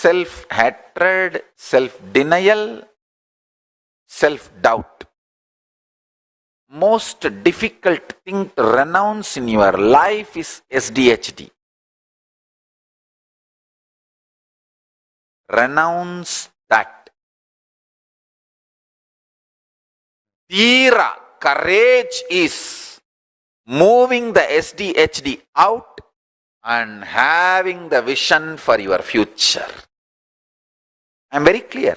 self-hatred, self-denial, self-doubt. Most difficult thing to renounce in your life is SDHD. Renounce that. Dhira, courage is moving the SDHD out and having the vision for your future. I am very clear.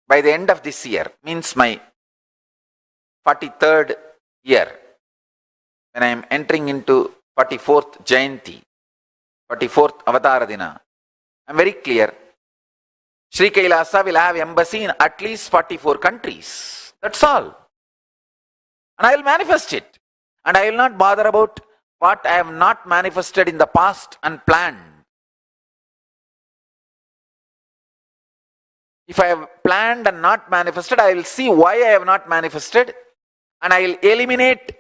By the end of this year, means my 43rd year, when I am entering into 44th Jayanti, 44th Avatara Dina, I am very clear. Sri Kailasa will have embassy in at least 44 countries. That's all. And I will manifest it. And I will not bother about what I have not manifested in the past and planned. If I have planned and not manifested, I will see why I have not manifested and I will eliminate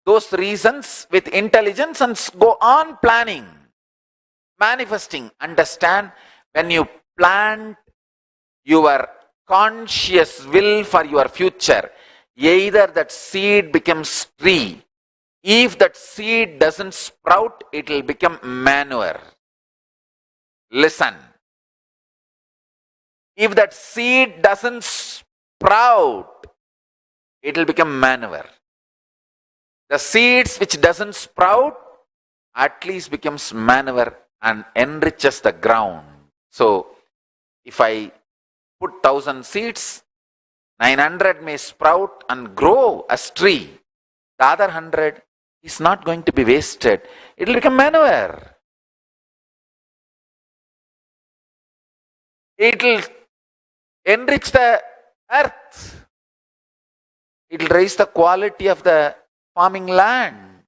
those reasons with intelligence and go on planning, manifesting. Understand, when you plant your conscious will for your future, either that seed becomes tree. If that seed doesn't sprout, it will become manure. Listen. If that seed doesn't sprout, it will become manure. The seeds which doesn't sprout at least becomes manure and enriches the ground. So, if I put 1,000 seeds, 900 may sprout and grow as tree. The other 100 is not going to be wasted. It will become manure. It will enrich the earth. It will raise the quality of the farming land.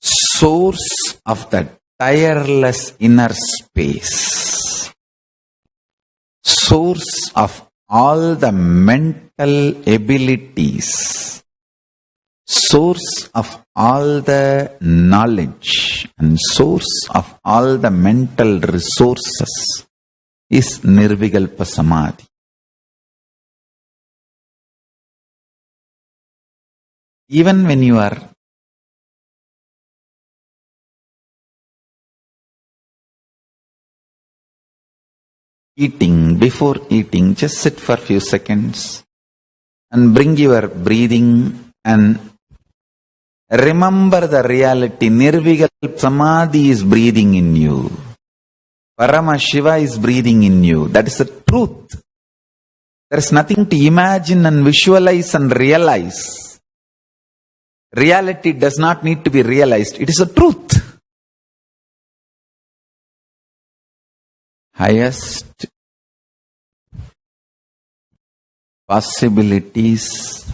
Source of the tireless inner space, source of all the mental abilities, source of all the knowledge and source of all the mental resources is Nirvikalpa Samadhi. Even when you are eating, before eating, just sit for a few seconds and bring your breathing and remember the reality. Nirvikalpa Samadhi is breathing in you. Paramashiva is breathing in you. That is the truth. There is nothing to imagine and visualize and realize. Reality does not need to be realized. It is the truth. Highest possibilities,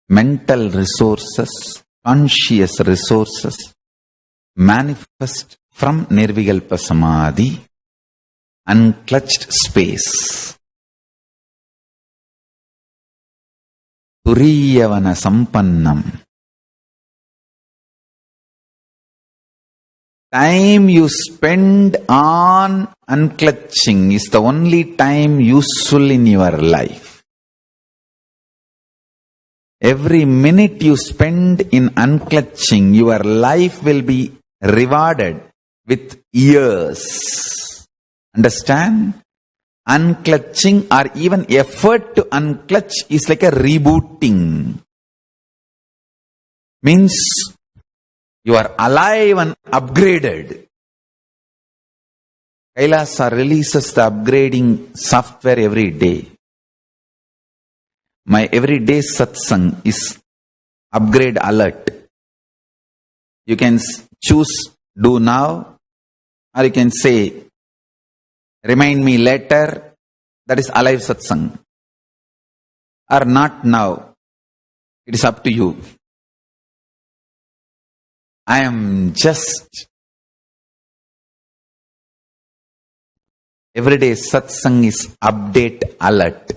mental resources, conscious resources manifest from Nirvikalpa Samadhi, unclutched space. Turiyavana Sampannam. Time you spend on unclutching is the only time useful in your life. Every minute you spend in unclutching, your life will be rewarded with years. Understand? Unclutching or even effort to unclutch is like a rebooting. Means you are alive and upgraded. Kailasa releases the upgrading software every day. My everyday satsang is upgrade alert. You can choose do now, or you can say remind me later. That is alive satsang. Or not now. It is up to you. I am just Every day satsang is update alert.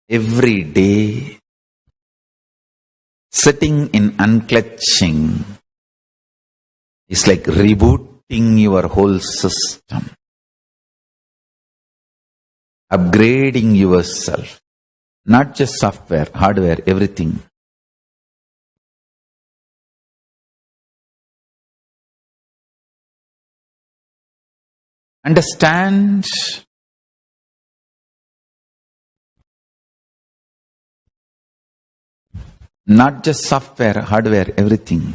Every day sitting in unclutching is like rebooting your whole system, upgrading yourself, not just software, hardware, everything. Understand not just software, hardware, everything.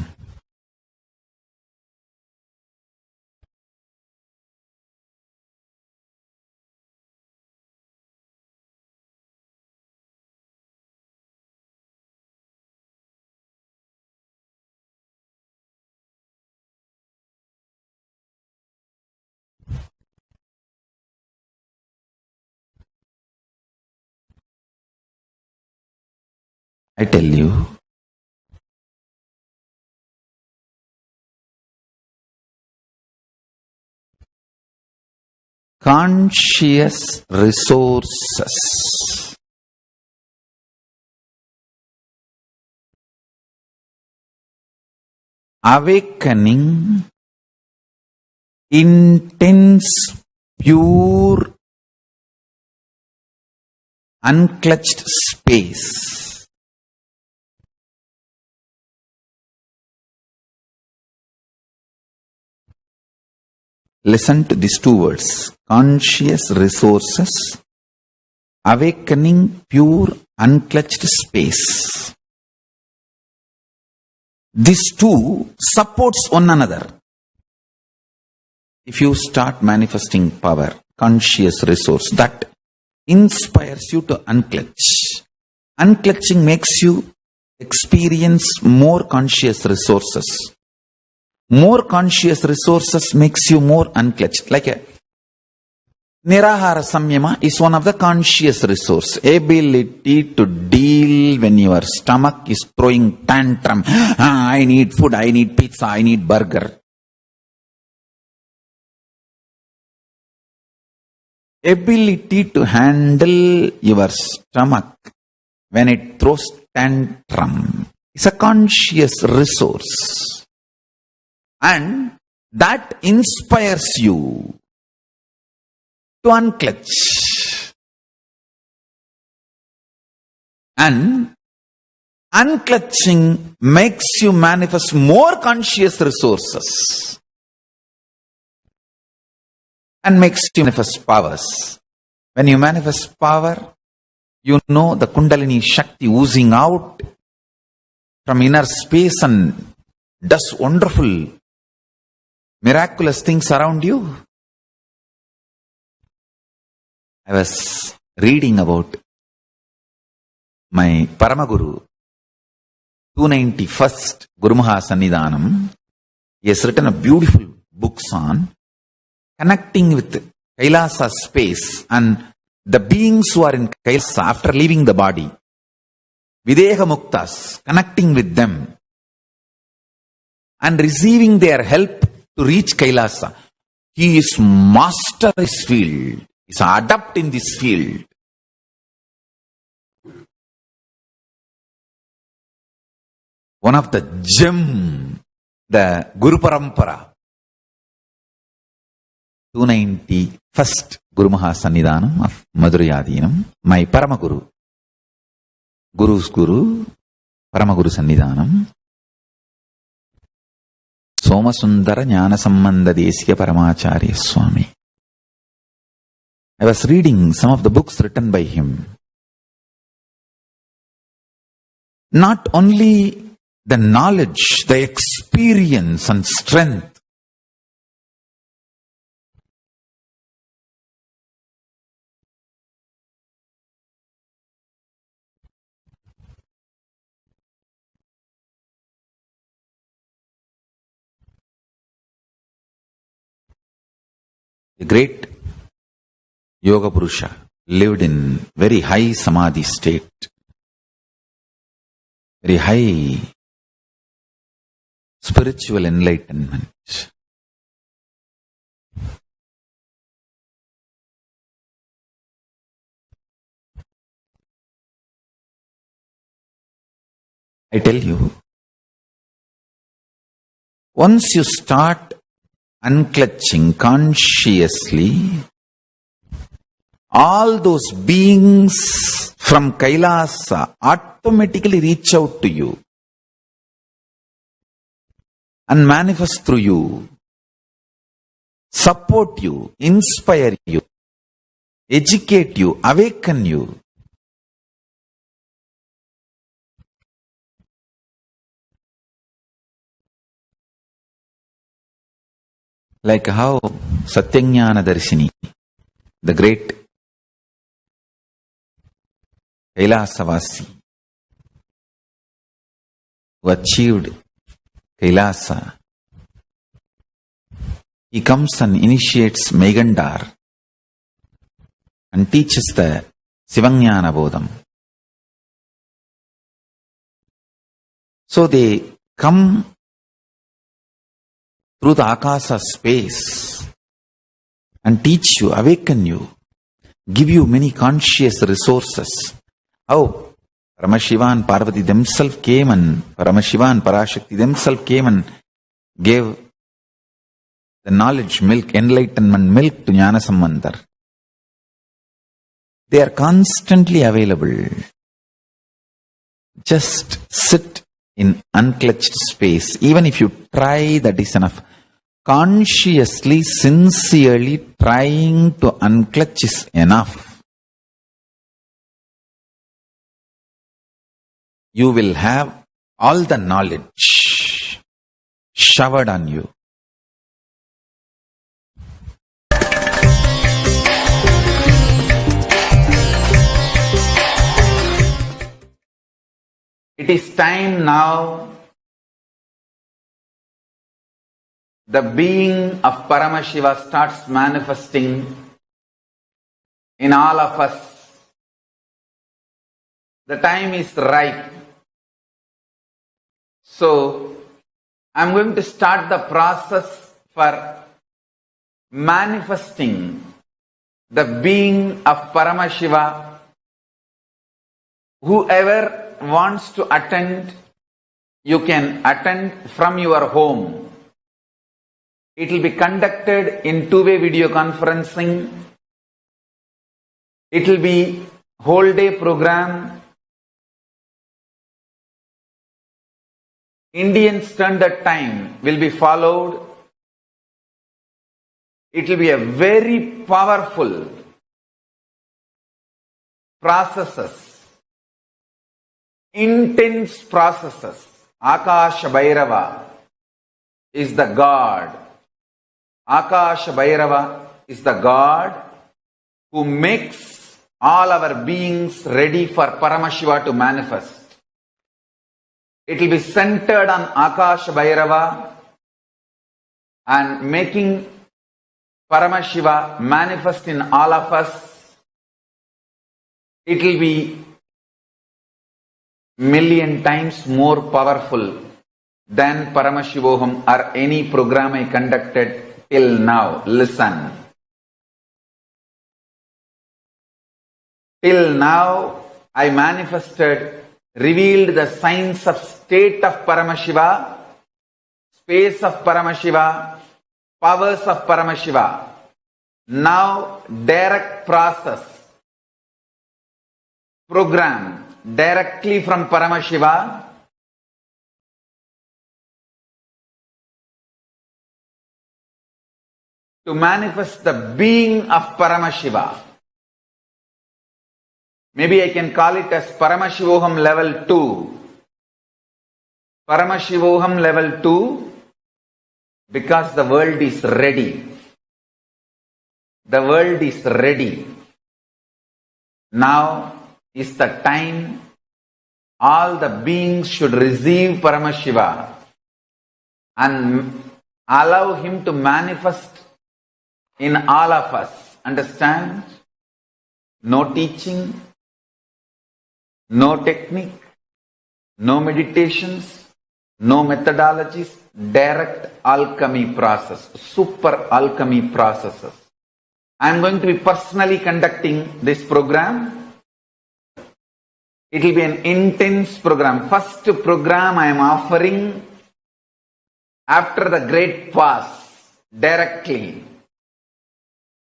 I tell you, conscious resources awakening intense, pure, unclutched space. Listen to these two words. Conscious resources, awakening, pure, unclutched space. These two supports one another. If you start manifesting power, conscious resource, that inspires you to unclutch. Unclutching makes you experience more conscious resources. More conscious resources makes you more unclutched. Like a Nirahara Samyama is one of the conscious resource. Ability to deal when your stomach is throwing tantrum. I need food, I need pizza, I need burger. Ability to handle your stomach when it throws tantrum is a conscious resource. And that inspires you to unclutch. And unclutching makes you manifest more conscious resources and makes you manifest powers. When you manifest power, you know the Kundalini Shakti oozing out from inner space and does wonderful, miraculous things around you. I was reading about my Paramaguru, 291st Guru Maha Sannidhanam. He has written a beautiful book on connecting with Kailasa space and the beings who are in Kailasa after leaving the body. Videha Muktas, connecting with them and receiving their help to reach Kailasa. He is master in this field. He is adept in this field. One of the gem, the Guru Parampara, 291st Guru Maha Sannidhanam of Madhurayadinam, my Paramaguru, Guru's Guru, Paramaguru Sannidhanam, Somasundara Jnana Sambandha Desika Paramacharya Swami. I was reading some of the books written by him. Not only the knowledge, the experience and strength. A great Yoga Purusha lived in very high Samadhi state, very high spiritual enlightenment. I tell you, once you start unclutching consciously, all those beings from Kailasa automatically reach out to you and manifest through you, support you, inspire you, educate you, awaken you. Like how Satyajnana Darshini, the great Kailasavasi, who achieved Kailasa, he comes and initiates Megandar and teaches the Sivajnana Bodham. So they come through the Akasa space and teach you, awaken you, give you many conscious resources. How Paramashiva and Parvati themselves came, and Paramashiva and Parashakti themselves came and gave the knowledge milk, enlightenment milk to Jnana Sambandhar. They are constantly available. Just sit in unclutched space. Even if you try, that is enough. Consciously, sincerely trying to unclutch is enough. You will have all the knowledge showered on you. It is time now the being of Paramashiva starts manifesting in all of us. The time is ripe. So, I am going to start the process for manifesting the being of Paramashiva. Whoever wants to attend, you can attend from your home. It will be conducted in two-way video conferencing. It will be whole day program. Indian Standard Time will be followed. It will be a very powerful processes, intense processes. Akasha Bhairava is the God. Akasha Bhairava is the God who makes all our beings ready for Paramashiva to manifest. It will be centered on Akasha Bhairava and making Paramashiva manifest in all of us. It will be million times more powerful than Paramashivoham or any program I conducted till now. Listen. Till now, I manifested, revealed the signs of state of Paramashiva, space of Paramashiva, powers of Paramashiva. Now, direct process, program, directly from Paramashiva, to manifest the being of Paramashiva. Maybe I can call it as Paramashivoham level 2. Paramashivoham level 2, because the world is ready. The world is ready. Now is the time all the beings should receive Paramashiva and allow him to manifest in all of us. Understand? No teaching, no technique, no meditations, no methodologies, direct alchemy process, super alchemy processes. I am going to be personally conducting this program. It will be an intense program. First program I am offering after the great fast, directly.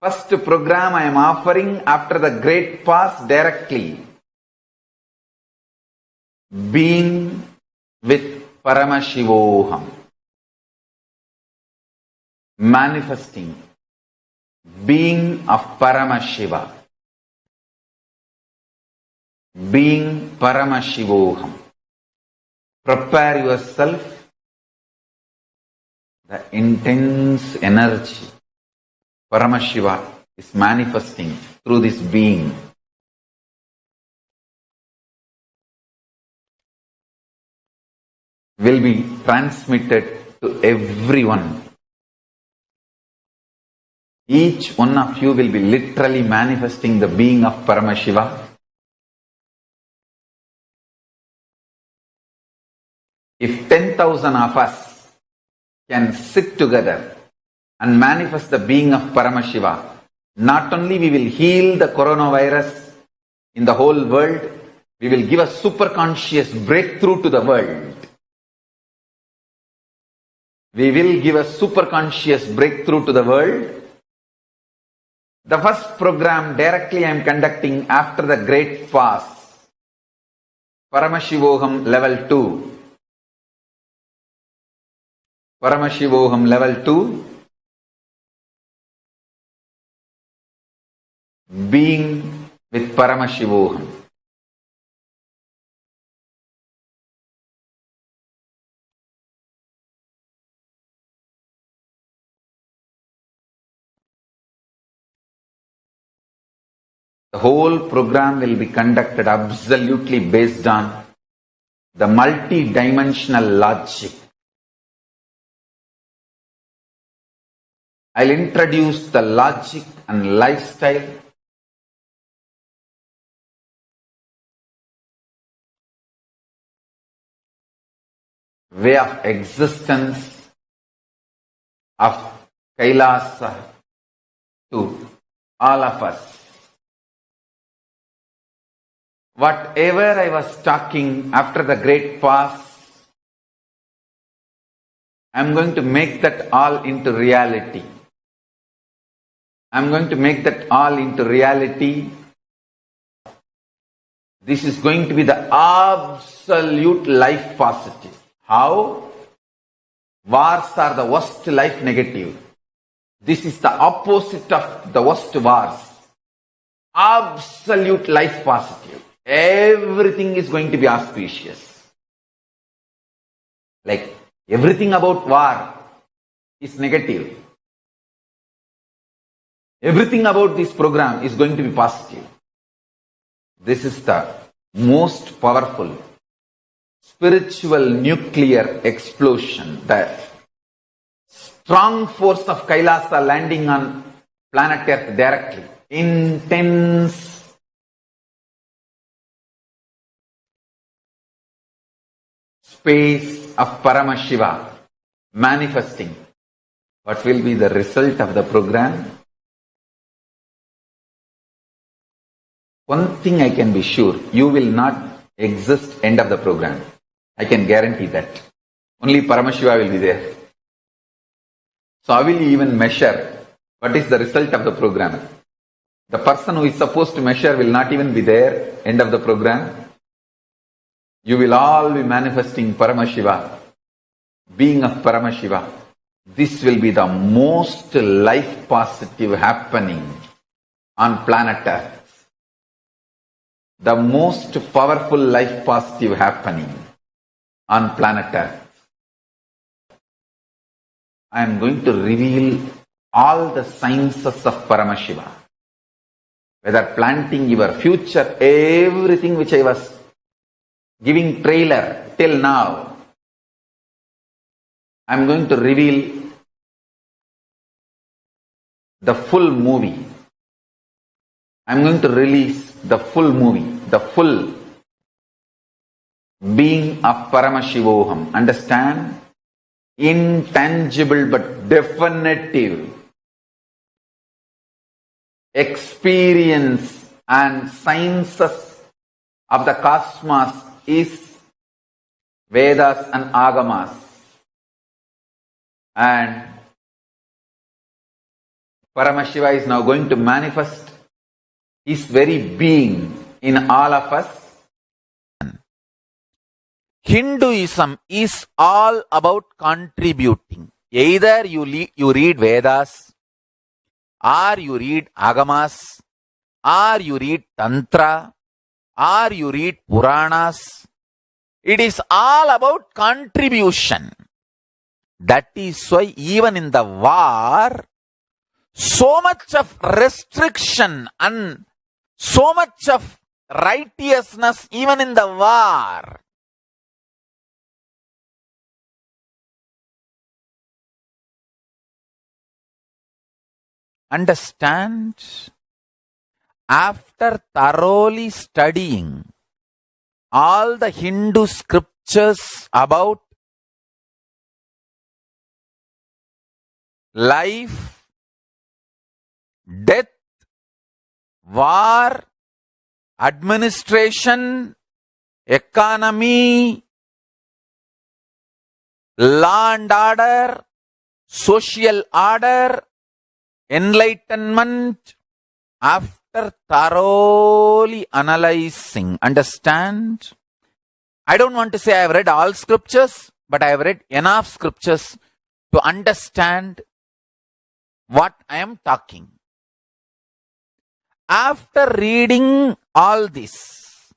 First program I am offering after the great fast, directly. Being with Paramashivoham. Manifesting. Being of Paramashiva. Being Paramashivoham. Prepare yourself. The intense energy Paramashiva is manifesting through this being. Will be transmitted to everyone. Each one of you will be literally manifesting the being of Paramashiva. If 10,000 of us can sit together and manifest the being of Paramashiva, not only we will heal the coronavirus in the whole world, we will give a super conscious breakthrough to the world. We will give a super conscious breakthrough to the world. The first program directly I am conducting after the great fast. Paramashivoham level 2. Paramashivoham level 2. Being with Paramashivoham. The whole program will be conducted absolutely based on the multi-dimensional logic. I'll introduce the logic and lifestyle. Way of existence of Kailasa to all of us. Whatever I was talking after the great fast, I'm going to make that all into reality. I'm going to make that all into reality. This is going to be the absolute life positive. How? Wars are the worst life negative. This is the opposite of the worst wars. Absolute life positive. Everything is going to be auspicious. Like everything about war is negative. Everything about this program is going to be positive. This is the most powerful spiritual nuclear explosion, the strong force of Kailasa landing on planet Earth directly. Intense space of Paramashiva manifesting. What will be the result of the program? One thing I can be sure, you will not exist end of the program. I can guarantee that. Only Paramashiva will be there. So how will you even measure what is the result of the program? The person who is supposed to measure will not even be there end of the program. You will all be manifesting Paramashiva, being of Paramashiva. This will be the most life positive happening on planet Earth. The most powerful life positive happening on planet Earth. I am going to reveal all the sciences of Paramashiva. Whether planting your future, everything which I was giving trailer till now, I am going to reveal the full movie. I am going to release the full movie, the full being of Paramashivoham. Understand? Intangible but definitive experience and sciences of the cosmos is Vedas and Agamas. And Paramashiva is now going to manifest his very being in all of us. Hinduism is all about contributing. Either you read Vedas, or you read Agamas, or you read Tantra, or you read Puranas. It is all about contribution. That is why even in the war, so much of restriction and so much of righteousness even in the war. Understand? After thoroughly studying all the Hindu scriptures about life, death, war, administration, economy, law and order, social order, enlightenment, after thoroughly analyzing, understand? I don't want to say I have read all scriptures, but I have read enough scriptures to understand what I am talking. After reading all this,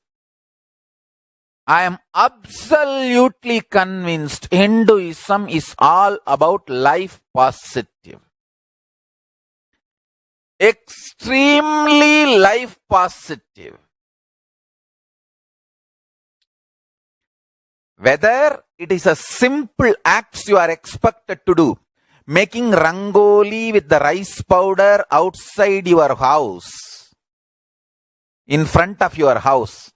I am absolutely convinced Hinduism is all about life positive. Extremely life positive. Whether it is a simple acts you are expected to do, making rangoli with the rice powder outside your house, in front of your house,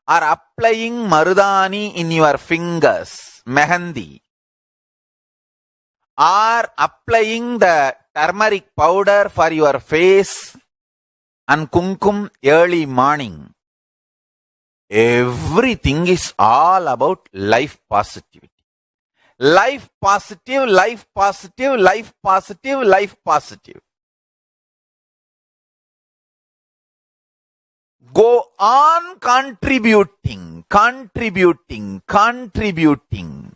or applying marudani in your fingers, mehendi, or applying the turmeric powder for your face and kumkum early morning. Everything is all about life positivity. Life positive, life positive, life positive, life positive. Go on contributing, contributing, contributing.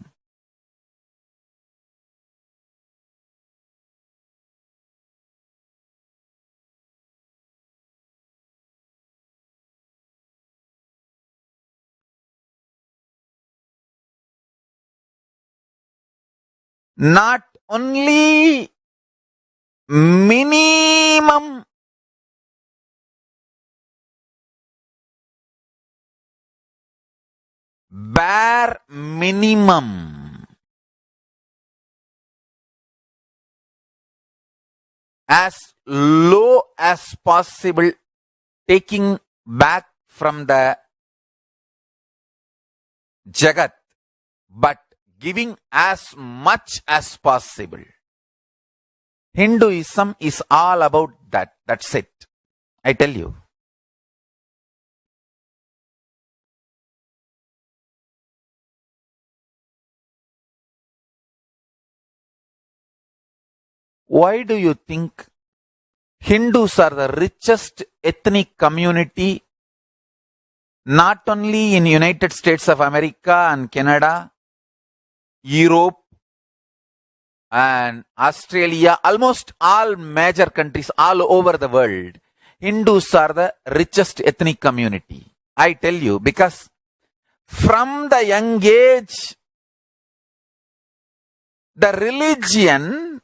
Not only minimum bare minimum, as low as possible, taking back from the Jagat, but giving as much as possible. Hinduism is all about that. That's it. I tell you. Why do you think Hindus are the richest ethnic community, not only in United States of America and Canada, Europe and Australia, almost all major countries all over the world? Hindus are the richest ethnic community. I tell you, because from the young age, the religion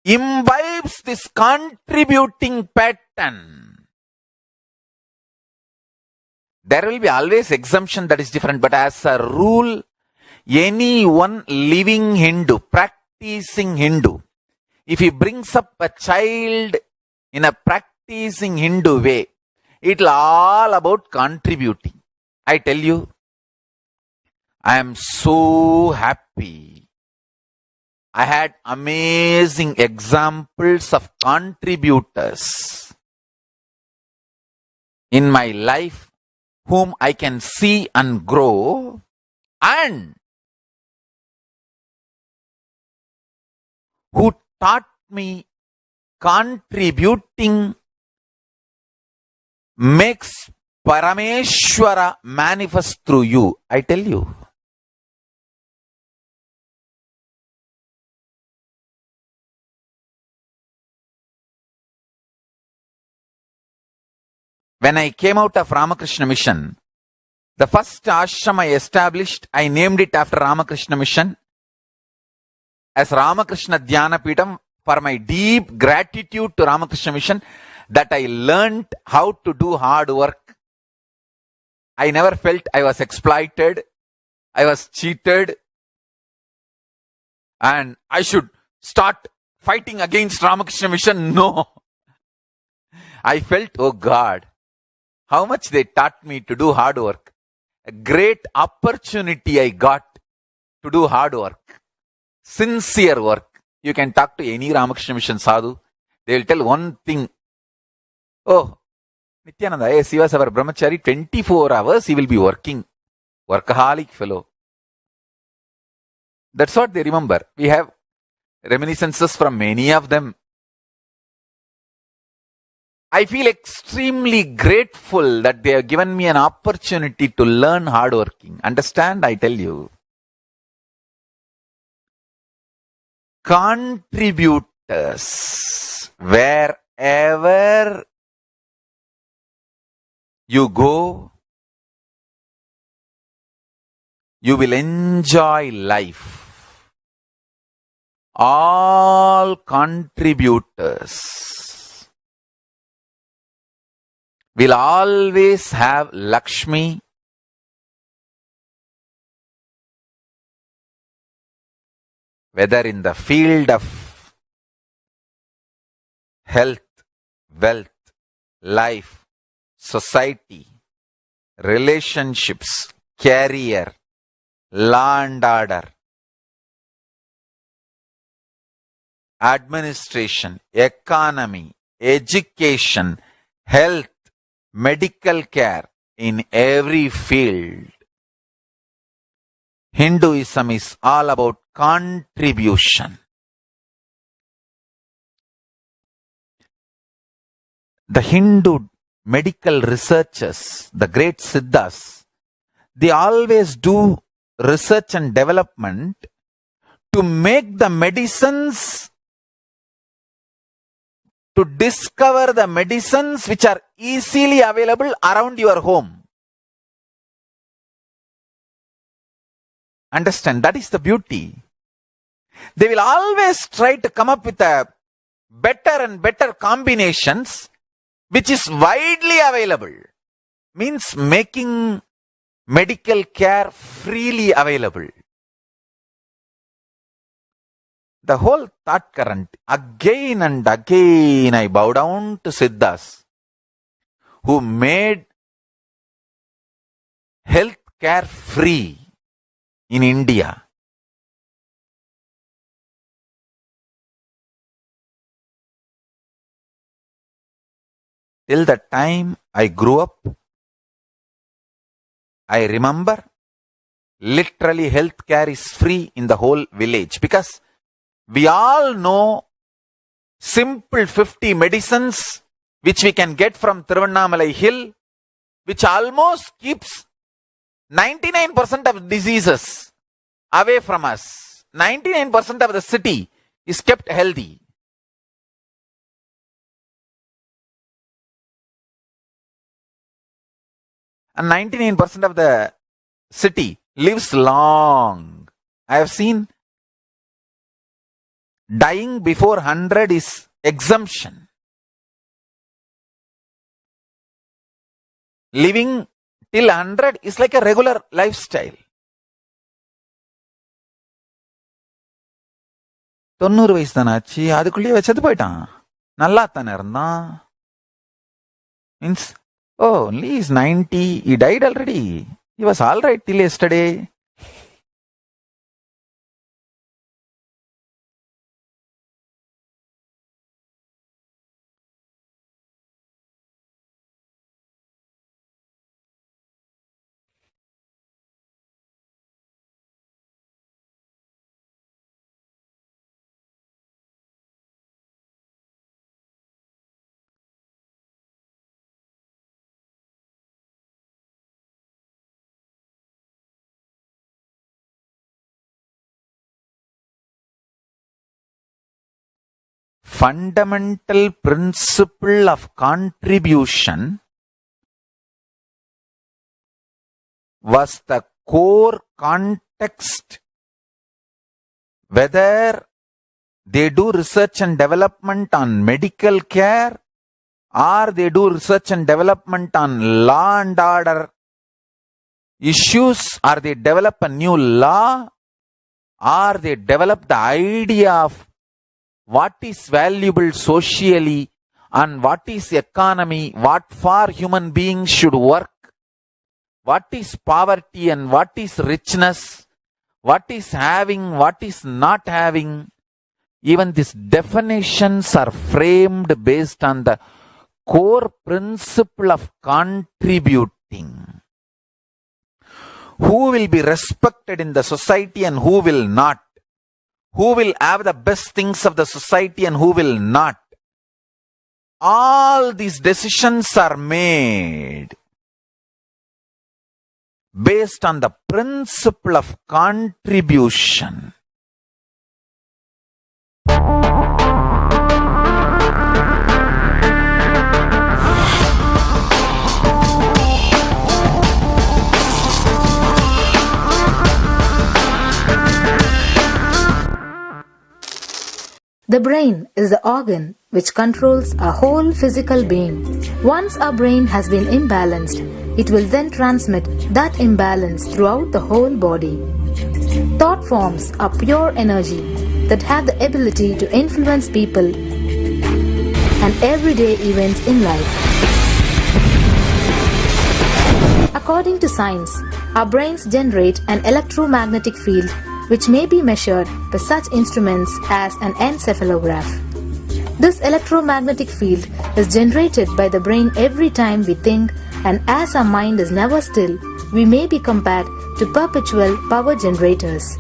imbibes this contributing pattern. There will be always exemption that is different, but as a rule, anyone living Hindu, practicing Hindu, if he brings up a child in a practicing Hindu way, it'll all about contributing. I tell you, I am so happy. I had amazing examples of contributors in my life whom I can see and grow, and who taught me contributing makes Parameshwara manifest through you. I tell you. When I came out of Ramakrishna Mission, the first ashram I established, I named it after Ramakrishna Mission as Ramakrishna Dhyana Peetham, for my deep gratitude to Ramakrishna Mission that I learned how to do hard work. I never felt I was exploited, I was cheated, and I should start fighting against Ramakrishna Mission. No. I felt, oh God, how much they taught me to do hard work. A great opportunity I got to do hard work, sincere work. You can talk to any Ramakrishna Mission sadhu. They will tell one thing. Oh, Nithyananda, yes, he was our brahmachari. 24 hours he will be working. Workaholic fellow. That's what they remember. We have reminiscences from many of them. I feel extremely grateful that they have given me an opportunity to learn hard working. Understand? I tell you. Contributors, wherever you go, you will enjoy life. All contributors will always have Lakshmi, whether in the field of health, wealth, life, society, relationships, career, law and order, administration, economy, education, health, medical care, in every field. Hinduism is all about contribution. The Hindu medical researchers, the great Siddhas, they always do research and development to make the medicines, to discover the medicines which are easily available around your home. Understand, that is the beauty. They will always try to come up with a better and better combinations which is widely available. Means making medical care freely available. The whole thought current, again and again I bow down to Siddhas who made health care free in India. Till the time I grew up, I remember literally healthcare is free in the whole village, because we all know simple 50 medicines which we can get from Tiruvannamalai hill, which almost keeps 99% of diseases away from us. 99% of the city is kept healthy. And 99% of the city lives long. I have seen dying before 100 is exemption. Living till 100 is like a regular lifestyle. 90 வயசு தானே ஆச்சு, அதுக்குள்ளேயே வச்சது போயிட்டான். நல்லா தானே இருந்தான். Means, oh, only he's 90, he died already. He was all right till yesterday. fundamental principle of contribution was the core context, whether they do research and development on medical care, or they do research and development on law and order issues, or they develop a new law, or they develop the idea of what is valuable socially and what is economy, what for human beings should work, what is poverty and what is richness, what is having, what is not having. Even these definitions are framed based on the core principle of contributing. Who will be respected in the society and who will not? Who will have the best things of the society and who will not? All these decisions are made based on the principle of contribution. The brain is the organ which controls our whole physical being. Once our brain has been imbalanced, it will then transmit that imbalance throughout the whole body. Thought forms are pure energy that have the ability to influence people and everyday events in life. According to science, our brains generate an electromagnetic field which may be measured by such instruments as an encephalograph. This electromagnetic field is generated by the brain every time we think, and as our mind is never still, we may be compared to perpetual power generators.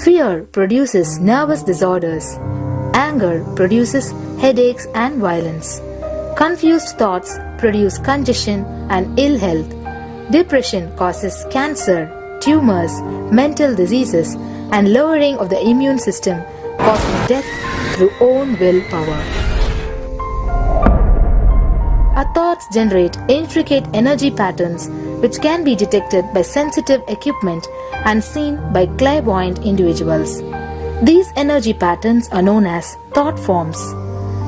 Fear produces nervous disorders. Anger produces headaches and violence. Confused thoughts produce congestion and ill health. Depression causes cancer, tumors, mental diseases, and lowering of the immune system, causing death through own willpower. Our thoughts generate intricate energy patterns which can be detected by sensitive equipment and seen by clairvoyant individuals. These energy patterns are known as thought forms.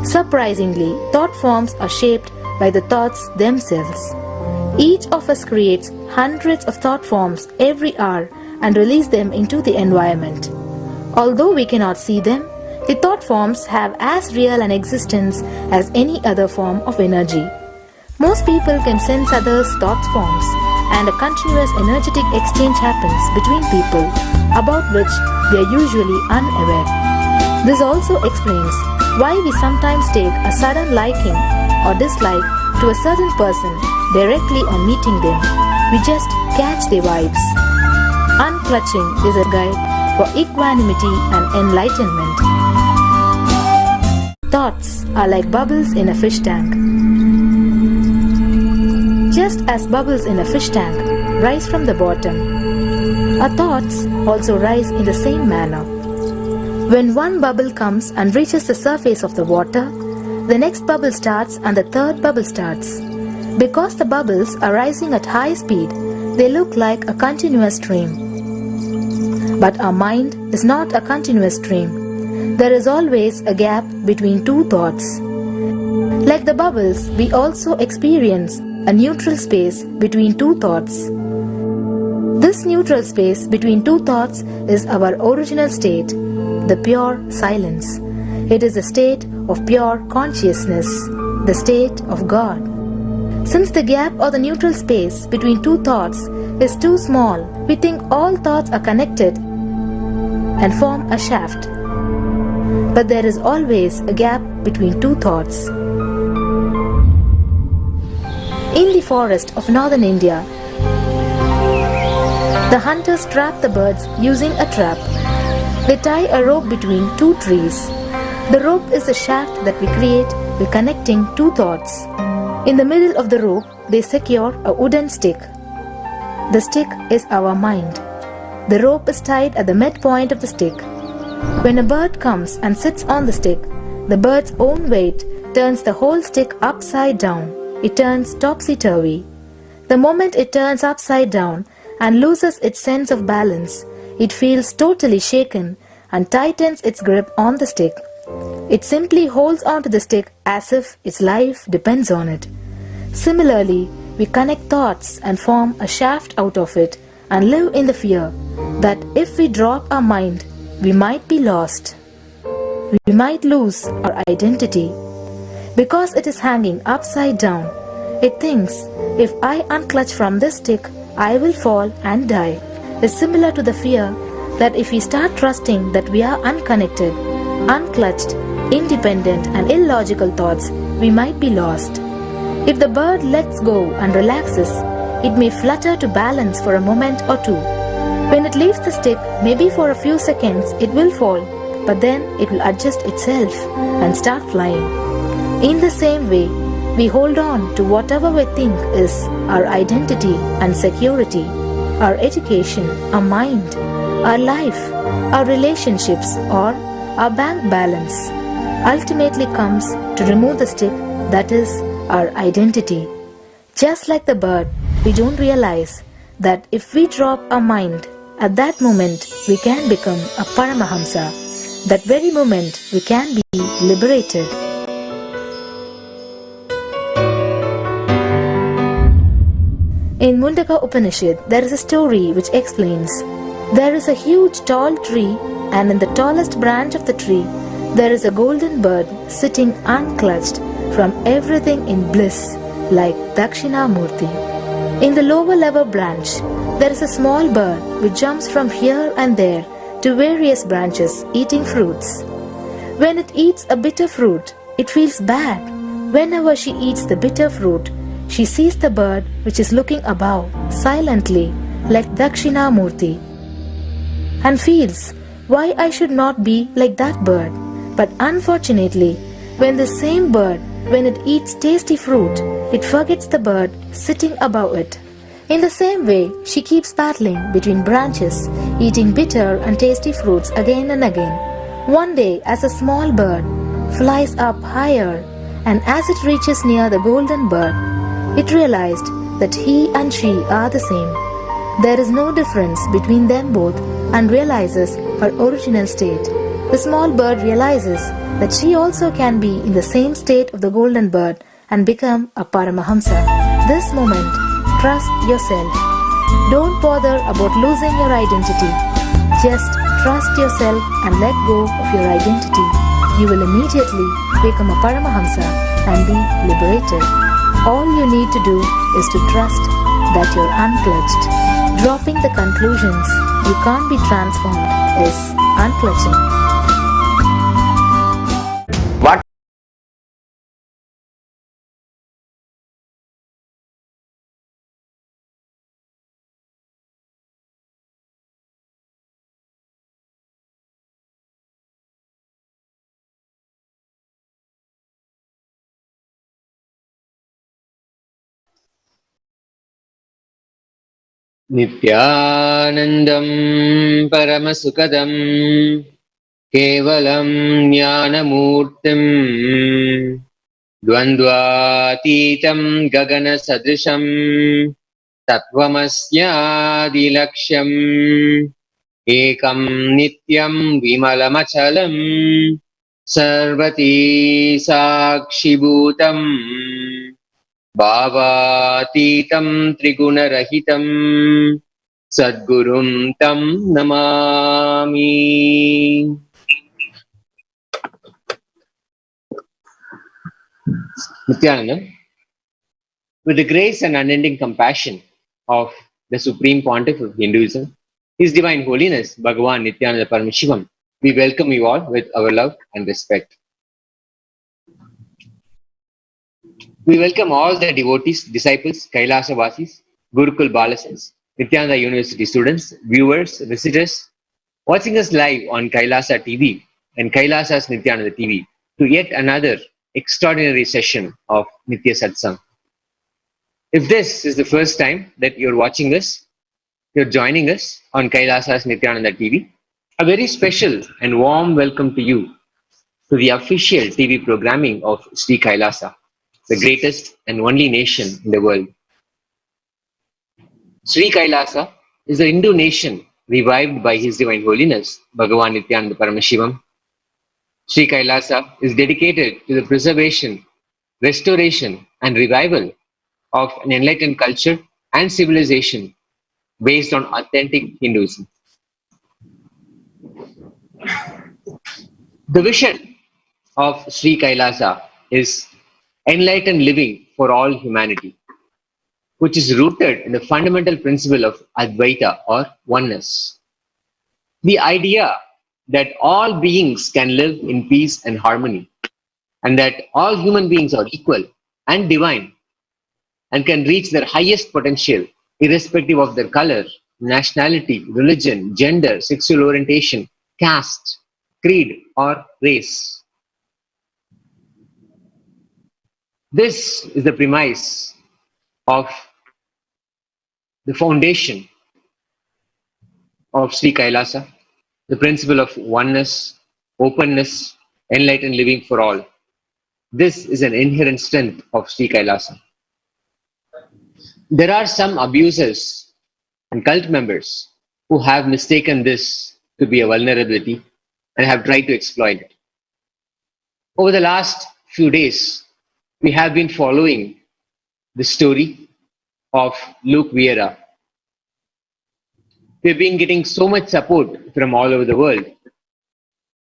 Surprisingly, thought forms are shaped by the thoughts themselves. Each of us creates hundreds of thought forms every hour and release them into the environment. Although we cannot see them, the thought forms have as real an existence as any other form of energy. Most people can sense others' thought forms, and a continuous energetic exchange happens between people about which we are usually unaware. This also explains why we sometimes take a sudden liking or dislike to a certain person directly on meeting them. We just catch their vibes. Unclutching is a guide for equanimity and enlightenment. Thoughts are like bubbles in a fish tank. Just as bubbles in a fish tank rise from the bottom, our thoughts also rise in the same manner. When one bubble comes and reaches the surface of the water, the next bubble starts and the third bubble starts. Because the bubbles are rising at high speed, they look like a continuous stream. But our mind is not a continuous stream. There is always a gap between two thoughts. Like the bubbles, we also experience a neutral space between two thoughts. This neutral space between two thoughts is our original state, the pure silence. It is a state of pure consciousness, the state of God. Since the gap or the neutral space between two thoughts is too small, we think all thoughts are connected and form a shaft. But there is always a gap between two thoughts. In the forest of northern India, the hunters trap the birds using a trap. They tie a rope between two trees. The rope is a shaft that we create by connecting two thoughts. In the middle of the rope, they secure a wooden stick. The stick is our mind. The rope is tied at the midpoint of the stick. When a bird comes and sits on the stick, The bird's own weight turns the whole stick upside down. It turns topsy-turvy. The moment it turns upside down and loses its sense of balance, it feels totally shaken and tightens its grip on the stick. It simply holds onto the stick as if its life depends on it. Similarly, we connect thoughts and form a shaft out of it and live in the fear that if we drop our mind, we might be lost. We might lose our identity. Because it is hanging upside down, it thinks, if I unclutch from this stick, I will fall and die. Is similar to the fear that if we start trusting that we are unconnected, unclutched, independent and illogical thoughts, we might be lost. If the bird lets go and relaxes, it may flutter to balance for a moment or two. When it leaves the stick, maybe for a few seconds it will fall, but then it will adjust itself and start flying. In the same way, we hold on to whatever we think is our identity and security, our education, our mind, our life, our relationships or our bank balance. Ultimately comes to remove the stick that is our identity. Just like the bird, we don't realize that if we drop our mind, at that moment we can become a Paramahamsa. That very moment we can be liberated. In Mundaka Upanishad, there is a story which explains, there is a huge tall tree, and in the tallest branch of the tree, there is a golden bird sitting unclutched from everything in bliss, like Dakshinamurti. In the lower level branch, there is a small bird which jumps from here and there to various branches eating fruits. When it eats a bitter fruit, it feels bad. Whenever she eats the bitter fruit, she sees the bird which is looking above silently like Dakshinamurti and feels why I should not be like that bird. But unfortunately, when the same bird, when it eats tasty fruit, it forgets the bird sitting above it. In the same way, she keeps battling between branches, eating bitter and tasty fruits again and again. One day, as a small bird flies up higher, and as it reaches near the golden bird, it realized that he and she are the same. There is no difference between them both and realizes her original state. The small bird realizes that she also can be in the same state of the golden bird and become a Paramahamsa. This moment, trust yourself. Don't bother about losing your identity. Just trust yourself and let go of your identity. You will immediately become a Paramahamsa and be liberated. All you need to do is to trust that you're unclutched. Dropping the conclusions you can't be transformed is unclutching. What नित्यानन्दं परमसुखदं केवलं ज्ञानमूर्तिं द्वन्द्वातीतं गगनसदृशं तत्त्वमस्यादिलक्ष्यम् एकं नित्यं विमलमचलं सर्वती साक्षिभूतम् भावातीतं त्रिगुणरहितं सद्गुरुं तं Namami. Nithyananda, with the grace and unending compassion of the Supreme Pontiff of Hinduism, His Divine Holiness Bhagavan Nithyananda Paramashivam, we welcome you all with our love and respect. We welcome all the devotees, disciples, Kailasa Vasis, Gurukul Balasans, Nithyananda University students, viewers, visitors, watching us live on Kailasa TV and Kailasa's Nithyananda TV to yet another extraordinary session of Nithya Satsang. If this is the first time that you're watching us, you're joining us on Kailasa's Nithyananda TV, a very special and warm welcome to you. to the official TV programming of Sri Kailasa, the greatest and only nation in the world. Sri Kailasa is a Hindu nation revived by His Divine Holiness, Bhagavan Nithyananda Paramashivam. Sri Kailasa is dedicated to the preservation, restoration, and revival of an enlightened culture and civilization based on authentic Hinduism. The vision of Sri Kailasa is enlightened living for all humanity, which is rooted in the fundamental principle of Advaita or oneness. The idea that all beings can live in peace and harmony, and that all human beings are equal and divine and can reach their highest potential irrespective of their color, nationality, religion, gender, sexual orientation, caste, creed, or race. This is the premise of the foundation of Sri Kailasa, the principle of oneness, openness, enlightened living for all. This is an inherent strength of Sri Kailasa. There are some abusers and cult members who have mistaken this to be a vulnerability and have tried to exploit it. Over the last few days, we have been following the story of Luke Vieira. We've been getting so much support from all over the world.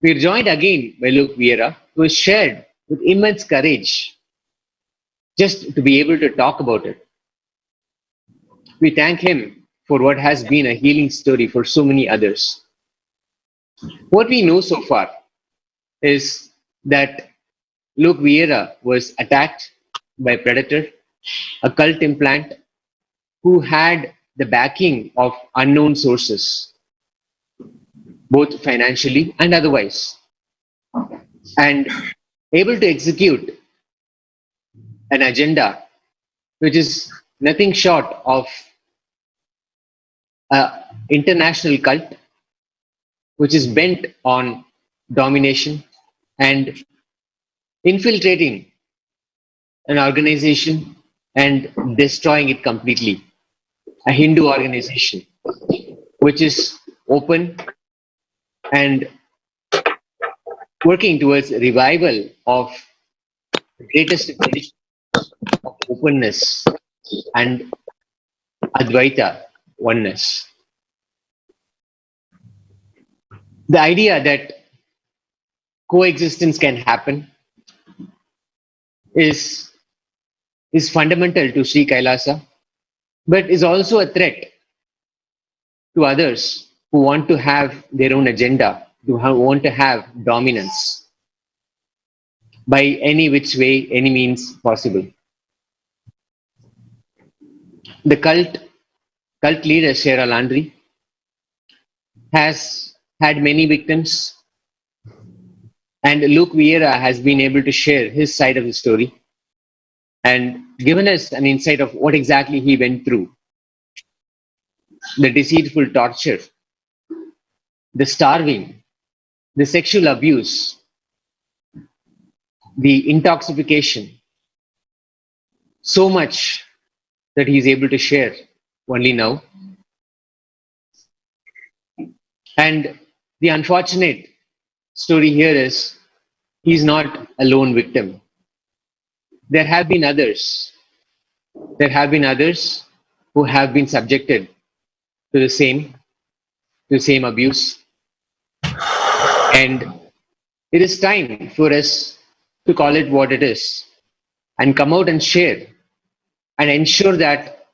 We're joined again by Luke Vieira, who has shared with immense courage just to be able to talk about it. We thank him for what has been a healing story for so many others. What we know so far is that Luke Vieira was attacked by a predator, a cult implant, who had the backing of unknown sources, both financially and otherwise, and able to execute an agenda which is nothing short of an international cult which is bent on domination and infiltrating an organization and destroying it completely. A Hindu organization which is open and working towards revival of the greatest tradition of openness and Advaita, oneness. The idea that coexistence can happen is fundamental to Sri Kailasa, but is also a threat to others who want to have their own agenda, who want to have dominance by any which way, any means possible. The cult leader, Shera Landry, has had many victims, and Luke Vieira has been able to share his side of the story and given us an insight of what exactly he went through. The deceitful torture, the starving, the sexual abuse, the intoxication, so much that he is able to share only now. And the unfortunate story here is he's not a lone victim. There have been others. There have been others who have been subjected to the same abuse. And it is time for us to call it what it is and come out and share and ensure that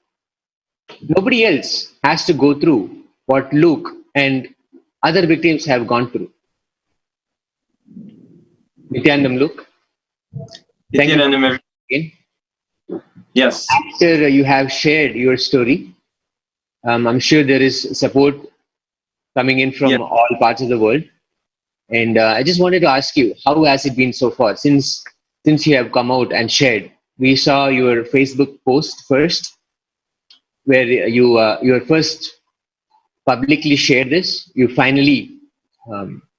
nobody else has to go through what Luke and other victims have gone through. Nithyanandam, Luke. Thank you Nithyanandam, again. yes. After you have shared your story, I'm sure there is support coming in from all parts of the world. And I just wanted to ask you, how has it been so far since you have come out and shared? We saw your Facebook post first, where you first publicly shared this. You finally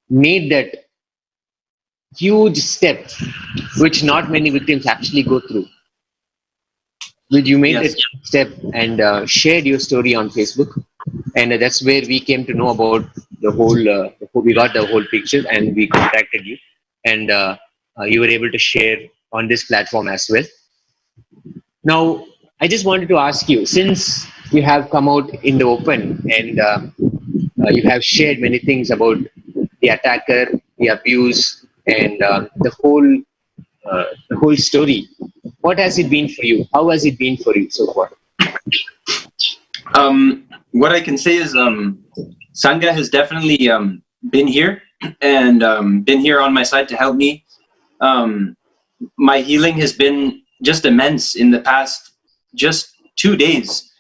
made that huge step which not many victims actually go through. Which you made Yes. that step and shared your story on Facebook, and that's where we came to know about the whole. We got the whole picture, and we contacted you, and you were able to share on this platform as well. Now, I just wanted to ask you, since you have come out in the open and you have shared many things about the attacker, the abuse, and the whole story. What has it been for you? How has it been for you so far? What I can say is Sangha has definitely been here and been here on my side to help me. My healing has been just immense in the past just 2 days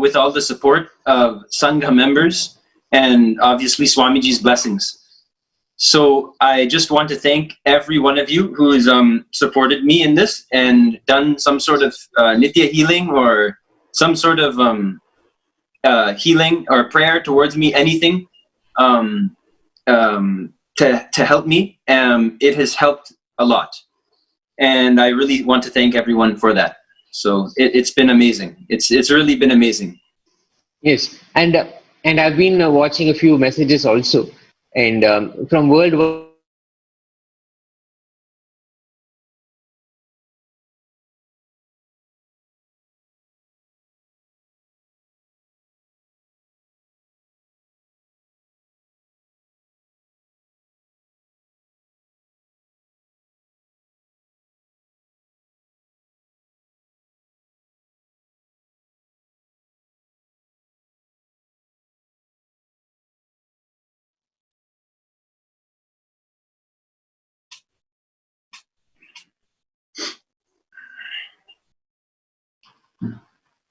with all the support of Sangha members and obviously Swamiji's blessings. So I just want to thank every one of you who has supported me in this and done some sort of Nithya healing or some sort of healing or prayer towards me, anything to help me. It has helped a lot. And I really want to thank everyone for that. So it's been amazing. It's really been amazing. Yes, and I've been watching a few messages also, and from worldwide.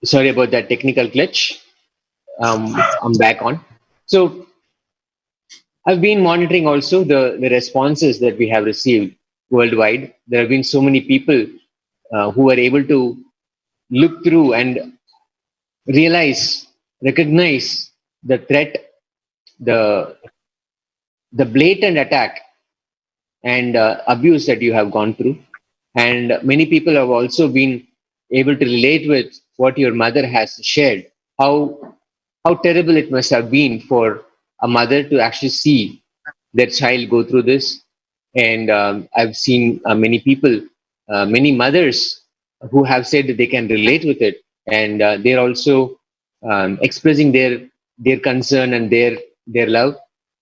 Sorry about that technical glitch. I'm back on. So I've been monitoring also the responses that we have received worldwide. There have been so many people who are able to look through and realize, recognize the threat, the the blatant attack and abuse that you have gone through. And many people have also been able to relate with what your mother has shared. How terrible it must have been for a mother to actually see their child go through this. And I've seen many people, many mothers who have said that they can relate with it, and they're also expressing their concern and their love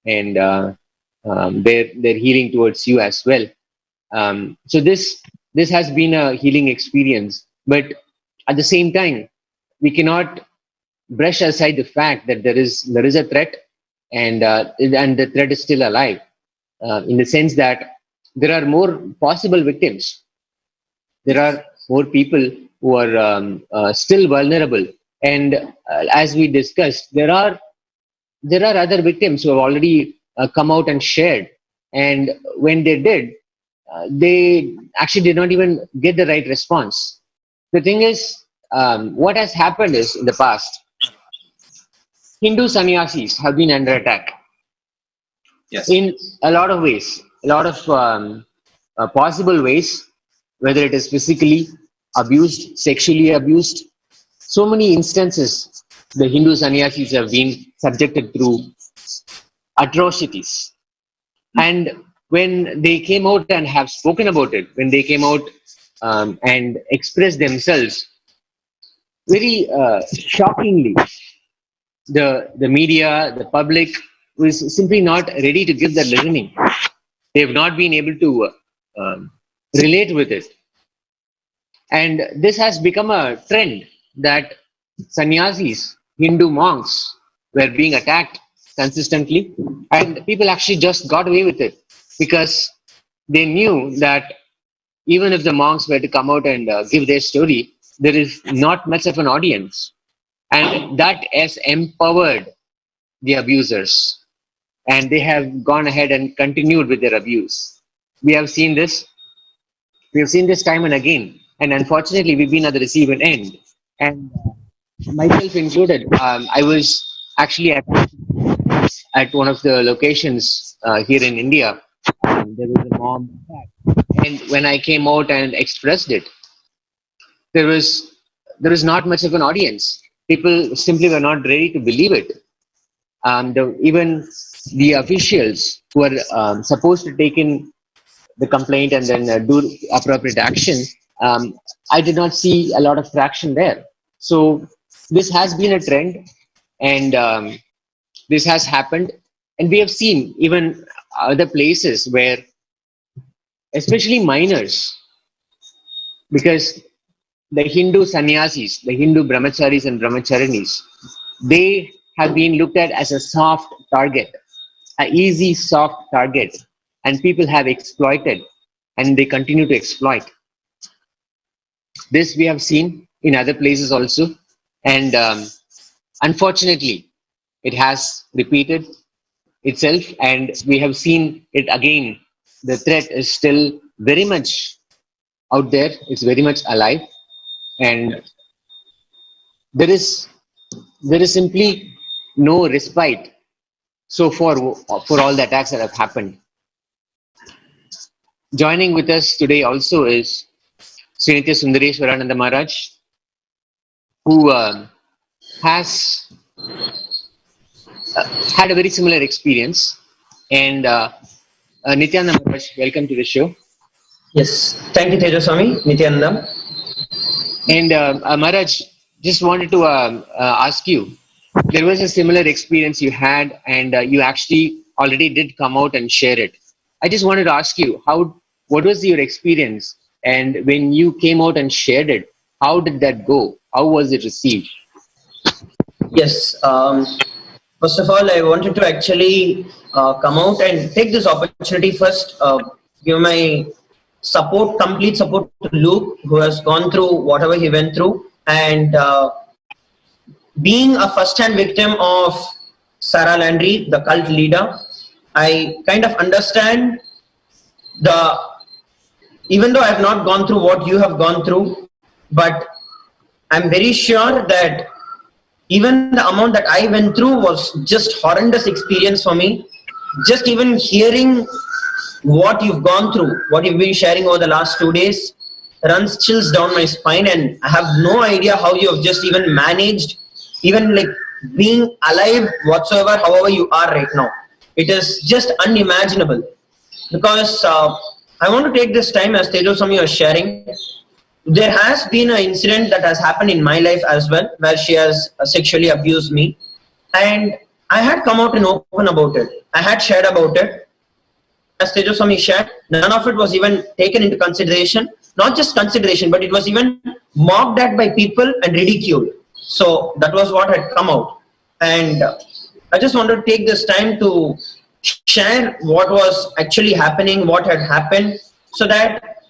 and their healing towards you as well. So this has been a healing experience, but at the same time, we cannot brush aside the fact that there is a threat, and the threat is still alive, in the sense that there are more possible victims. There are more people who are still vulnerable, and as we discussed, there are other victims who have already come out and shared, and when they did, they actually did not even get the right response. The thing is, what has happened is, in the past, Hindu sannyasis have been under attack Yes. in a lot of ways, a lot of possible ways, whether it is physically abused, sexually abused. So many instances the Hindu sannyasis have been subjected through atrocities. And when they came out and have spoken about it, when they came out and expressed themselves, very shockingly, the media, the public was simply not ready to give their listening. They have not been able to relate with it. And this has become a trend that sannyasis, Hindu monks, were being attacked consistently, and people actually just got away with it because they knew that even if the monks were to come out and give their story, there is not much of an audience, and that has empowered the abusers, and they have gone ahead and continued with their abuse. We have seen this. We have seen this time and again, and unfortunately, we've been at the receiving end. And myself included, I was actually at one of the locations here in India there was a mob attack. And when I came out and expressed it, there was not much of an audience. People simply were not ready to believe it. Even the officials who are supposed to take in the complaint and then do appropriate action, I did not see a lot of traction there. So this has been a trend, and this has happened, and we have seen even other places where, especially minors, because the Hindu sannyasis, the Hindu brahmacharis and brahmacharinis, they have been looked at as a soft target, an easy soft target, and people have exploited, and they continue to exploit. This we have seen in other places also, and unfortunately it has repeated itself, and we have seen it again. The threat is still very much out there, it's very much alive, and there is simply no respite so far for all the attacks that have happened. Joining with us today also is Sri Nithya Sundareshwarananda Maharaj, who has had a very similar experience. And Nithyananda Maharaj, welcome to the show. Yes, thank you, Tejaswami, Nithyananda. And Maharaj, just wanted to ask you, there was a similar experience you had, and you actually already did come out and share it. I just wanted to ask you, what was your experience? And when you came out and shared it, how did that go? How was it received? Yes, first of all, I wanted to actually come out and take this opportunity first, give my support, complete support to Luke, who has gone through whatever he went through, and being a first-hand victim of Sarah Landry, the cult leader, I kind of understand even though I have not gone through what you have gone through, but I'm very sure that even the amount that I went through was just horrendous experience for me. Just even hearing what you've gone through, what you've been sharing over the last 2 days, runs chills down my spine, and I have no idea how you have just even managed, even like being alive whatsoever, however you are right now. It is just unimaginable. Because I want to take this time, as Tejaswami was sharing, there has been an incident that has happened in my life as well, where she has sexually abused me, and I had come out and open about it. I had shared about it. As Tejaswami shared, none of it was even taken into consideration. Not just consideration, but it was even mocked at by people and ridiculed. So that was what had come out. And I just wanted to take this time to share what was actually happening, what had happened, so that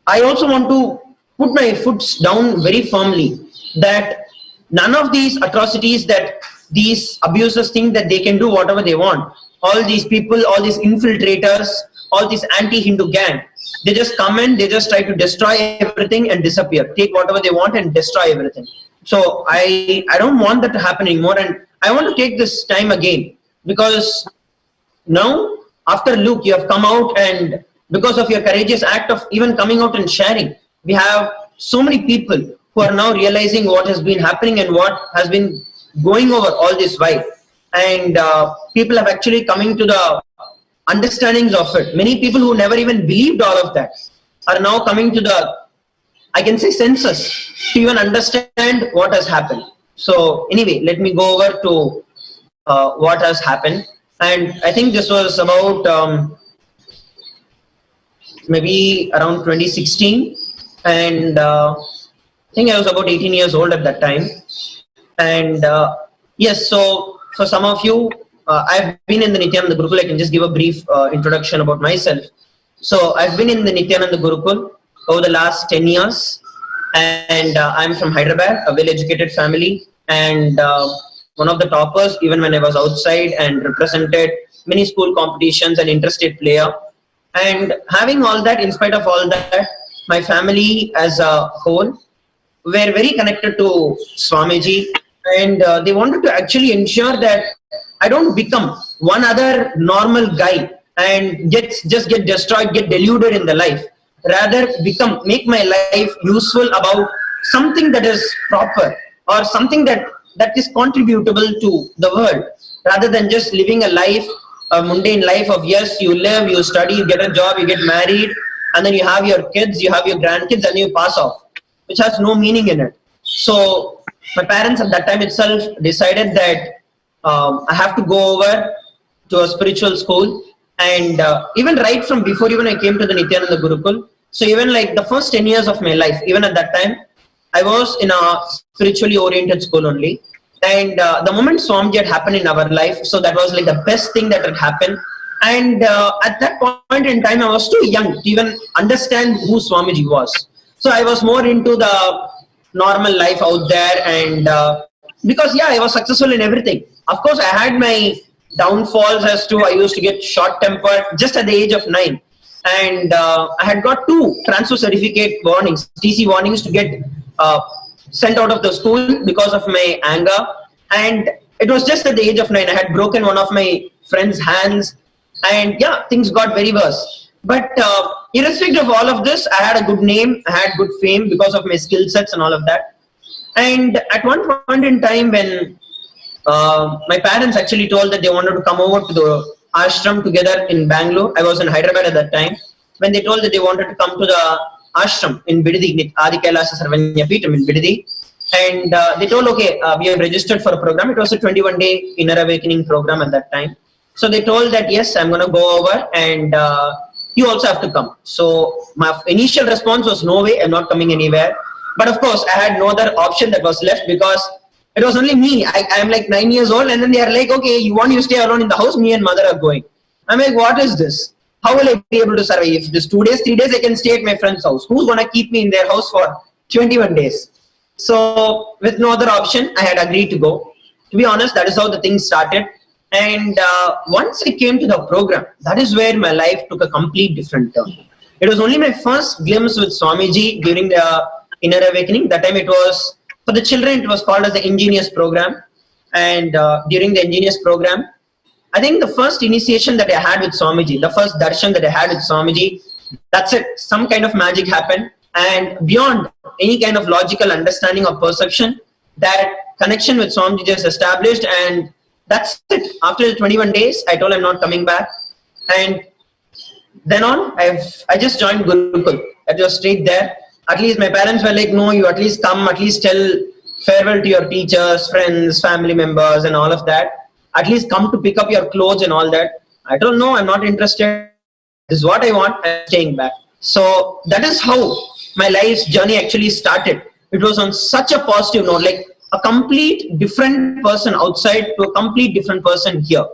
I also want to put my foot down very firmly that none of these atrocities that these abusers think that they can do whatever they want. All these people, all these infiltrators, all these anti-Hindu gang, they just come in, they just try to destroy everything and disappear, take whatever they want and destroy everything. So I don't want that to happen anymore, and I want to take this time again, because now after Luke, you have come out, and because of your courageous act of even coming out and sharing, we have so many people who are now realizing what has been happening and what has been going over all this while. And people have actually coming to the understandings of it. Many people who never even believed all of that are now coming to the, I can say, senses to even understand what has happened. So anyway, let me go over to what has happened. And I think this was about maybe around 2016, and I think I was about 18 years old at that time. And yes, so for some of you, I've been in the Nithyananda Gurukul. I can just give a brief introduction about myself. So I've been in the Nithyananda Gurukul over the last 10 years, and I'm from Hyderabad, a well-educated family, and one of the toppers even when I was outside, and represented many school competitions and interstate player. And having all that, in spite of all that, my family as a whole were very connected to Swamiji, and they wanted to actually ensure that I don't become one other normal guy and just get destroyed, get deluded in the life. Rather make my life useful about something that is proper, or something that is contributable to the world, rather than just living a mundane life of, yes, you live, you study, you get a job, you get married, and then you have your kids, you have your grandkids, and you pass off, which has no meaning in it. So my parents at that time itself decided that I have to go over to a spiritual school. And even right from before even I came to the Nithyananda Gurukul, so even like the first 10 years of my life, even at that time, I was in a spiritually oriented school only. And the moment Swamiji had happened in our life, so that was like the best thing that had happened. And at that point in time, I was too young to even understand who Swamiji was. So I was more into the normal life out there, and because I was successful in everything. Of course, I had my downfalls as to I used to get short-tempered just at the age of 9. And I had got 2 transfer certificate warnings, TC warnings, to get sent out of the school because of my anger. And it was just at the age of 9. I had broken one of my friend's hands, and things got very worse. But irrespective of all of this, I had a good name, I had good fame because of my skill sets and all of that. And at one point in time, when my parents actually told that they wanted to come over to the ashram together in Bangalore, I was in Hyderabad at that time, when they told that they wanted to come to the ashram in Bididi, Adi Kailasa Sarvanya Peetam in Bididi. And they told, okay, we have registered for a program. It was a 21-day inner awakening program at that time. So they told that, yes, I'm going to go over, and you also have to come. So my initial response was, no way, I'm not coming anywhere. But of course, I had no other option that was left, because it was only me. I'm like 9 years old, and then they are like, okay, you want you to stay alone in the house? Me and mother are going. I'm like, what is this? How will I be able to survive? If this 2 days, 3 days, I can stay at my friend's house. Who's going to keep me in their house for 21 days? So with no other option, I had agreed to go. To be honest, that is how the thing started. And once I came to the program, that is where my life took a complete different turn. It was only my first glimpse with Swamiji during the inner awakening. That time it was, for the children, it was called as the Ingenious program. And during the Ingenious program, I think the first initiation that I had with Swamiji, the first darshan that I had with Swamiji, that's it. Some kind of magic happened. And beyond any kind of logical understanding or perception, that connection with Swamiji just established. And that's it. After the 21 days, I told I'm not coming back. And then on, I just joined Gurukul. I just stayed there. At least my parents were like, no, you at least come, at least tell farewell to your teachers, friends, family members, and all of that. At least come to pick up your clothes and all that. I don't know, I'm not interested. This is what I want, I'm staying back. So that is how my life's journey actually started. It was on such a positive note, like a complete different person outside to a complete different person here.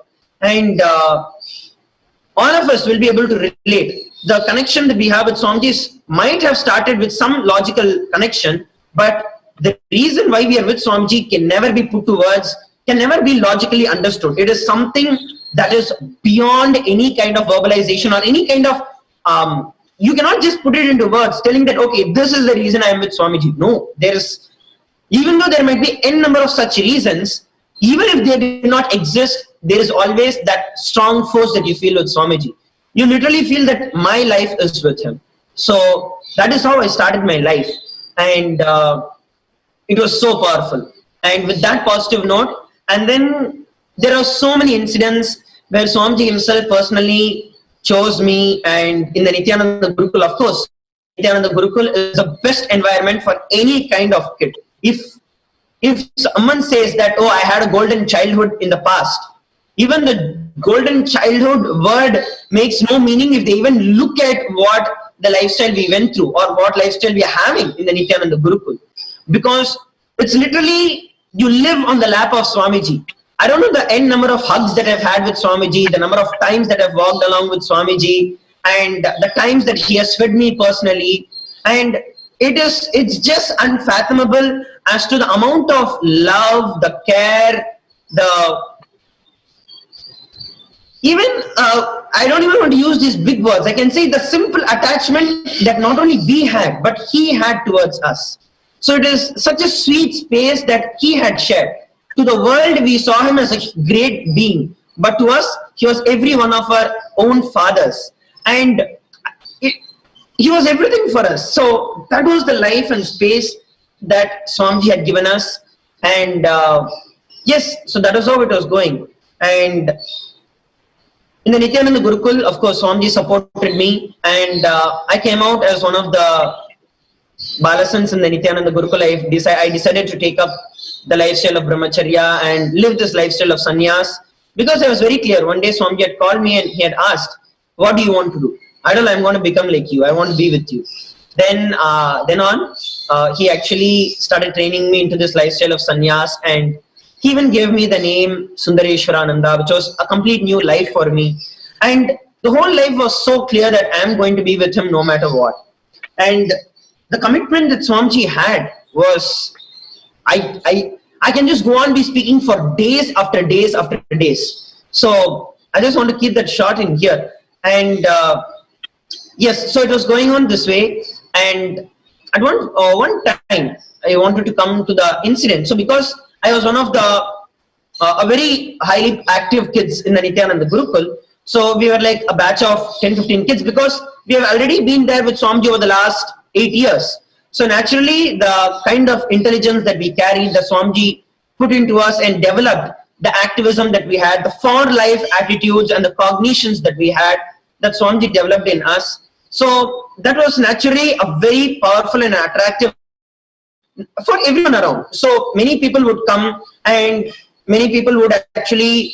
And all of us will be able to relate. The connection that we have with Swamiji might have started with some logical connection, but the reason why we are with Swamiji can never be put to words, can never be logically understood. It is something that is beyond any kind of verbalization or any kind of, you cannot just put it into words telling that, okay, this is the reason I am with Swamiji. No, there is, even though there might be n number of such reasons, even if they do not exist, there is always that strong force that you feel with Swamiji. You literally feel that my life is with him. So that is how I started my life. And it was so powerful. And with that positive note, and then there are so many incidents where Swamiji himself personally chose me. And in the Nithyananda Gurukul, of course, Nithyananda Gurukul is the best environment for any kind of kid. If someone says that, oh, I had a golden childhood in the past, even the golden childhood word makes no meaning if they even look at what the lifestyle we went through or what lifestyle we are having in the Nithyananda Gurukul. Because it's literally, you live on the lap of Swamiji. I don't know the n number of hugs that I've had with Swamiji, the number of times that I've walked along with Swamiji, and the times that he has fed me personally. And it's just unfathomable as to the amount of love, the care, even, I don't even want to use these big words. I can say the simple attachment that not only we had, but he had towards us. So it is such a sweet space that he had shared. To the world, we saw him as a great being. But to us, he was every one of our own fathers, and he was everything for us. So that was the life and space that Swamiji had given us, and yes, so that was how it was going. And in the Nithyananda Gurukul, of course, Swamiji supported me, and I came out as one of the Balasans in the Nithyananda Gurukul. I decided to take up the lifestyle of Brahmacharya and live this lifestyle of sannyas, because I was very clear. One day Swamiji had called me and he had asked, what do you want to do? Idol, I'm going to become like you. I want to be with you. Then he actually started training me into this lifestyle of sannyas, and he even gave me the name Sundareshwarananda, which was a complete new life for me. And the whole life was so clear that I am going to be with him no matter what. And the commitment that Swamiji had was, I can just go on be speaking for days after days after days. So I just want to keep that short in here. And yes, so it was going on this way. And at one time, I wanted to come to the incident. So because I was one of the a very highly active kids in the Nithyananda Gurukul, so we were like a batch of 10-15 kids, because we have already been there with Swamiji over the last 8 years. So naturally, the kind of intelligence that we carried, the Swamiji put into us and developed, the activism that we had, the for life attitudes and the cognitions that we had, that Swamiji developed in us. So that was naturally a very powerful and attractive for everyone around. So many people would come, and many people would actually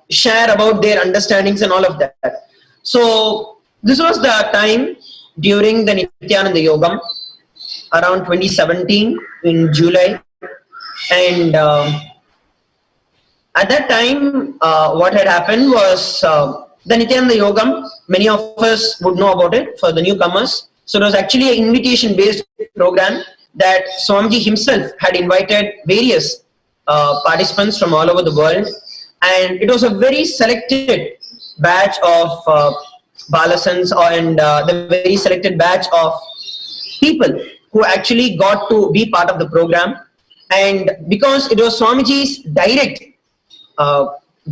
share about their understandings and all of that. So this was the time during the Nithyananda Yogam, around 2017 in July. And at that time, what had happened was the Nithyananda Yogam, many of us would know about it for the newcomers. So it was actually an invitation-based program that Swamiji himself had invited various participants from all over the world. And it was a very selected batch of Balasans, and the very selected batch of people who actually got to be part of the program. And because it was Swamiji's direct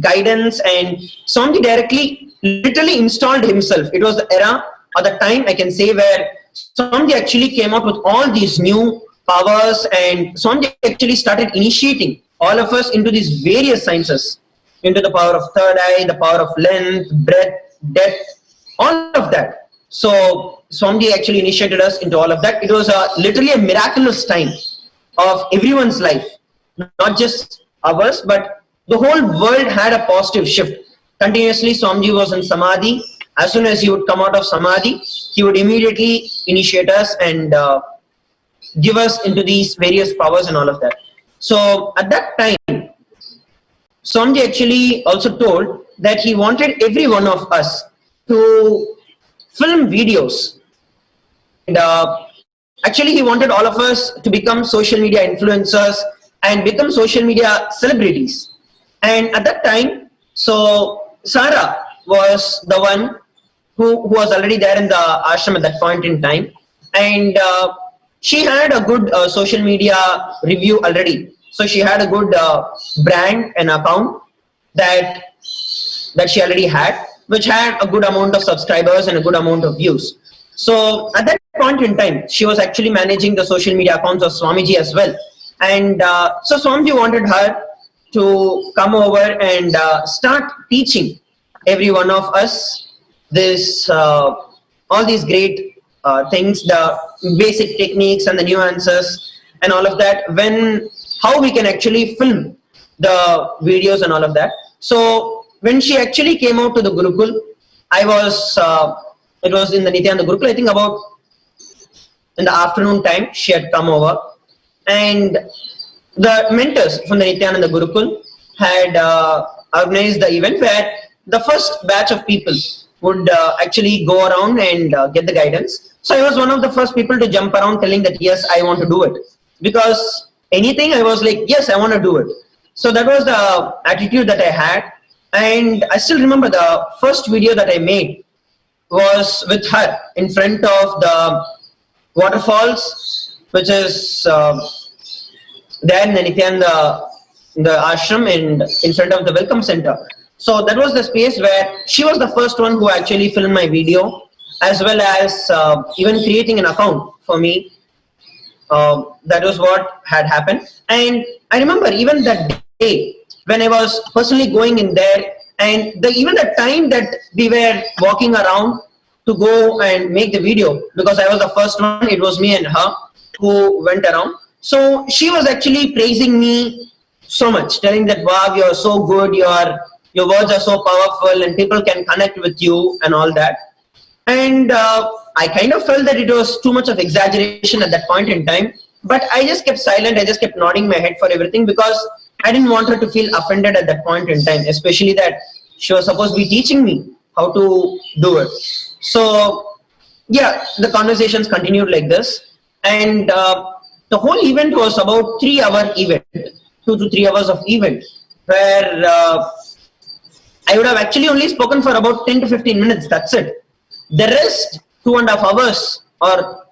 guidance, and Swamiji directly, literally installed himself. It was the era or the time, I can say, where Swamiji actually came out with all these new powers, and Swamiji actually started initiating all of us into these various sciences, into the power of third eye, the power of length, breadth, depth, all of that. So Swamiji actually initiated us into all of that. It was literally a miraculous time of everyone's life, not just ours, but the whole world had a positive shift. Continuously Swamiji was in Samadhi. As soon as he would come out of Samadhi, he would immediately initiate us and give us into these various powers and all of that. So at that time, Swamiji actually also told that he wanted every one of us to film videos. And actually he wanted all of us to become social media influencers and become social media celebrities. And at that time, so Sarah was the one who was already there in the ashram at that point in time. And she had a good social media review already. So she had a good brand and account that she already had, which had a good amount of subscribers and a good amount of views. So at that point in time, she was actually managing the social media accounts of Swamiji as well. And so Swamiji wanted her to come over and start teaching every one of us this all these great things, the basic techniques and the nuances and all of that, how we can actually film the videos and all of that. So when she actually came out to the Gurukul, it was in the Nithyananda Gurukul, I think about in the afternoon time she had come over, and the mentors from the Nithyananda Gurukul had organized the event where the first batch of people would actually go around and get the guidance. So I was one of the first people to jump around telling that yes, I want to do it, because anything I was like, yes, I want to do it. So that was the attitude that I had. And I still remember the first video that I made was with her in front of the waterfalls, which is there in the Nithyananda, the ashram, and in front of the welcome center. So that was the space where she was the first one who actually filmed my video, as well as even creating an account for me. That was what had happened. And I remember even that day when I was personally going in there, and even the time that we were walking around to go and make the video, because I was the first one, it was me and her who went around. So she was actually praising me so much, telling that, wow, you're so good, your words are so powerful and people can connect with you and all that. And I kind of felt that it was too much of exaggeration at that point in time, but I just kept silent. I just kept nodding my head for everything, because I didn't want her to feel offended at that point in time, especially that she was supposed to be teaching me how to do it. So yeah, the conversations continued like this, and the whole event was about 3-hour event, 2 to 3 hours of event, where I would have actually only spoken for about 10 to 15 minutes. That's it. The rest, 2.5 hours or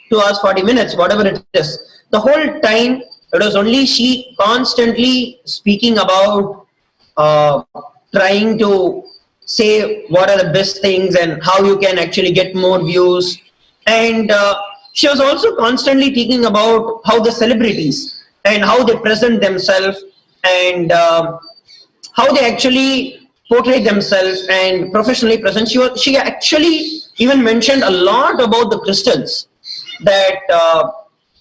2 hours 40 minutes, whatever it is, the whole time it was only she constantly speaking about trying to say what are the best things and how you can actually get more views. And she was also constantly thinking about how the celebrities and how they present themselves, and how they actually portray themselves and professionally present. She actually even mentioned a lot about the crystals that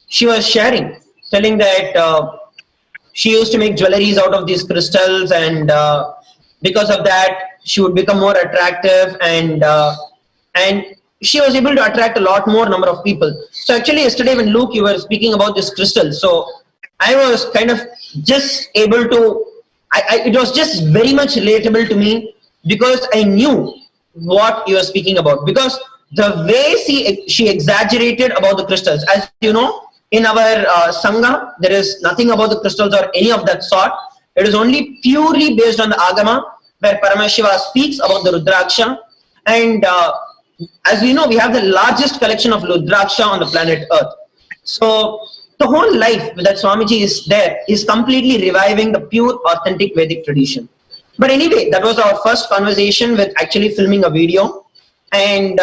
she was sharing, telling that she used to make jewelries out of these crystals, and because of that she would become more attractive, and she was able to attract a lot more number of people. So actually yesterday when Luke, you were speaking about this crystal, so I was kind of just able to, it was just very much relatable to me, because I knew what you were speaking about, because the way she exaggerated about the crystals. As you know, in our Sangha, there is nothing about the crystals or any of that sort. It is only purely based on the Agama, where Paramashiva speaks about the Rudraksha. And as we know, we have the largest collection of Rudraksha on the planet Earth. So the whole life that Swamiji is there is completely reviving the pure, authentic Vedic tradition. But anyway, that was our first conversation with actually filming a video. And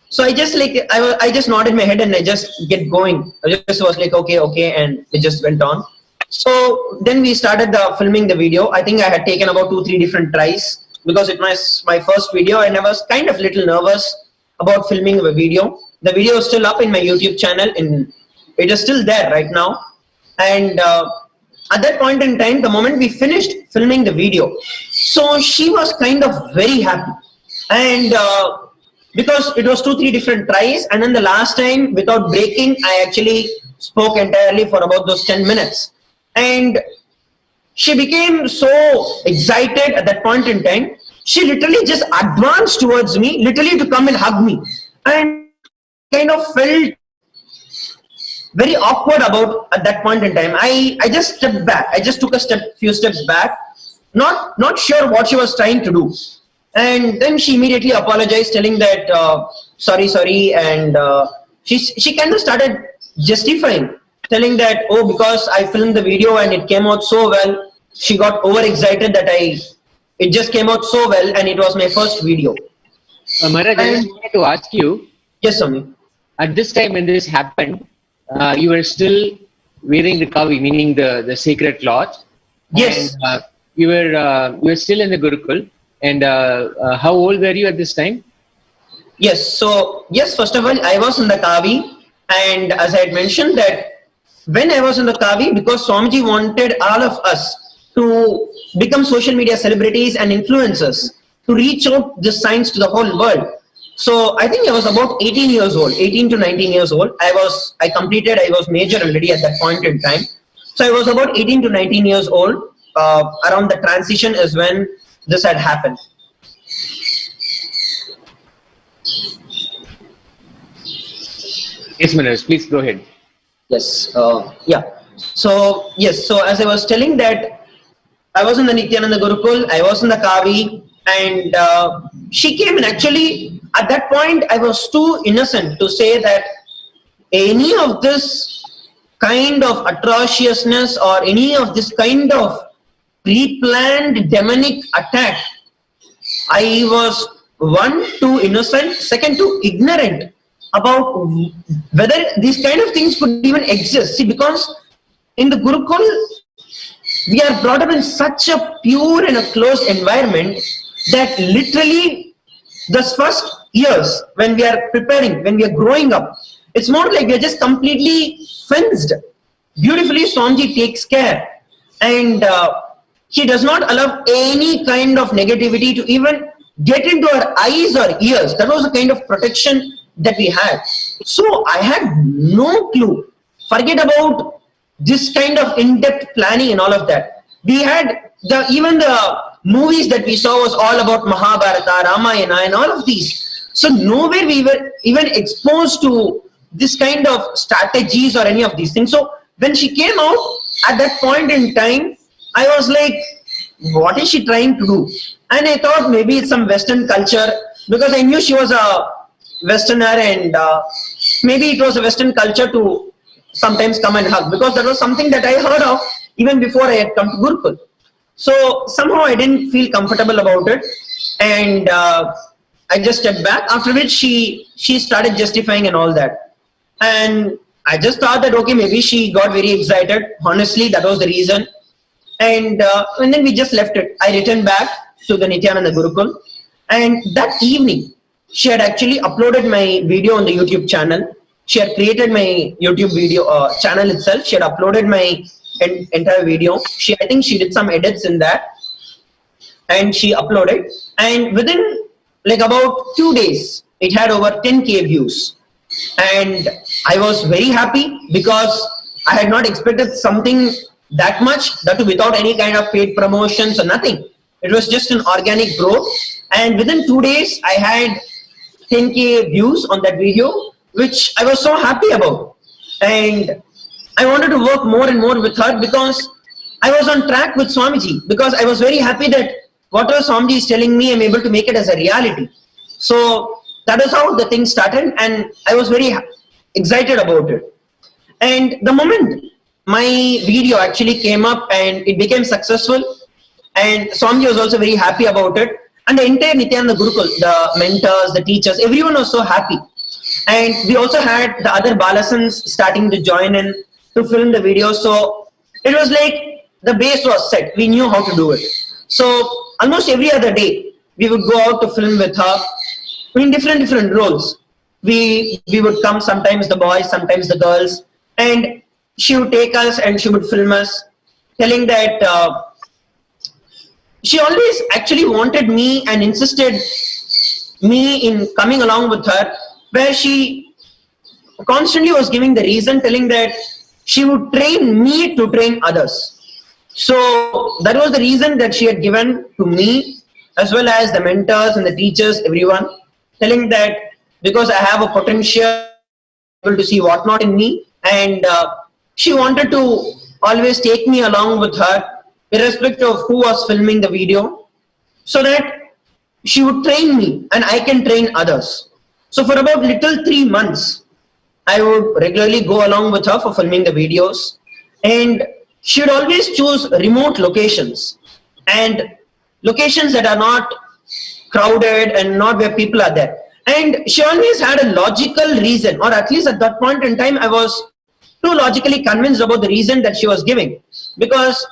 so I just nodded my head and I just get going. I just was like, okay, and it just went on. So then we started filming the video. I think I had taken about 2-3 different tries, because it was my first video and I was kind of little nervous about filming a video. The video is still up in my YouTube channel, and it is still there right now. And at that point in time, the moment we finished filming the video, so she was kind of very happy. And because it was 2-3 different tries, and then the last time without breaking, I actually spoke entirely for about those 10 minutes. And she became so excited at that point in time. She literally just advanced towards me, literally to come and hug me, and kind of felt very awkward about at that point in time. I just stepped back. I just took few steps back, not sure what she was trying to do. And then she immediately apologized, telling that sorry, and she kind of started justifying, telling that, oh, because I filmed the video and it came out so well, she got overexcited that it just came out so well, and it was my first video. Maharaj, I just wanted to ask you. Yes, Swami. At this time when this happened, you were still wearing the kavi, meaning the sacred cloth. Yes. And, you were still in the Gurukul. And how old were you at this time? Yes. So yes, first of all, I was in the kavi, and as I had mentioned that when I was in the kavi, because Swamiji wanted all of us to become social media celebrities and influencers, to reach out this science to the whole world. So I think I was about 18 years old, 18 to 19 years old. I was major already at that point in time. So I was about 18 to 19 years old. Around the transition is when this had happened. Yes, Manoj, please go ahead. Yes. Yeah. So yes. So as I was telling that, I was in the Nithyananda Gurukul, I was in the Kavi, and she came, and actually at that point I was too innocent to say that any of this kind of atrociousness or any of this kind of pre-planned demonic attack. I was one, too innocent, second, too ignorant about whether these kind of things could even exist. See, because in the Gurukul, we are brought up in such a pure and a closed environment that literally those first years when we are preparing, when we are growing up, it's more like we are just completely fenced. Beautifully, Swamiji takes care, and he does not allow any kind of negativity to even get into our eyes or ears. That was the kind of protection that we had. So I had no clue. Forget about this kind of in-depth planning and all of that. We had even the movies that we saw was all about Mahabharata, Ramayana and all of these. So nowhere we were even exposed to this kind of strategies or any of these things. So when she came out at that point in time, I was like, what is she trying to do? And I thought maybe it's some Western culture, because I knew she was a Westerner, and maybe it was a Western culture to sometimes come and hug, because that was something that I heard of even before I had come to Gurukul. So somehow I didn't feel comfortable about it, and I just stepped back, after which she started justifying and all that. And I just thought that, okay, maybe she got very excited. Honestly, that was the reason. And then we just left it. I returned back to the Nithyananda Gurukul. And that evening, she had actually uploaded my video on the YouTube channel. She had created my YouTube video channel itself. She had uploaded my entire video. I think she did some edits in that. And she uploaded. And within like about 2 days, it had over 10K views. And I was very happy, because I had not expected something that much, that without any kind of paid promotions or nothing. It was just an organic growth. And within 2 days, I had 10K views on that video, which I was so happy about. And I wanted to work more and more with her, because I was on track with Swamiji, because I was very happy that whatever Swamiji is telling me, I'm able to make it as a reality. So that is how the thing started, and I was very excited about it. And the moment my video actually came up and it became successful, and Swamiji was also very happy about it, and the entire Nithyananda Gurukul, the mentors, the teachers, everyone was so happy. And we also had the other Balasans starting to join in to film the video. So it was like the base was set. We knew how to do it. So almost every other day, we would go out to film with her in different roles. We would come, sometimes the boys, sometimes the girls, and she would take us and she would film us, telling that she always actually wanted me and insisted me in coming along with her, where she constantly was giving the reason, telling that she would train me to train others. So that was the reason that she had given to me, as well as the mentors and the teachers, everyone, telling that because I have a potential to see what not in me, and she wanted to always take me along with her, irrespective of who was filming the video, so that she would train me and I can train others. So for about little 3 months, I would regularly go along with her for filming the videos, and she would always choose remote locations and locations that are not crowded and not where people are there. And she always had a logical reason, or at least at that point in time, I was too logically convinced about the reason that she was giving. Because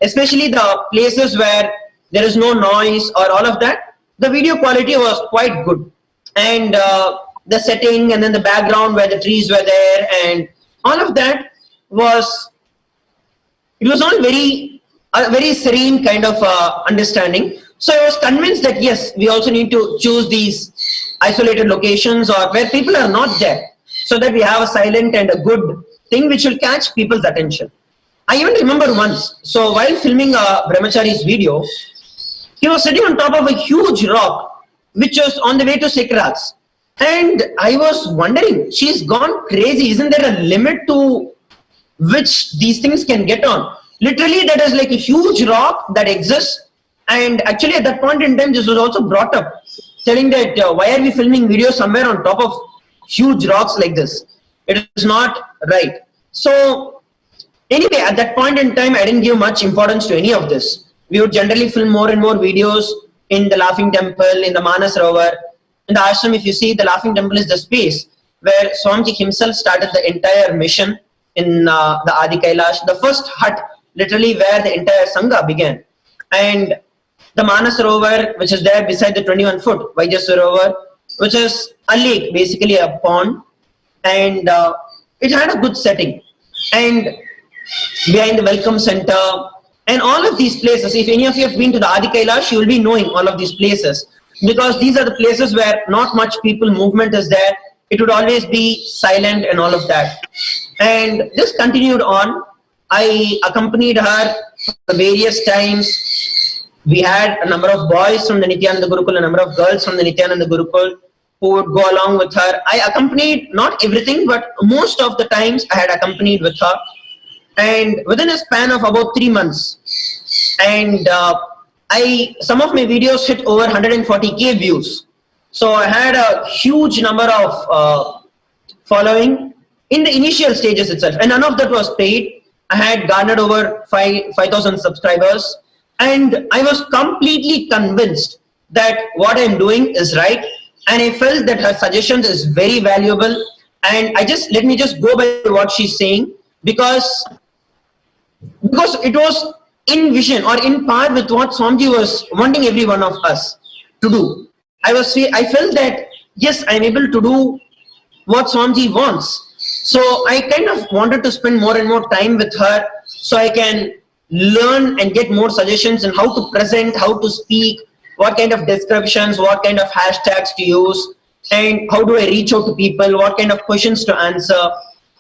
especially the places where there is no noise or all of that, the video quality was quite good. And the setting and then the background where the trees were there and all of that was, it was all very serene kind of understanding. So I was convinced that yes, we also need to choose these isolated locations or where people are not there, so that we have a silent and a good thing which will catch people's attention. I even remember once, so while filming Brahmachari's video, he was sitting on top of a huge rock which was on the way to Sikrats. And I was wondering, she's gone crazy. Isn't there a limit to which these things can get on? Literally, that is like a huge rock that exists. And actually at that point in time, this was also brought up, telling that why are we filming videos somewhere on top of huge rocks like this? It is not right. So Anyway, at that point in time, I didn't give much importance to any of this. We would generally film more and more videos in the Laughing Temple, in the Manas Rover. In the ashram, if you see, the Laughing Temple is the space where Swamiji himself started the entire mission in the Adi Kailash, the first hut, literally where the entire Sangha began. And the Manas Rover, which is there beside the 21-foot Vaidya Rover, which is a lake, basically a pond, and it had a good setting. And behind the welcome center and all of these places, if any of you have been to the Adi Kailash, you will be knowing all of these places, because these are the places where not much people movement is there. It would always be silent and all of that. And this continued on. I accompanied her for various times. We had a number of boys from the Nithyananda Gurukul, a number of girls from the Nithyananda Gurukul who would go along with her. I accompanied, not everything, but most of the times I had accompanied with her. And within a span of about 3 months, and some of my videos hit over 140k views. So I had a huge number of following in the initial stages itself, and none of that was paid. I had garnered over 5,000 subscribers, and I was completely convinced that what I'm doing is right, and I felt that her suggestions is very valuable. And let me just go by what she's saying, because it was in vision or in par with what Swamiji was wanting every one of us to do. I felt that yes, I'm able to do what Swamiji wants. So I kind of wanted to spend more and more time with her so I can learn and get more suggestions on how to present, how to speak, what kind of descriptions, what kind of hashtags to use, and how do I reach out to people, what kind of questions to answer,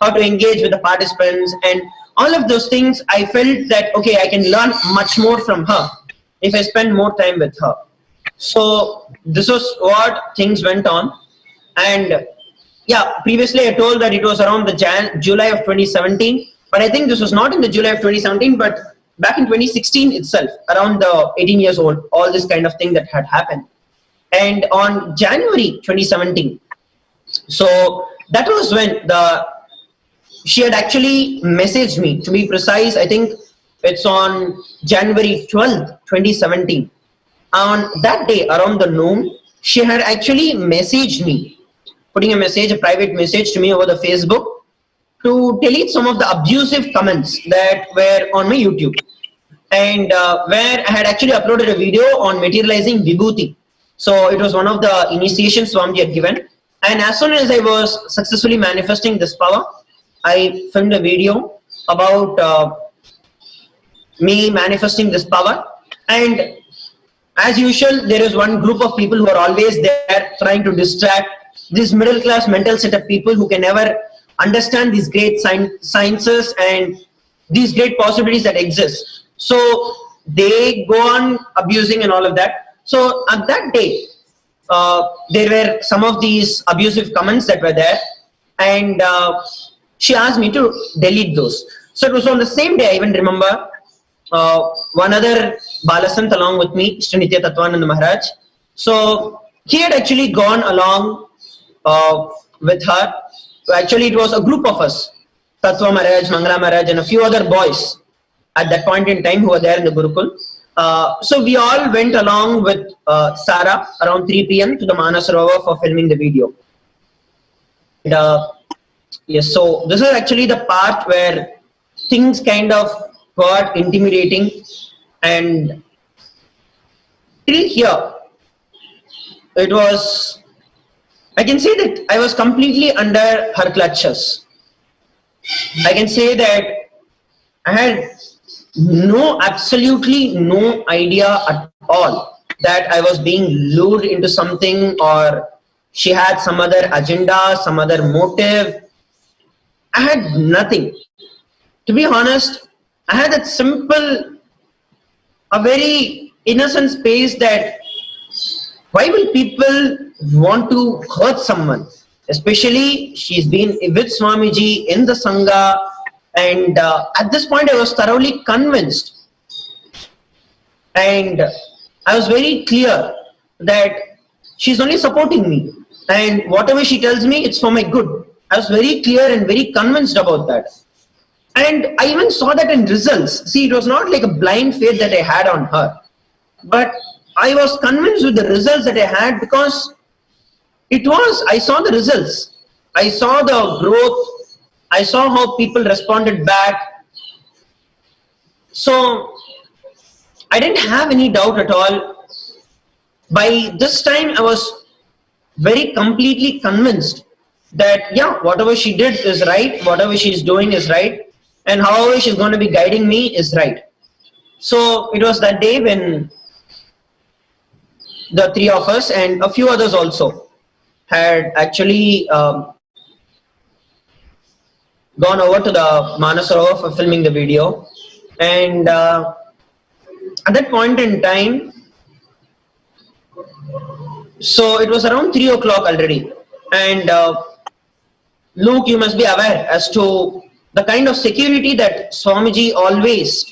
how to engage with the participants, and all of those things. I felt that, okay, I can learn much more from her if I spend more time with her. So this was what things went on. And yeah, previously I told that it was around the July of 2017, but I think this was not in the July of 2017, but back in 2016 itself, around the 18 years old, all this kind of thing that had happened. And on January 2017, so that was when she had actually messaged me, to be precise. I think it's on January 12th, 2017. On that day, around the noon, she had actually messaged me, putting a private message to me over the Facebook, to delete some of the abusive comments that were on my YouTube. And where I had actually uploaded a video on materializing Vibhuti. So it was one of the initiations Swamiji had given. And as soon as I was successfully manifesting this power, I filmed a video about me manifesting this power. And as usual, there is one group of people who are always there trying to distract this middle class mental set of people who can never understand these great sciences and these great possibilities that exist. So they go on abusing and all of that. So at that day, there were some of these abusive comments that were there, and she asked me to delete those. So it was on the same day, I even remember, one other Balasant along with me, Mr. Nithya Tatwananda Maharaj. So he had actually gone along with her. So actually it was a group of us, Tatwa Maharaj, Mangala Maharaj, and a few other boys at that point in time who were there in the Gurukul. So we all went along with Sarah around 3 p.m. to the Manas Rover for filming the video. And, yes, so this is actually the part where things kind of got intimidating, and till here, it was, I can say that I was completely under her clutches. I can say that I had absolutely no idea at all that I was being lured into something, or she had some other agenda, some other motive. I had nothing. To be honest, I had that simple, a very innocent space that why will people want to hurt someone? Especially she's been with Swamiji in the Sangha, and at this point I was thoroughly convinced, and I was very clear that she's only supporting me, and whatever she tells me, it's for my good. I was very clear and very convinced about that. And I even saw that in results. See, it was not like a blind faith that I had on her, but I was convinced with the results that I had, because I saw the results. I saw the growth. I saw how people responded back. So I didn't have any doubt at all. By this time, I was very completely convinced that, yeah, whatever she did is right, whatever she's doing is right, and however she's going to be guiding me is right. So it was that day when the three of us and a few others also had actually gone over to the Manasarovar for filming the video. And at that point in time, so it was around 3 o'clock already. And Luke, you must be aware as to the kind of security that Swamiji always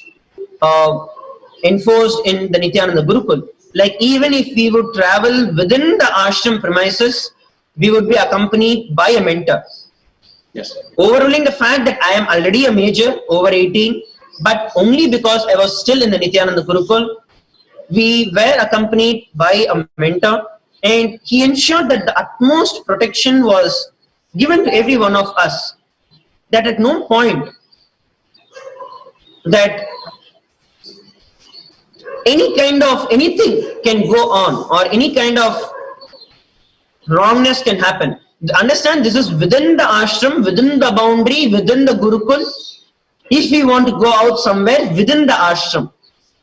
enforced in the Nithyananda Gurukul. Like, even if we would travel within the ashram premises, we would be accompanied by a mentor. Yes. Overruling the fact that I am already a major, over 18, but only because I was still in the Nithyananda Gurukul, we were accompanied by a mentor, and he ensured that the utmost protection was given to every one of us. That at no point that any kind of anything can go on, or any kind of wrongness can happen. Understand, this is within the ashram, within the boundary, within the Gurukul. If we want to go out somewhere within the ashram,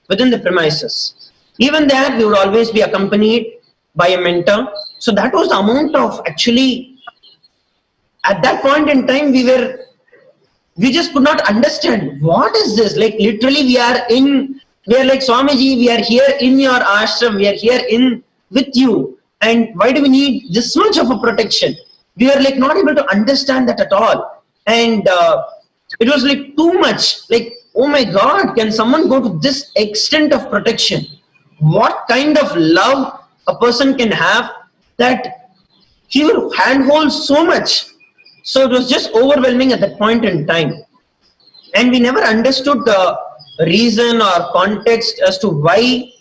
within the premises, even there we would always be accompanied by a mentor. So that was the amount of, actually, at that point in time, we just could not understand, what is this? Like, literally we are like, Swamiji, we are here in your ashram, we are here with you, and why do we need this much of a protection? We were like not able to understand that at all. And it was like too much, like, oh my God, can someone go to this extent of protection? What kind of love a person can have that he will handhold so much? So it was just overwhelming at that point in time. And we never understood the reason or context as to why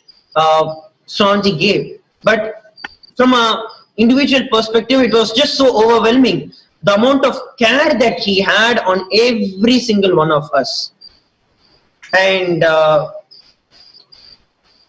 Swamiji gave. But from an individual perspective, it was just so overwhelming. The amount of care that he had on every single one of us. And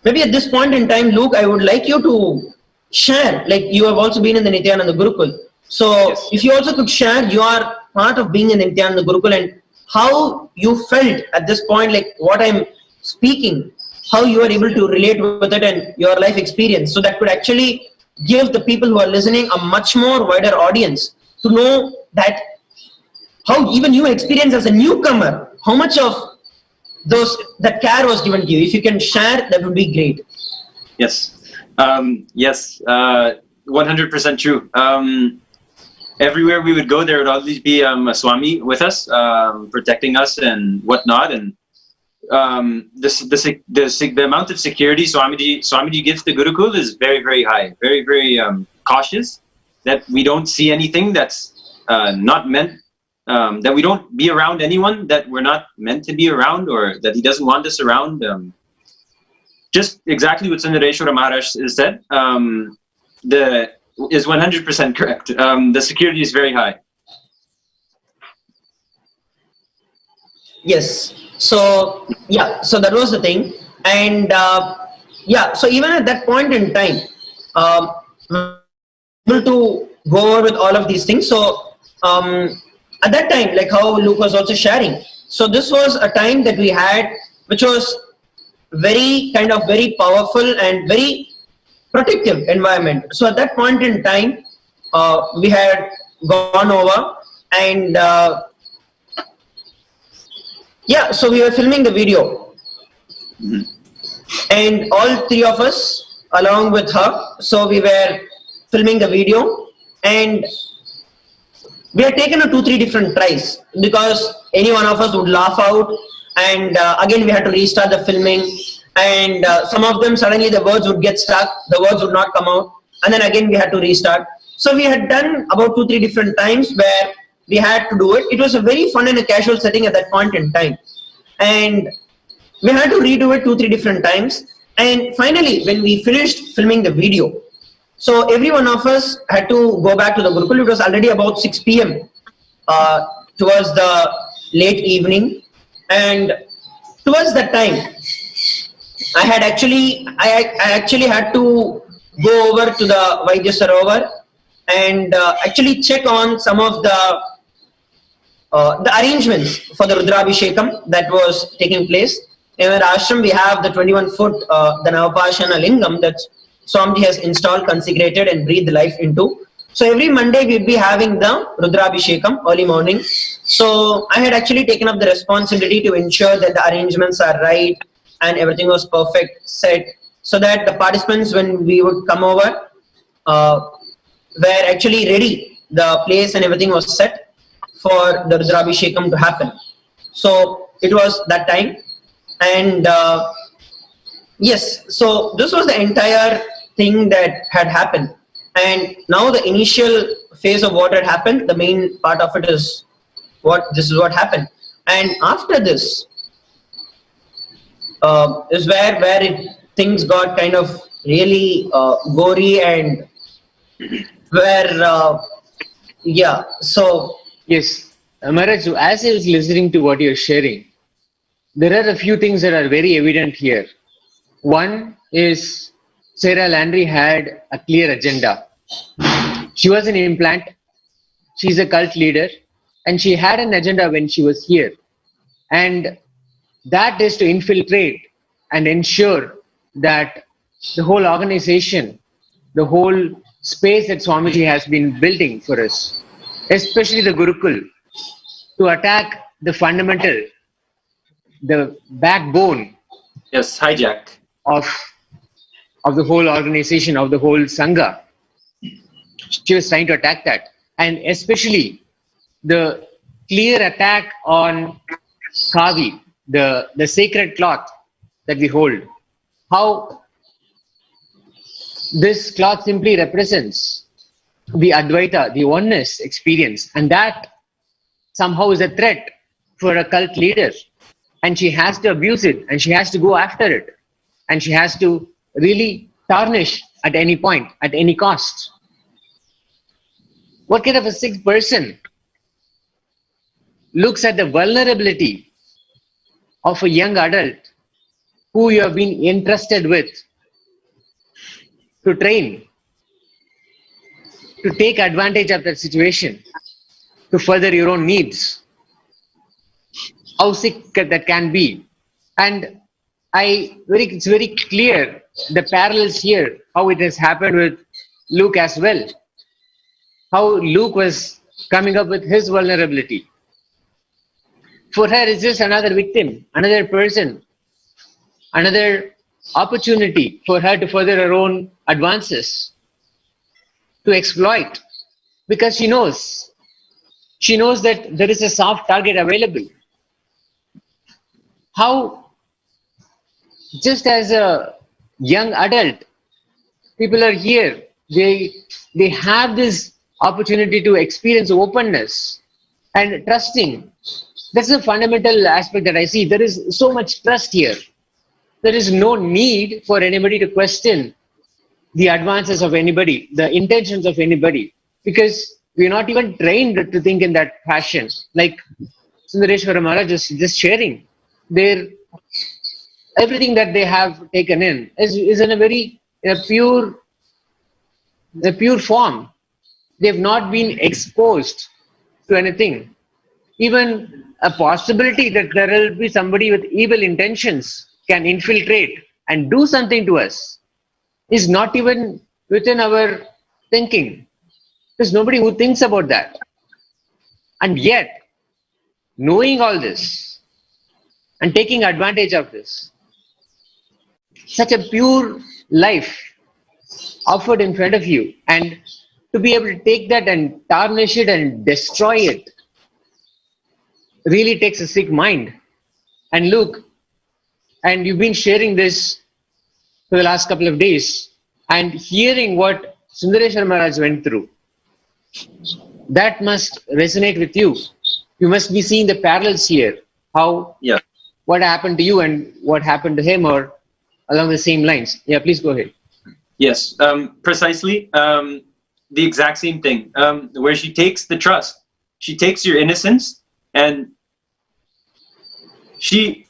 maybe at this point in time, Luke, I would like you to share, like, you have also been in the Nithyananda Gurukul. So yes, if you also could share your part of being in the Nithyananda Gurukul and how you felt at this point, like what I'm speaking, how you are able to relate with it and your life experience. So that could actually give the people who are listening a much more wider audience to know that how even you experience as a newcomer, how much of that care was given to you. If you can share, that would be great. Yes. Yes. 100% true. Everywhere we would go, there would always be a Swami with us, protecting us and whatnot. And the amount of security Swamiji gives to Gurukul is very, very high. Very, very cautious that we don't see anything that's not meant, that we don't be around anyone that we're not meant to be around, or that he doesn't want us around. Just exactly what Sundareshwara Maharaj has said. Is 100% correct. The security is very high. Yes. So yeah. So that was the thing, and yeah. So even at that point in time, able to go over with all of these things. So at that time, like how Luke was also sharing. So this was a time that we had, which was very powerful and very protective environment. So at that point in time, we had gone over, and yeah, so we were filming the video, and all three of us along with her, so we were filming the video, and we had taken 2-3 different tries, because any one of us would laugh out, and again we had to restart the filming. And some of them, suddenly the words would get stuck, the words would not come out, and then again we had to restart. So we had done about 2-3 different times where we had to do it. It was a very fun and a casual setting at that point in time. And we had to redo it 2-3 different times. And finally, when we finished filming the video, so every one of us had to go back to the Gurukul. It was already about 6 p.m. Towards the late evening. And towards that time, I actually had to go over to the Vaidya Sarovar and actually check on some of the arrangements for the Rudrabhishekam that was taking place. In our ashram, we have the 21-foot the Navapashana Lingam that Swamiji has installed, consecrated and breathed life into. So every Monday we'd be having the Rudrabhishekam early morning. So I had actually taken up the responsibility to ensure that the arrangements are right and everything was perfect set, so that the participants, when we would come over, were actually ready. The place and everything was set for the Rudrabhishekam to happen. So it was that time. And yes, so this was the entire thing that had happened. And now the initial phase of what had happened, the main part of it is this is what happened. And after this is where things got kind of really gory, and where so Yes, Maharaj, as I was listening to what you're sharing, there are a few things that are very evident here. One is Sarah Landry had a clear agenda. She was an implant, she's a cult leader, and she had an agenda when she was here. And that is to infiltrate and ensure that the whole organization, the whole space that Swamiji has been building for us, especially the Gurukul, to attack the fundamental, the backbone Yes, hijack. of the whole organization, of the whole Sangha. She was trying to attack that. And especially the clear attack on Kavi, the sacred cloth that we hold. How this cloth simply represents the Advaita, the oneness experience. And that somehow is a threat for a cult leader. And she has to abuse it, and she has to go after it. And she has to really tarnish at any point, at any cost. What kind of a sick person looks at the vulnerability of a young adult who you have been entrusted with to train, to take advantage of that situation, to further your own needs? How sick that can be. And it's very clear the parallels here, how it has happened with Luke as well. How Luke was coming up with his vulnerability. For her, it's just another victim, another person, another opportunity for her to further her own advances, to exploit, because she knows that there is a soft target available. How, just as a young adult, people are here, they have this opportunity to experience openness and trusting. That's the fundamental aspect that I see. There is so much trust here. There is no need for anybody to question the advances of anybody, the intentions of anybody, because we're not even trained to think in that fashion. Like Sundareshwara Maharaj is just sharing. Everything that they have taken in is in a pure form. They've not been exposed to anything. Even a possibility that there will be somebody with evil intentions can infiltrate and do something to us is not even within our thinking. There's nobody who thinks about that. And yet, knowing all this and taking advantage of this, such a pure life offered in front of you, and to be able to take that and tarnish it and destroy it really takes a sick mind. And look, and you've been sharing this for the last couple of days and hearing what Sundareshwar Maharaj went through. that must resonate with you. You must be seeing the parallels here. How, Yeah. what happened to you and what happened to him, or along the same lines. Yeah, please go ahead. Yes, precisely. The exact same thing. Where she takes the trust, she takes your innocence, and she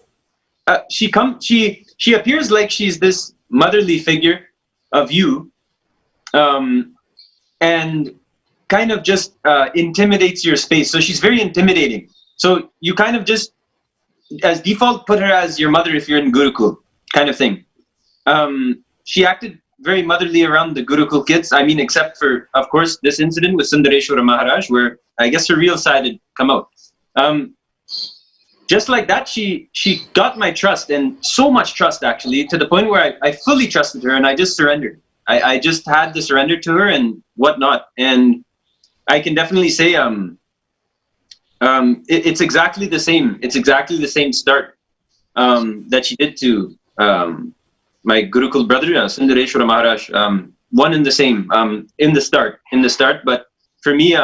she appears like she's this motherly figure of you, and kind of just intimidates your space. So she's very intimidating. So you kind of just, as default, put her as your mother if you're in Gurukul, kind of thing. She acted very motherly around the Gurukul kids. I mean, except for, of course, this incident with Sundareshwara Maharaj, where I guess her real side had come out. Just like that, she got my trust, and so much trust, actually, to the point where I fully trusted her, and I just surrendered. I just had to surrender to her and whatnot. And I can definitely say it's exactly the same. It's exactly the same start that she did to my Gurukul brother, Sundareshwara Maharaj. One and the same in the start. But for me,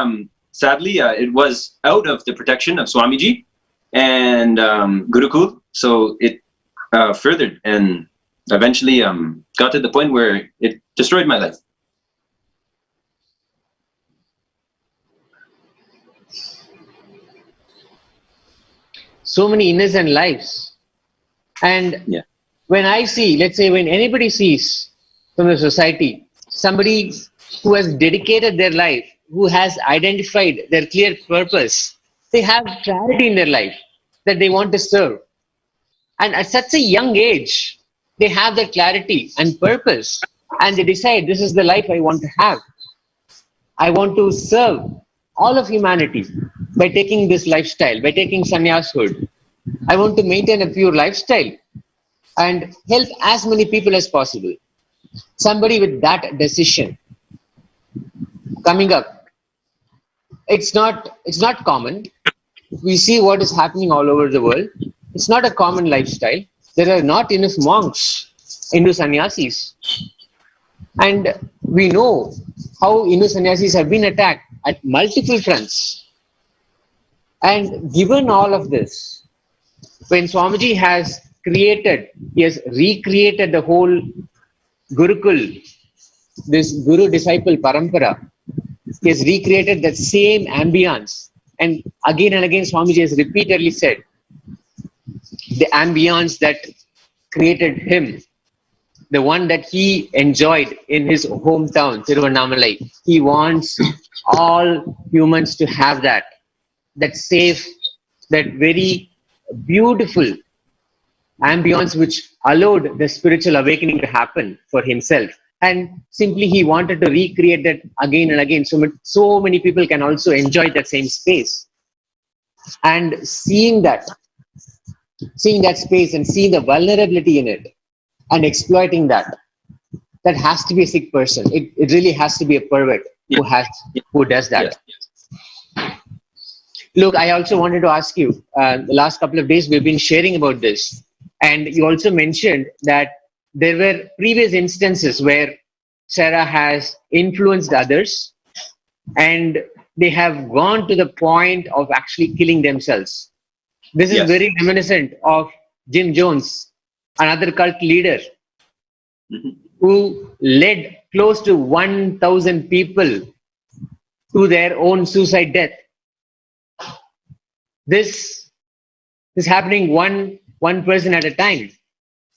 sadly, it was out of the protection of Swamiji and Gurukul. So it furthered and eventually got to the point where it destroyed my life. So many innocent lives. And Yeah. when I see, let's say, when anybody sees from the society, somebody who has dedicated their life, who has identified their clear purpose, they have clarity in their life that they want to serve. And at such a young age, they have that clarity and purpose, and they decide, this is the life I want to have. I want to serve all of humanity by taking this lifestyle, by taking sannyashood. I want to maintain a pure lifestyle and help as many people as possible. Somebody with that decision coming up, it's not common. We see what is happening all over the world. It's not a common lifestyle. There are not enough monks, Hindu sannyasis. And we know how Hindu sannyasis have been attacked at multiple fronts. And given all of this, when Swamiji has recreated the whole Gurukul, this Guru-disciple parampara, he has recreated that same ambience. And again, Swamiji has repeatedly said, the ambience that created him, the one that he enjoyed in his hometown, Tiruvannamalai, he wants all humans to have that safe, that very beautiful ambience which allowed the spiritual awakening to happen for himself. And simply he wanted to recreate that again and again, so many people can also enjoy that same space. And seeing that space and seeing the vulnerability in it and exploiting that has to be a sick person. It really has to be a pervert who does that. Yeah. Look, I also wanted to ask you, the last couple of days we've been sharing about this, and you also mentioned that there were previous instances where Sarah has influenced others and they have gone to the point of actually killing themselves. This is very reminiscent of Jim Jones, another cult leader, who led close to 1,000 people to their own suicide death. This is happening one person at a time,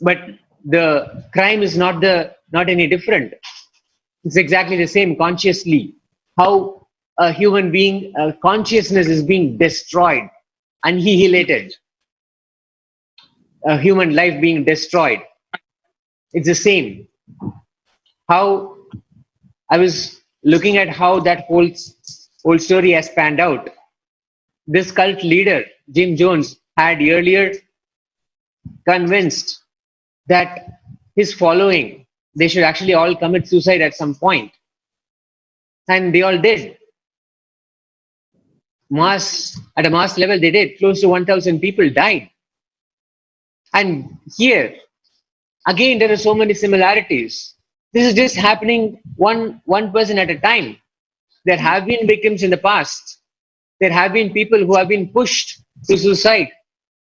but the crime is not any different. It's exactly the same consciously. How a human being, consciousness is being destroyed, annihilated. A human life being destroyed. It's the same. How I was looking at how that whole story has panned out. This cult leader, Jim Jones, had earlier convinced that his following, they should actually all commit suicide at some point. And they all did. At a mass level, they did. Close to 1,000 people died. And here, again, there are so many similarities. This is just happening one person at a time. There have been victims in the past. There have been people who have been pushed to suicide.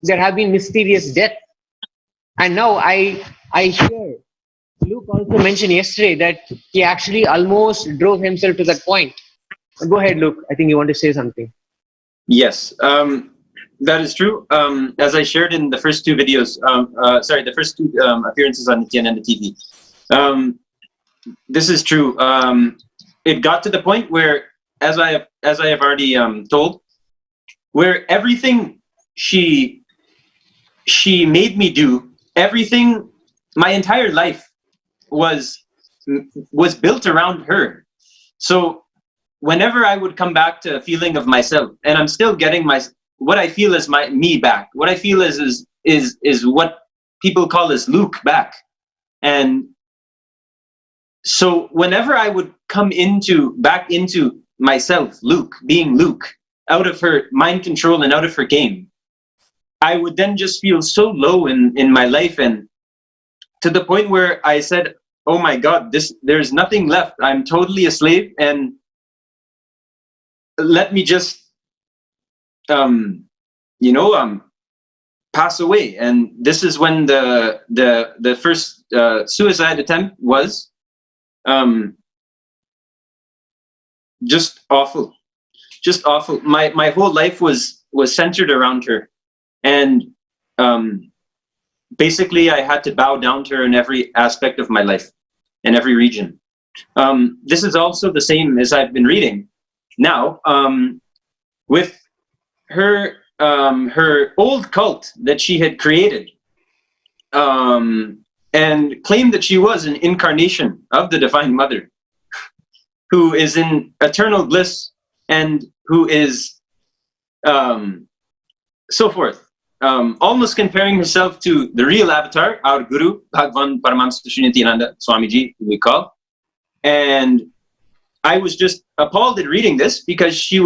There have been mysterious death. And now I hear Luke also mentioned yesterday that he actually almost drove himself to that point. Go ahead, Luke. I think you want to say something. Yes, that is true. As I shared in the first two videos, the first two appearances on Nithyananda TV, this is true. It got to the point where, as I have already told, where everything she made me do, everything, my entire life was built around her. So whenever I would come back to a feeling of myself, and I'm still getting what I feel is me back. What I feel is what people call as Luke back. And so whenever I would come back into myself, Luke, being Luke, out of her mind control and out of her game, I would then just feel so low in my life, and to the point where I said, oh my God, there's nothing left. I'm totally a slave, and let me just pass away. And this is when the first suicide attempt was. Just awful. My whole life was centered around her, and basically I had to bow down to her in every aspect of my life, in every region. This is also the same as I've been reading now, with her old cult that she had created, and claimed that she was an incarnation of the Divine Mother, who is in eternal bliss, and who is so forth, almost comparing herself to the real avatar, our Guru, Bhagwan Paramahamsa Nithyananda Swamiji, who we call. And I was just appalled at reading this, because she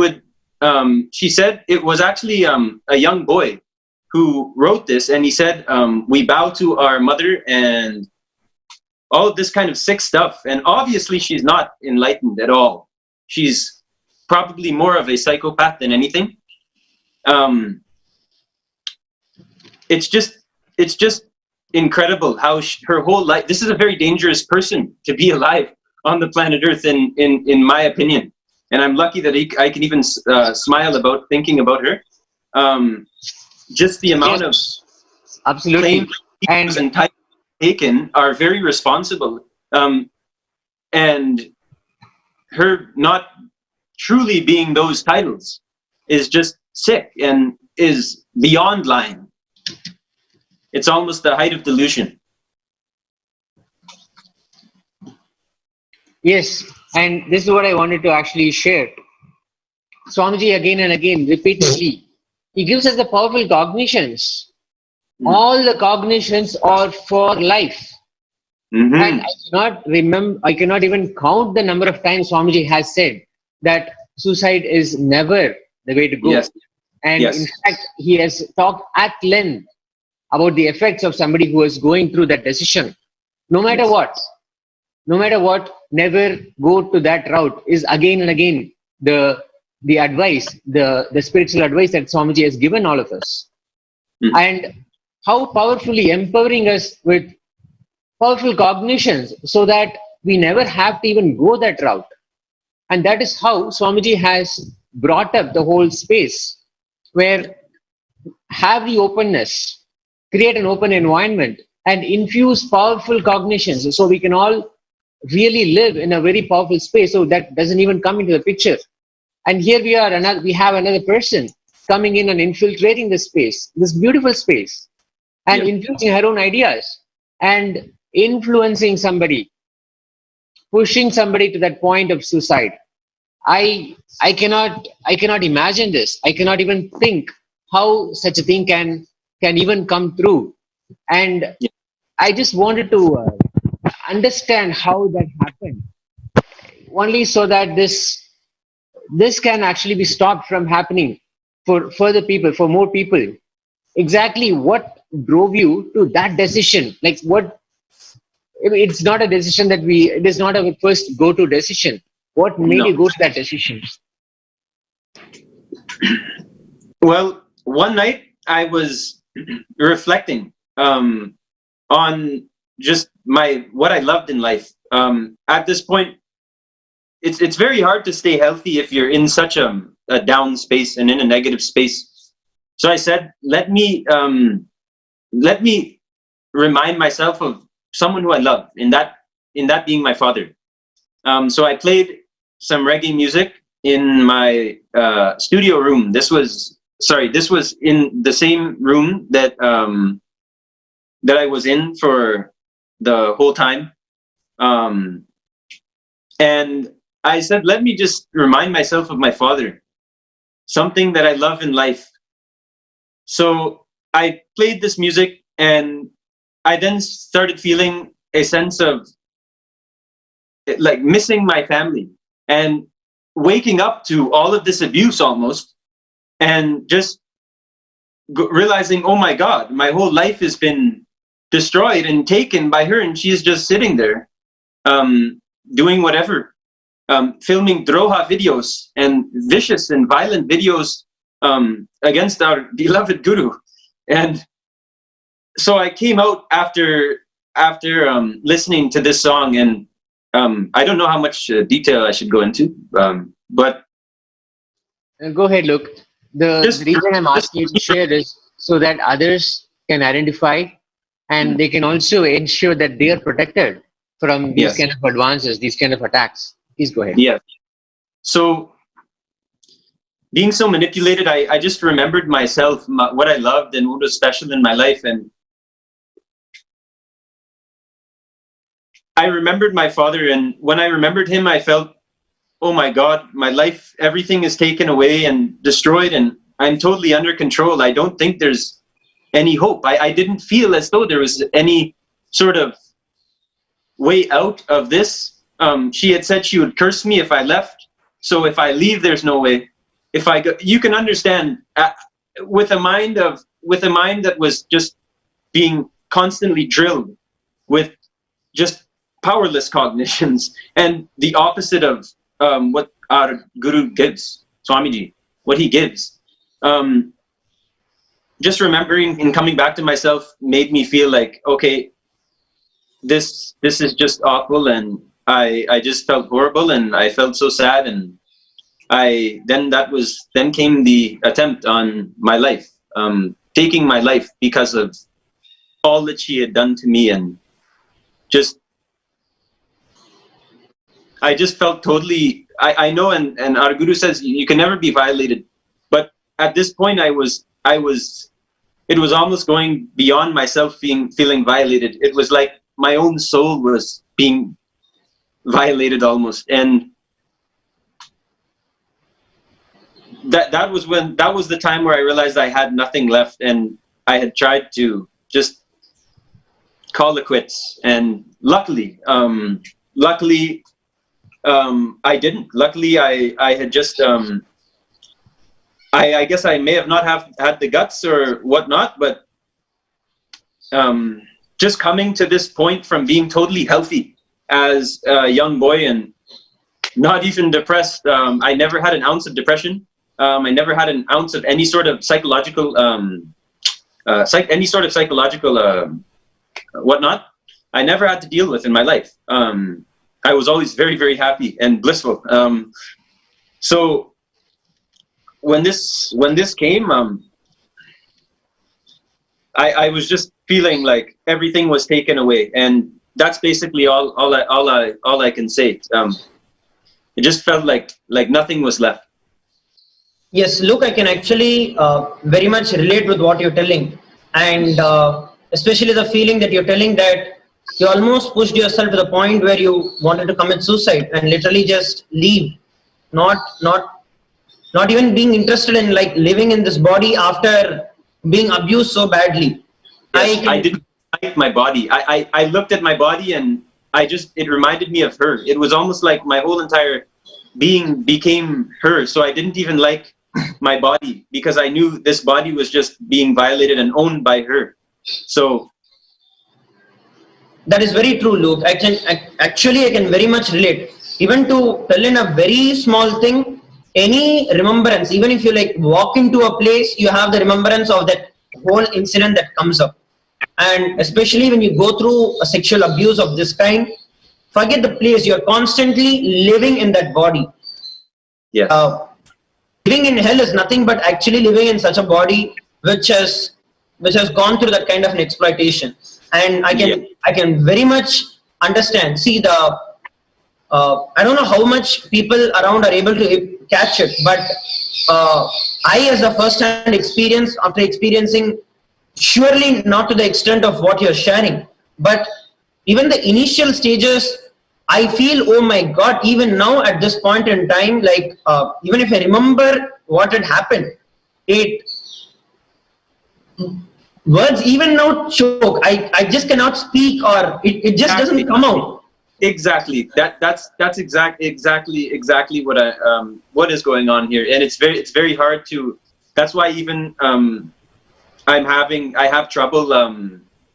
said it was actually a young boy who wrote this, and he said, we bow to our mother, and all of this kind of sick stuff. And obviously she's not enlightened at all. She's probably more of a psychopath than anything. It's just incredible how her whole life, this is a very dangerous person to be alive on the planet Earth, in my opinion. And I'm lucky that I can even smile about thinking about her. Just the amount of absolutely claims and titles taken are very responsible. And her not truly being those titles is just sick and is beyond lying. It's almost the height of delusion. Yes, and this is what I wanted to actually share. Swamiji again and again, repeatedly, he gives us the powerful cognitions. All the cognitions are for life. Mm-hmm. And I cannot even count the number of times Swamiji has said that suicide is never the way to go. Yes. And Yes. in fact, he has talked at length about the effects of somebody who is going through that decision. No matter what, never go to that route is again and again the advice, the spiritual advice that Swamiji has given all of us. And how powerfully empowering us with powerful cognitions so that we never have to even go that route. And that is how Swamiji has brought up the whole space, where have the openness, create an open environment, and infuse powerful cognitions so we can all really live in a very powerful space. So that doesn't even come into the picture. And here we have another person coming in and infiltrating the space, this beautiful space, and infusing her own ideas and influencing somebody, pushing somebody to that point of suicide. I cannot imagine this. I cannot even think how such a thing can even come through. And I just wanted to understand how that happened, only so that this can actually be stopped from happening for further people, for more people. Exactly what drove you to that decision? Like what? It's not a decision it is not a first go-to decision. What made No. you go to that decision? Well, one night I was reflecting on just what I loved in life. At this point, it's very hard to stay healthy if you're in such a down space and in a negative space. So I said, let me remind myself of someone who I love, in that being my father. So I played some reggae music in my studio room. This was in the same room that that I was in for the whole time. And I said, let me just remind myself of my father, something that I love in life. So I played this music, and I then started feeling a sense of like missing my family and waking up to all of this abuse almost, and just realizing, oh my God, my whole life has been destroyed and taken by her, and she's just sitting there doing whatever, filming droha videos and vicious and violent videos against our beloved guru. And so I came out after listening to this song, and I don't know how much detail I should go into, but Go ahead, Luke. The reason I'm asking you to share this so that others can identify, and they can also ensure that they are protected from these Yes. kind of advances, these kind of attacks. Please go ahead. yeah. So being so manipulated, I just remembered myself, what I loved and what was special in my life, and I remembered my father. And when I remembered him, I felt, oh my God, my life, everything is taken away and destroyed, and I'm totally under control. I don't think there's any hope. I didn't feel as though there was any sort of way out of this. She had said she would curse me if I left. So if I leave, there's no way. If I go, you can understand, with a mind that was just being constantly drilled with just powerless cognitions, and the opposite of what our guru gives, Swamiji, what he gives. Just remembering and coming back to myself made me feel like, okay, this is just awful, and I just felt horrible, and I felt so sad, and then came the attempt on my life, taking my life because of all that she had done to me, and I just felt totally, I know, and our guru says you can never be violated, but at this point it was almost going beyond myself feeling violated. It was like my own soul was being violated almost, and that was the time where I realized I had nothing left, and I had tried to just call it quits, and luckily I didn't. Luckily, I had just I guess I may have not had the guts or whatnot, but just coming to this point from being totally healthy as a young boy and not even depressed. I never had an ounce of depression. I never had an ounce of any sort of psychological whatnot. I never had to deal with in my life. I was always very, very happy and blissful. So when this came, I was just feeling like everything was taken away, and that's basically all I can say. It just felt like nothing was left. Yes, look, I can actually very much relate with what you're telling, and especially the feeling that you're telling that you almost pushed yourself to the point where you wanted to commit suicide and literally just leave, not even being interested in like living in this body after being abused so badly. Yes, I didn't like my body. I looked at my body, and it reminded me of her. It was almost like my whole entire being became her. So I didn't even like my body, because I knew this body was just being violated and owned by her. So that is very true, Luke. I can very much relate. even to tell in a very small thing, any remembrance, even if you like walk into a place, you have the remembrance of that whole incident that comes up. And especially when you go through a sexual abuse of this kind, forget the place, you're constantly living in that body. Yes. Living in hell is nothing but actually living in such a body which has gone through that kind of an exploitation. And I can very much understand. See, I don't know how much people around are able to catch it, but I, as a first-hand experience, after experiencing, surely not to the extent of what you're sharing, but even the initial stages, I feel, oh my God, even now at this point in time, like even if I remember what had happened, words even now choke. I just cannot speak, or it just doesn't come out. Exactly. That's exactly what is going on here, and it's very hard to. That's why even I have trouble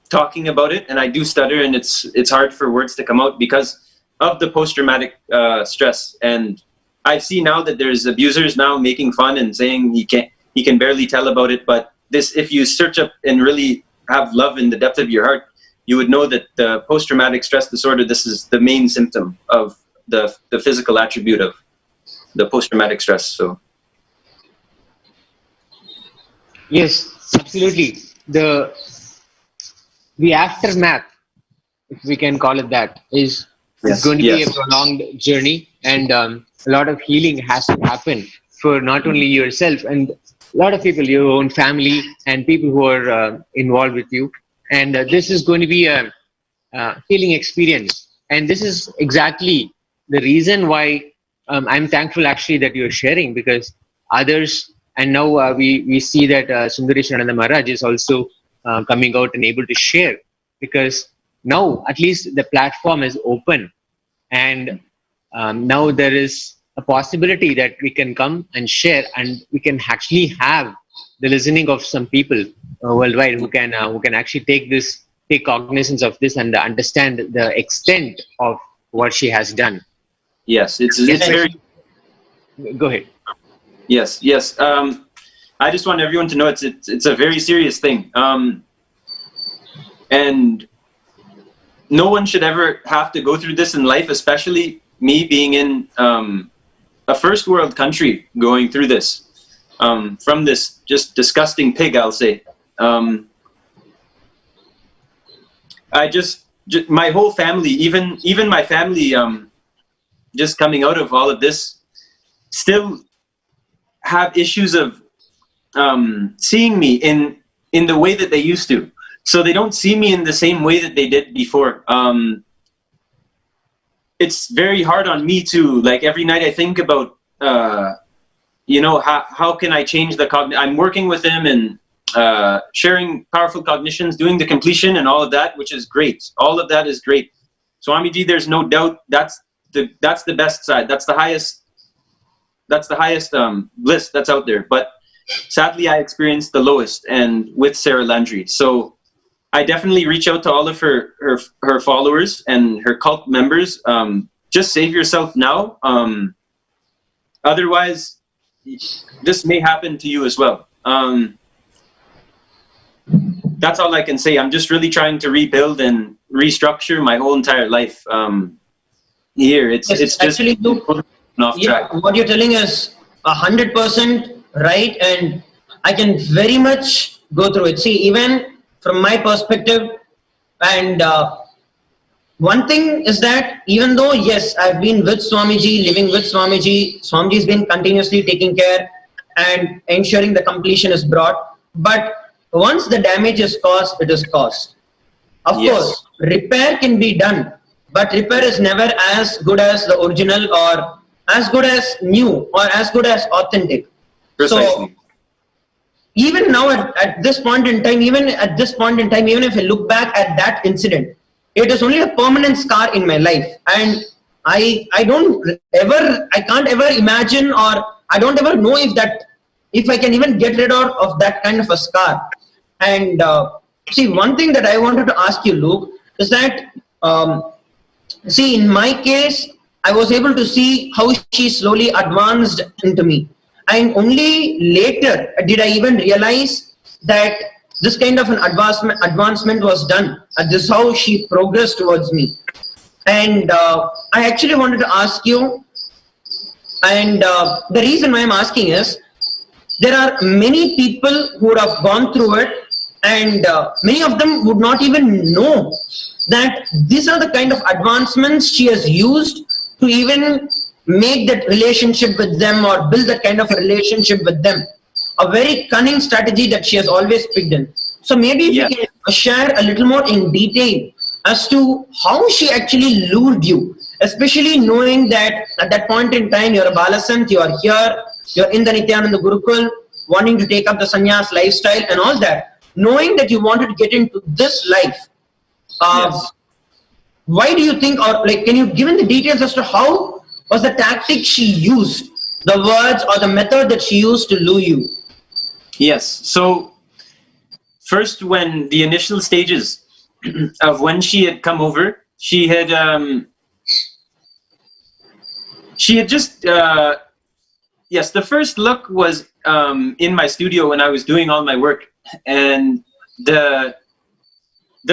talking about it, and I do stutter, and it's hard for words to come out because of the post-traumatic stress. And I see now that there's abusers now making fun and saying he can barely tell about it, but this, if you search up and really have love in the depth of your heart, you would know that the post-traumatic stress disorder, this is the main symptom of the physical attribute of the post-traumatic stress. So Yes, absolutely. The aftermath, if we can call it that, is going to be a prolonged journey, and a lot of healing has to happen for not only yourself and a lot of people, your own family and people who are involved with you. And this is going to be a healing experience. And this is exactly the reason why I'm thankful actually that you're sharing, because others, and now we see that Sundaresh Ananda Maharaj is also coming out and able to share, because now at least the platform is open, and now there is a possibility that we can come and share, and we can actually have the listening of some people worldwide who can actually take cognizance of this and understand the extent of what she has done. Yes, it's very. Go ahead. Yes. I just want everyone to know it's a very serious thing, and no one should ever have to go through this in life, especially me being in a first world country going through this, from this just disgusting pig, I'll say. My whole family, even my family, just coming out of all of this, still have issues of seeing me in the way that they used to. So they don't see me in the same way that they did before. It's very hard on me to, like, every night I think about, how can I change the cognition? I'm working with them and sharing powerful cognitions, doing the completion and all of that, which is great. All of that is great. Swamiji, there's no doubt that's the best side. That's the highest bliss that's out there. But sadly, I experienced the lowest, and with Sarah Landry. So I definitely reach out to all of her followers and her cult members. Just save yourself now. Otherwise, this may happen to you as well. That's all I can say. I'm just really trying to rebuild and restructure my whole entire life. Here, it's just actually off track. What you're telling is 100% right, and I can very much go through it. See, even from my perspective, and one thing is that even though, yes, I've been with Swamiji, living with Swamiji, Swamiji's been continuously taking care and ensuring the completion is brought, but once the damage is caused, it is caused. Of course, repair can be done, but repair is never as good as the original, or as good as new, or as good as authentic. Precisely. So, even now at this point in time, even if I look back at that incident, it is only a permanent scar in my life, and I can't ever imagine, or I don't ever know if I can even get rid of that kind of a scar. And see, one thing that I wanted to ask you, Luke, is that see, in my case, I was able to see how she slowly advanced into me. And only later did I even realize that this kind of an advancement was done. And this is how she progressed towards me. And I actually wanted to ask you, and the reason why I'm asking is, there are many people who would have gone through it, and many of them would not even know that these are the kind of advancements she has used to even make that relationship with them or build that kind of a relationship with them. A very cunning strategy that she has always picked in. So maybe if you can share a little more in detail as to how she actually lured you, especially knowing that at that point in time you're a Balasant, you are here, you're in the Nithyananda Gurukul, wanting to take up the sannyas lifestyle and all that, knowing that you wanted to get into this life. Why do you think, or like, can you give in the details as to how was the tactic she used, the words or the method that she used to lure you? Yes. So first, when the initial stages of when she had come over, she had just yes, the first look was in my studio when I was doing all my work, and the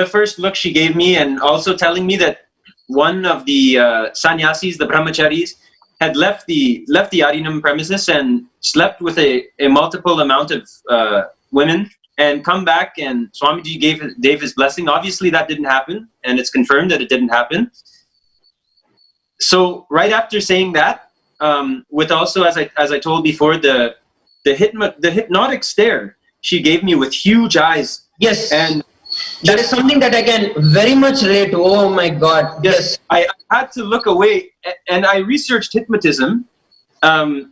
first look she gave me, and also telling me that one of the sannyasis, the brahmacharis, had left the Arinam premises and slept with a multiple amount of women, and come back, and Swamiji gave his blessing. Obviously that didn't happen, and it's confirmed that it didn't happen. So right after saying that, with also, as I told before, the hypnotic stare she gave me with huge eyes. Yes. And that is something that I can very much relate to. Oh my God. Yes. I had to look away, and I researched hypnotism, and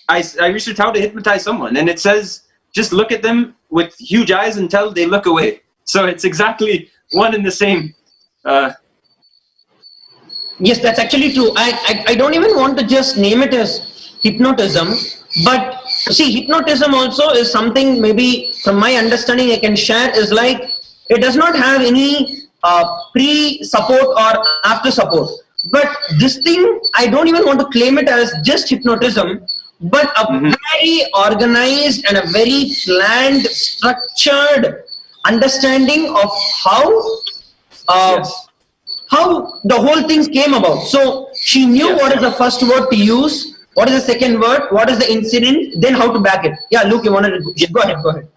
I researched how to hypnotize someone, and it says just look at them with huge eyes until they look away. So it's exactly one and the same. Yes, that's actually true. I don't even want to just name it as hypnotism, but see, hypnotism also is something, maybe from my understanding I can share, is like it does not have any pre-support or after support. But this thing, I don't even want to claim it as just hypnotism, but a very organized and a very planned, structured understanding of how the whole thing came about. So she knew what is the first word to use, what is the second word, what is the incident, then how to back it. Yeah, Luke, you wanted to go ahead.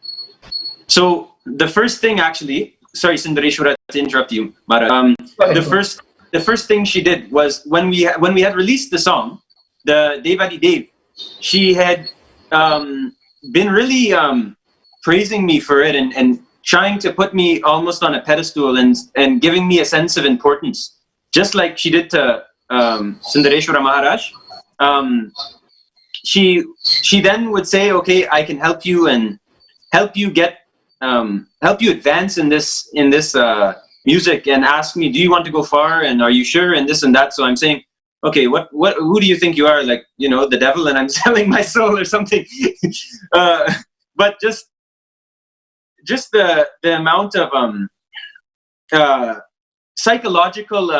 So the first thing, actually, sorry, Sundareshwara, to interrupt you, but the first thing she did was when we had released the song, the Devadi Dev, she had been really praising me for it, and trying to put me almost on a pedestal, and giving me a sense of importance, just like she did to Sundareshwara Maharaj. She then would say, okay, I can help you, and help you advance in this music, and ask me, do you want to go far, and are you sure, and this and that. So I'm saying, okay, who do you think you are, like, you know, the devil, and I'm selling my soul or something. But just the amount of psychological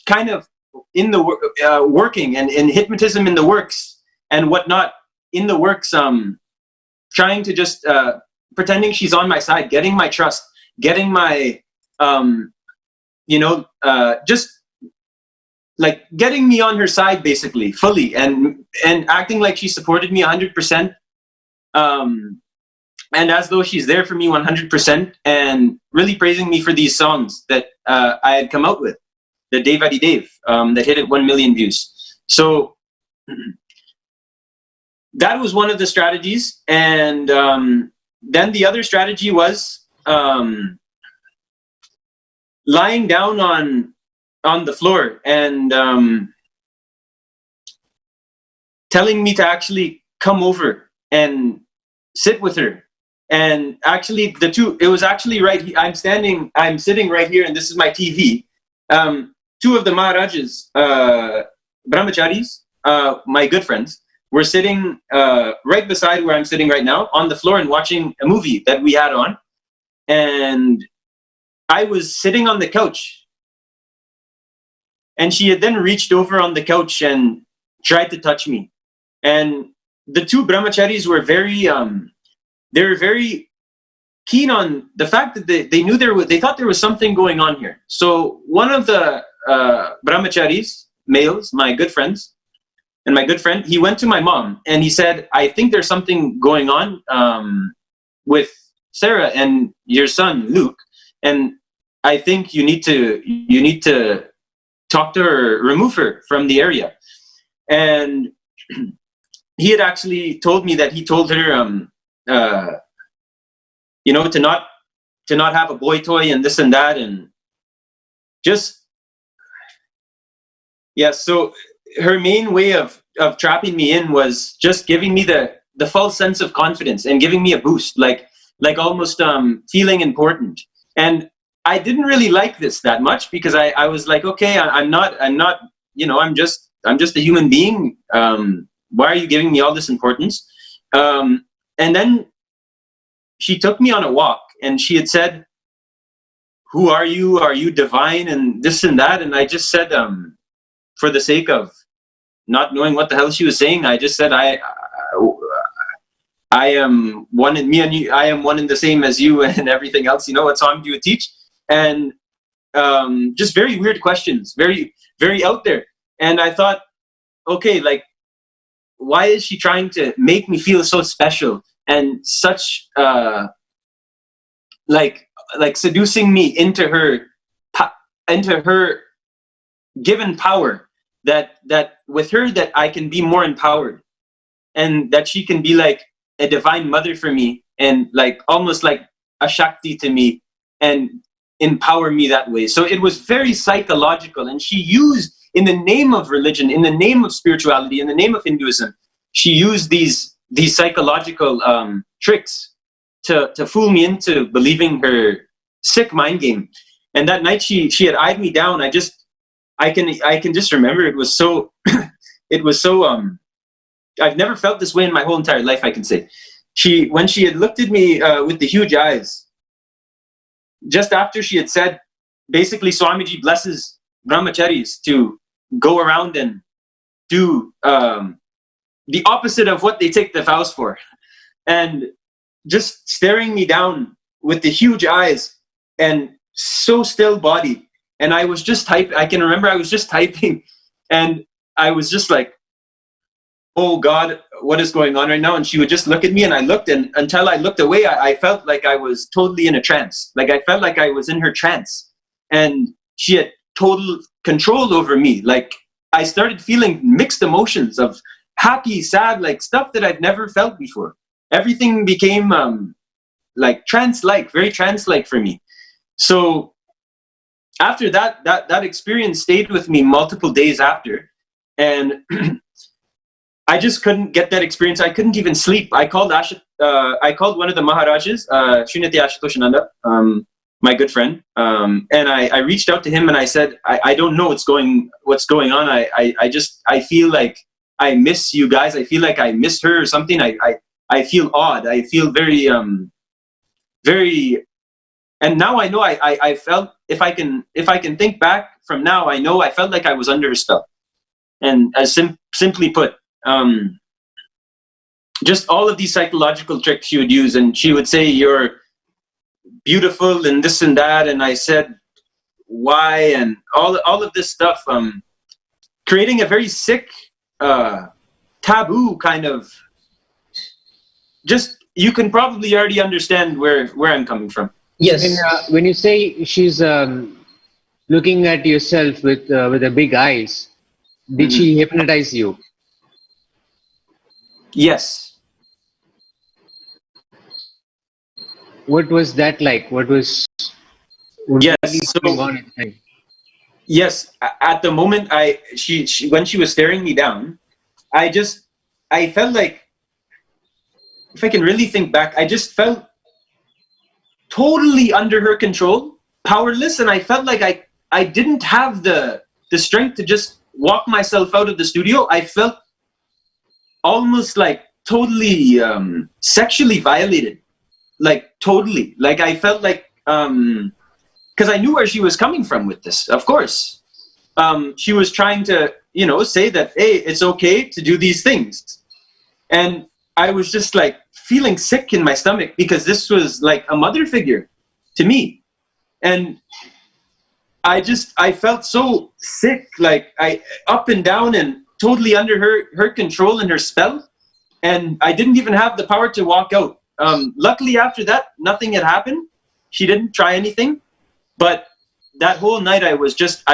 kind of in the working, and in hypnotism in the works and whatnot in the works, trying to just pretending she's on my side, getting my trust, getting my just like getting me on her side, basically, fully, and acting like she supported me 100%, and as though she's there for me 100%, and really praising me for these songs that I had come out with, the Devadi Dev, that hit at 1 million views. So that was one of the strategies, and then the other strategy was lying down on the floor, and telling me to actually come over and sit with her. And actually, it was actually right. I'm sitting right here, and this is my TV. Two of the Maharajas, brahmacharis, my good friends, were sitting right beside where I'm sitting right now, on the floor, and watching a movie that we had on. And I was sitting on the couch, And she had then reached over on the couch and tried to touch me. And the two brahmacharis were they were very keen on the fact that they knew they thought there was something going on here. So one of the brahmacharis, males, my good friends, and my good friend, he went to my mom and he said, I think there's something going on with Sarah and your son, Luke. And I think you need to talk to her, remove her from the area. And he had actually told me that he told her, to not have a boy toy and this and that, and just, yeah. So her main way of trapping me in was just giving me the false sense of confidence and giving me a boost, like almost feeling important. And I didn't really like this that much, because I was like, okay, I'm not, I'm just a human being. Why are you giving me all this importance? And then she took me on a walk and she had said, who are you? Are you divine? And this and that. And I just said, for the sake of not knowing what the hell she was saying, I just said, I am one in me and you, I am one and the same as you and everything else. What song do you teach? And just very weird questions, very, very out there. And I thought, okay, like, why is she trying to make me feel so special and such like seducing me into her given power, that with her that I can be more empowered, and that she can be like a divine mother for me, and like almost like a Shakti to me, and empower me that way. So it was very psychological, and she used, in the name of religion, in the name of spirituality, in the name of Hinduism, she used these psychological tricks to fool me into believing her sick mind game. And that night she had eyed me down. I can just remember it was so I've never felt this way in my whole entire life, I can say. When she had looked at me with the huge eyes, just after she had said, basically, Swamiji blesses brahmacharis to go around and do the opposite of what they take the vows for. And just staring me down with the huge eyes and so still body. And I was just typing. I can remember I was just typing, and I was just like, oh God, what is going on right now? And she would just look at me, and I looked, and until I looked away, I felt like I was totally in a trance. Like I felt like I was in her trance, and she had total control over me. Like I started feeling mixed emotions of happy, sad, like stuff that I'd never felt before. Everything became like trance-like, very trance-like for me. So after that experience stayed with me multiple days after, and I just couldn't get that experience. I couldn't even sleep. I called one of the Maharajas, Srinitya Ashtoshananda, my good friend, and I reached out to him and I said, I don't know what's going on. I feel like I miss you guys. I feel like I miss her or something. I feel odd. I feel very, very. And now I know I felt, if I can think back from now, I know I felt like I was under a spell. And as simply put, just all of these psychological tricks she would use, and she would say, you're beautiful and this and that, and I said, why? And all of this stuff, creating a very sick, taboo kind of, just, you can probably already understand where I'm coming from. Yes. When you say she's looking at yourself with the big eyes, did she hypnotize you? Yes. What was that like? What was Yes. going on at the time? Yes. At the moment, she when she was staring me down, I felt like, if I can really think back, I just felt totally under her control, powerless, and I felt like I didn't have the strength to just walk myself out of the studio. I felt almost like totally sexually violated, like totally. Like I felt like, because I knew where she was coming from with this, of course. she was trying to, say that, hey, it's okay to do these things. And I was just like feeling sick in my stomach because this was like a mother figure to me. And I felt so sick, like I up and down and totally under her control and her spell. And I didn't even have the power to walk out. Luckily after that, nothing had happened. She didn't try anything, but that whole night I was just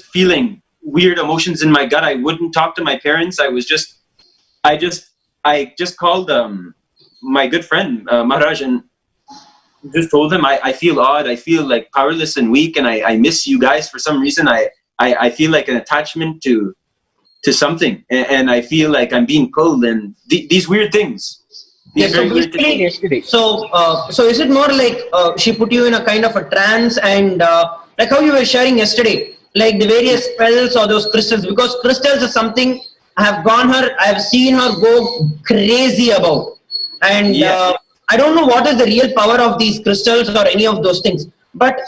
feeling weird emotions in my gut. I wouldn't talk to my parents. I just called my good friend Maharaj and just told him I feel odd. I feel like powerless and weak, and I miss you guys for some reason. I feel like an attachment to something, and I feel like I'm being pulled, and these weird things. So is it more like she put you in a kind of a trance, and like how you were sharing yesterday, like the various spells or those crystals? Because crystals is something I have seen her go crazy about, and I don't know what is the real power of these crystals or any of those things. But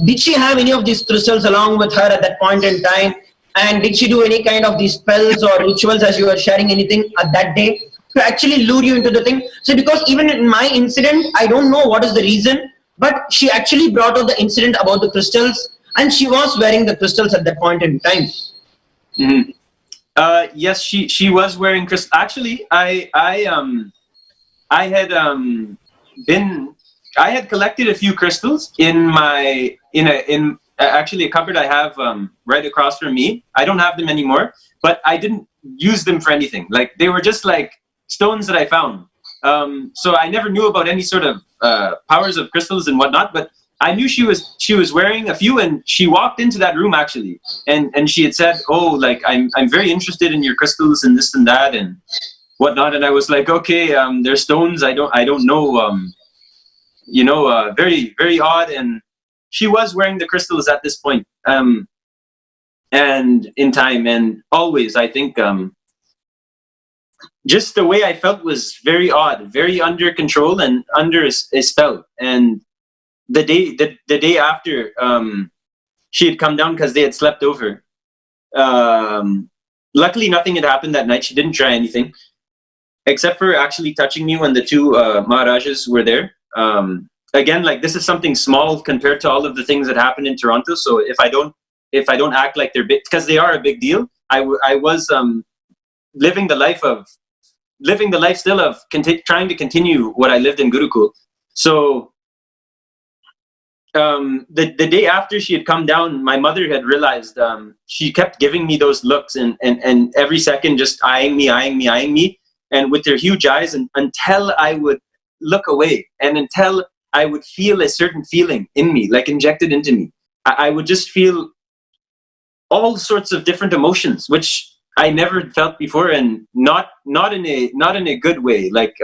did she have any of these crystals along with her at that point in time? And did she do any kind of these spells or rituals as you were sharing anything at that day to actually lure you into the thing? So because even in my incident, I don't know what is the reason, but she actually brought out the incident about the crystals, and she was wearing the crystals at that point in time. Yes, she was wearing crystals. Actually, I had collected a few crystals in actually a cupboard I have right across from me. I don't have them anymore, but I didn't use them for anything. Like they were just like stones that I found. So I never knew about any sort of powers of crystals and whatnot, but I knew she was wearing a few, and she walked into that room actually, and she had said, "Oh, like I'm very interested in your crystals and this and that and whatnot." And I was like, "Okay, they're stones. I don't know. Very very odd." And she was wearing the crystals at this point, and in time, and always. I think just the way I felt was very odd, very under control and under a spell. And the day after, she had come down because they had slept over. Luckily, nothing had happened that night. She didn't try anything, except for actually touching me when the two Maharajas were there. Again, like this is something small compared to all of the things that happened in Toronto. So if I don't act like they're big, because they are a big deal, I was living the life still of trying to continue what I lived in Gurukul. So the day after she had come down, my mother had realized, she kept giving me those looks and every second just eyeing me, and with her huge eyes, and until I would look away, and until I would feel a certain feeling in me, like injected into me. I would just feel all sorts of different emotions, which I never felt before, and not in a good way, like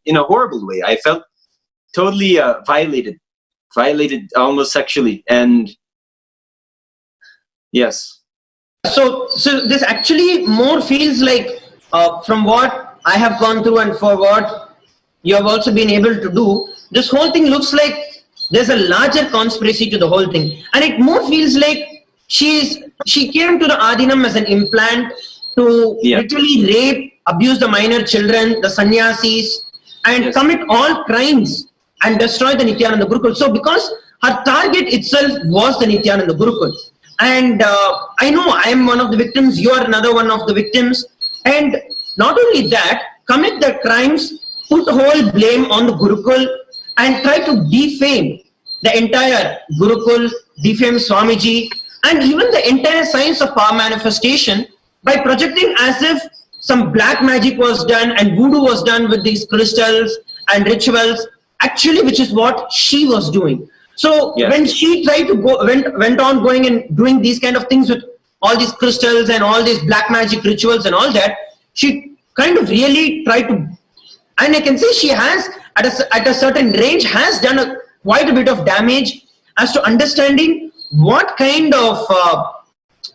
in a horrible way. I felt totally violated almost sexually, and yes. So this actually more feels like from what I have gone through and for what you have also been able to do, this whole thing looks like there's a larger conspiracy to the whole thing, and it more feels like she came to the Adinam as an implant to literally rape, abuse the minor children, the sannyasis, and commit all crimes and destroy the Nithyananda Gurukul. So because her target itself was the Nithyananda Gurukul, and I know I am one of the victims, you are another one of the victims, and not only that, commit the crimes, put whole blame on the Gurukul, and try to defame the entire Gurukul, defame Swamiji, and even the entire science of power manifestation by projecting as if some black magic was done and voodoo was done with these crystals and rituals, actually, which is what she was doing. So when she tried to went on going and doing these kind of things with all these crystals and all these black magic rituals and all that, she kind of really tried to, and I can say she has at a certain range has done quite a bit of damage as to understanding what kind of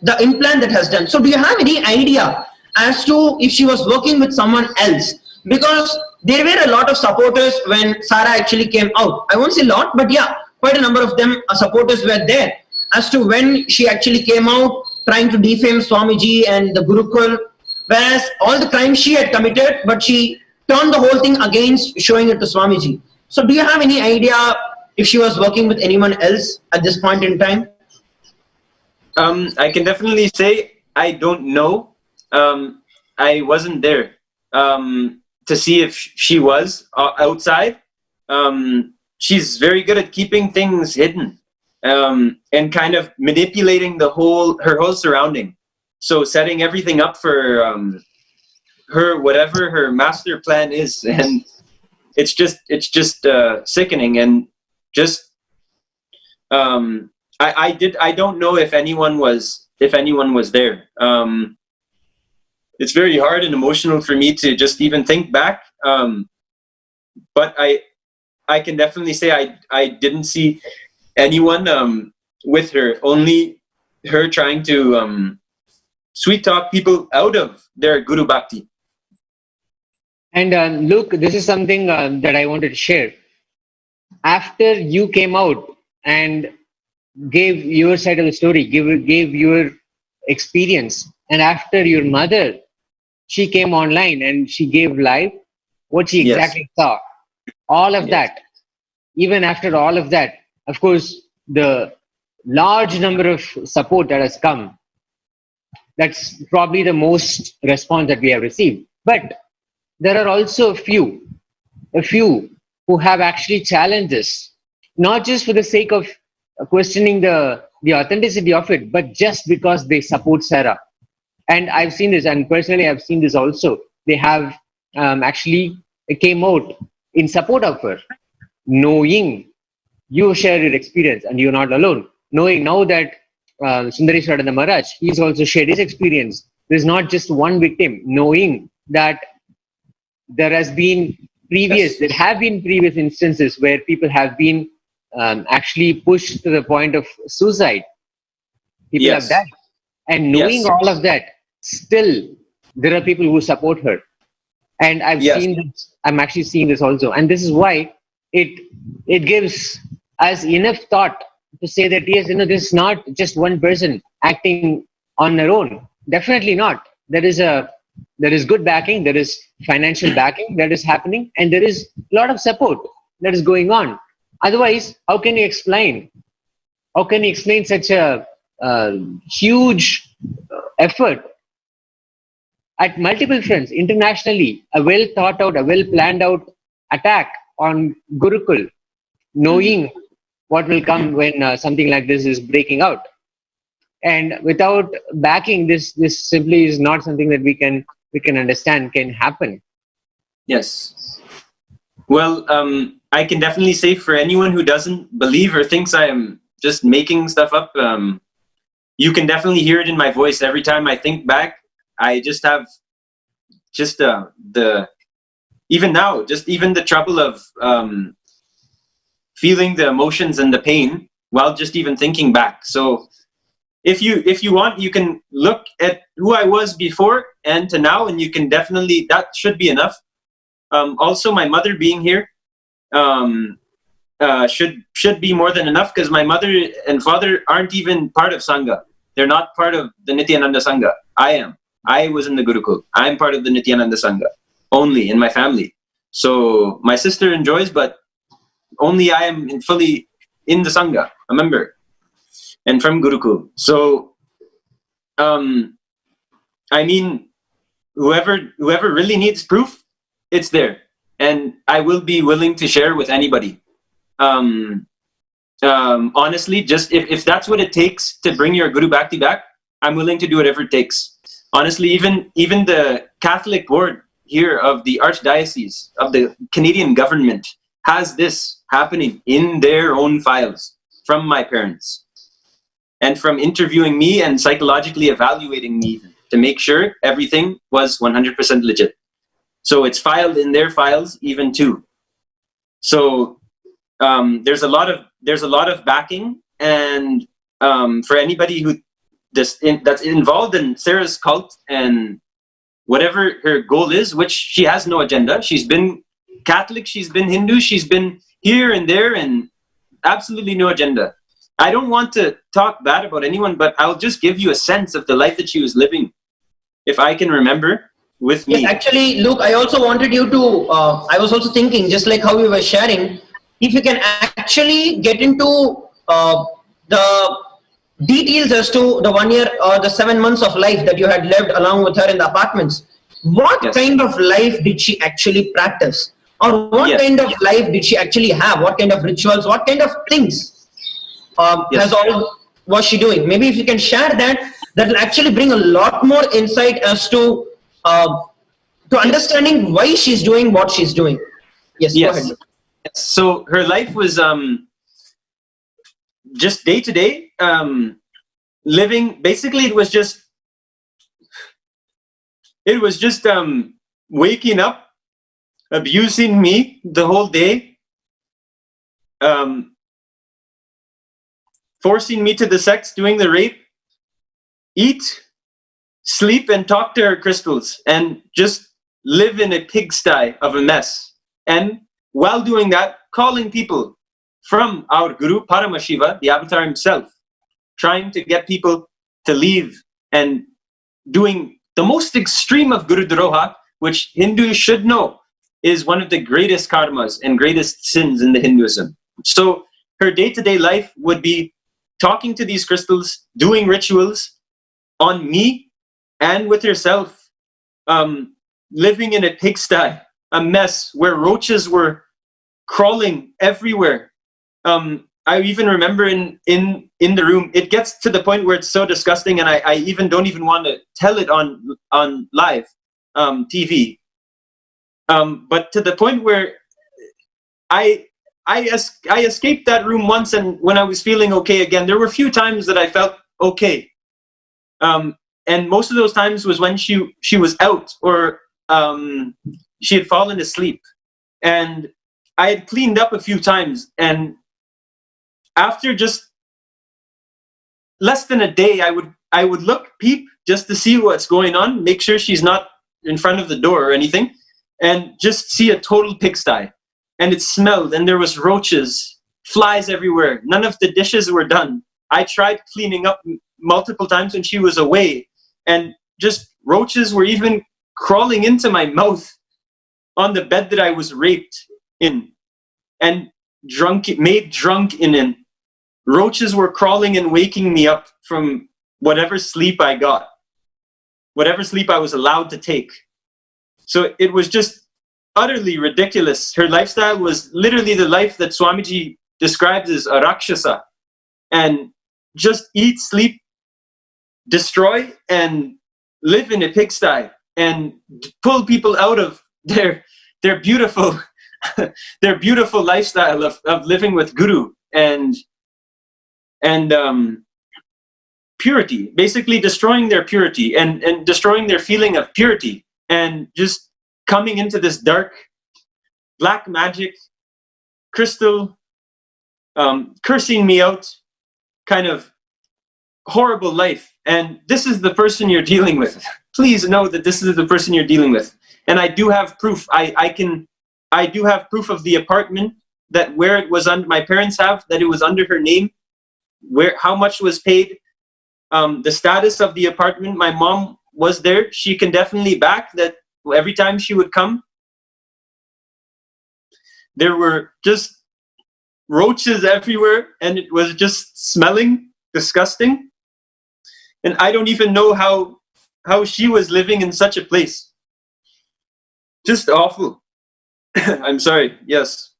the implant that has done. So do you have any idea as to if she was working with someone else? Because there were a lot of supporters when Sarah actually came out. I won't say a lot, but yeah, quite a number of them supporters were there. as to when she actually came out trying to defame Swamiji and the Gurukul, whereas all the crimes she had committed, but she turned the whole thing against showing it to Swamiji. So do you have any idea if she was working with anyone else at this point in time? I can definitely say I don't know. I wasn't there to see if she was outside. She's very good at keeping things hidden and kind of manipulating her whole surrounding. So setting everything up for her, whatever her master plan is, and it's just sickening. And just I don't know if anyone was there. It's very hard and emotional for me to just even think back. But I can definitely say I didn't see anyone with her. Only her trying to sweet talk people out of their Guru Bhakti. And Luke, this is something that I wanted to share. After you came out and gave your side of the story, gave your experience, and after your mother, she came online and she gave live what she exactly saw. All of that, even after all of that, of course, the large number of support that has come, that's probably the most response that we have received. But there are also a few who have actually challenged this, not just for the sake of questioning the authenticity of it, but just because they support Sarah. And I've seen this, and personally I've seen this also. They have actually came out in support of her, knowing you share your experience and you're not alone. Knowing now that Sundareswarananda Maharaj, he's also shared his experience. There's not just one victim. Knowing that there have been previous instances where people have been actually pushed to the point of suicide. People have died. And knowing all of that, still there are people who support her. And I'm actually seeing this also. And this is why it gives us enough thought to say that yes, this is not just one person acting on their own. Definitely not. There is good backing, there is financial backing that is happening, and there is a lot of support that is going on. Otherwise, how can you explain such a huge effort at multiple fronts internationally, a well thought out, a well planned out attack on Gurukul, knowing what will come when something like this is breaking out? And without backing, this simply is not something that we can understand can happen. Yes. Well, I can definitely say for anyone who doesn't believe or thinks I am just making stuff up, you can definitely hear it in my voice. Every time I think back, I just have even the trouble of feeling the emotions and the pain while just even thinking back. So if you want, you can look at who I was before and to now, and you can definitely, that should be enough. Also, my mother being here should be more than enough, because my mother and father aren't even part of Sangha. They're not part of the Nithyananda Sangha. I am. I was in the Gurukul. I'm part of the Nithyananda Sangha, only in my family. So my sister enjoys, but only I am fully in the Sangha, a member, and from Gurukul. So, I mean, whoever really needs proof, it's there, and I will be willing to share with anybody. Honestly, just if that's what it takes to bring your Guru Bhakti back, I'm willing to do whatever it takes. Honestly, even the Catholic board here of the Archdiocese of the Canadian government has this happening in their own files from my parents, and from interviewing me and psychologically evaluating me to make sure everything was 100% legit. So it's filed in their files even too. So there's a lot of backing, and for anybody who that's involved in Sarah's cult and whatever her goal is, which she has no agenda. She's been Catholic, she's been Hindu, she's been here and there, and absolutely no agenda. I don't want to talk bad about anyone, but I'll just give you a sense of the life that she was living, if I can remember, with me. Yes, actually, Luke, I also wanted you to, I was also thinking, just like how we were sharing, if you can actually get into the details as to the 1 year or the 7 months of life that you had lived along with her in the apartments. What Yes. kind of life did she actually practice? Or what Yes. kind of life did she actually have? What kind of rituals? What kind of things Yes. was she doing? Maybe if you can share that, that will actually bring a lot more insight as to understanding why she's doing what she's doing. Yes, Yes. go ahead. So her life was just day to day living. Basically, it was just waking up, abusing me the whole day, forcing me to the sex, doing the rape, eat, sleep, and talk to her crystals, and just live in a pigsty of a mess. And while doing that, calling people from our Guru Paramashiva, the avatar himself, trying to get people to leave, and doing the most extreme of Guru Droha, which Hindus should know is one of the greatest karmas and greatest sins in the Hinduism. So her day-to-day life would be talking to these crystals, doing rituals on me and with herself, living in a pigsty, a mess where roaches were crawling everywhere. I even remember in the room, it gets to the point where it's so disgusting, and I even don't even want to tell it on live TV. But to the point where I escaped that room once, and when I was feeling okay again, there were a few times that I felt okay. And most of those times was when she was out, or she had fallen asleep. And I had cleaned up a few times, and after just less than a day, I would peep just to see what's going on, make sure she's not in front of the door or anything, and just see a total pigsty. And it smelled, and there was roaches, flies everywhere. None of the dishes were done. I tried cleaning up multiple times when she was away, and just roaches were even crawling into my mouth on the bed that I was raped in and made drunk in. Roaches were crawling and waking me up from whatever sleep I got, whatever sleep I was allowed to take. So it was just utterly ridiculous. Her lifestyle was literally the life that Swamiji describes as a Rakshasa. And just eat, sleep, destroy, and live in a pigsty, and pull people out of their beautiful their beautiful lifestyle of living with Guru and purity, basically destroying their purity and destroying their feeling of purity, and just coming into this dark black magic crystal cursing me out kind of horrible life. And this is the person you're dealing with. Please know that this is the person you're dealing with. And I do have proof. I do have proof of the apartment, that where it was under, my parents have, that it was under her name, how much was paid, the status of the apartment. My mom was there. She can definitely back that every time she would come, there were just roaches everywhere, and it was just smelling disgusting. And I don't even know how she was living in such a place. Just awful. I'm sorry. Yes.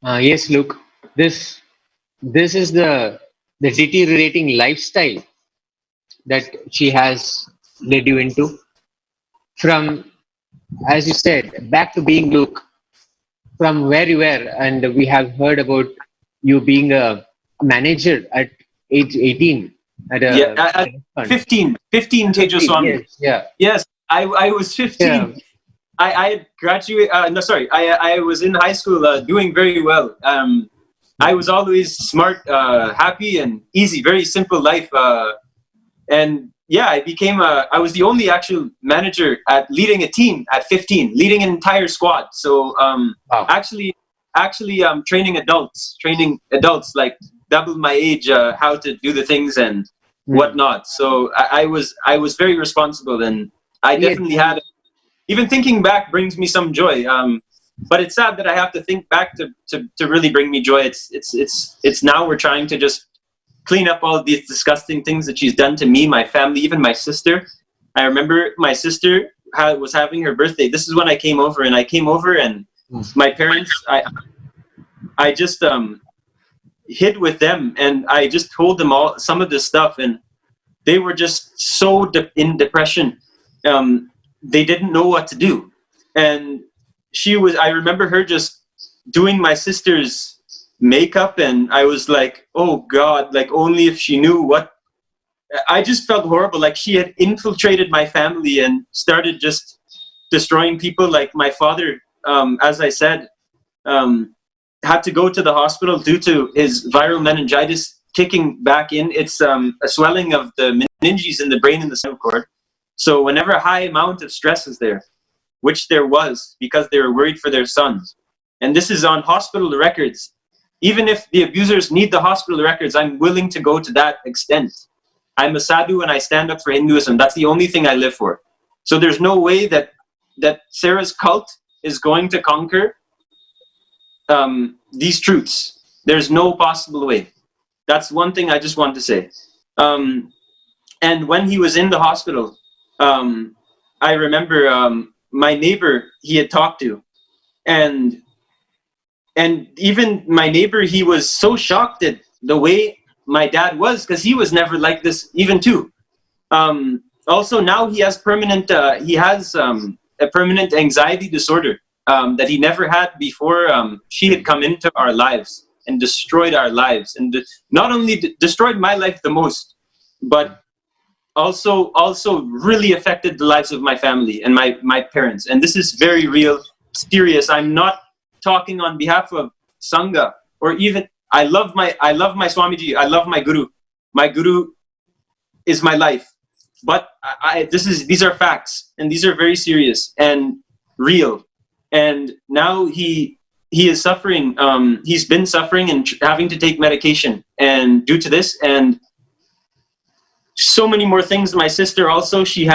Yes, Luke. This is the deteriorating lifestyle that she has led you into. From, as you said, back to being Luke, from where you were, and we have heard about you being a manager at age 18 at a at 15 Tejo Swami. Yes, yeah. Yes, I was 15. Yeah. I had graduated. I was in high school, doing very well. I was always smart, happy, and easy. Very simple life. And yeah, I was the only actual manager at leading a team at 15, leading an entire squad. So Wow. actually training adults like double my age, how to do the things and whatnot. So I was very responsible, and I definitely had, even thinking back brings me some joy. But it's sad that I have to think back to really bring me joy. It's now we're trying to just clean up all these disgusting things that she's done to me, my family, even my sister. I remember my sister was having her birthday. This is when I came over, and my parents, I just hid with them, and I just told them all some of this stuff, and they were just so in depression. They didn't know what to do, and I remember her just doing my sister's makeup, and I was like, oh God, like only if she knew what. I just felt horrible, like she had infiltrated my family and started just destroying people. Like my father, as I said, had to go to the hospital due to his viral meningitis kicking back in. It's a swelling of the meninges in the brain and the spinal cord. So whenever a high amount of stress is there, which there was because they were worried for their sons, and this is on hospital records, even if the abusers need the hospital records, I'm willing to go to that extent. I'm a sadhu and I stand up for Hinduism. That's the only thing I live for. So there's no way that Sarah's cult is going to conquer these truths. There's no possible way. That's one thing I just want to say. And when he was in the hospital, I remember my neighbor he had talked to, and even my neighbor, he was so shocked at the way my dad was, because he was never like this even too. Also now he has a permanent anxiety disorder that he never had before she had come into our lives and destroyed our lives, and not only destroyed my life the most, but also really affected the lives of my family and my parents. And this is very real, serious. I'm not talking on behalf of Sangha, or even I love my Swamiji, I love my Guru. My Guru is my life. But these are facts, and these are very serious and real. And now he is suffering. He's been suffering and having to take medication, and due to this and so many more things. My sister also, she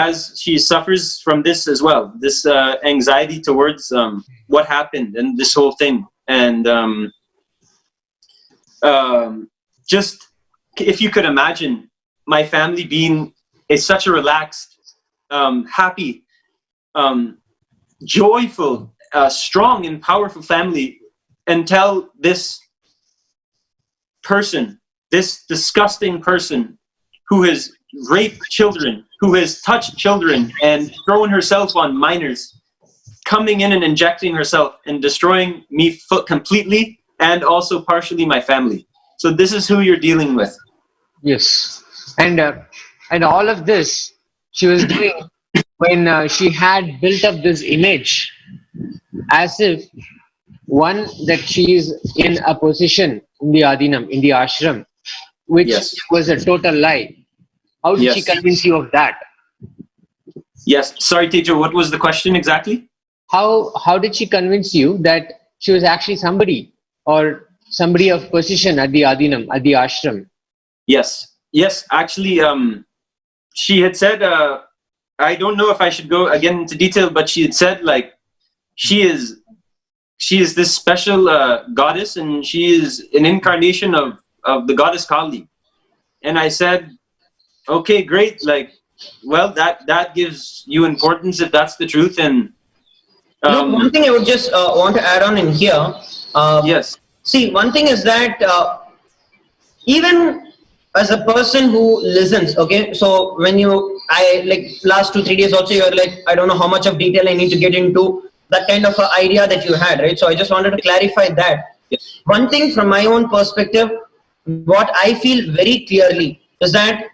suffers from this as well. This anxiety towards what happened and this whole thing. And just if you could imagine my family being such a relaxed, happy, joyful, strong and powerful family, until this person, this disgusting person who has raped children, who has touched children and thrown herself on minors, coming in and injecting herself and destroying me completely, and also partially my family. So this is who you're dealing with. Yes. And all of this she was doing when she had built up this image as if one, that she is in a position in the Adinam, in the ashram, which was a total lie. How did she convince you of that? Yes. Sorry, Tejo, what was the question exactly? How did she convince you that she was actually somebody, or somebody of position at the Adinam, at the ashram? Yes. Actually, she had said, I don't know if I should go again into detail, but she had said, like, she is this special goddess, and she is an incarnation of the goddess Kali. And I said, okay, great. Like, well, that gives you importance if that's the truth. And look, one thing I would just want to add on in here. Yes. See, one thing is that even as a person who listens, okay, so when last 2-3 days also, you're like, I don't know how much of detail I need to get into, that kind of idea that you had, right? So I just wanted to clarify that. Yes. One thing from my own perspective, what I feel very clearly is that,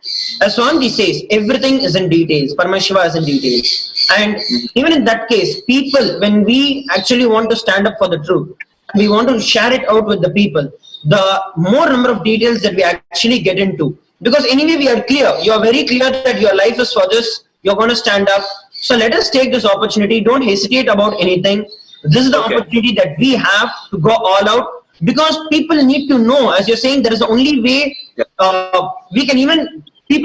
as Swamiji says, everything is in details. Paramashiva is in details. And even in that case, people, when we actually want to stand up for the truth, we want to share it out with the people, the more number of details that we actually get into, Because anyway, we are clear. You are very clear that your life is for this. You're going to stand up. So let us take this opportunity. Don't hesitate about anything. This is the opportunity that we have to go all out, because people need to know, as you're saying, there is the only way people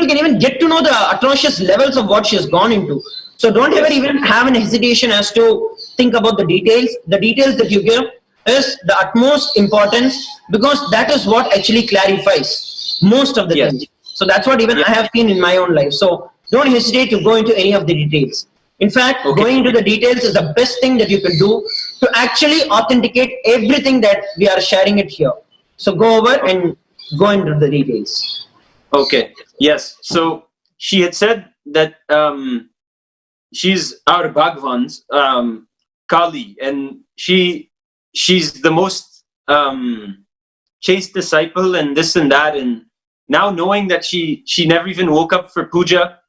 can even get to know the atrocious levels of what she has gone into. So don't ever even have an hesitation as to think about the details. The details that you give is the utmost importance, because that is what actually clarifies most of the things. So that's what even I have seen in my own life. So don't hesitate to go into any of the details. In fact, going into the details is the best thing that you can do to actually authenticate everything that we are sharing it here. So go over and go into the details. Okay. Yes. So she had said that she's our Bhagwan's Kali, and she's the most chaste disciple, and this and that. And now knowing that she never even woke up for puja,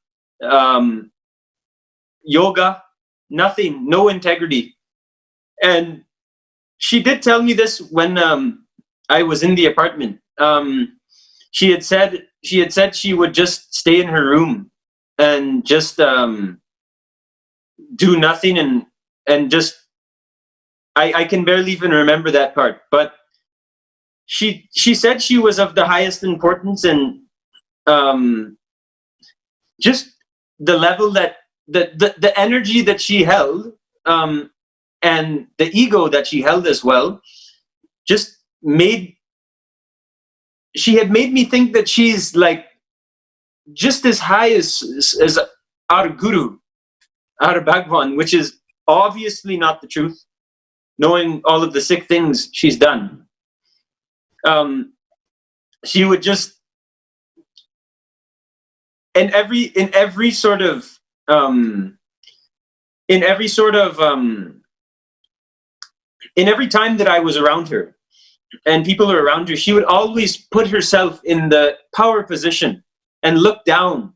yoga, nothing, no integrity. And she did tell me this when I was in the apartment. She had said she would just stay in her room and just do nothing, and just I can barely even remember that part. But she said she was of the highest importance, and just the level that the energy that she held, and the ego that she held as well, just she had made me think that she's like just as high as our guru, our Bhagwan, which is obviously not the truth, knowing all of the sick things she's done. She would just, in every time that I was around her and people were around her, she would always put herself in the power position and look down.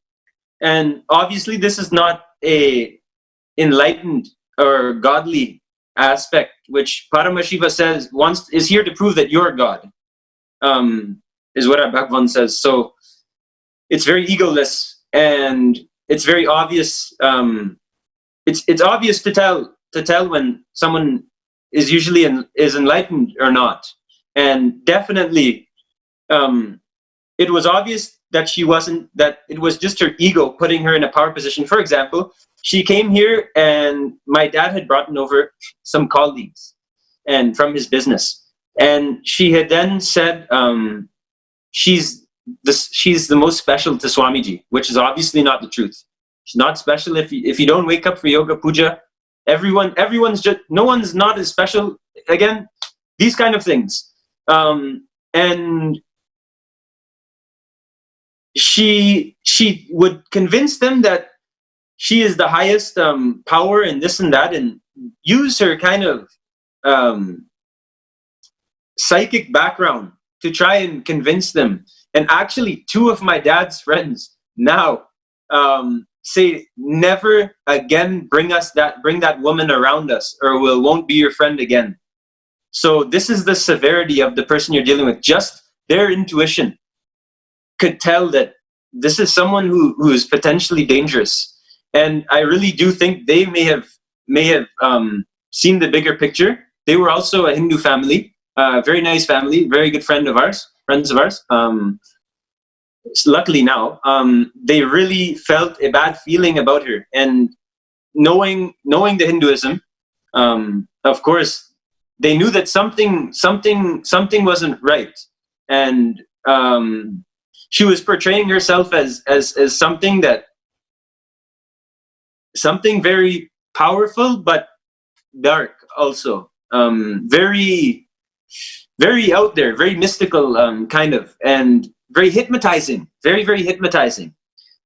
And obviously this is not a enlightened or godly aspect, which Paramashiva says is here to prove that you're God, is what our Bhagwan says. So it's very egoless, and it's very obvious. It's obvious to tell when someone is usually is enlightened or not. And definitely, it was obvious that she wasn't, that it was just her ego putting her in a power position. For example, she came here and my dad had brought over some colleagues and from his business. And she had then said, she's the most special to Swamiji, which is obviously not the truth. She's not special. If you don't wake up for yoga puja, everyone's just, no one's not as special. Again, these kind of things. And she would convince them that she is the highest power and this and that, and use her kind of psychic background to try and convince them. And actually, two of my dad's friends now say, never again bring that woman around us, or we won't be your friend again. So this is the severity of the person you're dealing with. Just their intuition could tell that this is someone who is potentially dangerous. And I really do think they may have seen the bigger picture. They were also a Hindu family, very nice family, very good friends of ours. Luckily now, they really felt a bad feeling about her. And knowing the Hinduism, of course, they knew that something wasn't right. And she was portraying herself as something very powerful, but dark also. Very, very out there, very mystical, kind of, and very hypnotizing, very, very hypnotizing,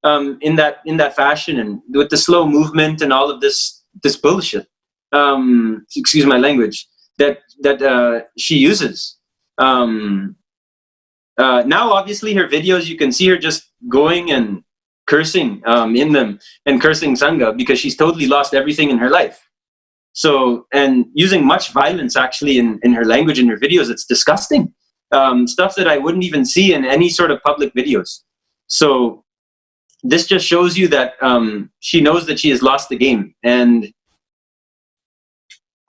in that fashion, and with the slow movement and all of this bullshit. Excuse my language. That she uses. Now, obviously, her videos, you can see her just going and cursing in them, and cursing Sangha, because she's totally lost everything in her life. So, and using much violence actually in her language, in her videos. It's disgusting. Stuff that I wouldn't even see in any sort of public videos. So this just shows you that she knows that she has lost the game. And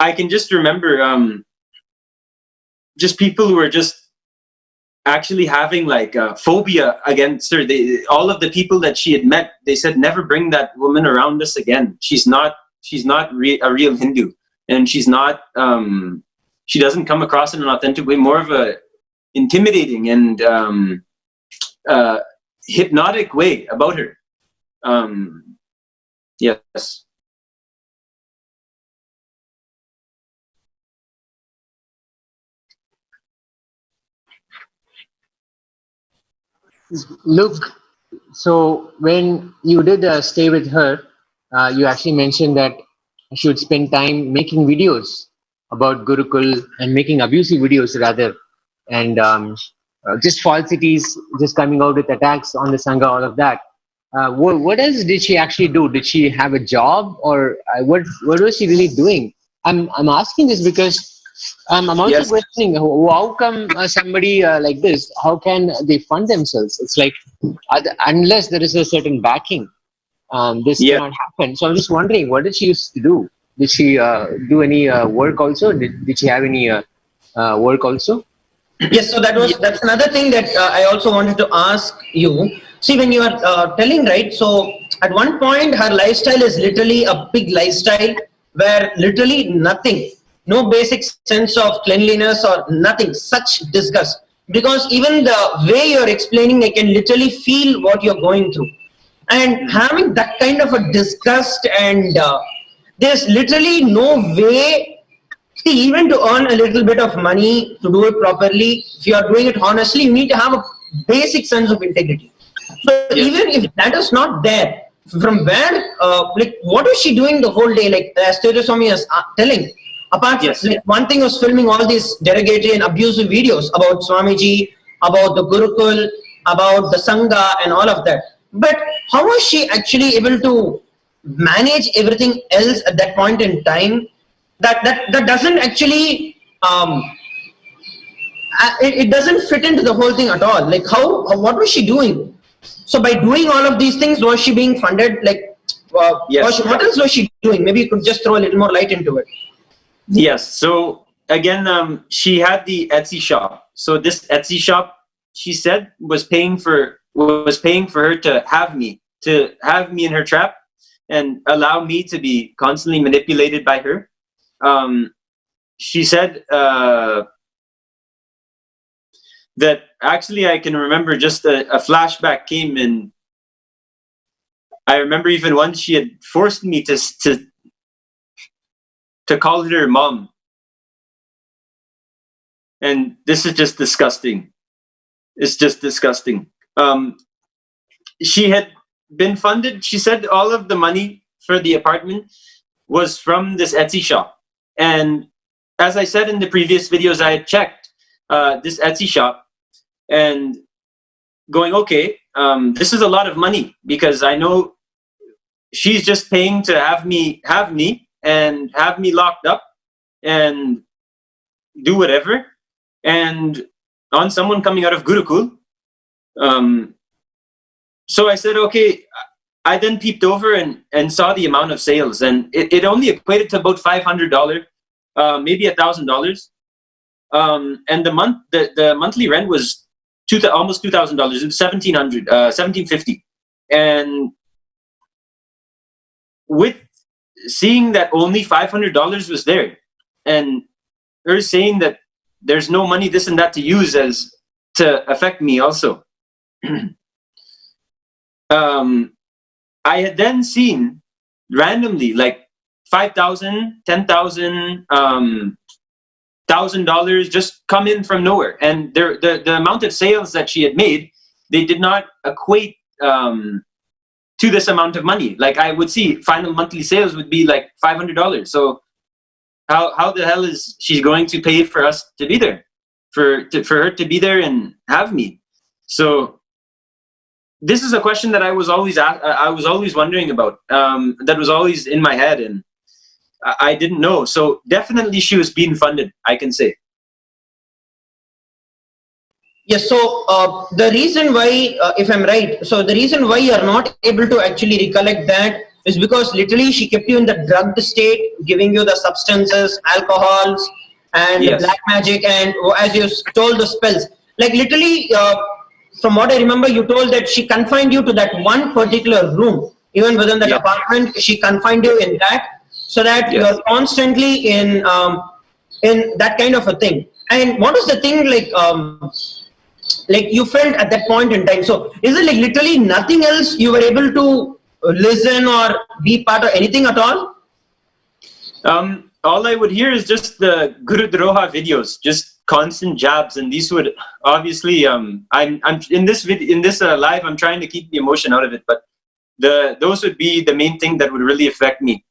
I can just remember just people who are just actually having like a phobia against her. All of the people that she had met, they said, never bring that woman around us again. She's not a real Hindu, and she's not she doesn't come across in an authentic way, more of a intimidating and hypnotic way about her. Yes. Look, so when you did stay with her, you actually mentioned that she would spend time making videos about Gurukul and making abusive videos rather, and just falsities, just coming out with attacks on the Sangha, all of that. What else did she actually do? Did she have a job, or what was she really doing? I'm asking this because I'm also Yes. questioning how come somebody like this, how can they fund themselves? It's like unless there is a certain backing, this Yeah. cannot happen. So I'm just wondering, what did she used to do? Did she do any work also? Did she have any work also? Yes, so that's another thing that I also wanted to ask you. See, when you are telling, right, so at one point her lifestyle is literally a big lifestyle where literally nothing, no basic sense of cleanliness or nothing, such disgust. Because even the way you're explaining, I can literally feel what you're going through. And having that kind of a disgust, and there's literally no way. See, even to earn a little bit of money, to do it properly, if you are doing it honestly, you need to have a basic sense of integrity. So Yes. even if that is not there, from where, like, what was she doing the whole day? Like, as Tejaswami is telling, apart from, Yes. like, one thing was filming all these derogatory and abusive videos about Swamiji, about the Gurukul, about the Sangha and all of that. But how was she actually able to manage everything else at that point in time? That doesn't actually it doesn't fit into the whole thing at all. Like, what was she doing? So by doing all of these things, was she being funded? Like, Yes. what else was she doing? Maybe you could just throw a little more light into it. Yes. So again, she had the Etsy shop. So this Etsy shop, she said, was paying for her to have me in her trap and allow me to be constantly manipulated by her. She said that actually I can remember just a flashback came, and I remember even once she had forced me to call her mom. And this is just disgusting. It's just disgusting. She had been funded, she said all of the money for the apartment was from this Etsy shop. And as I said in the previous videos, I had checked this Etsy shop and going, okay, this is a lot of money, because I know she's just paying to have me and have me locked up and do whatever. And on someone coming out of Gurukul. So I said, okay. I then peeped over and saw the amount of sales, and it only equated to about $500, maybe $1,000. And the monthly rent was almost $2,000. It was $1,750. And with seeing that only $500 was there, and her saying that there's no money, this and that, to use as to affect me also. I had then seen randomly like $5,000, $10,000, $1,000 just come in from nowhere, and the amount of sales that she had made, they did not equate to this amount of money. Like, I would see final monthly sales would be like $500. So how the hell is she going to pay for us to be there, for her to be there and have me? So this is a question that I was always wondering about. That was always in my head, and I didn't know. So definitely she was being funded, I can say. Yes, so the reason why, if I'm right, so the reason why you are not able to actually recollect that is because literally she kept you in the drugged state, giving you the substances, alcohols, and Yes. black magic, and as you told the spells. Like literally, from what I remember, you told that she confined you to that one particular room. Even within that Yeah. apartment, she confined you in that, so that you Yes. are constantly in that kind of a thing. And what is the thing like you felt at that point in time? So is it like literally nothing else you were able to listen or be part of anything at all? All I would hear is just the Guru Droha videos, just constant jabs, and these would obviously. I'm in this live. I'm trying to keep the emotion out of it, but those would be the main thing that would really affect me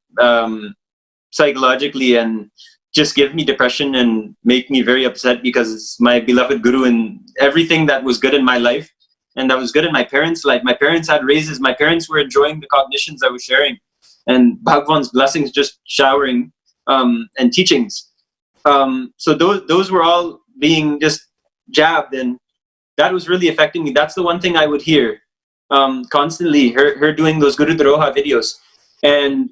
psychologically and just give me depression and make me very upset, because it's my beloved Guru and everything that was good in my life and that was good in my parents' life. My parents had raises. My parents were enjoying the cognitions I was sharing, and Bhagwan's blessings just showering, and teachings. So those were all being just jabbed, and that was really affecting me. That's the one thing I would hear constantly, her doing those Guru Droha videos. And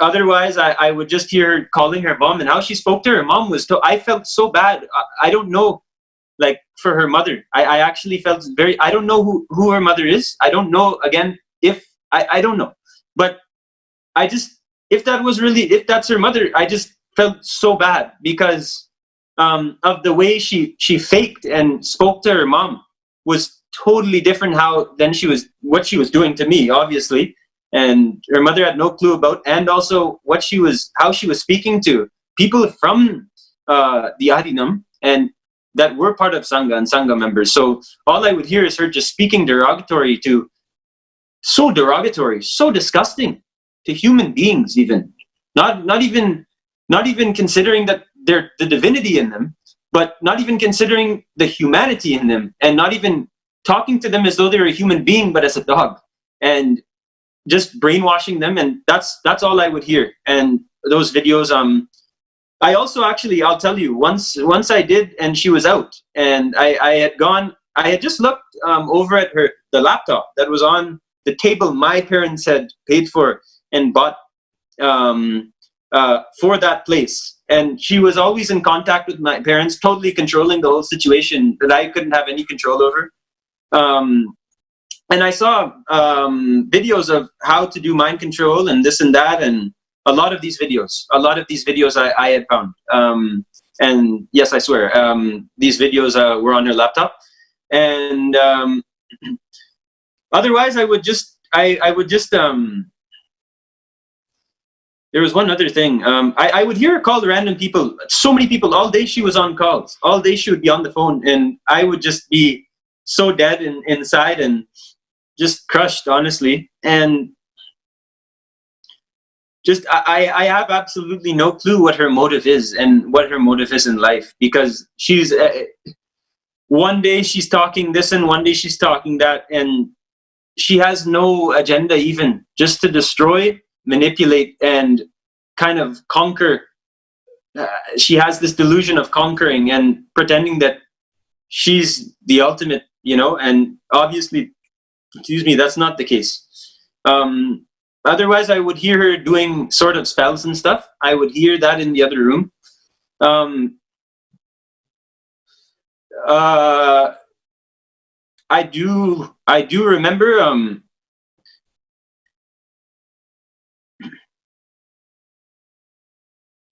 otherwise, I would just hear her calling her mom, and how she spoke to her mom was, I felt so bad. I don't know, like for her mother. I actually felt I don't know who her mother is. I don't know, again, if, I don't know. But I just, if that's her mother, I just felt so bad because of the way she faked and spoke to her mom was totally different what she was doing to me, obviously. And her mother had no clue about, and also how she was speaking to people from the Harinam and that were part of Sangha and Sangha members. So all I would hear is her just speaking so disgusting to human beings, even not even considering that they're the divinity in them, but not even considering the humanity in them, and not even talking to them as though they're a human being, but as a dog, and just brainwashing them. And that's all I would hear. And those videos, I also actually, I'll tell you, once I did, and she was out, and I had just looked over at the laptop that was on the table my parents had paid for and bought for that place. And she was always in contact with my parents, totally controlling the whole situation that I couldn't have any control over. And I saw videos of how to do mind control and this and that, and a lot of these videos I had found. And yes, I swear, these videos were on her laptop. And otherwise, I would just there was one other thing. I would hear her call random people, so many people. All day she was on calls. All day she would be on the phone, and I would just be so dead inside and just crushed, honestly. And just I have absolutely no clue what her motive is and what her motive is in life, because she's one day she's talking this and one day she's talking that, and she has no agenda, even just to destroy, manipulate, and kind of conquer. She has this delusion of conquering and pretending that she's the ultimate, and obviously, that's not the case. Otherwise, I would hear her doing sort of spells and stuff. I would hear that in the other room. I do remember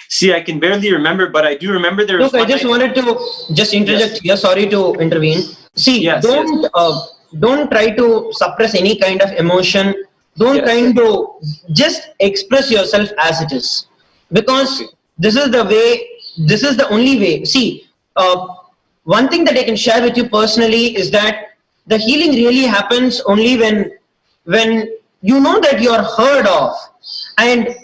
see, I can barely remember, but I do remember there was. Look, I just wanted to just interject Yes. here. Sorry to intervene. See, Yes, don't try to suppress any kind of emotion. Don't Yes. try to just express yourself as it is, because this is the way. This is the only way. See, one thing that I can share with you personally is that the healing really happens only when you know that you are heard of, and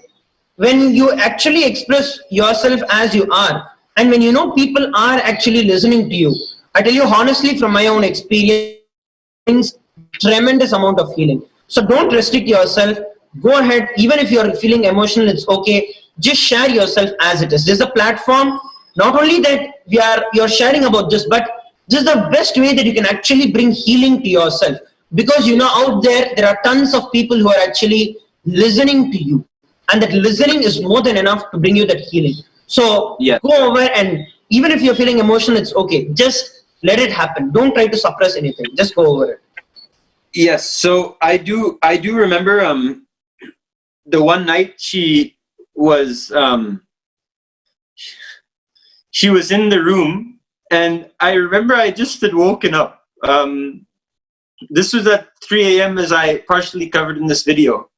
when you actually express yourself as you are, and when you know people are actually listening to you. I tell you honestly from my own experience, tremendous amount of healing. So don't restrict yourself. Go ahead, even if you're feeling emotional, it's okay. Just share yourself as it is. There's a platform, not only that you're sharing about this, but This is the best way that you can actually bring healing to yourself, because out there are tons of people who are actually listening to you, and that listening is more than enough to bring you that healing. So Yeah. go over, and even if you're feeling emotional, it's okay. Just let it happen. Don't try to suppress anything. Just go over it. Yes. So I do remember the one night she was in the room, and I remember I just had woken up. This was at 3 a.m. as I partially covered in this video.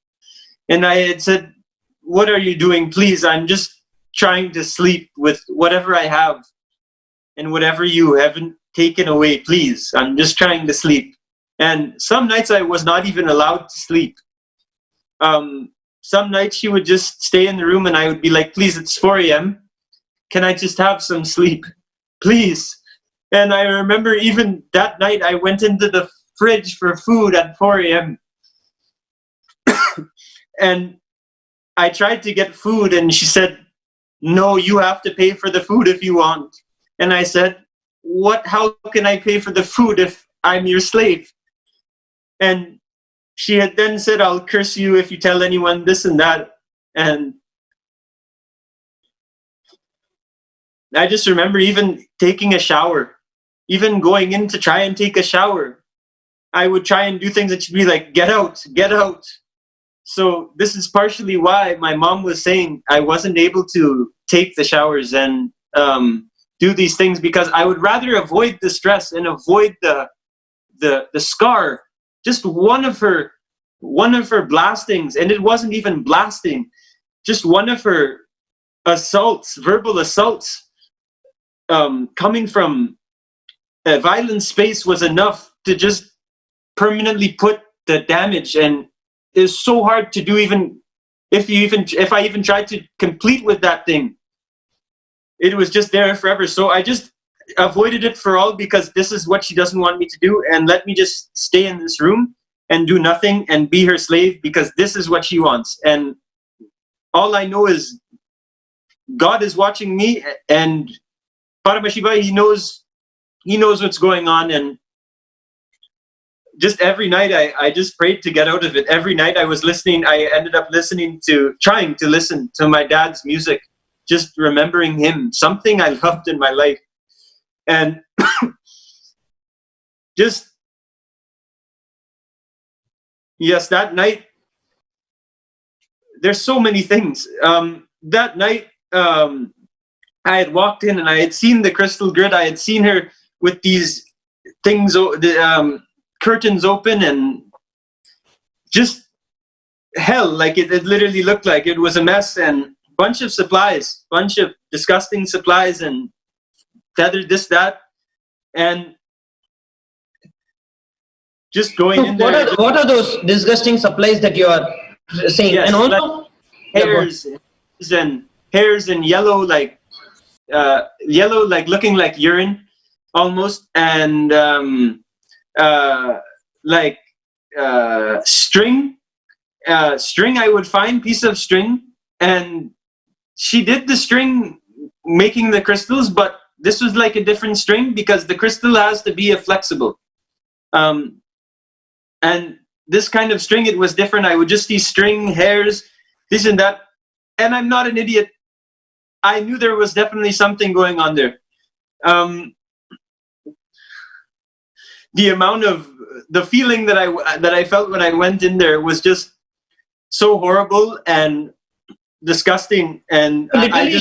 And I had said, "What are you doing? Please, I'm just trying to sleep with whatever I have and whatever you haven't taken away, please. I'm just trying to sleep." And some nights I was not even allowed to sleep. Some nights she would just stay in the room and I would be like, "Please, it's 4 a.m. Can I just have some sleep? Please." And I remember even that night I went into the fridge for food at 4 a.m. And I tried to get food and she said, "No, you have to pay for the food if you want." And I said, how can I pay for the food if I'm your slave?" And she had then said, "I'll curse you if you tell anyone this and that." And I just remember even taking a shower, even going in to try and take a shower. I would try and do things and she'd be like, "Get out, get out." So this is partially why my mom was saying I wasn't able to take the showers and do these things, because I would rather avoid the stress and avoid the scar. Just one of her blastings, and it wasn't even blasting, just one of her assaults, verbal assaults, coming from a violent space was enough to just permanently put the damage. And it's so hard to do, even if I even tried to complete with that thing, it was just there forever. So I just avoided it for all, because this is what she doesn't want me to do, and let me just stay in this room and do nothing and be her slave, because this is what she wants. And all I know is God is watching me, and Paramashiva, he knows what's going on. And just every night I just prayed to get out of it. Every night I ended up trying to listen to my dad's music, just remembering him, something I loved in my life. And just, yes, that night, there's so many things. That night, I had walked in and I had seen the crystal grid. I had seen her with these things, curtains open, and just hell. Like it literally looked like it was a mess, and bunch of disgusting supplies, and tethered this, that, and just going in there. What are those disgusting supplies that you are saying? Yes, and also like hairs and yellow, like looking like urine almost, and string. I would find piece of string, and she did the string making the crystals, but this was like a different string, because the crystal has to be a flexible. And this kind of string, it was different. I would just see string, hairs, this and that. And I'm not an idiot. I knew there was definitely something going on there. The feeling that I felt when I went in there was just so horrible and disgusting. And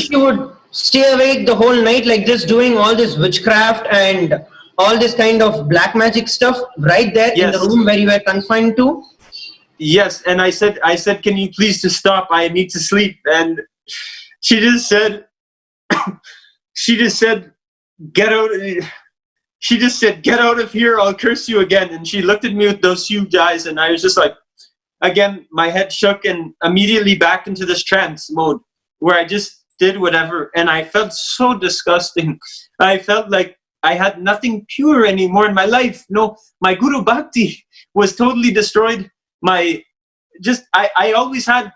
she would stay awake the whole night, like just doing all this witchcraft and all this kind of black magic stuff right there. Yes. In the room where you were confined to. Yes, and I said, "Can you please just stop? I need to sleep." And she just said, "Get out." She just said, "Get out of here, I'll curse you again." And she looked at me with those huge eyes, and I was just like, again, my head shook, and immediately back into this trance mode where I just did whatever. And I felt so disgusting. I felt like I had nothing pure anymore in my life. No, my Guru Bhakti was totally destroyed. I always had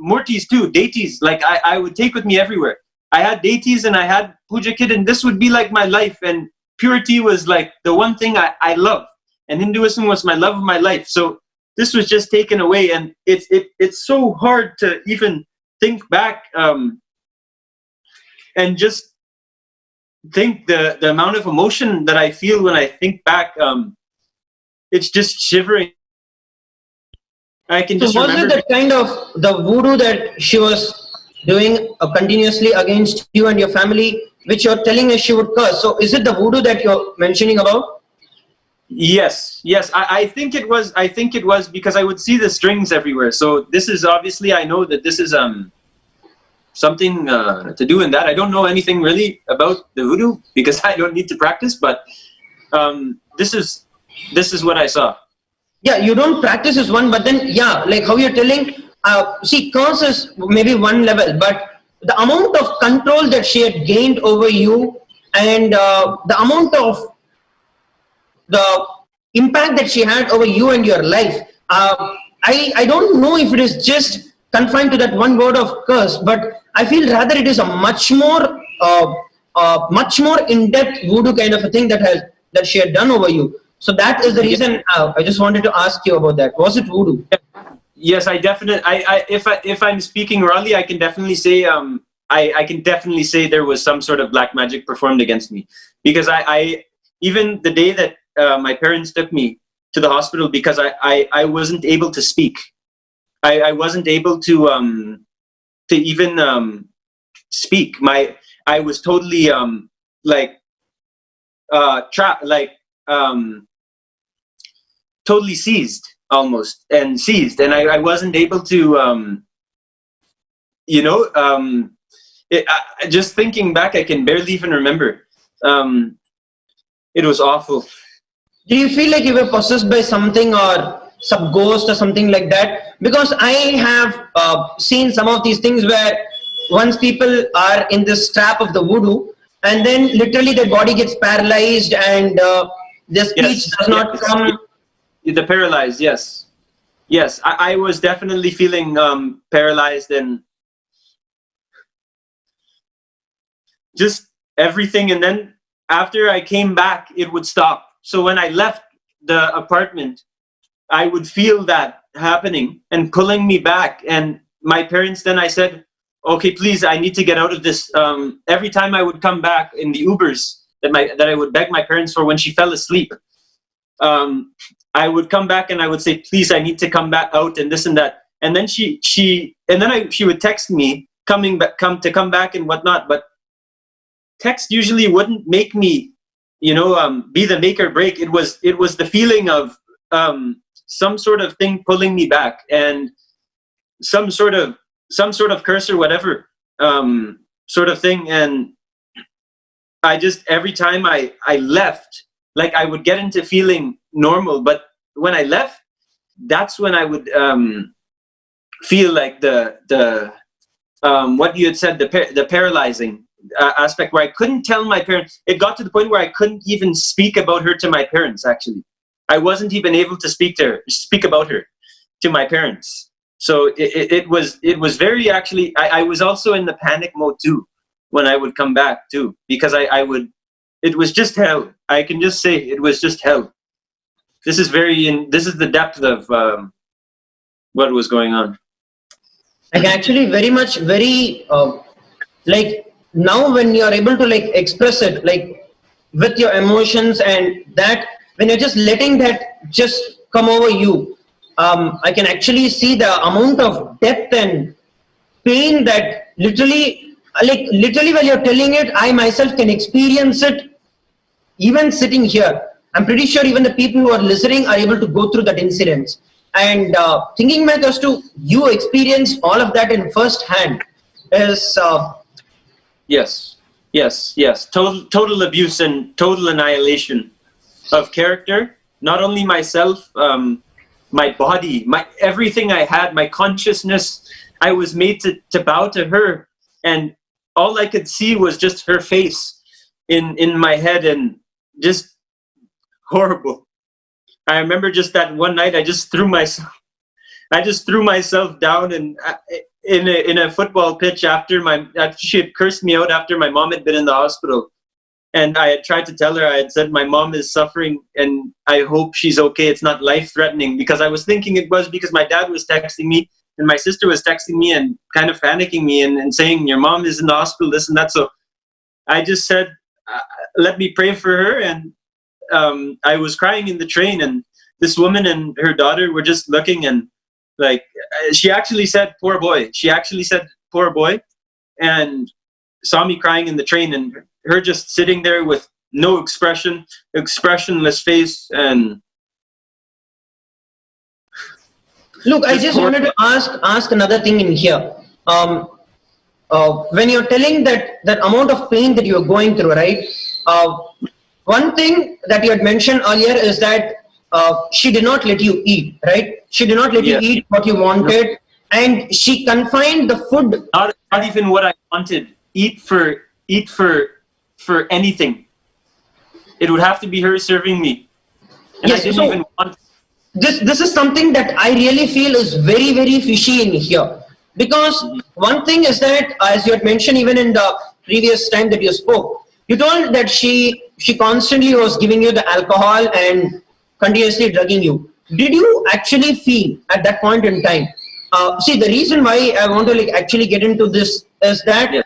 murtis too, deities. Like I would take with me everywhere. I had deities and I had puja kit, and this would be like my life. And purity was like the one thing I love, and Hinduism was my love of my life. So this was just taken away, and it's so hard to even think back and just think the amount of emotion that I feel when I think back. It's just shivering. I can just So was remember. it that kind of the voodoo that she was doing continuously against you and your family, which you're telling us she would curse? So is it the voodoo that you're mentioning about? Yes, yes. I think it was. I think it was because I would see the strings everywhere. So this is obviously, I know that this is something to do in that. I don't know anything really about the voodoo because I don't need to practice. But this is what I saw. Yeah, you don't practice is one, but then yeah, like how you're telling, see, curse is maybe one level, but the amount of control that she had gained over you, and the amount of the impact that she had over you and your life, I don't know if it is just confined to that one word of curse, but I feel rather it is a much more in-depth voodoo kind of a thing that she had done over you. So that is the reason I just wanted to ask you about that. Was it voodoo? Yes, I definitely. If I'm speaking rawly, I can definitely say I can definitely say there was some sort of black magic performed against me, because I even the day that my parents took me to the hospital, because I wasn't able to speak. I wasn't able to even speak. I was totally trapped, totally seized, and I wasn't able to just thinking back, I can barely even remember. It was awful. Do you feel like you were possessed by something or some ghost or something like that? Because I have seen some of these things where once people are in this trap of the voodoo, and then literally their body gets paralyzed and their speech does not come. The paralyzed, yes. Yes, I was definitely feeling paralyzed, and just everything. And then after I came back, it would stop. So when I left the apartment, I would feel that happening and pulling me back. And my parents, then I said, okay, please, I need to get out of this. Every time I would come back in the Ubers that I would beg my parents for when she fell asleep, I would come back and I would say, please, I need to come back out, and this and that. And then she would text me come back and whatnot. But text usually wouldn't make me, be the make or break. It was the feeling of some sort of thing pulling me back, and some sort of curse or whatever sort of thing. And I just, every time I left, like I would get into feeling normal, but when I left, that's when I would feel like the what you had said, the paralyzing aspect, where I couldn't tell my parents. It got to the point where I couldn't even speak about her to my parents. Actually, I wasn't even able to speak about her to my parents. So it was very, actually, I was also in the panic mode too when I would come back too, because it was just hell. I can just say it was just hell. This is the depth of what was going on. Like actually very like now when you're able to like express it like with your emotions, and that when you're just letting that just come over you, I can actually see the amount of depth and pain that literally while you're telling it, I myself can experience it even sitting here. I'm pretty sure even the people who are listening are able to go through that incident. And thinking back as to you experienced all of that in first hand is yes. Total abuse and total annihilation of character. Not only myself, my body, my everything I had, my consciousness. I was made to bow to her, and all I could see was just her face in my head, and just horrible. I remember just that one night I just threw myself down and in a football pitch after she had cursed me out after my mom had been in the hospital. And I had tried to tell her, I had said, my mom is suffering and I hope she's okay. It's not life-threatening, because I was thinking it was because my dad was texting me and my sister was texting me and kind of panicking me and saying, your mom is in the hospital, this and that. So I just said, let me pray for her. And I was crying in the train, and this woman and her daughter were just looking, and like, she actually said, poor boy. She actually said, poor boy, and saw me crying in the train, and her just sitting there with no expression, expressionless face. And look, I just wanted to ask another thing in here. When you're telling that amount of pain that you're going through, right? One thing that you had mentioned earlier is that she did not let you eat, right? She did not let you eat what you wanted, and she confined the food. Not even what I wanted. Eat for anything. It would have to be her serving me, and Yes, I didn't so even want. this is something that I really feel is very, very fishy in here. Because one thing is that, as you had mentioned even in the previous time that you spoke, you told that she constantly was giving you the alcohol and continuously drugging you. Did you actually feel at that point in time? See, the reason why I want to like actually get into this is that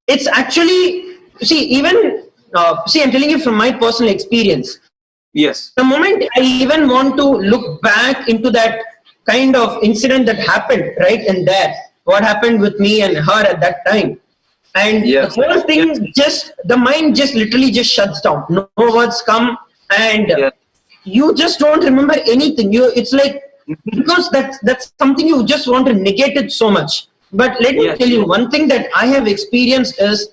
it's actually, see, I'm telling you from my personal experience. Yes. The moment I even want to look back into that kind of incident that happened right in there, what happened with me and her at that time, and the whole thing the mind just literally just shuts down. No words come, and you just don't remember anything. It's like, because that's something you just want to negate it so much. But let me tell you, one thing that I have experienced is,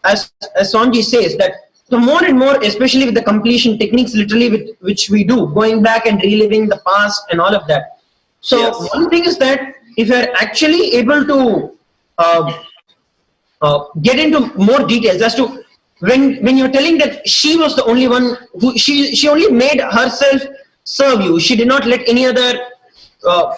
as Sanji says, that the more and more, especially with the completion techniques, literally with which we do, going back and reliving the past and all of that. So one thing is that if you are actually able to get into more details as to when you're telling that she was the only one who she only made herself serve you. She did not let any other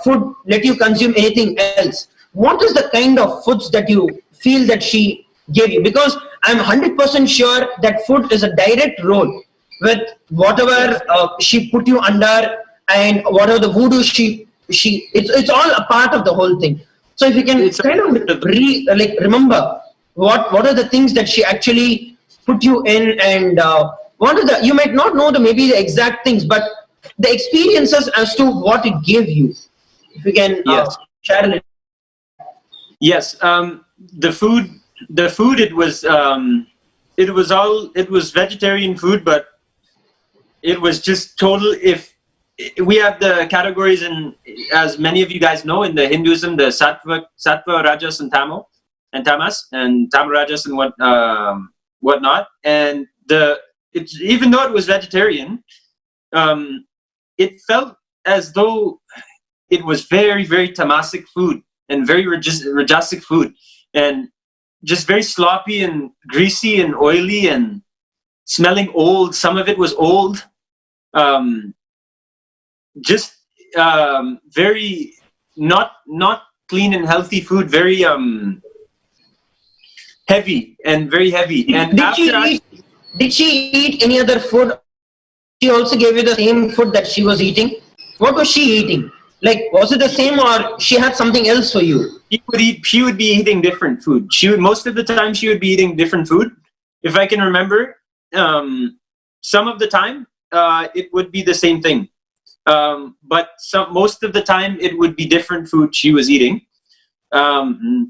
food let you consume anything else. What is the kind of foods that you feel that she gave you? Because I'm 100% sure that food is a direct role with whatever she put you under, and whatever the voodoo it's all a part of the whole thing. So if you can kind of remember what are the things that she actually put you in, and what are you might not know maybe the exact things, but the experiences as to what it gave you. If you can share a little. Yes, the food. It was vegetarian food, but it was just total. If we have the categories, in, as many of you guys know, in the Hinduism, the sattva, rajas, and tamas, and tama, rajas, and whatnot. And even though it was vegetarian, it felt as though it was very, very tamasic food and very rajasic food, and just very sloppy and greasy and oily and smelling old. Some of it was old. Very not clean and healthy food. Very heavy and very heavy. And did she eat any other food? She also gave you the same food that she was eating. What was she eating? Like, was it the same, or she had something else for you? She would be eating different food. Most of the time she would be eating different food. If I can remember, some of the time it would be the same thing. But most of the time it would be different food she was eating. I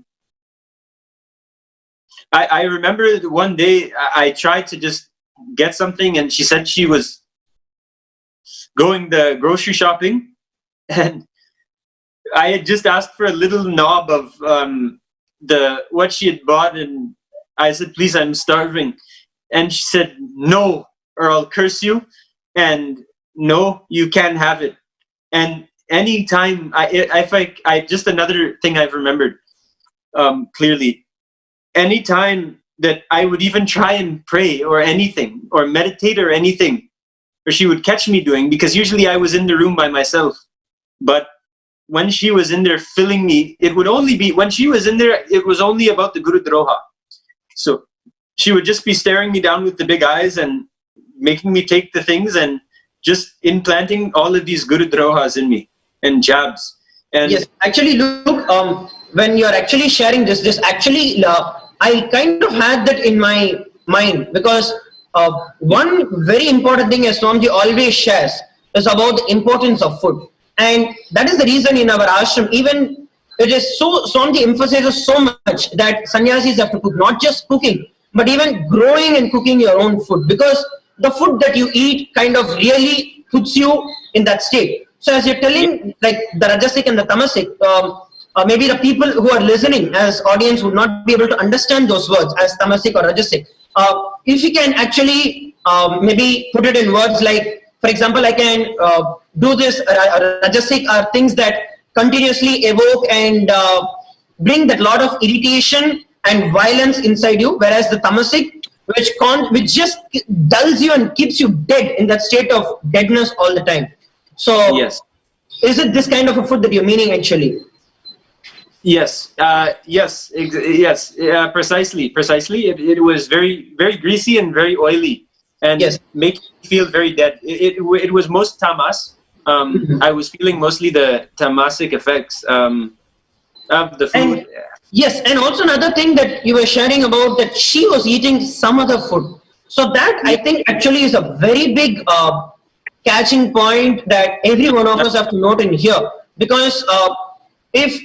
remember one day I tried to just get something, and she said she was going the grocery shopping, and I had just asked for a little knob of what she had bought, and I said, please, I'm starving. And she said, no, or I'll curse you, and no, you can't have it. And anytime, just another thing I've remembered clearly, anytime that I would even try and pray or anything, or meditate or anything, or she would catch me doing, because usually I was in the room by myself, but when she was in there filling me, when she was in there, it was only about the Guru Droha. So she would just be staring me down with the big eyes and making me take the things and just implanting all of these guru drohas in me and jabs. And yes, actually, look, when you're actually sharing this actually, I kind of had that in my mind, because one very important thing as Swamiji always shares is about the importance of food. And that is the reason in our ashram, even it is so, Swamiji emphasizes so much that sannyasis have to cook, not just cooking, but even growing and cooking your own food, because the food that you eat kind of really puts you in that state. So as you're telling, like the Rajasic and the Tamasic, maybe the people who are listening as audience would not be able to understand those words as Tamasic or Rajasic. If you can actually maybe put it in words like, for example, I can do this, Rajasic are things that continuously evoke and bring that lot of irritation and violence inside you, whereas the Tamasic, which just dulls you and keeps you dead in that state of deadness all the time. So, yes, is it this kind of a food that you're meaning actually? yes, precisely. It was very, very greasy and very oily, and Yes. make me feel very dead. It was most tamas. I was feeling mostly the tamasic effects of the food. And yes, and also another thing that you were sharing about that she was eating some other food. So that I think actually is a very big catching point that every one of us have to note in here, because if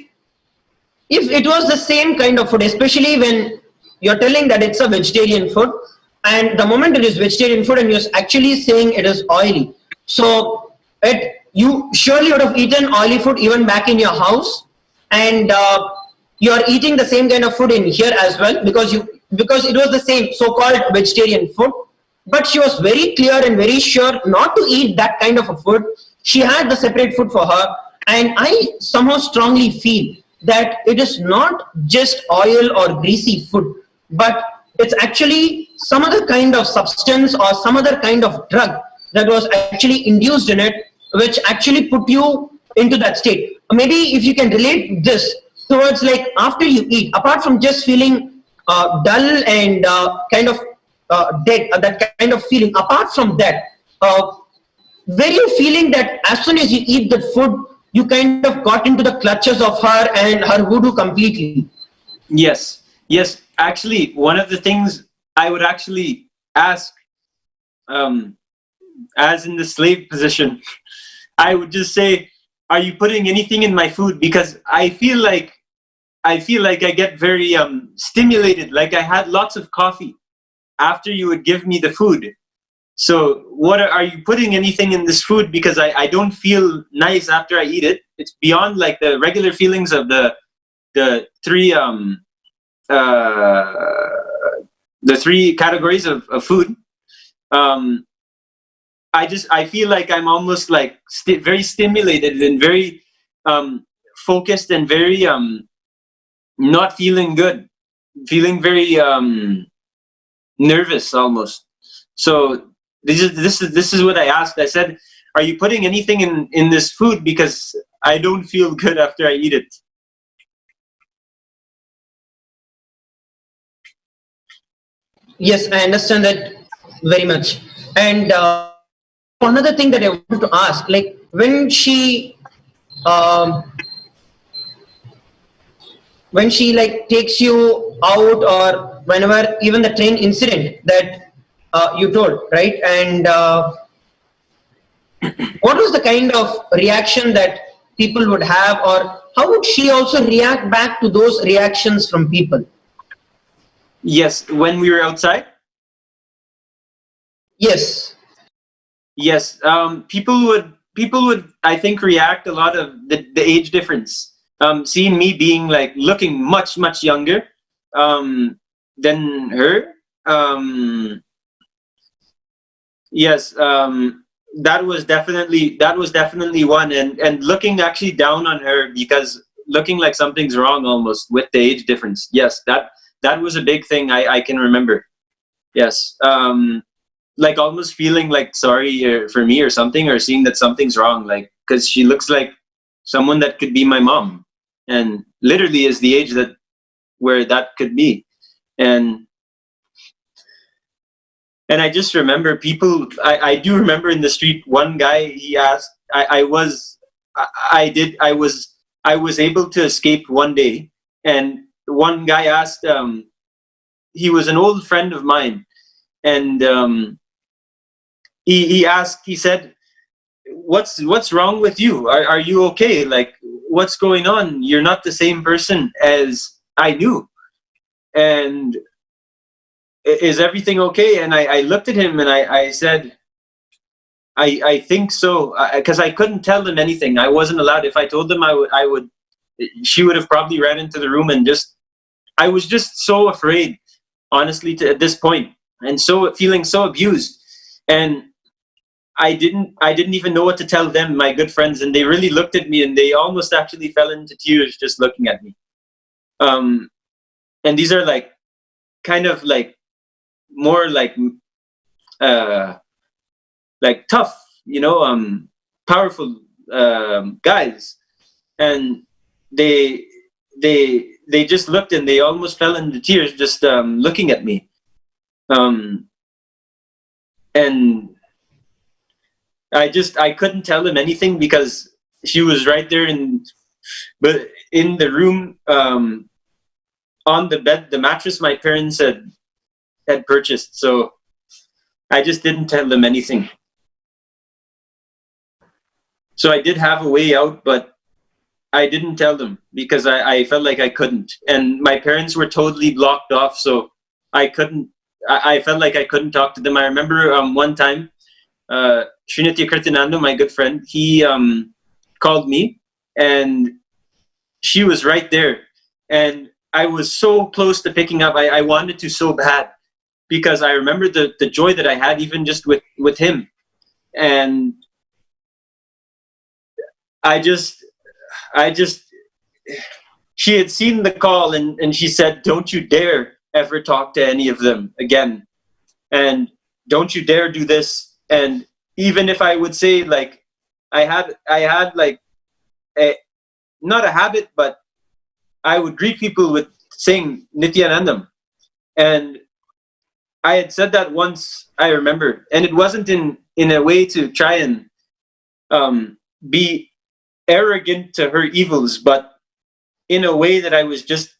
it was the same kind of food, especially when you're telling that it's a vegetarian food, and the moment it is vegetarian food and you're actually saying it is oily, so you surely would have eaten oily food even back in your house, and you're eating the same kind of food in here as well, because it was the same so-called vegetarian food. But she was very clear and very sure not to eat that kind of a food. She had the separate food for her. And I somehow strongly feel that it is not just oil or greasy food, but it's actually some other kind of substance or some other kind of drug that was actually induced in it, which actually put you into that state. Maybe if you can relate this towards, like, after you eat, apart from just feeling dull and kind of dead, that kind of feeling, apart from that, were you feeling that as soon as you eat the food, you kind of got into the clutches of her and her voodoo completely? Yes. Actually, one of the things I would actually ask, as in the slave position, I would just say, "Are you putting anything in my food?" Because I feel like I get very stimulated. Like I had lots of coffee after you would give me the food. So what are you putting anything in this food? Because I don't feel nice after I eat it. It's beyond like the regular feelings of the three categories of food. I feel like I'm almost like very stimulated and very focused and very not feeling good, feeling very nervous almost. So this is what I asked. I said, "Are you putting anything in this food? Because I don't feel good after I eat it." Yes, I understand that very much. And another thing that I wanted to ask, like when she like takes you out, or whenever, even the train incident that you told, right? And what was the kind of reaction that people would have, or how would she also react back to those reactions from people? Yes, when we were outside. Yes. People would I think react a lot of the age difference. Seeing me being like looking much younger than her. Yes, that was definitely one, and looking actually down on her because looking like something's wrong almost with the age difference. Yes, that was a big thing I can remember. Yes. Like almost feeling like sorry for me or something, or seeing that something's wrong, like because she looks like someone that could be my mom, and literally is the age where that could be. And And I just remember people, I do remember in the street, one guy, he asked, I was able to escape one day. And one guy asked, he was an old friend of mine. And he asked, he said, what's wrong with you? Are you okay? Like, what's going on? You're not the same person as I knew. And is everything okay? And I looked at him and I said, I think so, because I couldn't tell them anything. I wasn't allowed. If I told them, I would, she would have probably ran into the room, and I was just so afraid, honestly, at this point, and so feeling so abused. And I didn't even know what to tell them, my good friends, and they really looked at me, and they almost actually fell into tears just looking at me. And these are like, kind of like, more like tough, powerful guys, and they just looked, and they almost fell into tears just looking at me. And I couldn't tell them anything because she was right there, but in the room, on the bed, the mattress my parents had purchased. So I just didn't tell them anything. So I did have a way out, but I didn't tell them because I felt like I couldn't. And my parents were totally blocked off, so I felt like I couldn't talk to them. I remember one time, Nithya Nithyananda, my good friend, he called me, and she was right there. And I was so close to picking up. I wanted to so bad, because I remember the joy that I had even just with him. And she had seen the call, and she said, don't you dare ever talk to any of them again. And don't you dare do this. And even if I would say, like, I had like not a habit, but I would greet people with saying Nithyanandam. And I had said that once, I remember, and it wasn't in a way to try and be arrogant to her evils, but in a way that I was just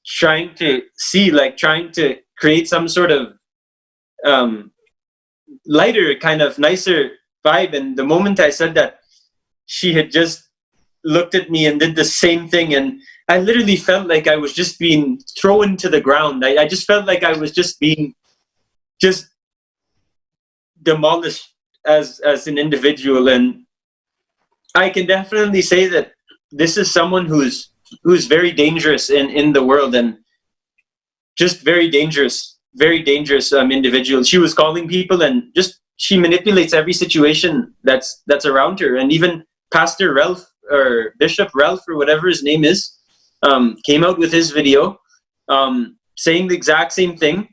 trying to create some sort of lighter, kind of nicer vibe. And the moment I said that, she had just looked at me and did the same thing, and I literally felt like I was just being thrown to the ground. I just felt like I was just being demolished as an individual. And I can definitely say that this is someone who's very dangerous in the world, and just very dangerous individual. She was calling people, and she manipulates every situation that's around her. And even Pastor Ralph, or Bishop Ralph, or whatever his name is, came out with his video saying the exact same thing,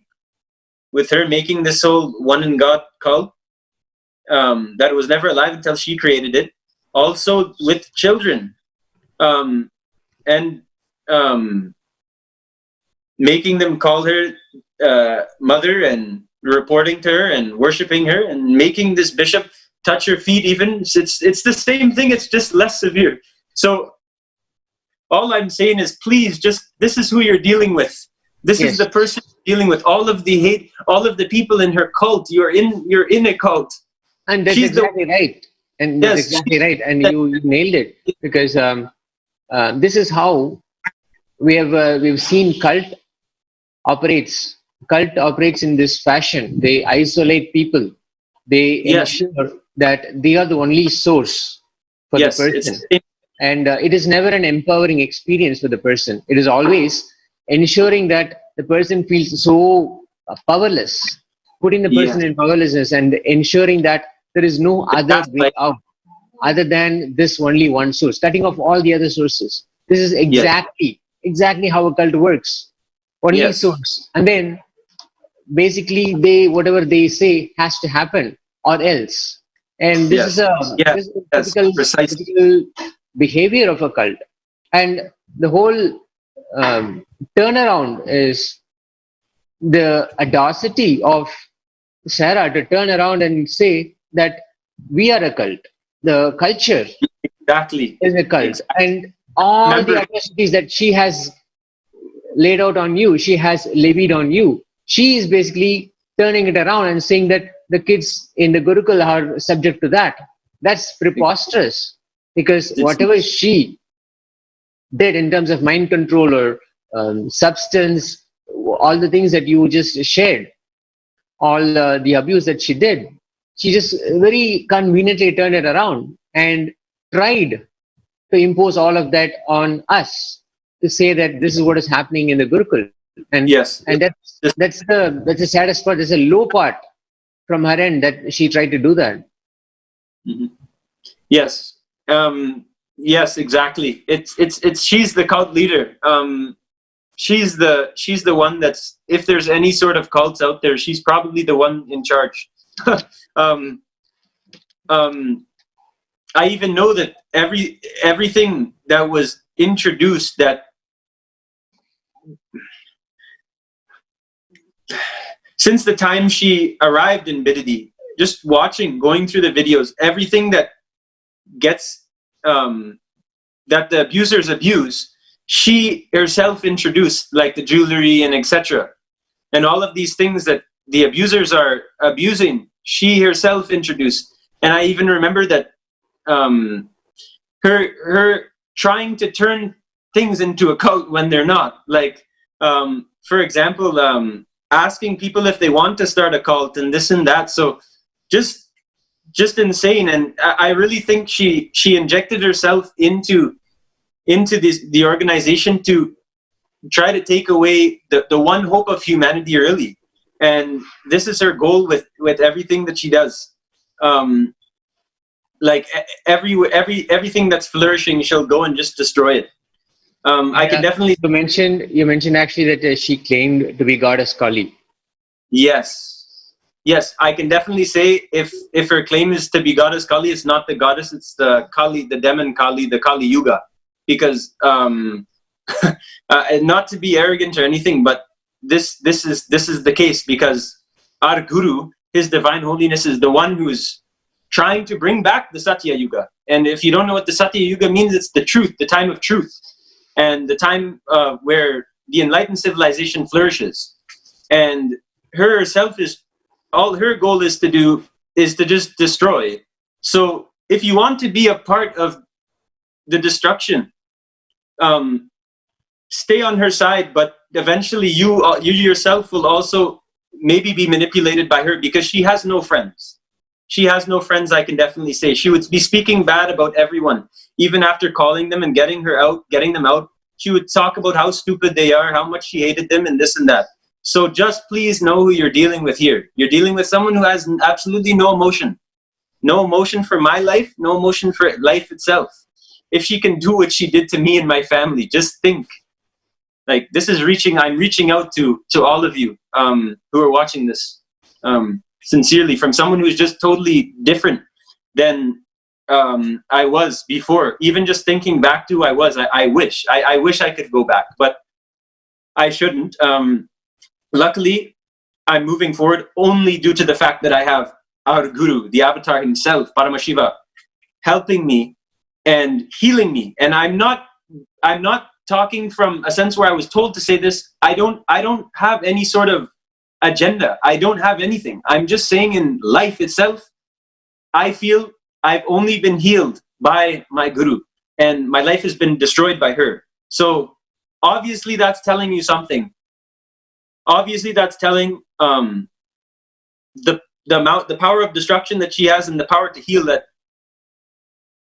with her making this whole one in God cult that was never alive until she created it. Also with children, and making them call her mother, and reporting to her and worshiping her, and making this bishop touch her feet even. It's the same thing, it's just less severe. So all I'm saying is, please, this is who you're dealing with. This is the person you're dealing with. All of the hate, all of the people in her cult, you're in a cult. And that's exactly right. And that's exactly right. And you nailed it, because this is how we've seen cult operates. Cult operates in this fashion. They isolate people. They ensure that they are the only source for the person. And it is never an empowering experience for the person. It is always ensuring that the person feels so powerless, putting the person in powerlessness, and ensuring that there is no other way out other than this only one source, cutting off all the other sources. This is exactly how a cult works. Only source. And then basically whatever they say has to happen, or else. And this is a typical behavior of a cult. And the whole turnaround is the audacity of Sarah to turn around and say that we are a cult. The culture Exactly. is a cult. Exactly. And all Remember- the atrocities that she has laid out on you, she has levied on you. She is basically turning it around and saying that the kids in the Gurukul are subject to that. That's preposterous, because whatever she did in terms of mind control or substance, all the things that you just shared, all the abuse that she did, she just very conveniently turned it around and tried to impose all of that on us, to say that this is what is happening in the Gurukul. And Yes. and that's the saddest part. There's a low part from her end that she tried to do that. Mhm. Yes. Yes, exactly. It's she's the cult leader. She's the one that's, if there's any sort of cults out there, she's probably the one in charge. um, I even know that everything that was introduced, that since the time she arrived in Bidadi, just watching, going through the videos, everything that gets that the abusers abuse, she herself introduced, like the jewelry and etc. And all of these things that the abusers are abusing, she herself introduced. And I even remember that her trying to turn things into a cult when they're not. Like, for example, asking people if they want to start a cult and this and that. So just insane. And I really think she injected herself into the organization to try to take away the one hope of humanity early. And this is her goal with everything that she does. Like everything that's flourishing, she'll go and just destroy it. I can definitely. You mentioned actually that she claimed to be goddess Kali. Yes, I can definitely say if her claim is to be goddess Kali, it's not the goddess, it's the Kali, the demon Kali, the Kali Yuga. Because not to be arrogant or anything, but this is the case, because our Guru, His Divine Holiness, is the one who's trying to bring back the Satya Yuga. And if you don't know what the Satya Yuga means, it's the truth, the time of truth, and the time where the enlightened civilization flourishes. And her herself is, all her goal is to do is to just destroy. So if you want to be a part of the destruction, stay on her side, but eventually you yourself will also maybe be manipulated by her, because she has no friends. She has no friends, I can definitely say. She would be speaking bad about everyone. Even after calling them and getting them out, she would talk about how stupid they are, how much she hated them, and this and that. So just please know who you're dealing with here. You're dealing with someone who has absolutely no emotion. No emotion for my life, no emotion for life itself. If she can do what she did to me and my family, just think. Like, this is I'm reaching out to all of you who are watching this, sincerely, from someone who's just totally different than I was before. Even just thinking back to who I was, I wish I could go back, but I shouldn't. Luckily, I'm moving forward only due to the fact that I have our Guru, the Avatar himself, Paramashiva, helping me and healing me. And I'm not talking from a sense where I was told to say this. I don't have any sort of agenda. I don't have anything. I'm just saying, in life itself, I feel I've only been healed by my Guru, and my life has been destroyed by her. So obviously that's telling you something. Obviously that's telling the power of destruction that she has and the power to heal that.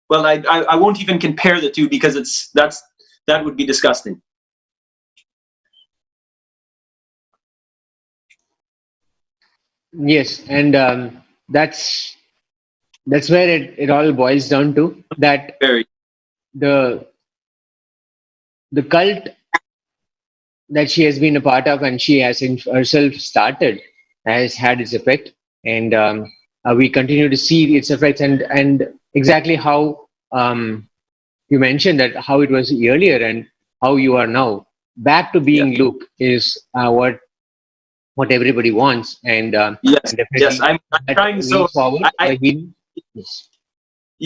Well, I won't even compare the two, because that would be disgusting. Yes, and that's where it all boils down to, that Very. the cult that she has been a part of and she has herself started has had its effect, and we continue to see its effects, and exactly how you mentioned that how it was earlier and how you are now back to being Luke is what what everybody wants, and Yes, definitely yes. I'm that trying. way So forward I by healing. Yes.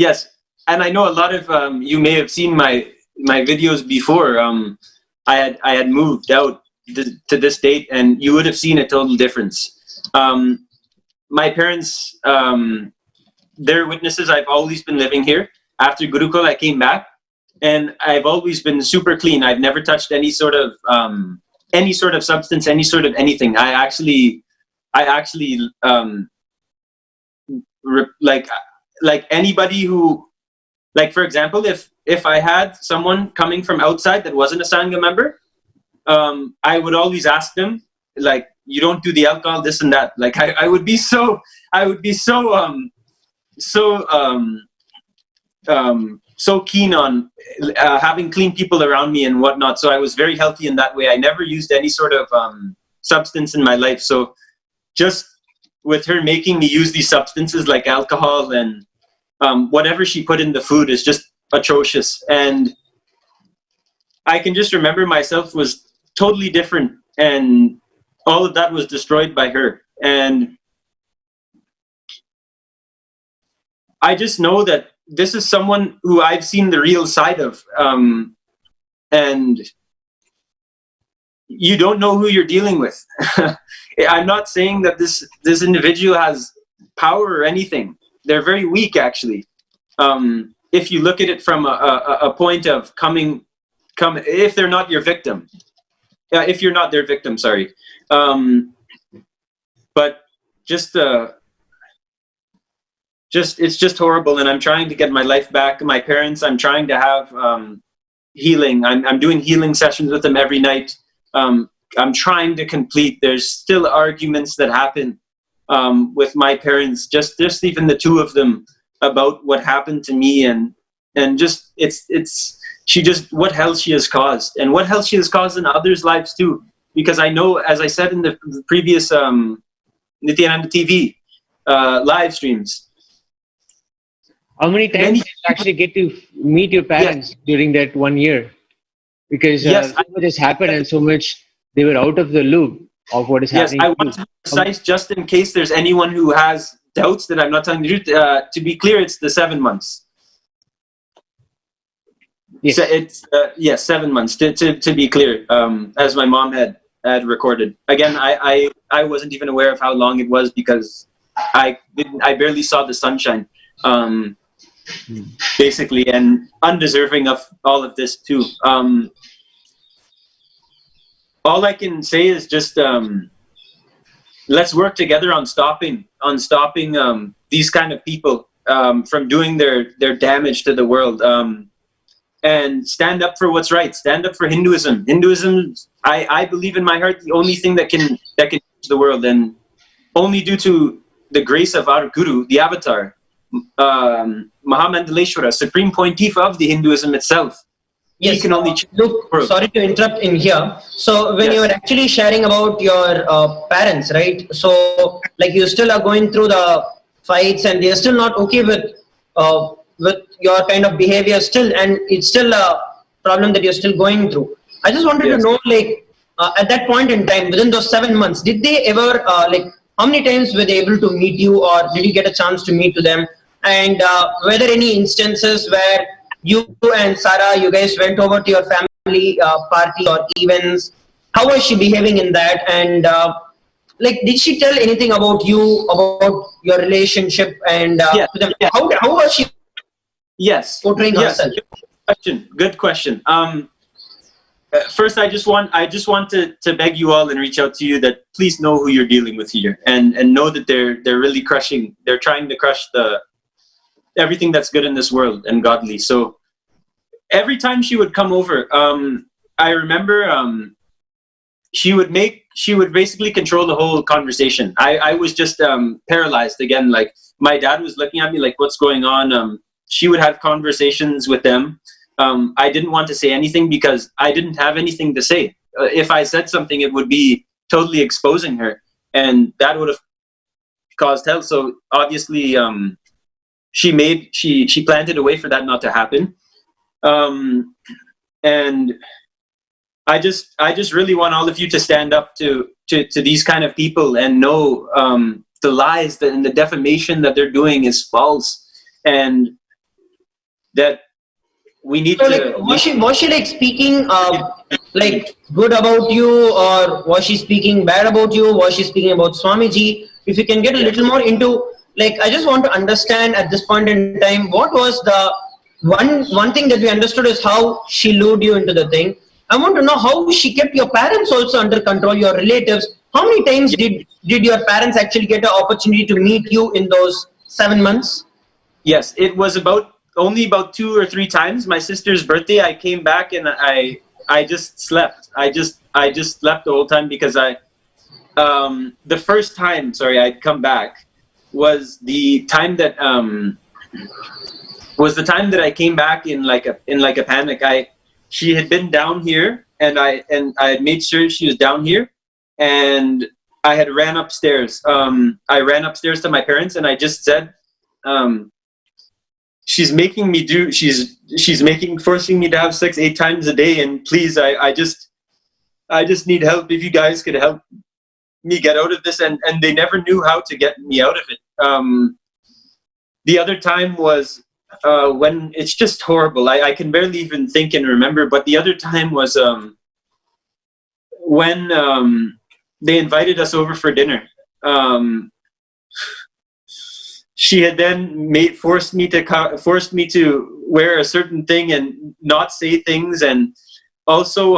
yes, and I know a lot of you may have seen my videos before. I had moved out to this date, and you would have seen a total difference. My parents, they're witnesses. I've always been living here. After Gurukul, I came back, and I've always been super clean. I've never touched any sort of substance, any sort of anything. I actually like anybody who, like, for example, if I had someone coming from outside that wasn't a Sangha member, I would always ask them, like, you don't do the alcohol, this and that. Like, I would be so so keen on having clean people around me and whatnot. So I was very healthy in that way. I never used any sort of substance in my life. So just with her making me use these substances like alcohol and whatever she put in the food is just atrocious. And I can just remember myself was totally different, and all of that was destroyed by her. And I just know that this is someone who I've seen the real side of. And you don't know who you're dealing with. I'm not saying that this individual has power or anything. They're very weak, actually. If you look at it from a point of come if they're not your victim. If you're not their victim, sorry. But just it's just horrible, and I'm trying to get my life back. My parents, I'm trying to have healing. I'm doing healing sessions with them every night. I'm trying to complete. There's still arguments that happen with my parents, just even the two of them, about what happened to me, and just it's she just what hell she has caused, and what hell she has caused in others' lives too. Because I know, as I said in the previous Nithyananda TV live streams. How many times did you actually get to meet your parents during that 1 year? Because so much has happened, and so much they were out of the loop of what is happening. Yes, I want to be precise, just in case there's anyone who has doubts that I'm not telling the truth. To be clear, it's the 7 months. Yes, so it's 7 months. To be clear, as my mom had recorded. Again, I wasn't even aware of how long it was because I barely saw the sunshine. Basically, and undeserving of all of this too. All I can say is just let's work together on stopping these kind of people from doing their damage to the world, and stand up for what's right. Stand up for Hinduism. Hinduism, I believe in my heart, the only thing that can change the world, and only due to the grace of our Guru, the Avatar, Mahamandaleshwara, Supreme Pontiff of the Hinduism itself. Yes, he can only look, sorry to interrupt in here. So when you were actually sharing about your parents, right? So like you still are going through the fights, and they're still not okay with your kind of behavior still, and it's still a problem that you're still going through. I just wanted to know, like, at that point in time, within those 7 months, did they ever like, how many times were they able to meet you, or did you get a chance to meet to them? And were there any instances where you and Sarah, you guys went over to your family party or events? How was she behaving in that? And like, did she tell anything about you, about your relationship, and to them? How was she portraying herself? Good question. First, I just want to beg you all and reach out to you that please know who you're dealing with here, and know that they're really crushing. They're trying to crush everything that's good in this world and godly. So every time she would come over, I remember she would basically control the whole conversation. I was just paralyzed again. Like, my dad was looking at me like, what's going on? She would have conversations with them. I didn't want to say anything because I didn't have anything to say. If I said something, it would be totally exposing her, and that would have caused hell. So obviously, she planted a way for that not to happen. And I just really want all of you to stand up to these kind of people and know the lies and the defamation that they're doing is false, and that we need So, to. like, was she like speaking like good about you, or was she speaking bad about you? Was she speaking about Swamiji? If you can get a little more into, like, I just want to understand at this point in time, what was the one thing that we understood is how she lured you into the thing. I want to know how she kept your parents also under control, your relatives. How many times did your parents actually get an opportunity to meet you in those 7 months? Yes, it was only about 2 or 3 times. My sister's birthday, I came back and I just slept. I just slept the whole time because the first time, sorry, I'd come back was the time that I came back in like a panic. She had been down here, and I had made sure she was down here, and I had ran upstairs. I ran upstairs to my parents, and I just said, she's forcing me to have sex 8 times a day, and please, I just need help. If you guys could help me get out of this, and they never knew how to get me out of it. The other time was when it's just horrible. I can barely even think and remember. But the other time was when they invited us over for dinner. She had then forced me to wear a certain thing and not say things, and also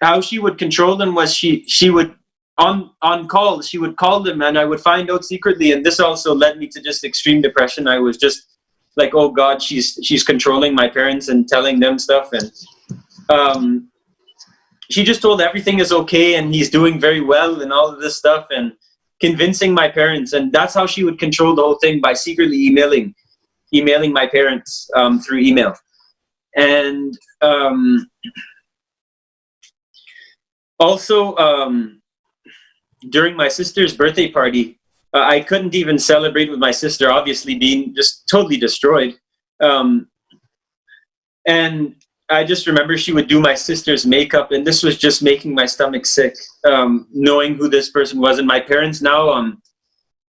how she would control them was she would on call, she would call them, and I would find out secretly, and this also led me to just extreme depression. I was just like, oh God, she's controlling my parents and telling them stuff, and she just told everything is okay and he's doing very well and all of this stuff, and convincing my parents, and that's how she would control the whole thing, by secretly emailing my parents through email. And also during my sister's birthday party, I couldn't even celebrate with my sister, obviously being just totally destroyed. And I just remember she would do my sister's makeup, and this was just making my stomach sick, knowing who this person was. And my parents now,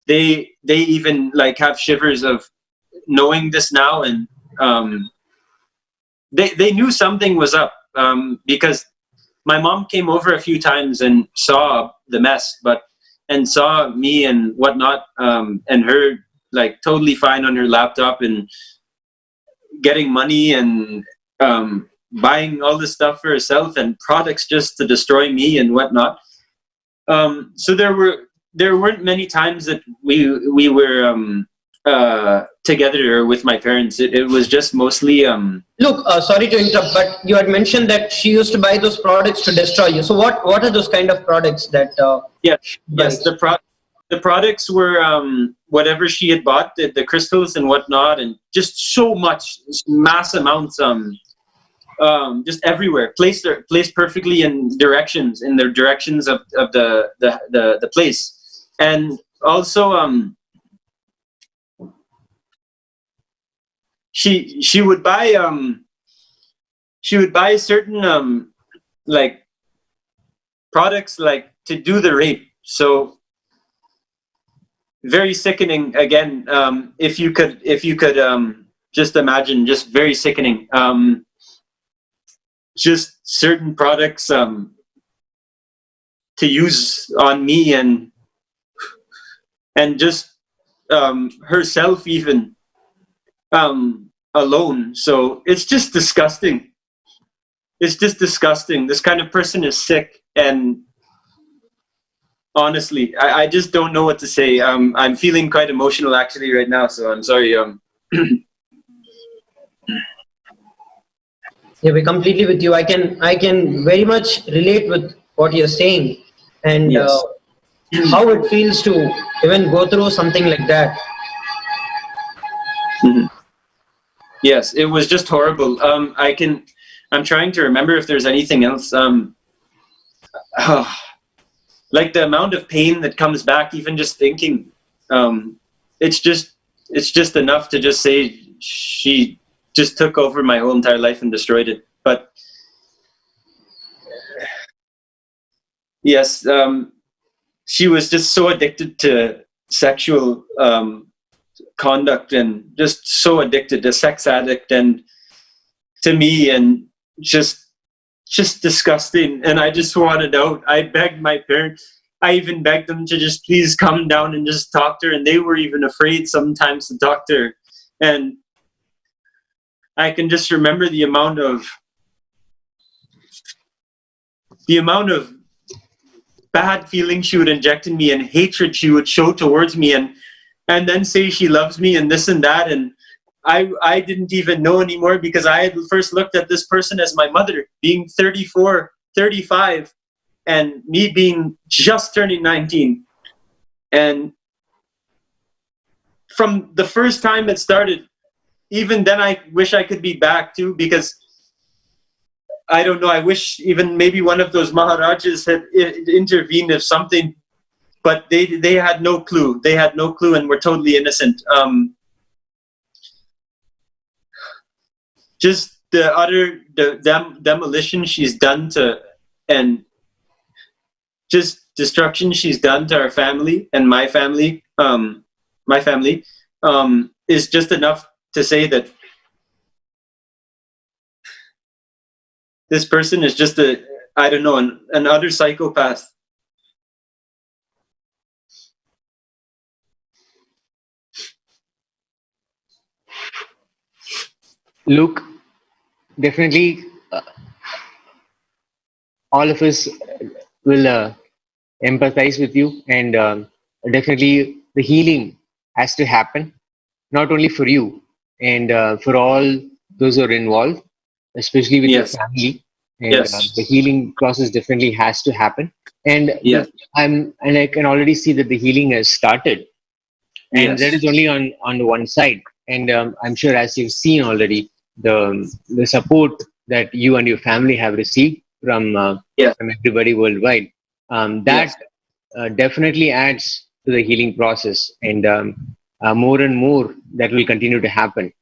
they even like have shivers of knowing this now, and they knew something was up, because my mom came over a few times and saw the mess, and saw me and whatnot, and her like totally fine on her laptop and getting money and buying all this stuff for herself and products just to destroy me and whatnot. So there weren't many times that we were together with my parents. It was just mostly Look, sorry to interrupt, but you had mentioned that she used to buy those products to destroy you. So what are those kind of products that yes, the products were whatever she had bought, the crystals and whatnot, and just so much, mass amounts, just everywhere, placed perfectly in the directions of the place. And also she would buy certain like products like to do the rape. So very sickening again. If you could just imagine, just very sickening. Just certain products to use on me, and just herself even alone. So it's just disgusting. It's just disgusting. This kind of person is sick, and honestly, I just don't know what to say. I'm feeling quite emotional actually right now, so I'm sorry. Yeah, we're completely with you. I can very much relate with what you're saying, and Yes. how it feels to even go through something like that. Mhm. Yes, it was just horrible. I'm trying to remember if there's anything else. Like the amount of pain that comes back, even just thinking. It's just enough to just say, she just took over my whole entire life and destroyed it. But Yes, she was just so addicted to sexual conduct and just so addicted, a sex addict, and to me, and just disgusting. And I just wanted out. I begged my parents. I even begged them to just please come down and just talk to her, and they were even afraid sometimes to talk to her. And I can just remember the amount of bad feelings she would inject in me and hatred she would show towards me, and then say she loves me and this and that. And I didn't even know anymore, because I had first looked at this person as my mother, being 34, 35, and me being just turning 19. And from the first time it started, even then I wish I could be back too, because I don't know, I wish even maybe one of those Maharajas had intervened if something, but they had no clue. They had no clue and were totally innocent. Just the utter demolition she's done to, and just destruction she's done to our family and my family, is just enough to say that this person is just an utter psychopath. Luke, definitely all of us will empathize with you, and definitely the healing has to happen, not only for you and for all those who are involved, especially with your family. And the healing process definitely has to happen. And I can already see that the healing has started, and that is only on one side. And I'm sure, as you've seen already, the support that you and your family have received from everybody worldwide, that definitely adds to the healing process, and more and more that will continue to happen.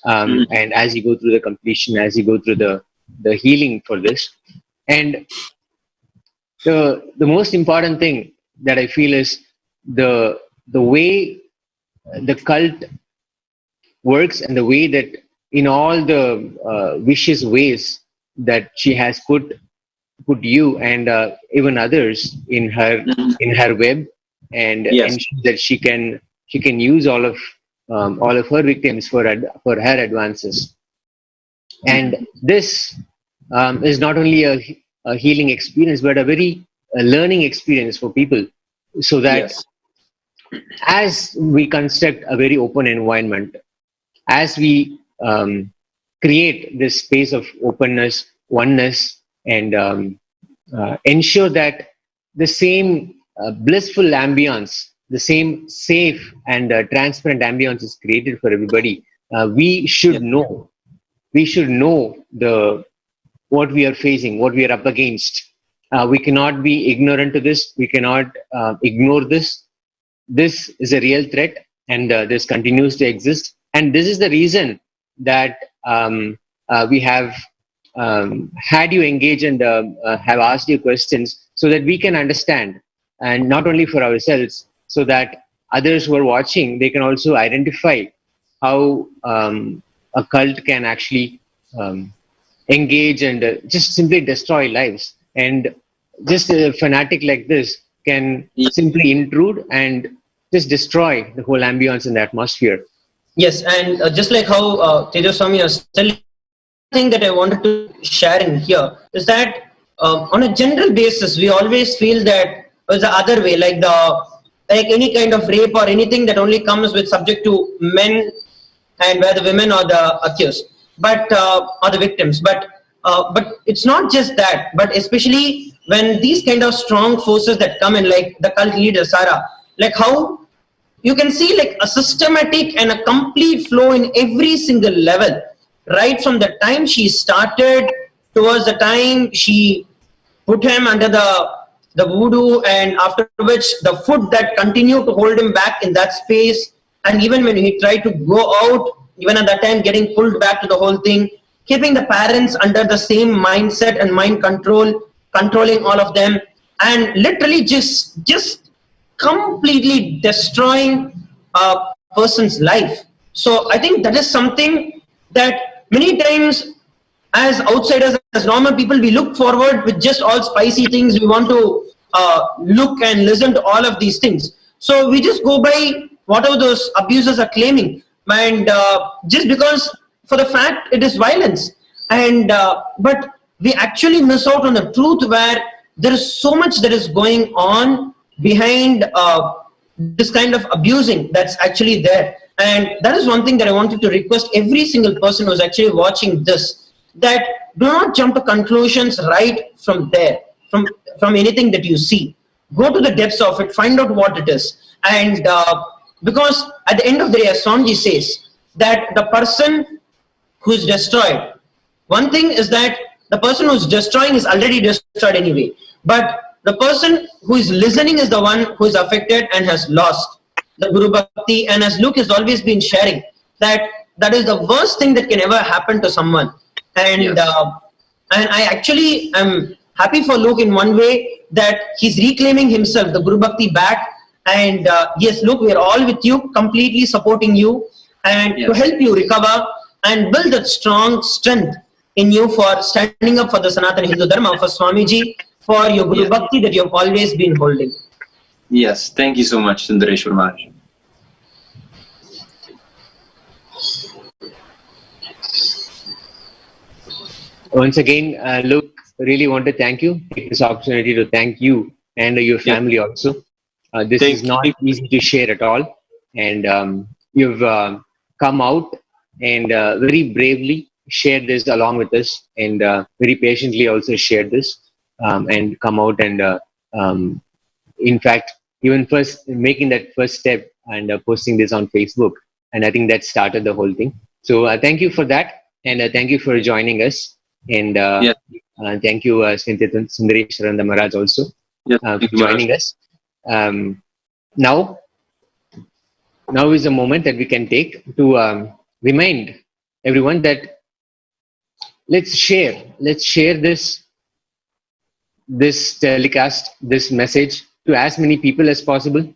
And as you go through the completion, as you go through the healing for this, and the most important thing that I feel is the way the cult works, and the way that in all the vicious ways that she has put you and even others in her web, and ensure that she can use all of her victims for her advances. And this is not only a healing experience, but a very learning experience for people, so that as we construct a very open environment, as we create this space of openness, oneness, and ensure that the same blissful ambience, the same safe and transparent ambience is created for everybody, we should know what we are facing, what we are up against. We cannot be ignorant to this. We cannot ignore this. This is a real threat, and this continues to exist. And this is the reason that we have had you engage and have asked you questions, so that we can understand, and not only for ourselves, so that others who are watching, they can also identify how a cult can actually engage and just simply destroy lives. And just a fanatic like this can simply intrude and just destroy the whole ambience and the atmosphere. Yes, and just like how Tejaswami was telling, thing that I wanted to share in here is that on a general basis, we always feel that it's the other way, like any kind of rape or anything that only comes with subject to men, and where the women are the accused, but are the victims. But it's not just that, but especially when these kind of strong forces that come in, like the cult leader Sarah, like how you can see like a systematic and a complete flow in every single level, right from the time she started towards the time she put him under the voodoo, and after which the food that continued to hold him back in that space, and even when he tried to go out, even at that time getting pulled back to the whole thing, keeping the parents under the same mindset and mind control, controlling all of them, and literally just completely destroying a person's life. So I think that is something that many times as outsiders, as normal people, we look forward with just all spicy things. We want to look and listen to all of these things. So we just go by whatever those abusers are claiming, and just because for the fact it is violence, and but we actually miss out on the truth where there is so much that is going on behind this kind of abusing that's actually there. And that is one thing that I wanted to request every single person who's actually watching this, that do not jump to conclusions right from there, from anything that you see. Go to the depths of it, find out what it is. And because at the end of the day, as Swamiji says, that the person who's destroyed, one thing is that the person who's destroying is already destroyed anyway, but the person who is listening is the one who is affected and has lost the Guru Bhakti. And as Luke has always been sharing, that is the worst thing that can ever happen to someone. And Yes. And I actually am happy for Luke in one way, that he's reclaiming himself, the Guru Bhakti back. And yes, Luke, we are all with you, completely supporting you, and Yes. to help you recover and build that strong strength in you for standing up for the Sanatana Hindu Dharma, for Swamiji, for your Guru Yes. Bhakti that you have always been holding. Yes, thank you so much, Sundareshwar Maharaj. Once again, Luke, really want to thank you. Take this opportunity to thank you and your family also. This Thank is not you. easy to share at all. And you've come out and very bravely shared this along with us, and very patiently also shared this, and come out and in fact, even first making that first step and posting this on Facebook. And I think that started the whole thing. So thank you for that. And thank you for joining us. And Yes. thank you, Sundareshwaranda Maharaj, also Yes, for thank you, Maharaj. joining us. Now is a moment that we can take to remind everyone that let's share this telecast, this message to as many people as possible,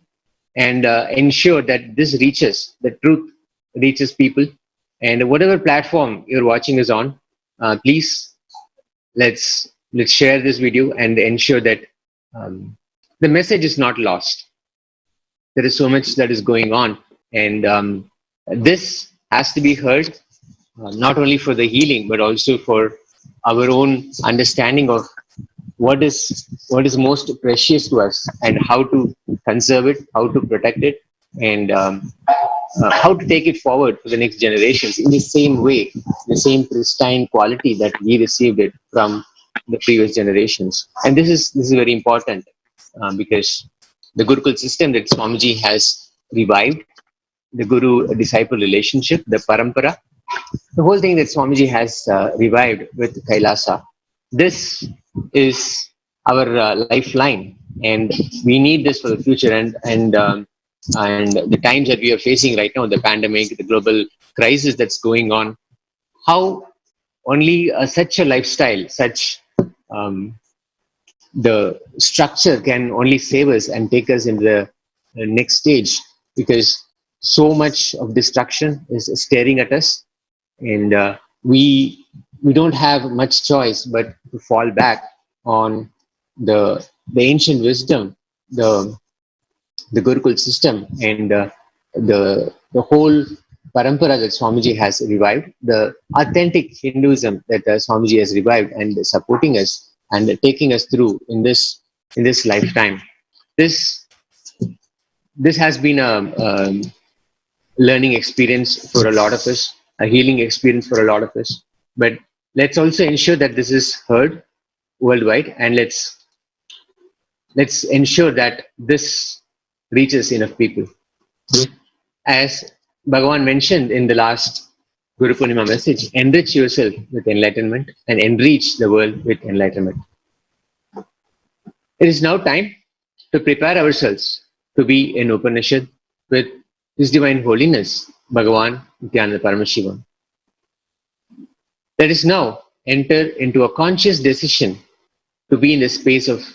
and ensure that this reaches, the truth reaches people. And whatever platform you're watching us on, please let's share this video and ensure that the message is not lost. There is so much that is going on, and this has to be heard, not only for the healing but also for our own understanding of what is most precious to us, and how to conserve it, how to protect it, and how to take it forward for the next generations in the same way, the same pristine quality that we received it from the previous generations. And this is very important, because the Gurukul system that Swamiji has revived, the Guru-disciple relationship, the parampara, the whole thing that Swamiji has revived with Kailasa, this is our lifeline, and we need this for the future. And the times that we are facing right now, the pandemic, the global crisis that's going on, how only such a lifestyle, such the structure can only save us and take us into the next stage, because so much of destruction is staring at us, and we don't have much choice but to fall back on the ancient wisdom, the Gurukul system, and the whole parampara that Swamiji has revived, the authentic Hinduism that Swamiji has revived and supporting us and taking us through in this lifetime. This has been a learning experience for a lot of us, a healing experience for a lot of us. But let's also ensure that this is heard worldwide, and let's ensure that this reaches enough people. As Bhagavan mentioned in the last Guru Purnima message, enrich yourself with enlightenment and enrich the world with enlightenment. It is now time to prepare ourselves to be in Upanishad with His Divine Holiness, Bhagavan Nithyananda Paramashivam. Let us now enter into a conscious decision to be in the space of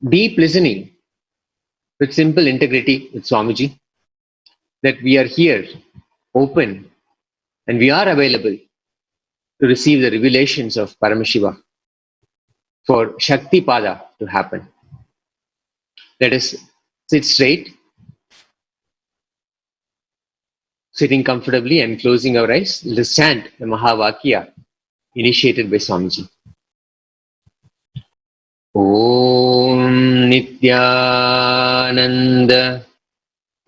deep listening with simple integrity with Swamiji, that we are here, open, and we are available to receive the revelations of Paramashiva for Shakti Pada to happen. Let us sit straight, sitting comfortably and closing our eyes. Let us chant the Mahavakya initiated by Swamiji. Om Nithyananda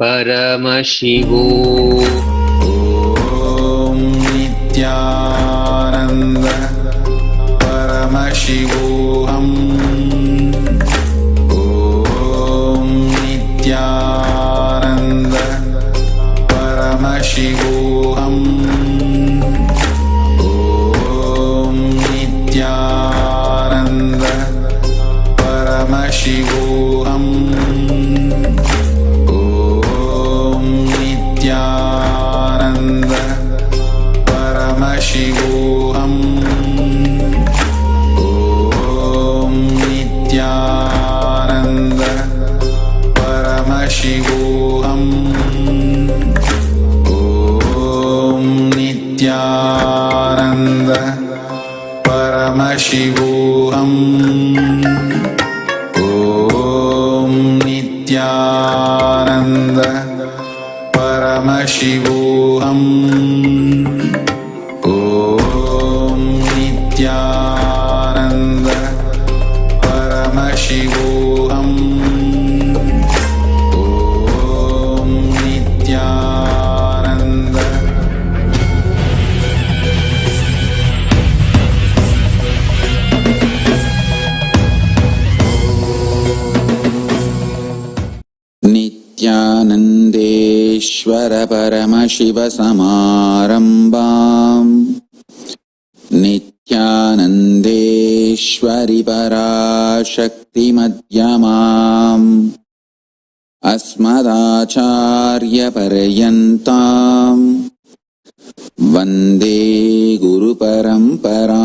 Paramashivo. Om Nithyananda Paramashivoham. Om Nithyananda Paramashivoham. Om Nithyananda Paramashivoham. Om Nithyananda Paramashivoham. Om Nithyananda Paramashivoham. Om Nithyananda Paramashivoham. Om Nithyananda Paramashivoham. Om Nithyananda Paramashivoham. Om Nithyananda. नित्यानन्देश्वर Paramshiva समारम्भाम् नित्यानन्देश्वरि पराशक्ति मध्यमाम् अस्मदाचार्य पर्यन्ताम् वन्दे गुरुपरम्पराम्.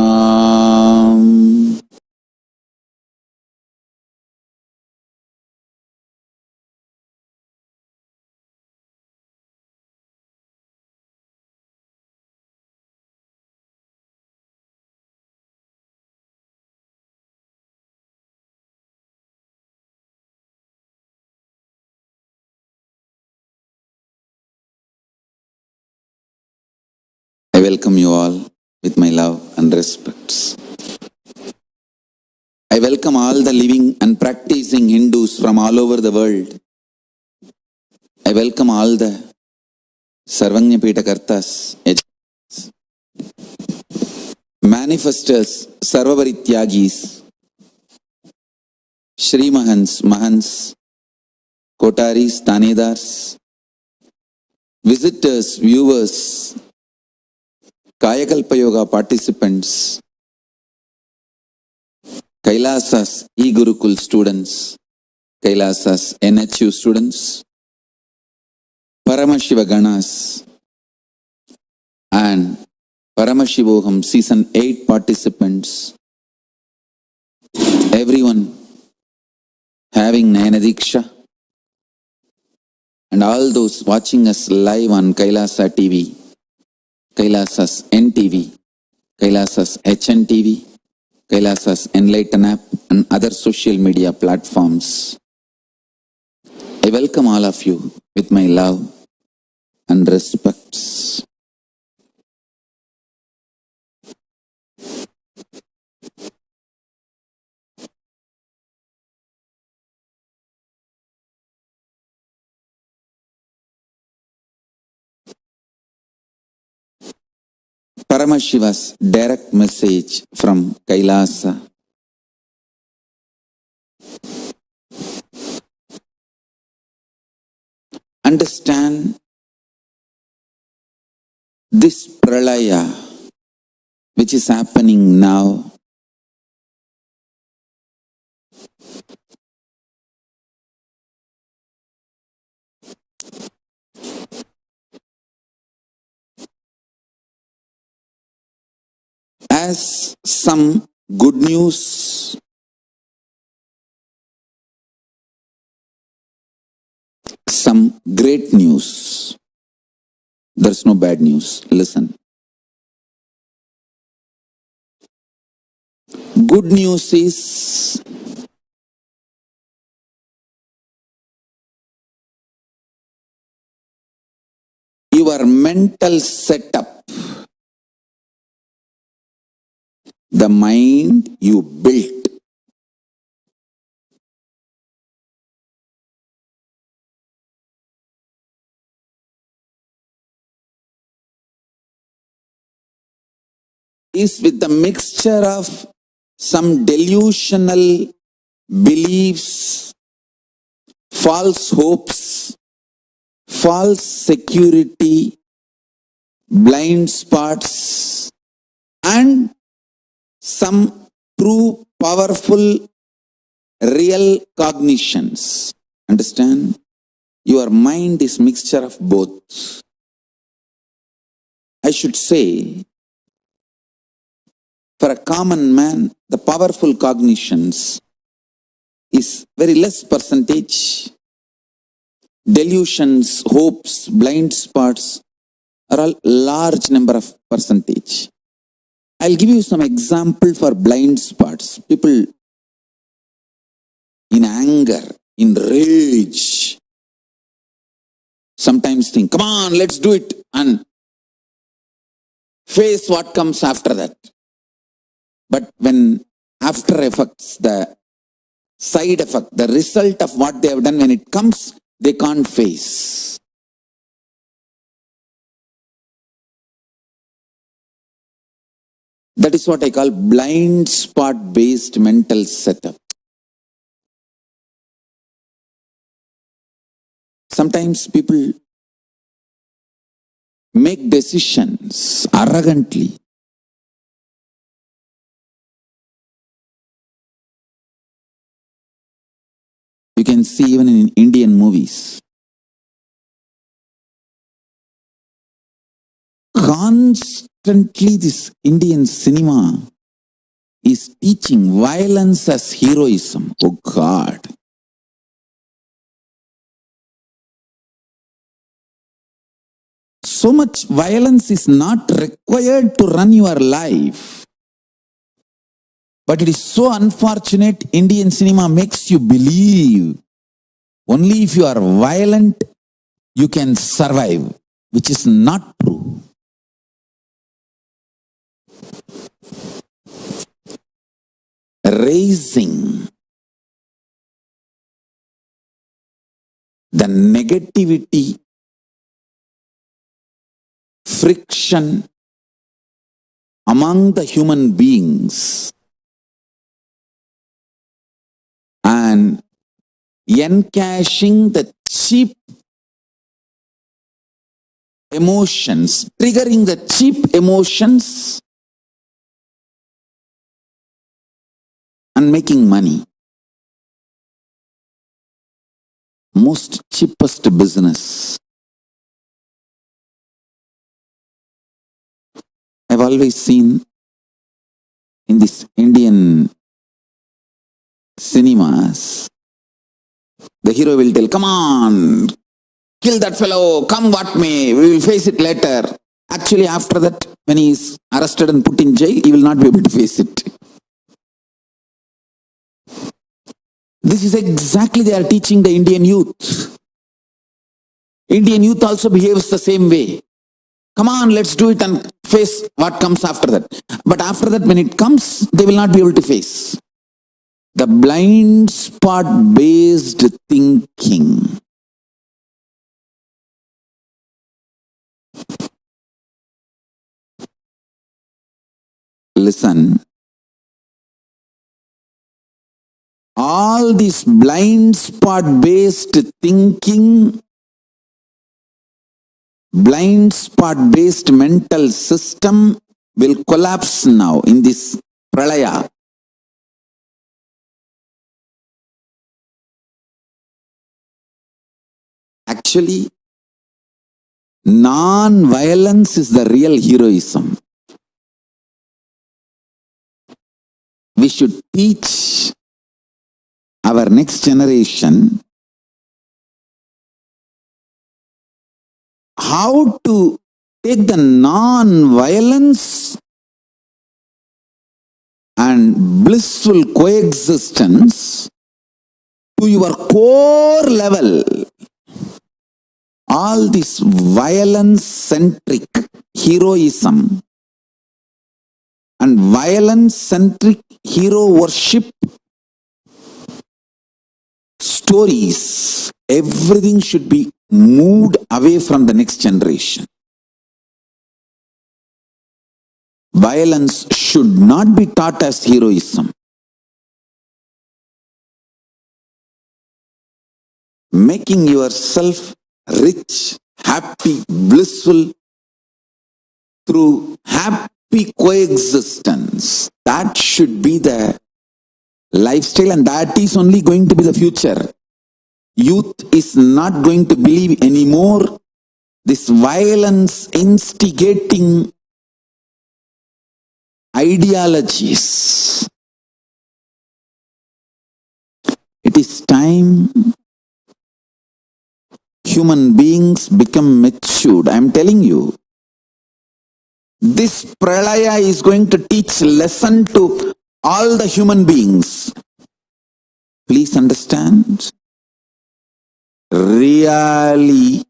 I welcome you all with my love and respects. I welcome all the living and practicing Hindus from all over the world. I welcome all the Sarvanyapita Kartas, manifestors, Sarvavarityagis, Shri Mahans, Mahans, Kotaris, Tanedars, visitors, viewers, Kayakalpa Yoga participants, Kailasa's e-Gurukul students, Kailasa's NHU students, Paramashiva Ganas, and Paramashivoham Season 8 participants, everyone having Nayanadiksha, and all those watching us live on Kailasa TV, Kailasa's NTV, Kailasa's HNTV, Kailasa's Enlighten app, and other social media platforms. I welcome all of you with my love and respects. Paramashiva's direct message from Kailasa. Understand this pralaya which is happening now. As some good news some great news. There's no bad news. Listen. Good news is your mental setup, the mind you built, is with the mixture of some delusional beliefs, false hopes, false security, blind spots, and some true, powerful, real cognitions. Understand? Your mind is mixture of both. I should say, for a common man, the powerful cognitions is very less percentage. Delusions, hopes, blind spots are all large number of percentage. I'll give you some example for blind spots. People in anger, in rage, sometimes think, come on, let's do it, and face what comes after that. But when after effects, the side effect, the result of what they have done, when it comes, they can't face. That is what I call blind spot based mental setup. Sometimes people make decisions arrogantly. You can see even in Indian movies. Constantly this Indian cinema is teaching violence as heroism. Oh God. So much violence is not required to run your life. But it is so unfortunate, Indian cinema makes you believe only if you are violent, you can survive, which is not true. Raising the negativity, friction among the human beings and encashing the cheap emotions, triggering the cheap emotions and making money. Most cheapest business. I've always seen in this Indian cinemas, the hero will tell, come on, kill that fellow, come what may, we will face it later. Actually, after that, when he is arrested and put in jail, he will not be able to face it. This is exactly they are teaching the Indian youth. Indian youth also behaves the same way. Come on, let's do it and face what comes after that. But after that, when it comes, they will not be able to face. The blind spot based thinking. Listen. All this blind spot based thinking, blind spot based mental system will collapse now in this pralaya. Actually, non-violence is the real heroism. We should teach our next generation how to take the non-violence and blissful coexistence to your core level. All this violence-centric heroism and violence-centric hero worship stories, everything should be moved away from the next generation. Violence should not be taught as heroism. Making yourself rich, happy, blissful through happy coexistence, that should be the lifestyle, and that is only going to be the future. Youth is not going to believe anymore this violence instigating ideologies. It is time human beings become matured. I am telling you, this pralaya is going to teach lesson to all the human beings. Please understand. Really,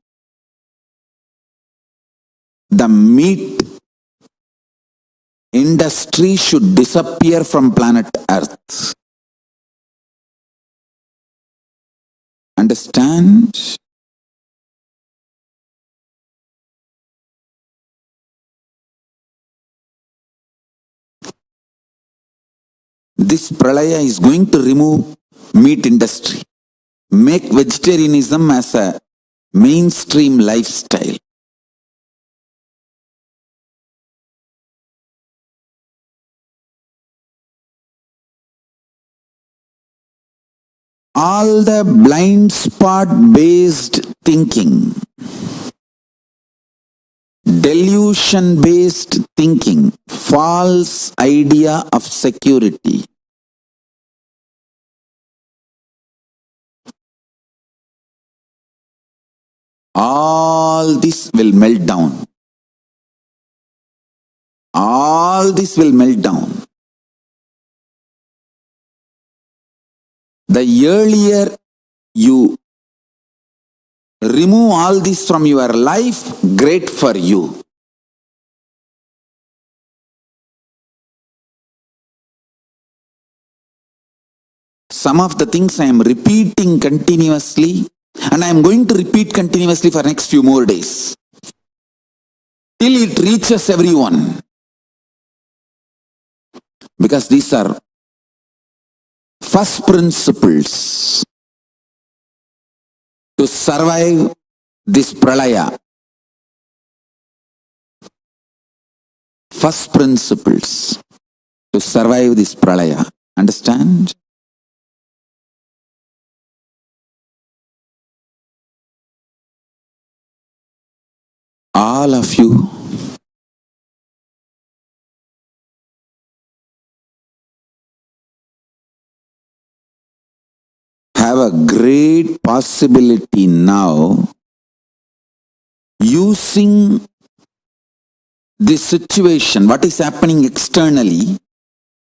the meat industry should disappear from planet Earth. Understand? This pralaya is going to remove meat industry, make vegetarianism as a mainstream lifestyle. All the blind spot based thinking, delusion based thinking, false idea of security, all this will melt down. All this will melt down. The earlier you remove all this from your life, great for you. Some of the things I am repeating continuously, and I am going to repeat continuously for next few more days, till it reaches everyone. Because these are first principles to survive this pralaya. First principles to survive this pralaya. Understand? All of you have a great possibility now using this situation, what is happening externally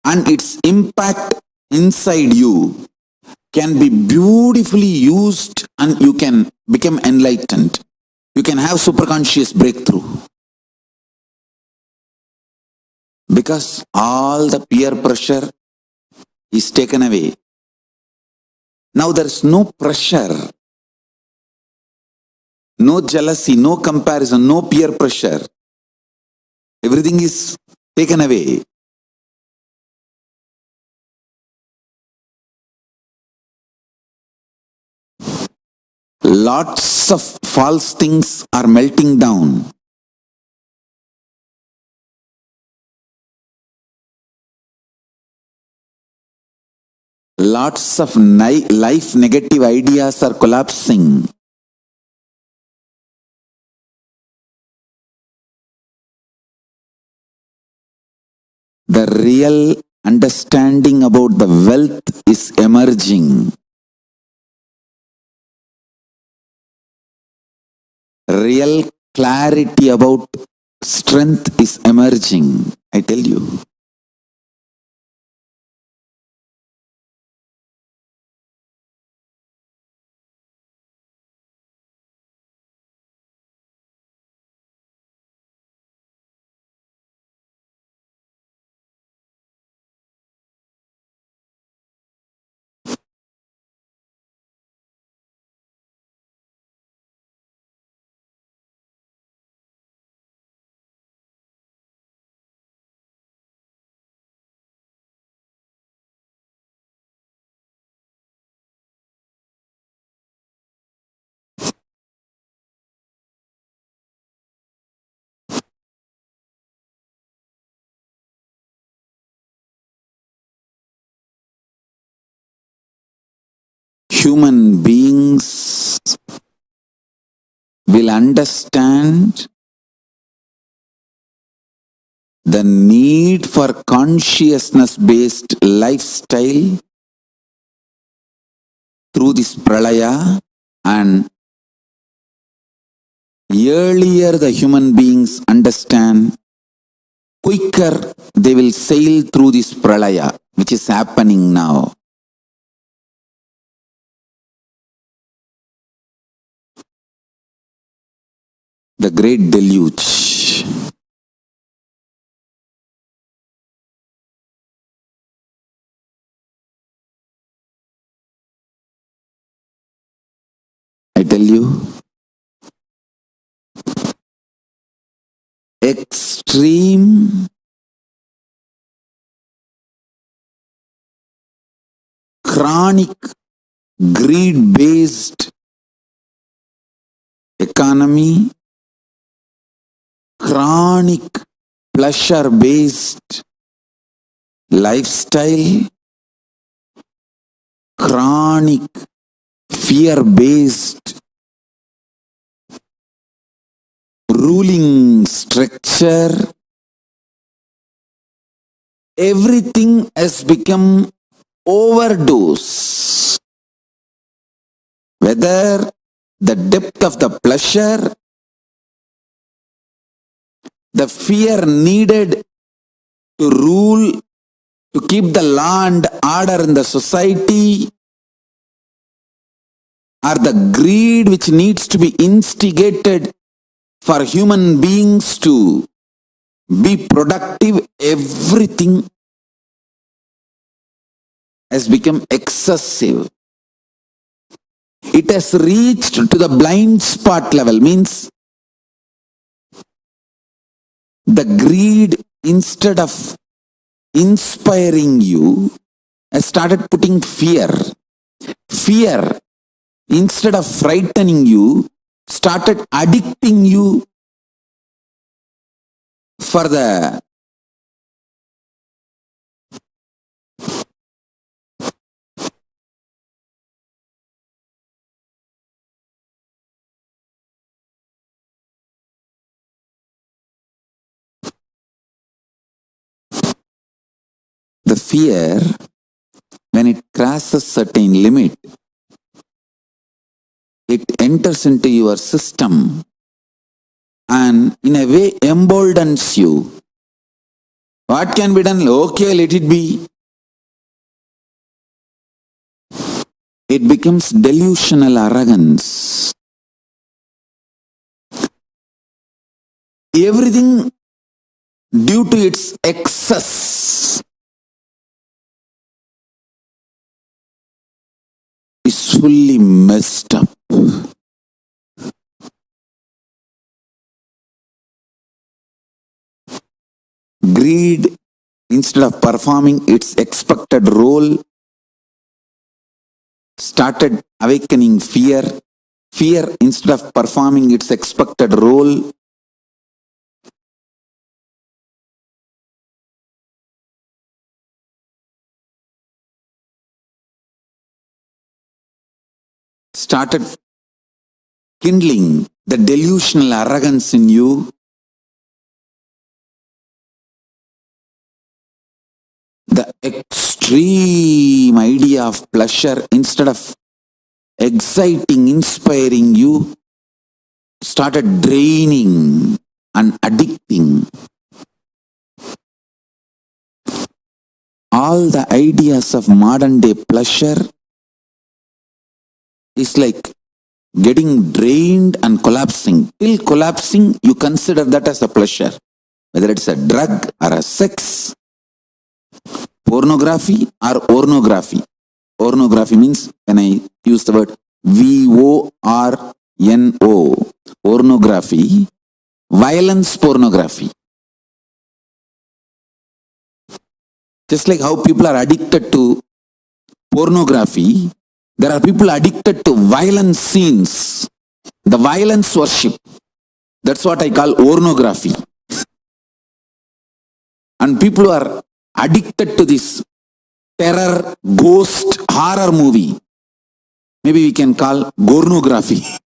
and its impact inside you can be beautifully used, and you can become enlightened. You can have superconscious breakthrough. Because all the peer pressure is taken away. Now there is no pressure, no jealousy, no comparison, no peer pressure. Everything is taken away. Lots of false things are melting down. Lots of life negative ideas are collapsing. The real understanding about the wealth is emerging. Real clarity about strength is emerging, I tell you. Human beings will understand the need for consciousness-based lifestyle through this pralaya, and earlier the human beings understand, quicker they will sail through this pralaya, which is happening now. The great deluge. I tell you, extreme chronic greed-based economy, chronic pleasure-based lifestyle, chronic fear-based ruling structure, everything has become overdose. Whether the depth of the pleasure, the fear needed to rule, to keep the law and order in the society, or the greed which needs to be instigated for human beings to be productive, everything has become excessive. It has reached to the blind spot level, means the greed, instead of inspiring you, has started putting fear. Fear, instead of frightening you, started addicting you for the fear. When it crosses certain limit, it enters into your system and in a way emboldens you. What can be done? Okay, let it be. It becomes delusional arrogance. Everything due to its excess is fully messed up. Greed, instead of performing its expected role, started awakening fear. Fear, instead of performing its expected role, started kindling the delusional arrogance in you. The extreme idea of pleasure, instead of exciting, inspiring you, started draining and addicting. All the ideas of modern day pleasure is like getting drained and collapsing. Till collapsing, you consider that as a pleasure. Whether it's a drug or a sex, pornography or ornography. Ornography means, when I use the word VORNO, ornography, violence pornography. Just like how people are addicted to pornography, there are people addicted to violent scenes, the violence worship. That's what I call ornography. And people who are addicted to this terror, ghost, horror movie, maybe we can call gornography.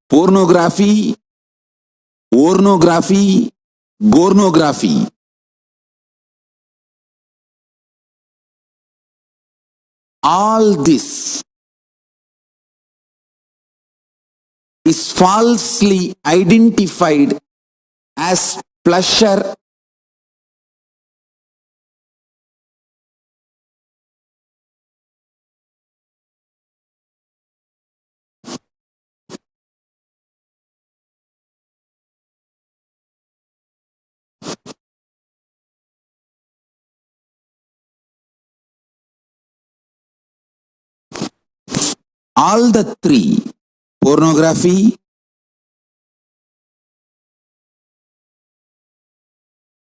Pornography, ornography, gornography. All this is falsely identified as pleasure all the three, pornography,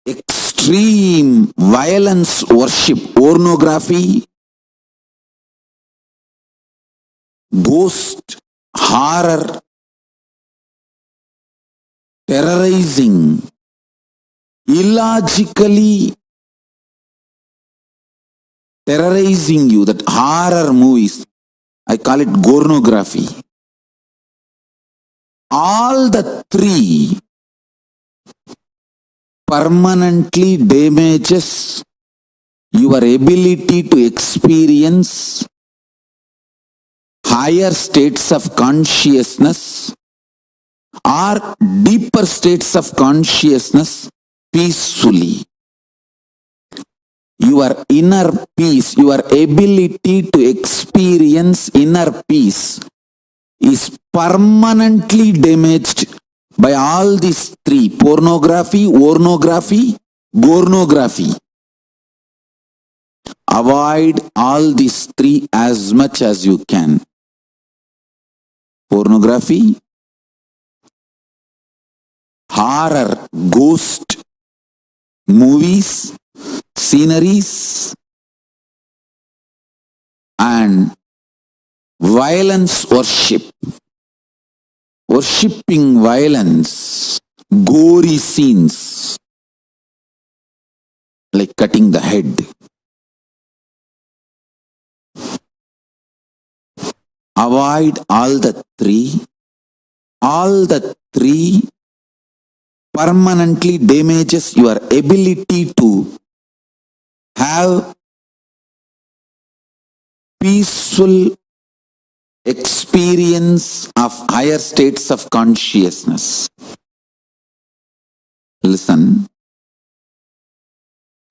extreme violence worship, pornography, ghost, horror, terrorizing, illogically terrorizing you, that horror movies, I call it gornography. All the three permanently damages your ability to experience higher states of consciousness or deeper states of consciousness peacefully. Your inner peace, your ability to experience inner peace is permanently damaged by all these three: pornography, ornography, gornography. Avoid all these three as much as you can. Pornography, horror, ghost movies, sceneries, and violence worship. Worshipping violence, gory scenes, like cutting the head. Avoid all the three. All the three permanently damages your ability to have peaceful experience of higher states of consciousness. Listen.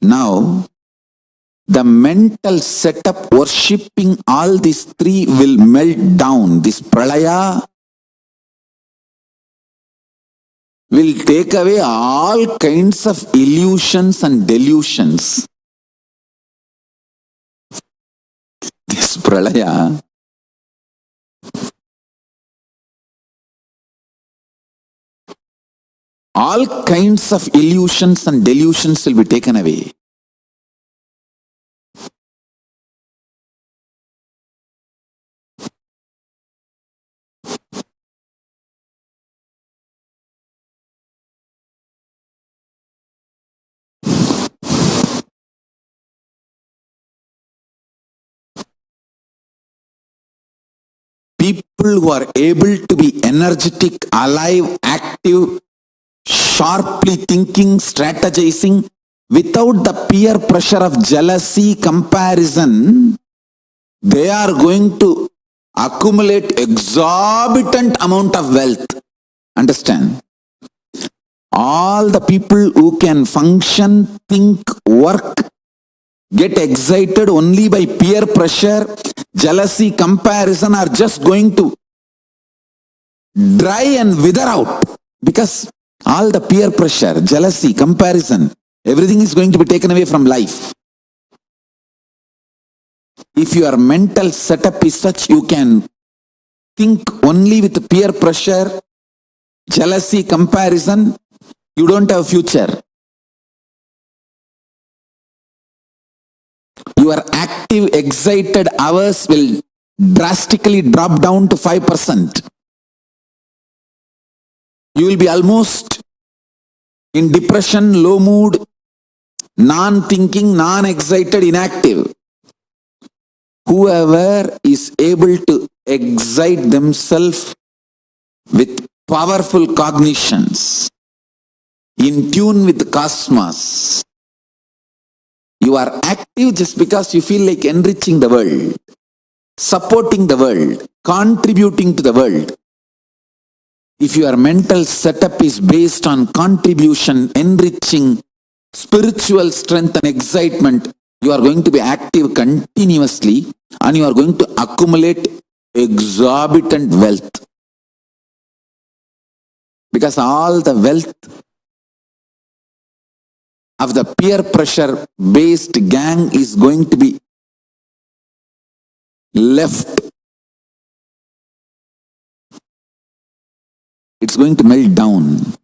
Now, the mental setup worshipping all these three will melt down. This pralaya will take away all kinds of illusions and delusions. This pralaya all kinds of illusions and delusions will be taken away. People who are able to be energetic, alive, active, sharply thinking, strategizing, without the peer pressure of jealousy, comparison, they are going to accumulate exorbitant amount of wealth. Understand? All the people who can function, think, work, get excited only by peer pressure, jealousy, comparison are just going to dry and wither out, because all the peer pressure, jealousy, comparison, everything is going to be taken away from life. If your mental setup is such, you can think only with peer pressure, jealousy, comparison, you don't have a future. Your active, excited hours will drastically drop down to 5%. You will be almost in depression, low mood, non-thinking, non-excited, inactive. Whoever is able to excite themselves with powerful cognitions, in tune with the cosmos, you are active just because you feel like enriching the world, supporting the world, contributing to the world. If your mental setup is based on contribution, enriching, spiritual strength and excitement, you are going to be active continuously and you are going to accumulate exorbitant wealth. Because all the wealth of the peer pressure based gang is going to be left. It's going to melt down.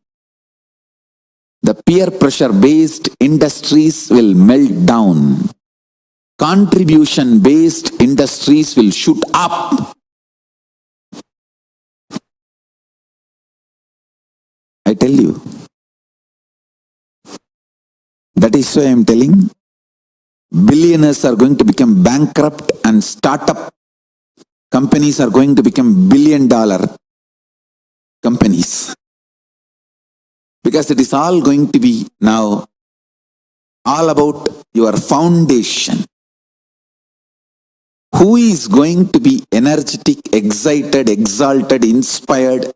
The peer pressure based industries will melt down. Contribution based industries will shoot up. I tell you. That is why I am telling, billionaires are going to become bankrupt and startup companies are going to become billion-dollar companies. Because it is all going to be now all about your foundation. Who is going to be energetic, excited, exalted, inspired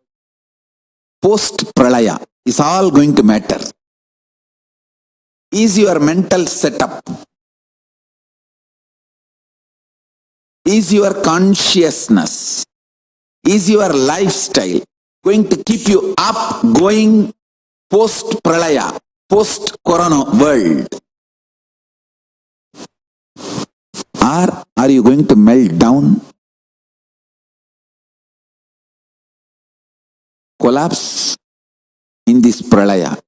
post-pralaya is all going to matter. Is your mental setup, is your consciousness, is your lifestyle going to keep you up, going post-pralaya, post-corona world? Or are you going to melt down, collapse in this pralaya?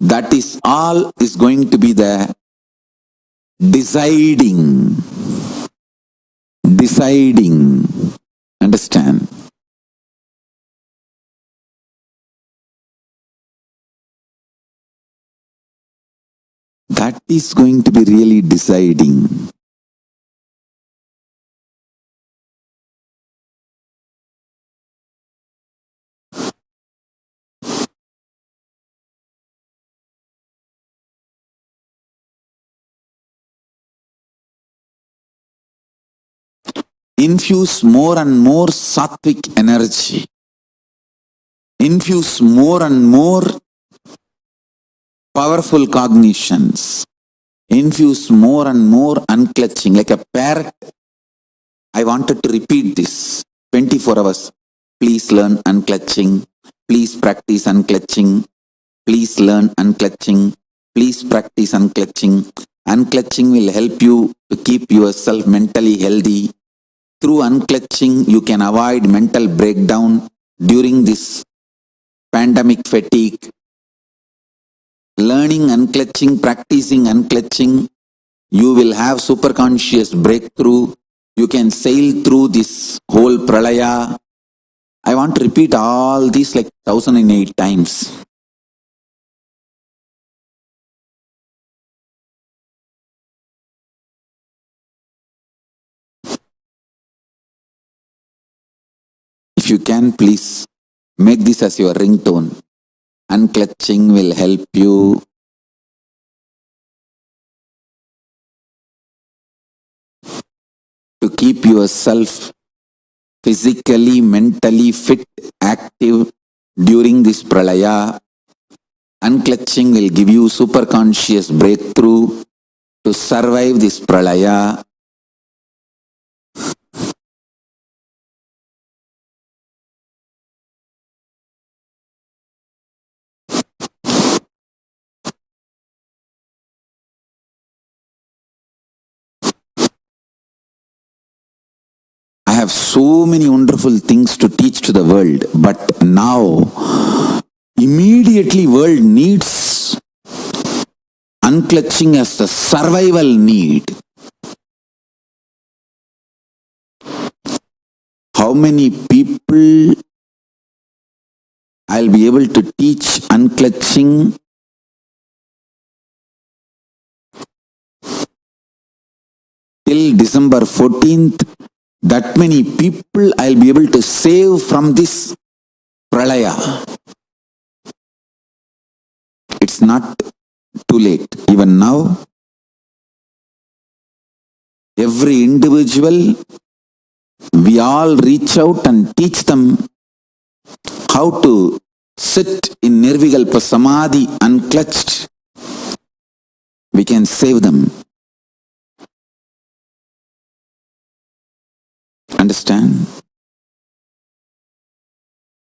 That is all is going to be the deciding. Understand? That is going to be really deciding. Infuse more and more sattvic energy. Infuse more and more powerful cognitions. Infuse more and more unclutching. Like a parrot, I wanted to repeat this 24 hours. Please learn unclutching. Please practice unclutching. Please learn unclutching. Please practice unclutching. Unclutching will help you to keep yourself mentally healthy. Through unclutching, you can avoid mental breakdown during this pandemic fatigue. Learning unclutching, practicing unclutching, you will have superconscious breakthrough. You can sail through this whole pralaya. I want to repeat all these like 1008 times. If you can, please make this as your ringtone. Unclutching will help you to keep yourself physically, mentally fit, active during this pralaya. Unclutching will give you super conscious breakthrough to survive this pralaya. I have so many wonderful things to teach to the world, but now immediately world needs unclutching as the survival need. How many people I'll be able to teach unclutching? Till December 14th, that many people I'll be able to save from this pralaya. It's not too late. Even now, every individual, we all reach out and teach them how to sit in Nirvikalpa Samadhi unclutched. We can save them. Understand?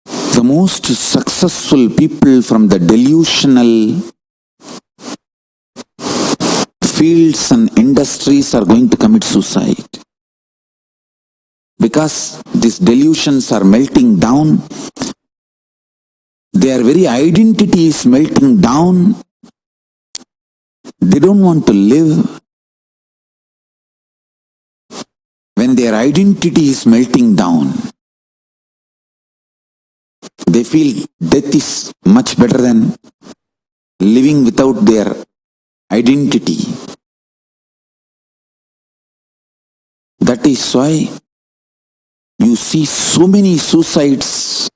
The most successful people from the delusional fields and industries are going to commit suicide. Because these delusions are melting down, their very identity is melting down. They don't want to live. When their identity is melting down, they feel death is much better than living without their identity. That is why you see so many suicides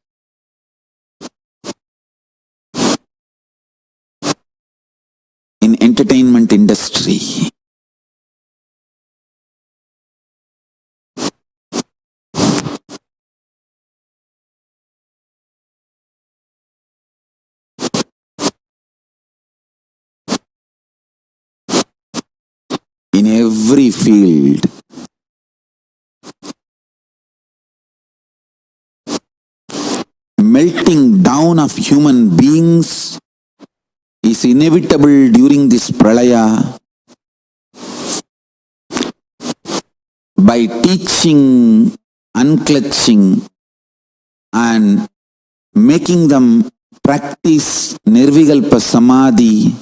in entertainment industry. In every field. Melting down of human beings is inevitable during this pralaya. By teaching, unclutching and making them practice Nirvikalpa Samadhi,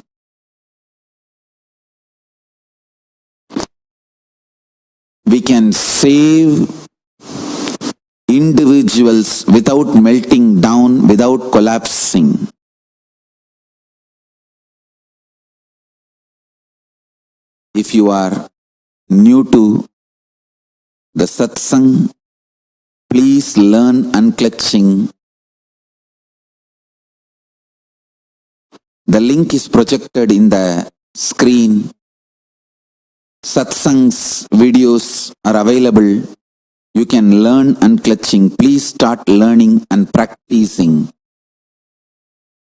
we can save individuals without melting down, without collapsing. If you are new to the Satsang, please learn unclutching. The link is projected in the screen. Satsang's videos are available. You can learn unclutching. Please start learning and practicing.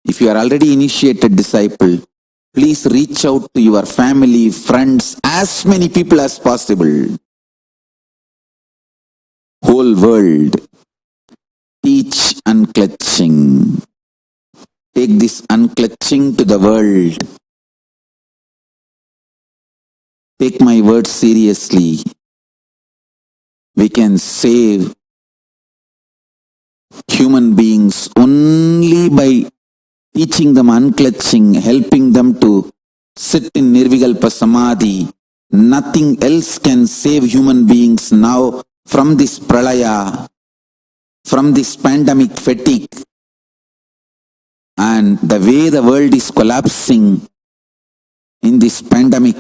If you are already initiated disciple, please reach out to your family, friends, as many people as possible. Whole world, teach unclutching. Take this unclutching to the world. Take my word seriously. We can save human beings only by teaching them unclutching, helping them to sit in Nirvikalpa Samadhi. Nothing else can save human beings now from this pralaya, from this pandemic fatigue. And the way the world is collapsing in this pandemic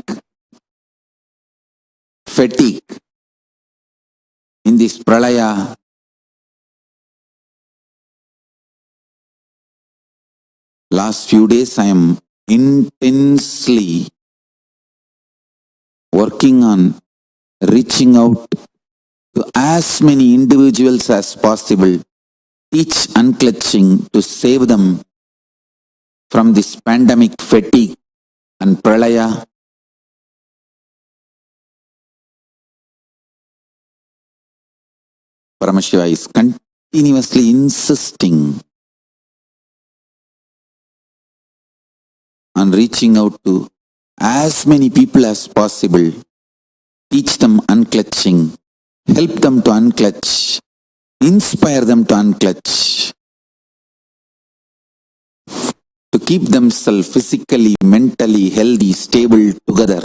fatigue, in this pralaya, last few days I am intensely working on reaching out to to as many individuals as possible, teach unclutching to save them from this pandemic fatigue and pralaya. Paramashiva is continuously insisting on reaching out to as many people as possible, teach them unclutching, help them to unclutch, inspire them to unclutch, to keep themselves physically, mentally healthy, stable together.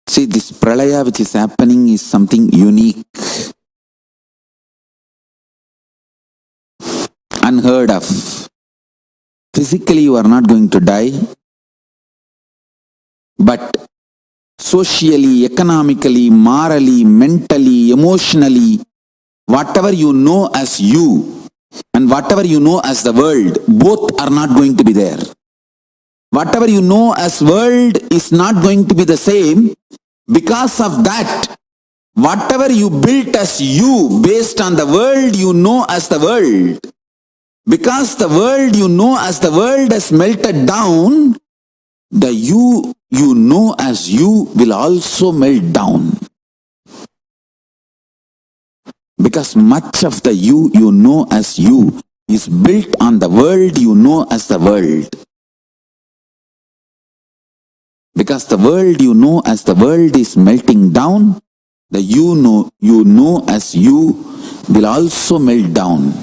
See, this pralaya which is happening is something unique, unheard of. Physically you are not going to die, but socially, economically, morally, mentally, emotionally, whatever you know as you and whatever you know as the world, both are not going to be there. Whatever you know as world is not going to be the same. Because of that, whatever you built as you based on the world you know as the world, because the world you know as the world has melted down, the you know as you will also melt down. Because much of the you know as you is built on the world you know as the world. Because the world you know as the world is melting down, the you know as you will also melt down.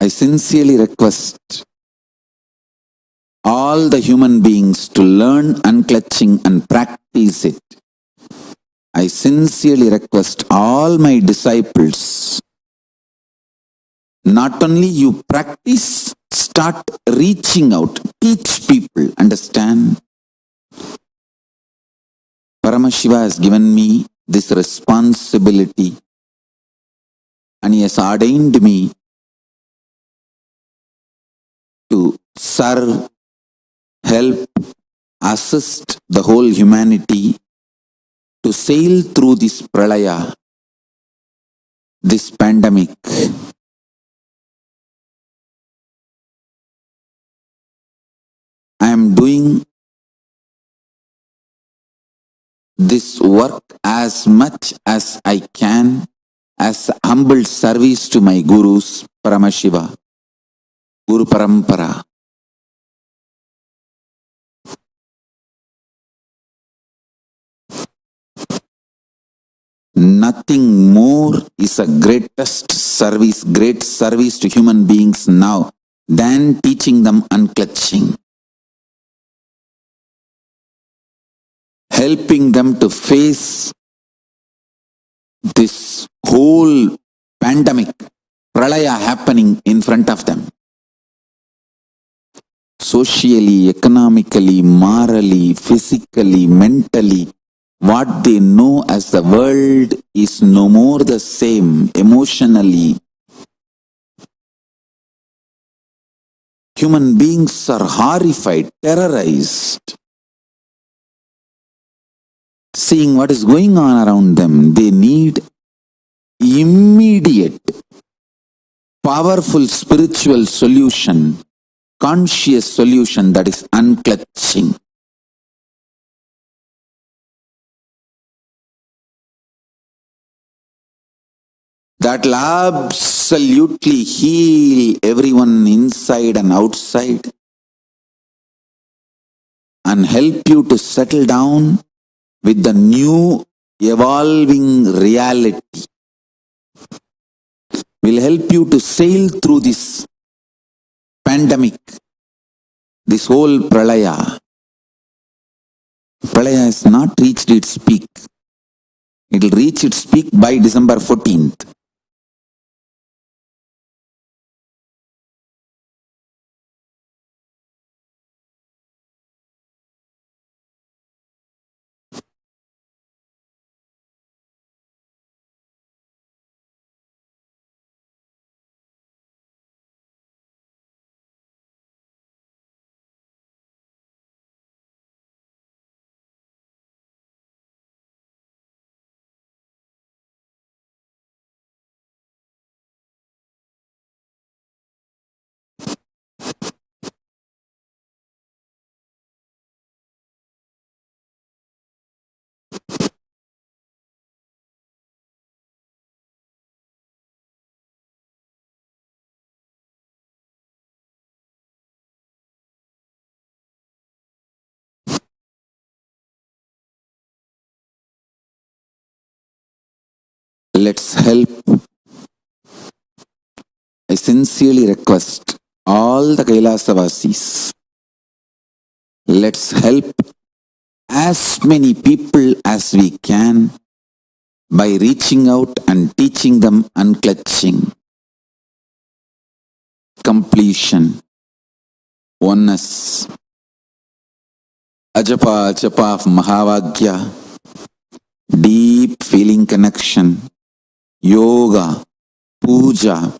I sincerely request all the human beings to learn unclutching and practice it. I sincerely request all my disciples, not only you practice, start reaching out, teach people, understand? Paramashiva has given me this responsibility and he has ordained me to serve, help, assist the whole humanity to sail through this pralaya, this pandemic. I am doing this work as much as I can as humble service to my gurus, Paramashiva, Guru Parampara. Nothing more is a great service to human beings now than teaching them unclutching. Helping them to face this whole pandemic, pralaya happening in front of them. Socially, economically, morally, physically, mentally, what they know as the world is no more the same. Emotionally, human beings are horrified, terrorized, seeing what is going on around them. They need immediate, powerful spiritual solution, conscious solution, that is unclutching. That will absolutely heal everyone inside and outside and help you to settle down with the new evolving reality will help you to sail through this pandemic, this whole pralaya. Pralaya has not reached its peak. It will reach its peak by December 14th. Let's help. I sincerely request all the Kailasa Vasis, let's help as many people as we can by reaching out and teaching them unclutching, completion, oneness, ajapa of Mahavagya, deep feeling connection, yoga, puja,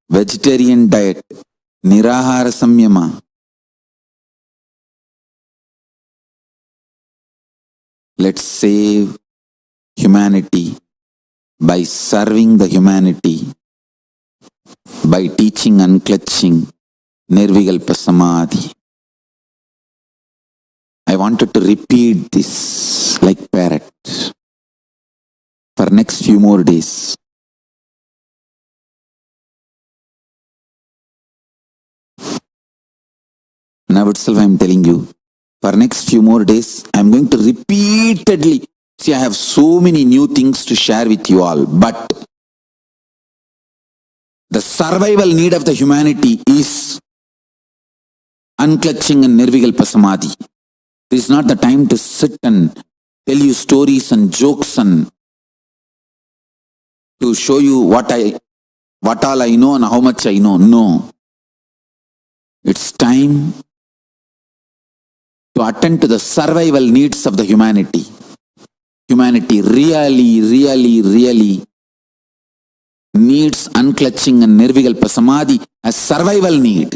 vegetarian diet, nirahara samyama. Let's save humanity by serving the humanity, by teaching unclutching, nirvikalpa samadhi. I wanted to repeat this like parrot for next few more days. Now itself I am telling you, for next few more days, I am going to repeatedly, see, I have so many new things to share with you all, but the survival need of the humanity is unclutching and nirvikalpa samadhi. This is not the time to sit and tell you stories and jokes and to show you what all I know and how much I know. No. It's time to attend to the survival needs of the humanity. Humanity really, really, really needs unclutching and nirvikalpa samadhi as survival need.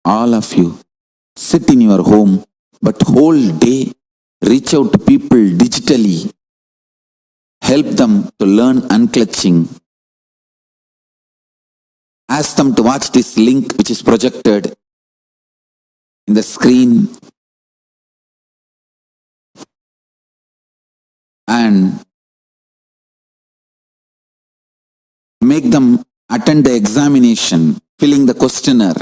All of you, sit in your home, but whole day reach out to people digitally. Help them to learn unclutching. Ask them to watch this link which is projected in the screen and make them attend the examination, filling the questionnaire.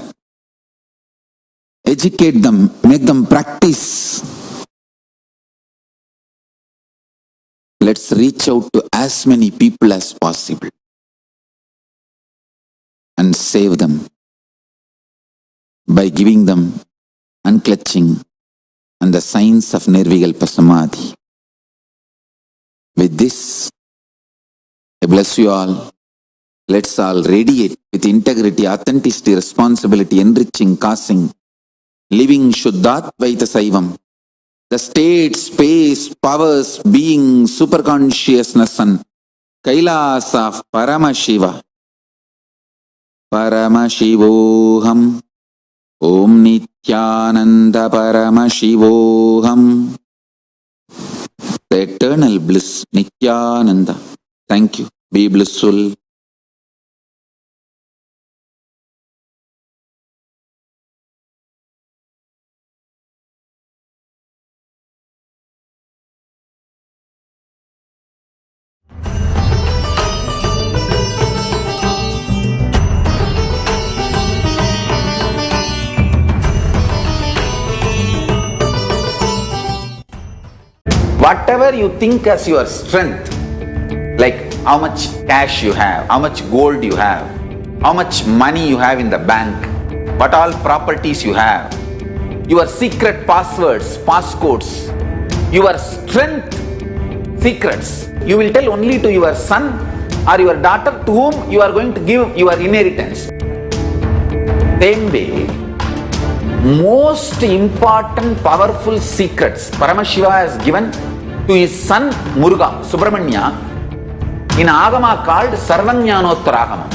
Educate them, make them practice. Let's reach out to as many people as possible and save them by giving them unclutching and the signs of nirvikalpa samadhi. With this, I bless you all. Let's all radiate with integrity, authenticity, responsibility, enriching, causing, living Shuddhatvaita Saivam. The state, space, powers, being, superconsciousness and Kailaasa of Paramashiva. Paramashivoham. Om Nithyananda Paramashivoham. The eternal bliss, Nithyananda. Thank you. Be blissful. whatever you think as your strength, like how much cash you have, how much gold you have, how much money you have in the bank, what all properties you have, your secret passwords, passcodes, your strength secrets, you will tell only to your son or your daughter to whom you are going to give your inheritance. Same way, most important powerful secrets Paramashiva has given to his son Muruga, Subramanya, in Agama called Sarvanyanottara.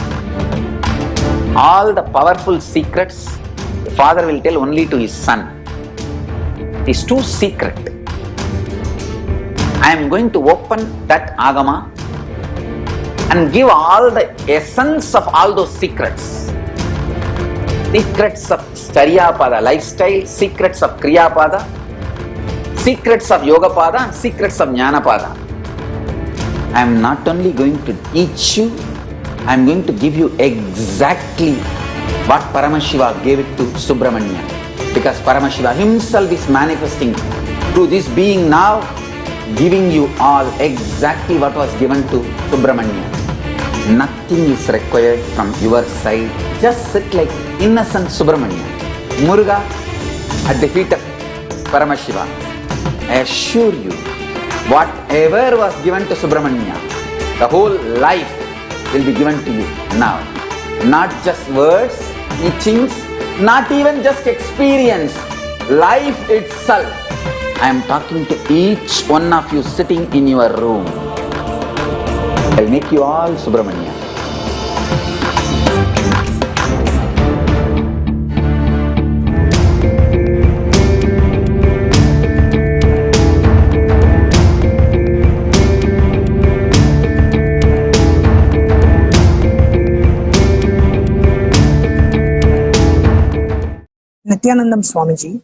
All the powerful secrets the father will tell only to his son. It is too secret. I am going to open that Agama and give all the essence of all those secrets. Secrets of Charyapada lifestyle, secrets of Kriyapada, secrets of Yogapada, secrets of Jnanapada. I am not only going to teach you, I am going to give you exactly what Paramashiva gave it to Subramanya. Because Paramashiva himself is manifesting through this being now, giving you all exactly what was given to Subramanya. Nothing is required from your side. Just sit like innocent Subramanya, Muruga at the feet of Paramashiva. I assure you, whatever was given to Subramanya, the whole life will be given to you now. Not just words, teachings, not even just experience, life itself. I am talking to each one of you sitting in your room. I'll make you all Subramanya. Nithyanandam Swamiji,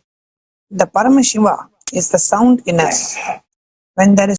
the Paramashiva is the sound in us. When there is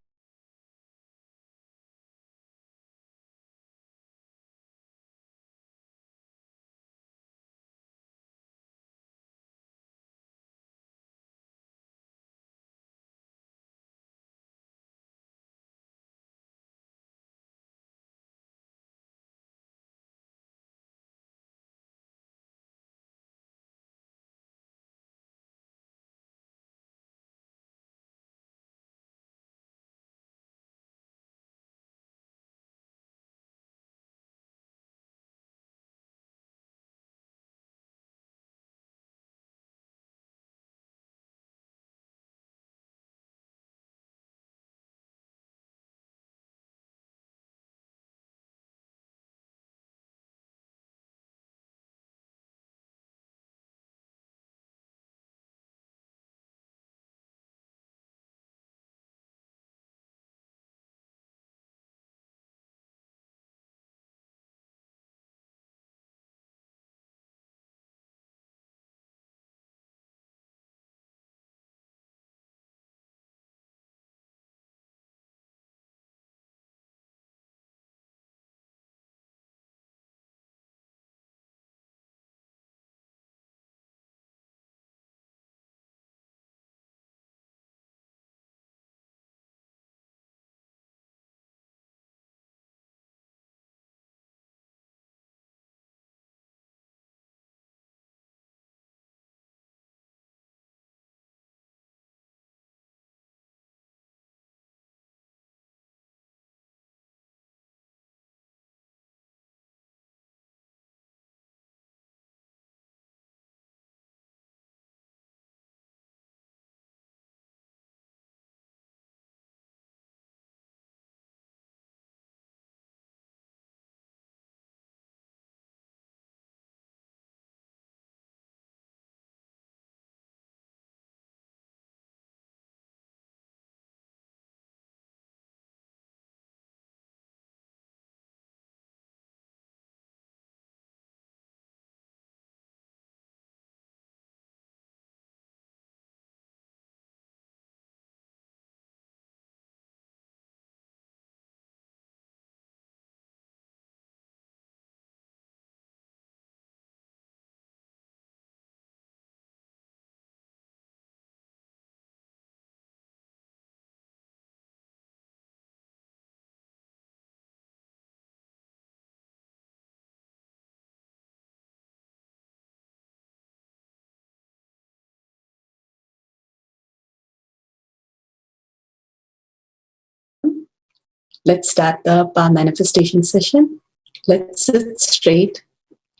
Let's start the power manifestation session. Let's sit straight.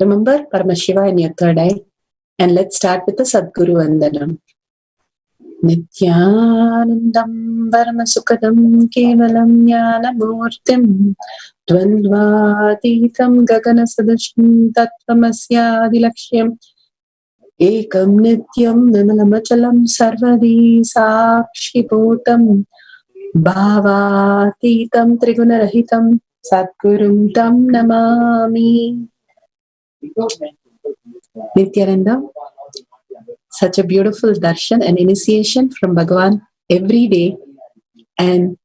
Remember Paramashiva in your third eye. And let's start with the Sadguru Vandanam. Nithyanandam Paramasukadam Kevalam Jnanamurtim Dvandvatitam Gagana Sadashim Tattvamasyaadilakshയം Ekam Nityam Vimalamachalam Sarvadi Sakshibhutam Bhavatitam Trigunarahitam Satgurum Tam Namami. Nithyananda, such a beautiful darshan and initiation from Bhagavan every day, and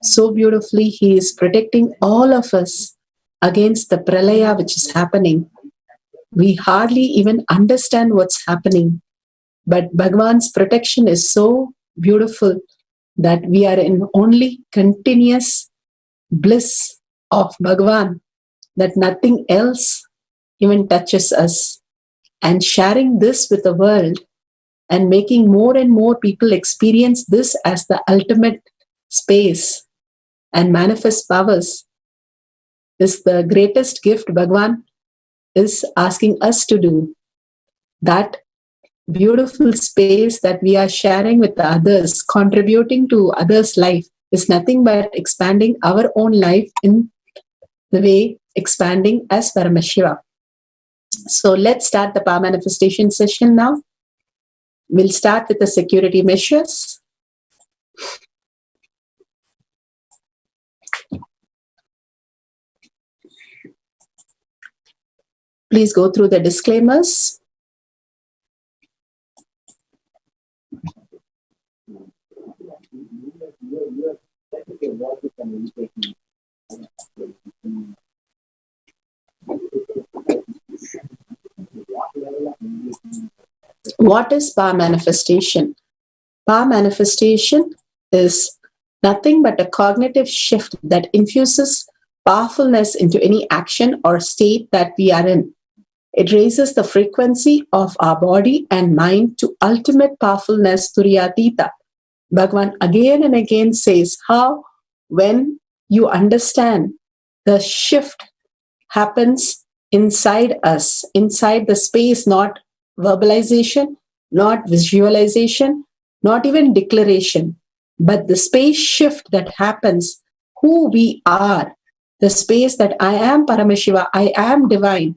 so beautifully he is protecting all of us against the pralaya which is happening. We hardly even understand what's happening, but Bhagavan's protection is so beautiful that we are in only continuous bliss of Bhagavan, that nothing else even touches us. And sharing this with the world and making more and more people experience this as the ultimate space and manifest powers is the greatest gift Bhagavan is asking us to do. That beautiful space that we are sharing with the others, contributing to others' life, is nothing but expanding our own life in the way expanding as Paramashiva. So let's start the power manifestation session now. We'll start with the security measures. Please go through the disclaimers. What is power manifestation? Power manifestation is nothing but a cognitive shift that infuses powerfulness into any action or state that we are in. It raises the frequency of our body and mind to ultimate powerfulness, Turyatita. Bhagavan again and again says how when you understand the shift happens inside us, inside the space, not verbalization, not visualization, not even declaration, but the space shift that happens, who we are, the space that I am Paramashiva, I am divine,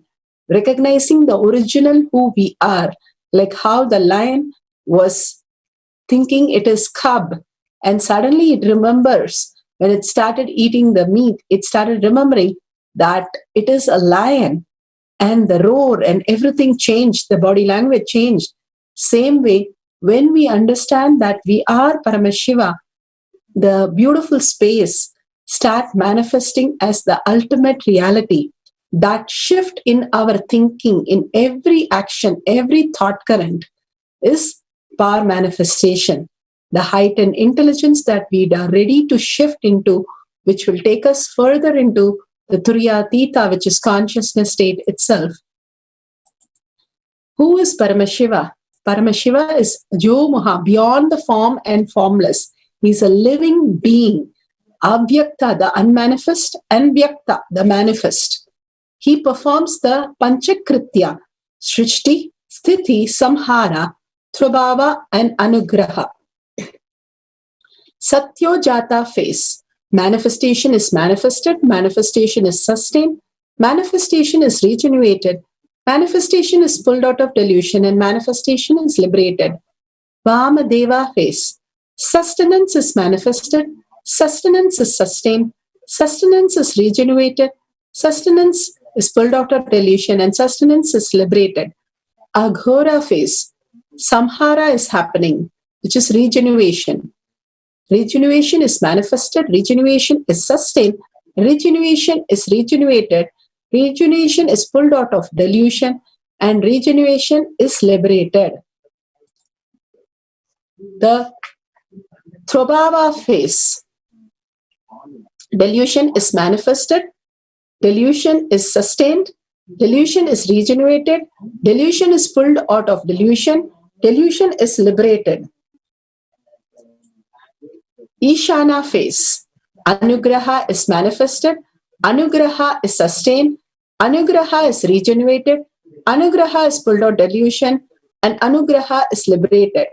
recognizing the original who we are, like how the lion was thinking it is cub, and suddenly it remembers when it started eating the meat, it started remembering that it is a lion, and the roar and everything changed, the body language changed. Same way, when we understand that we are Paramashiva, the beautiful space start manifesting as the ultimate reality. That shift in our thinking, in every action, every thought current is power manifestation. The heightened intelligence that we are ready to shift into, which will take us further into the Turyatita, which is consciousness state itself. Who is Paramashiva? Paramashiva is Jomuha, beyond the form and formless. He's a living being. Avyakta, the unmanifest, and Vyakta, the manifest. He performs the Panchakritya, Srishti, Sthiti, Samhara, Trubhava, and Anugraha. Satyojata phase. Manifestation is manifested, manifestation is sustained, manifestation is regenerated, manifestation is pulled out of delusion, and manifestation is liberated. Vamadeva phase. Sustenance is manifested, sustenance is sustained, sustenance is regenerated, sustenance is pulled out of delusion, and sustenance is liberated. Aghora phase. Samhara is happening, which is regeneration. Regeneration is manifested, regeneration is sustained, regeneration is regenerated, regeneration is pulled out of delusion, and regeneration is liberated. The Trubhava phase. Delusion is manifested, delusion is sustained, delusion is regenerated, delusion is pulled out of delusion, delusion is liberated. Ishana phase. Anugraha is manifested, Anugraha is sustained, Anugraha is regenerated, Anugraha is pulled out delusion, and Anugraha is liberated.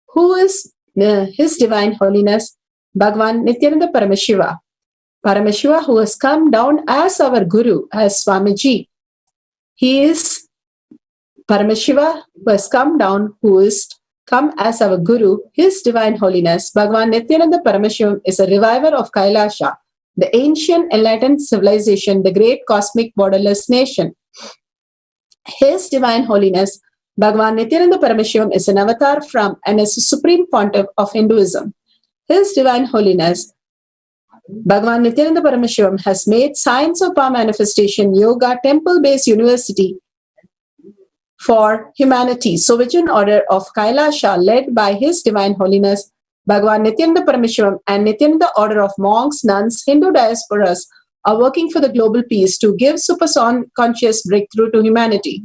Who is His Divine Holiness Bhagavan Nithyananda Paramashiva? Paramashiva, who has come down as our Guru, as Swamiji. He is Paramashiva, who has come down, who is come as our Guru. His Divine Holiness Bhagavan Nithyananda Paramashivam is a reviver of Kailasa, the ancient enlightened civilization, the great cosmic borderless nation. His Divine Holiness Bhagavan Nithyananda Paramashivam is an avatar from and is a supreme pontiff of Hinduism. His Divine Holiness Bhagavan Nithyananda Paramashivam has made Science of Power Manifestation Yoga temple-based university for humanity. So Vision Order of Kailasa, led by His Divine Holiness Bhagavan Nithyananda Paramashivam and Nithyananda Order of Monks, Nuns, Hindu diasporas are working for the global peace to give super-conscious breakthrough to humanity.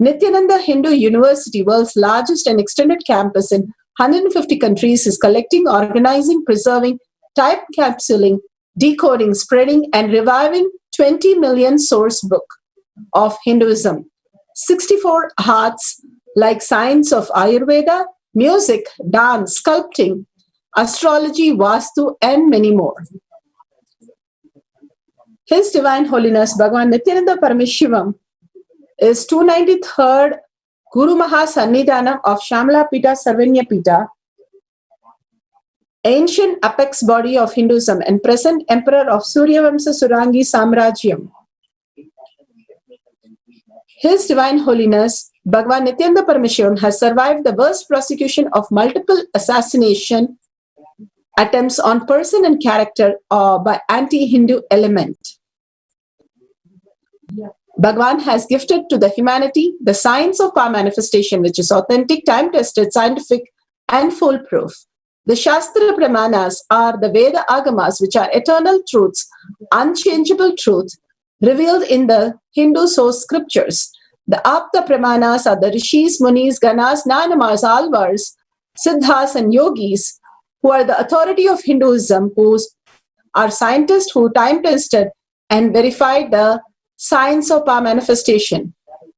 Nithyananda Hindu University, world's largest and extended campus in 150 countries, is collecting, organizing, preserving, time capsuling, decoding, spreading, and reviving 20 million source book of Hinduism. 64 arts like science of Ayurveda, music, dance, sculpting, astrology, Vastu, and many more. His Divine Holiness Bhagavan Nithyananda Paramashivam is 293rd Guru Maha Sannidhanam of Shamala Pita Sarvanya Pita, ancient apex body of Hinduism and present emperor of Suryavamsa Surangi Samrajyam. His Divine Holiness Bhagavan Nithyananda Paramashivam has survived the worst prosecution of multiple assassination attempts on person and character by anti-Hindu element. Bhagavan has gifted to the humanity the science of power manifestation, which is authentic, time-tested, scientific, and foolproof. The Shastra Pramanas are the Veda Agamas, which are eternal truths, unchangeable truth, revealed in the Hindu source scriptures. The Apta Pramanas are the Rishis, Munis, Ganas, Nanamas, Alvars, Siddhas, and Yogis, who are the authority of Hinduism, who are scientists who time-tested and verified the science of power manifestation.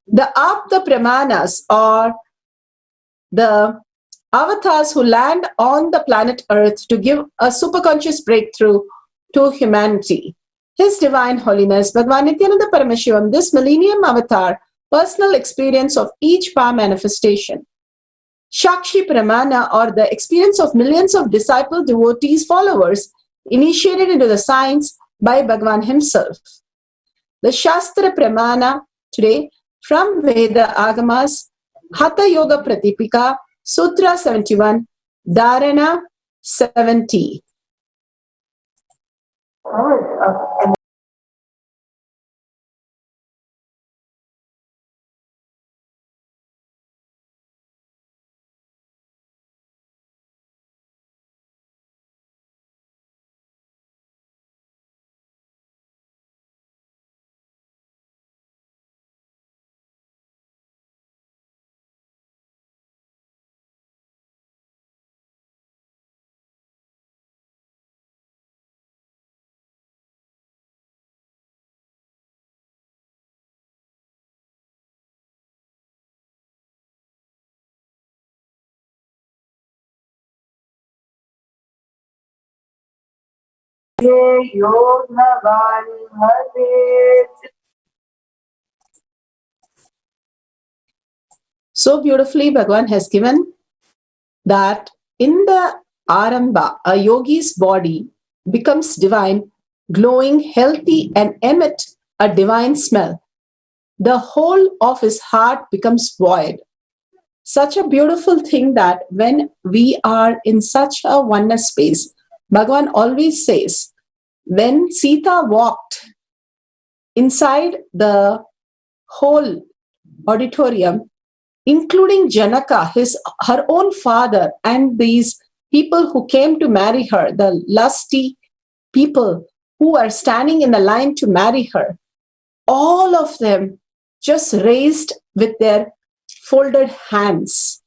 The Apta Pramanas are the avatars who land on the planet Earth to give a superconscious breakthrough to humanity. His Divine Holiness Bhagavan Nithyananda Paramashivam, this millennium avatar, personal experience of each power manifestation. Shakshi Pramana, or the experience of millions of disciple devotees, followers, initiated into the science by Bhagavan himself. The Shastra Pramana today from Veda Agamas, Hatha Yoga Pratipika, Sutra 71, Dharana 70. So beautifully, Bhagavan has given that in the Arambha, a yogi's body becomes divine, glowing, healthy, and emit a divine smell. The whole of his heart becomes void. Such a beautiful thing that when we are in such a oneness space, Bhagavan always says, when Sita walked inside the whole auditorium, including Janaka, her own father, and these people who came to marry her, the lusty people who are standing in the line to marry her, all of them just raised with their folded hands.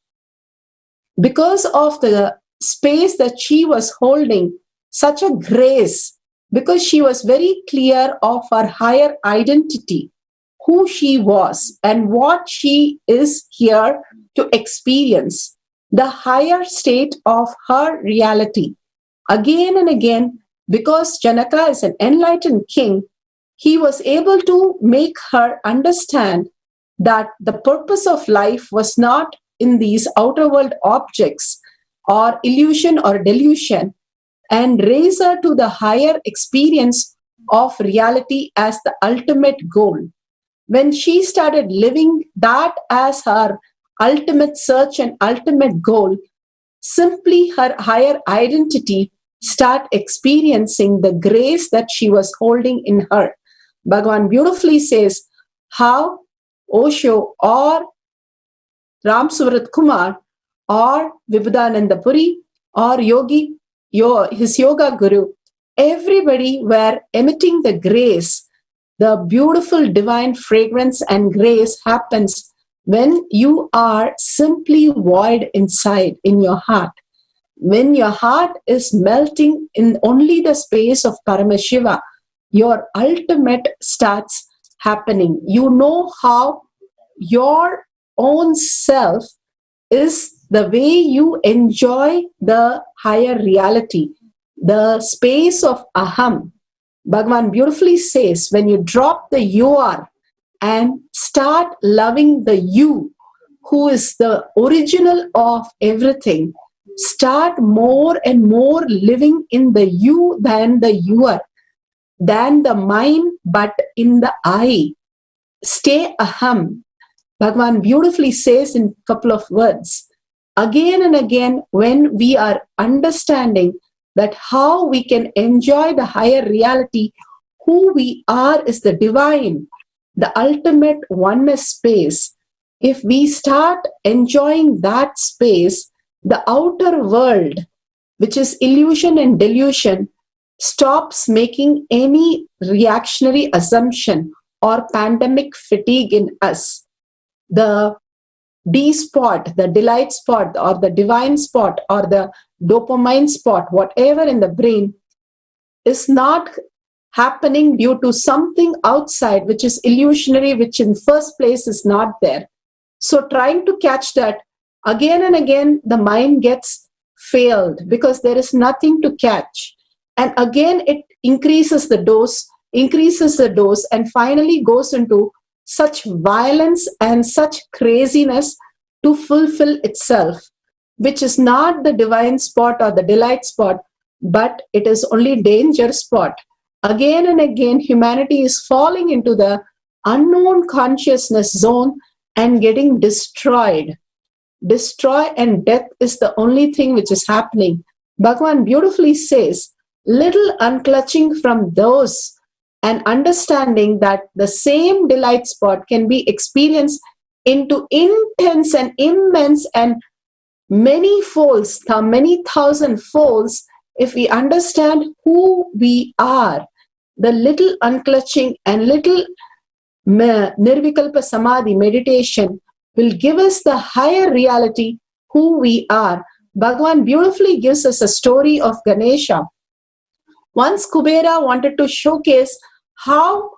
Because of the space that she was holding such a grace, because she was very clear of her higher identity, who she was and what she is here to experience, the higher state of her reality. Again and again, because Janaka is an enlightened king, he was able to make her understand that the purpose of life was not in these outer world objects or illusion or delusion, and raise her to the higher experience of reality as the ultimate goal. When she started living that as her ultimate search and ultimate goal, simply her higher identity start experiencing the grace that she was holding in her. Bhagavan beautifully says how Osho or Ram Surat Kumar or Vibhudananda Puri or his yoga guru, everybody were emitting the grace. The beautiful divine fragrance and grace happens when you are simply void inside in your heart. When your heart is melting in only the space of Paramashiva, your ultimate starts happening. You know how your own self is the way you enjoy the higher reality, the space of aham. Bhagavan beautifully says, when you drop the you are and start loving the you, who is the original of everything, start more and more living in the you than the youer, than the mine, but in the I. Stay aham. Bhagavan beautifully says in a couple of words, again and again, when we are understanding that how we can enjoy the higher reality, who we are is the divine, the ultimate oneness space. If we start enjoying that space, the outer world, which is illusion and delusion, stops making any reactionary assumption or pandemic fatigue in us. The D spot, the delight spot, or the divine spot, or the dopamine spot, whatever in the brain, is not happening due to something outside which is illusionary, which in first place is not there. So trying to catch that, again and again the mind gets failed because there is nothing to catch. And again it increases the dose, and finally goes into such violence and such craziness to fulfill itself, which is not the divine spot or the delight spot, but it is only danger spot. Again and again, humanity is falling into the unknown consciousness zone and getting destroyed. Destroy and death is the only thing which is happening. Bhagavan beautifully says, little unclutching from those and understanding that the same delight spot can be experienced into intense and immense and many folds, many thousand folds, if we understand who we are. The little unclutching and little nirvikalpa samadhi meditation will give us the higher reality, who we are. Bhagavan beautifully gives us a story of Ganesha. Once Kubera wanted to showcase how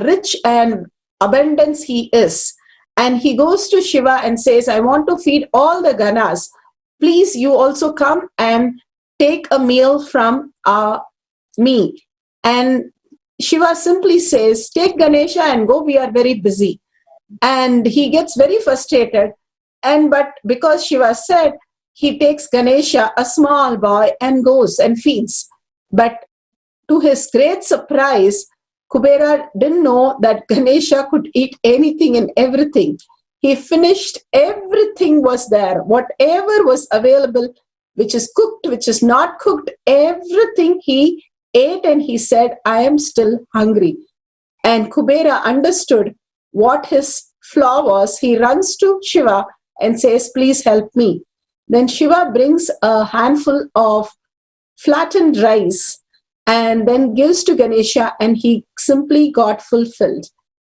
rich and abundance he is. And he goes to Shiva and says, I want to feed all the Ganas. Please, you also come and take a meal from me. And Shiva simply says, take Ganesha and go, we are very busy. And he gets very frustrated. But because Shiva said, he takes Ganesha, a small boy, and goes and feeds. But to his great surprise, Kubera didn't know that Ganesha could eat anything and everything. He finished, everything was there. Whatever was available, which is cooked, which is not cooked, everything he ate, and he said, I am still hungry. And Kubera understood what his flaw was. He runs to Shiva and says, please help me. Then Shiva brings a handful of flattened rice and then gives to Ganesha, and he simply got fulfilled.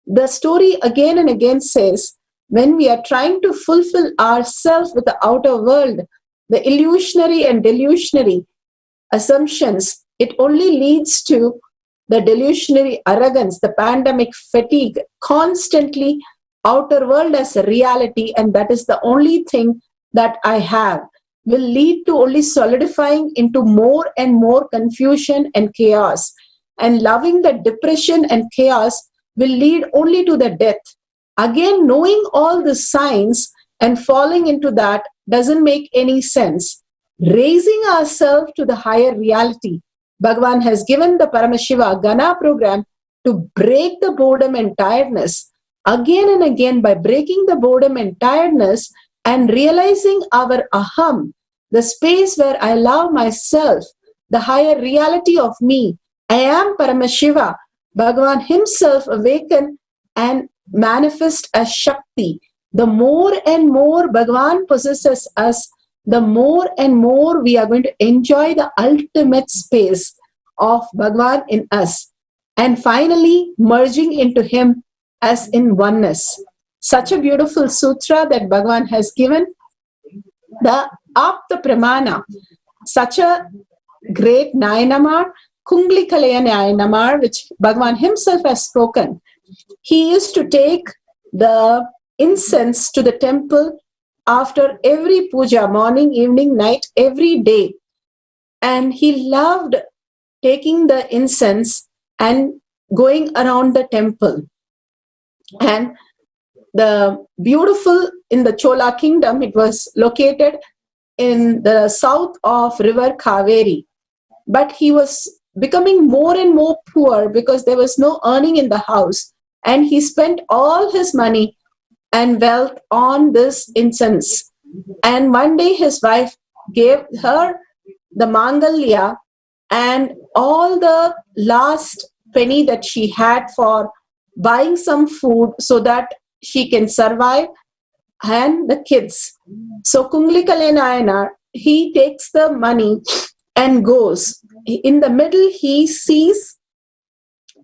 The story again and again says, when we are trying to fulfill ourselves with the outer world, the illusionary and delusionary assumptions, it only leads to the delusionary arrogance, the pandemic fatigue, constantly outer world as a reality, and that is the only thing that I have, will lead to only solidifying into more and more confusion and chaos. And loving the depression and chaos will lead only to the death. Again, knowing all the signs and falling into that doesn't make any sense. Raising ourselves to the higher reality, Bhagavan has given the Paramashiva Gana program to break the boredom and tiredness. Again and again, by breaking the boredom and tiredness and realizing our aham, the space where I love myself, the higher reality of me, I am Paramashiva, Bhagavan himself awaken and manifest as Shakti. The more and more Bhagavan possesses us, the more and more we are going to enjoy the ultimate space of Bhagavan in us. And finally, merging into him as in oneness. Such a beautiful sutra that Bhagavan has given. The Apta Pramana, such a great Nayanamar, Kunglikalaya Nayanamar, which Bhagavan himself has spoken. He used to take the incense to the temple after every puja, morning, evening, night, every day. And he loved taking the incense and going around the temple. And the beautiful in the Chola kingdom, it was located in the south of river Kaveri. But he was becoming more and more poor because there was no earning in the house. And he spent all his money and wealth on this incense. And one day his wife gave her the Mangalya and all the last penny that she had for buying some food so that she can survive and the kids. So Kunglikalaya, he takes the money and goes. In the middle, he sees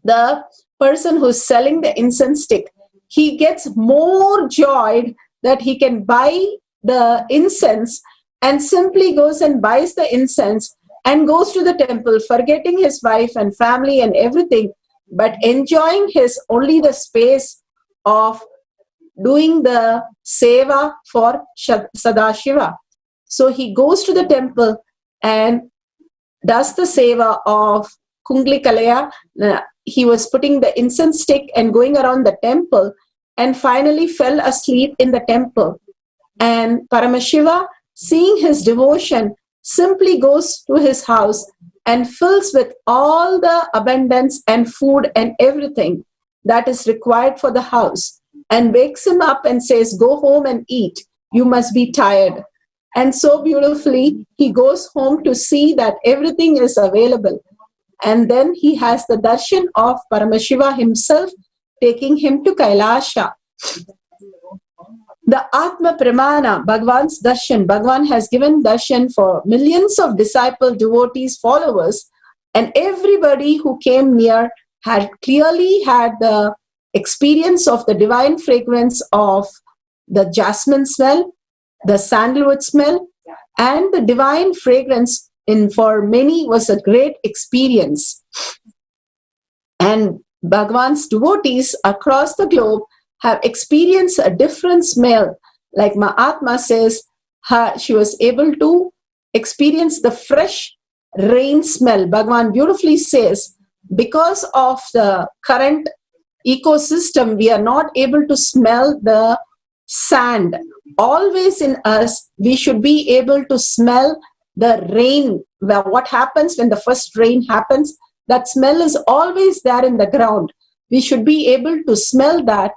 the person who's selling the incense stick. He gets more joyed that he can buy the incense and simply goes and buys the incense and goes to the temple, forgetting his wife and family and everything, but enjoying his only the space of doing the seva for Sadashiva. So he goes to the temple and does the seva of Kunglikalaya. He was putting the incense stick and going around the temple and finally fell asleep in the temple. And Paramashiva, seeing his devotion, simply goes to his house and fills with all the abundance and food and everything that is required for the house and wakes him up and says, "Go home and eat. You must be tired." And so beautifully, he goes home to see that everything is available. And then he has the darshan of Paramashiva himself taking him to Kailasa. The Atma Pramana, Bhagavan's darshan. Bhagavan has given darshan for millions of disciple, devotees, followers, and everybody who came near had clearly had the experience of the divine fragrance of the jasmine smell, the sandalwood smell, and the divine fragrance for many was a great experience. And Bhagavan's devotees across the globe have experienced a different smell. Like Mahatma says, she was able to experience the fresh rain smell. Bhagavan beautifully says, because of the current ecosystem, we are not able to smell the sand. Always in us, we should be able to smell the rain. What happens when the first rain happens? That smell is always there in the ground. We should be able to smell that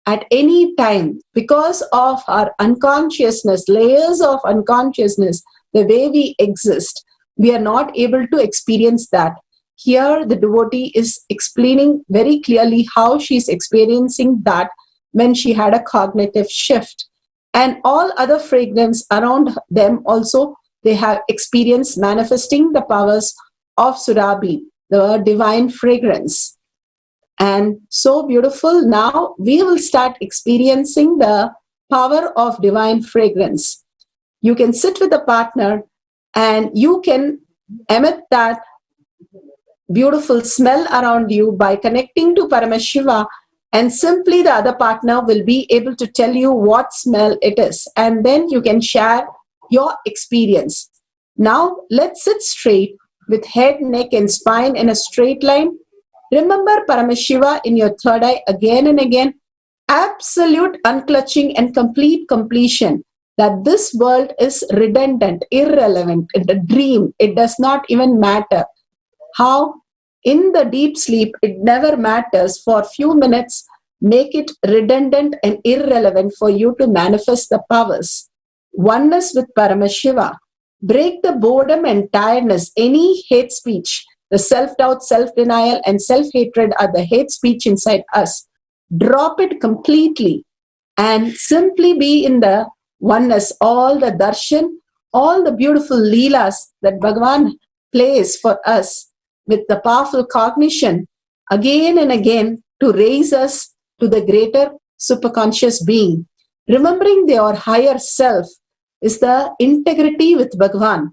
at any time because of our unconsciousness, layers of unconsciousness, the way we exist. We are not able to experience that. Here, the devotee is explaining very clearly how she's experiencing that when she had a cognitive shift. And all other fragrance around them also, they have experienced manifesting the powers of Surabhi, the divine fragrance. And so beautiful. Now we will start experiencing the power of divine fragrance. You can sit with a partner and you can emit that beautiful smell around you by connecting to Paramashiva, and simply the other partner will be able to tell you what smell it is, and then you can share your experience. Now let's sit straight with head, neck and spine in a straight line. Remember Paramashiva in your third eye again and again. Absolute unclutching and complete completion, that this world is redundant, irrelevant, a dream. It does not even matter. How in the deep sleep it never matters. For a few minutes, make it redundant and irrelevant for you to manifest the powers. Oneness with Paramashiva. Break the boredom and tiredness, any hate speech. The self-doubt, self-denial and self-hatred are the hate speech inside us. Drop it completely and simply be in the oneness. All the darshan, all the beautiful leelas that Bhagavan plays for us with the powerful cognition again and again to raise us to the greater superconscious being. Remembering your higher self is the integrity with Bhagavan.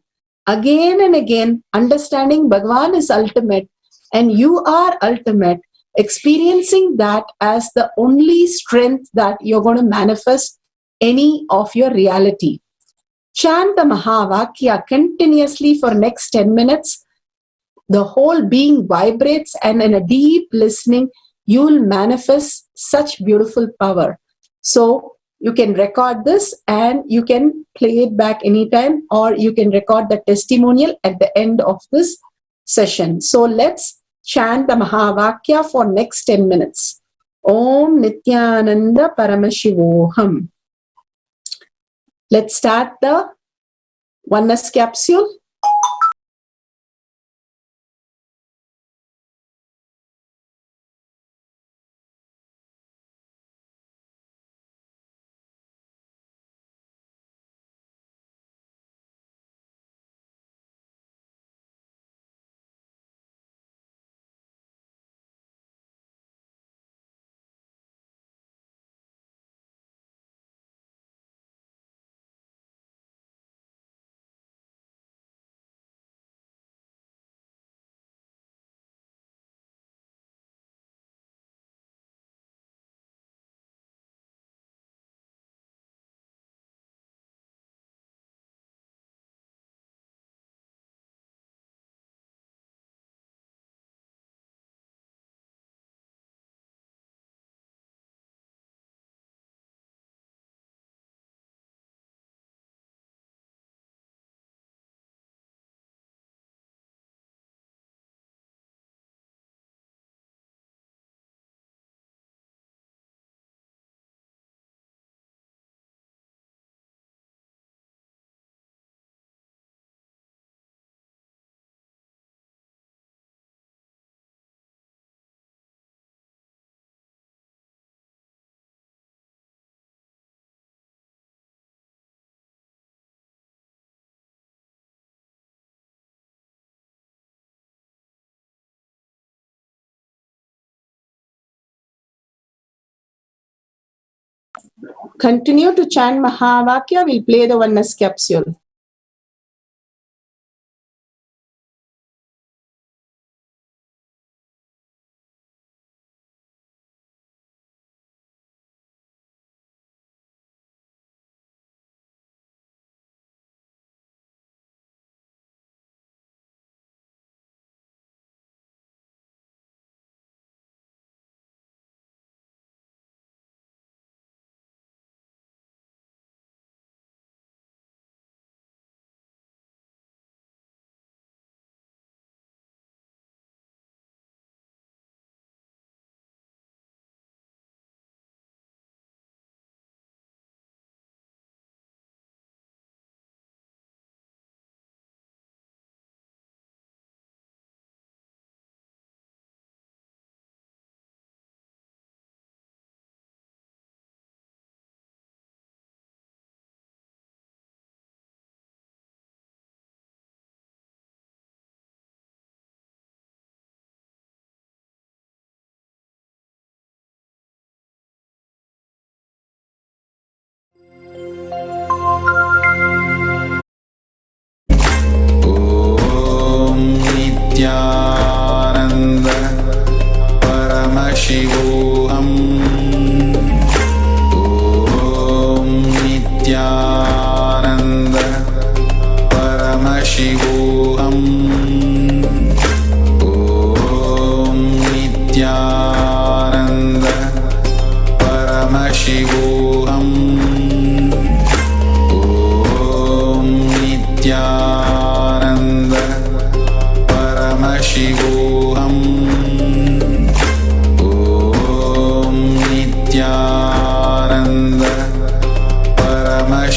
Again and again, understanding Bhagavan is ultimate and you are ultimate, experiencing that as the only strength that you're going to manifest any of your reality. Chant the Mahavakya continuously for next 10 minutes. The whole being vibrates, and in a deep listening, you will manifest such beautiful power. So you can record this and you can play it back anytime, or you can record the testimonial at the end of this session. So let's chant the Mahavakya for next 10 minutes. Om Nithyananda Paramashivoham. Let's start the oneness capsule. Continue to chant Mahavakya. We'll play the oneness capsule.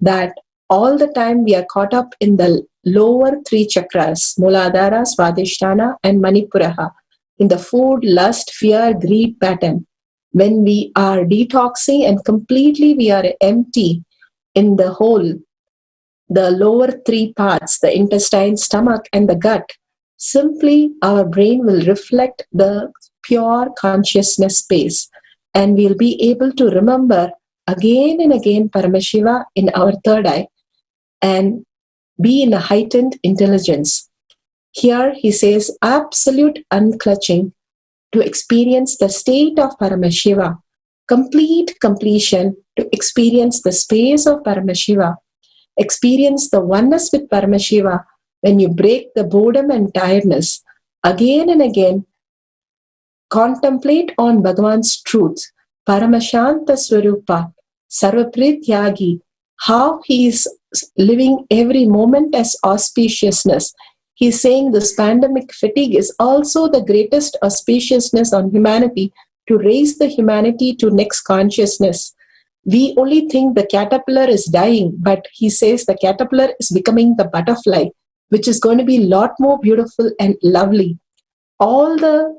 that all the time we are caught up in the lower three chakras, Muladhara, Swadhisthana, and Manipuraha, in the food, lust, fear, greed pattern. When we are detoxing and completely we are empty in the whole, the lower three parts, the intestine, stomach, and the gut, simply our brain will reflect the pure consciousness space, and we'll be able to remember again and again Paramashiva in our third eye and be in a heightened intelligence. Here he says absolute unclutching to experience the state of Paramashiva, complete completion to experience the space of Paramashiva, experience the oneness with Paramashiva when you break the boredom and tiredness. Again and again, contemplate on Bhagavan's truth, Paramashanta Swarupa, Sarvaprithyagi, how he is living every moment as auspiciousness. He's saying this pandemic fatigue is also the greatest auspiciousness on humanity to raise the humanity to next consciousness. We only think the caterpillar is dying, but he says the caterpillar is becoming the butterfly, which is going to be a lot more beautiful and lovely. All the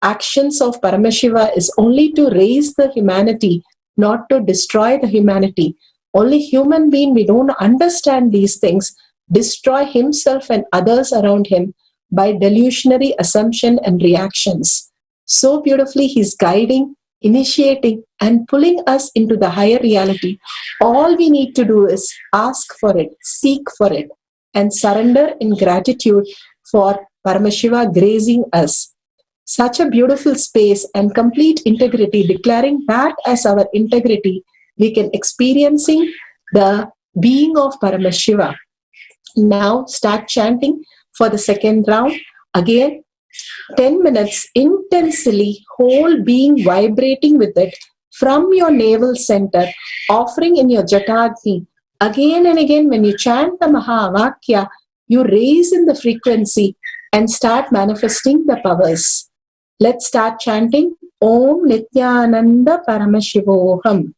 actions of Paramashiva is only to raise the humanity, not to destroy the humanity. Only human being, we don't understand these things, destroy himself and others around him by delusionary assumption and reactions. So beautifully he's guiding, initiating, and pulling us into the higher reality. All we need to do is ask for it, seek for it, and surrender in gratitude for Paramashiva grazing us. Such a beautiful space and complete integrity, declaring that as our integrity, we can experiencing the being of Paramashiva. Now start chanting for the second round. Again, 10 minutes intensely, whole being vibrating with it from your navel center, offering in your Jatagni. Again and again, when you chant the Mahavakya, you raise in the frequency and start manifesting the powers. Let's start chanting Om Nithyananda Paramashivoham.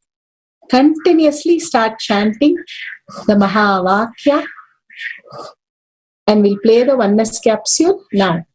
Continuously start chanting the Mahavakya, and we'll play the oneness capsule now.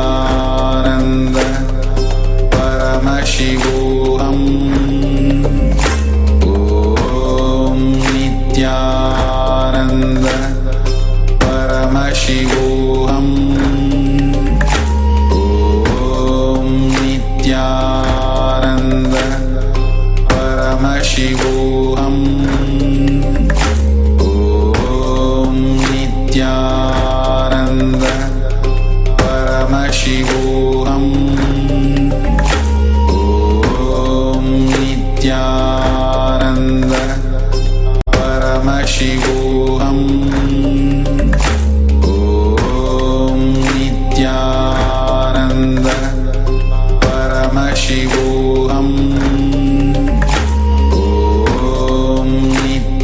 Nithyananda Paramashivoham. Om Nithyananda Paramashivoham. Om Nithyananda Paramashivoham. Om Nithyananda Paramashivoham. Om Nithyananda Paramashivoham. Om Nithyananda Paramashivoham. Om Nithyananda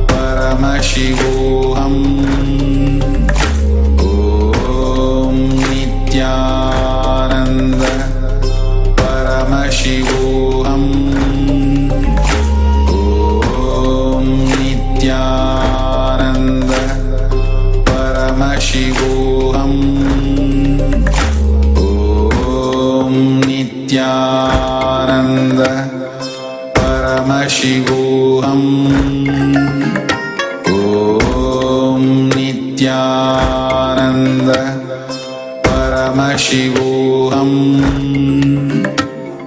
Paramashivoham. Om Nithyananda Paramashivoham. Om Nithyananda Paramashivoham. Om Nithyananda Paramashivoham. Om Nithyananda Paramashivoham.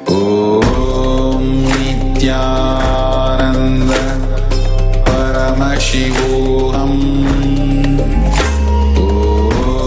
Om Nithyananda Paramashivoham. Om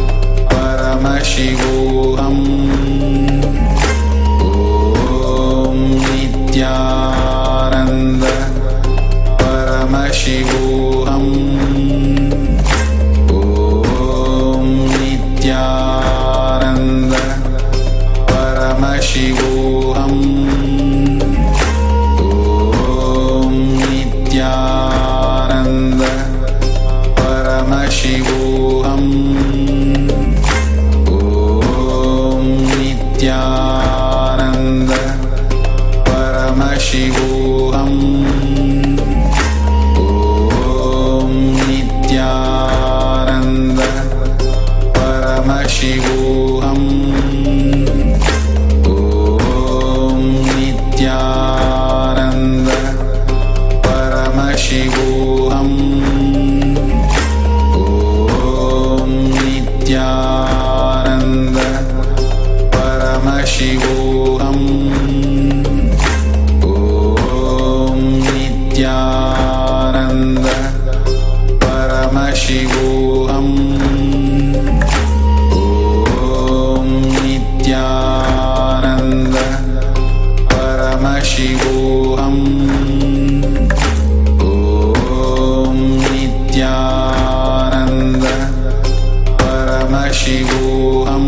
Nithyananda Paramashivoham. Om Nithyananda Paramashivoham. Om Nithyananda Paramashivoham. Om Nithyananda Paramashivoham. Om Nithyananda Paramashivoham. Om Nithyananda Paramashivoham. Om Nithyananda Paramashivoham. Om Nithyananda Paramashivoham. Om Nithyananda Paramashivoham.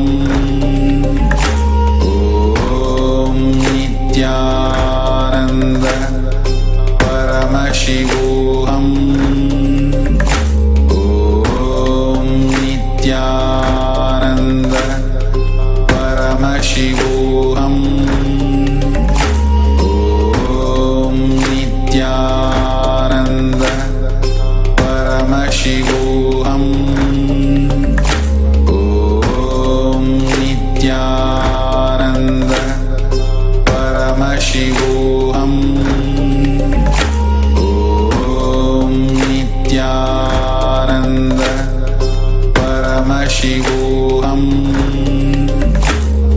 Om Nithyananda Paramashivoham. Om Nithyananda Paramashivoham. Om Nithyananda Paramashivoham. Om Nithyananda Paramashivoham.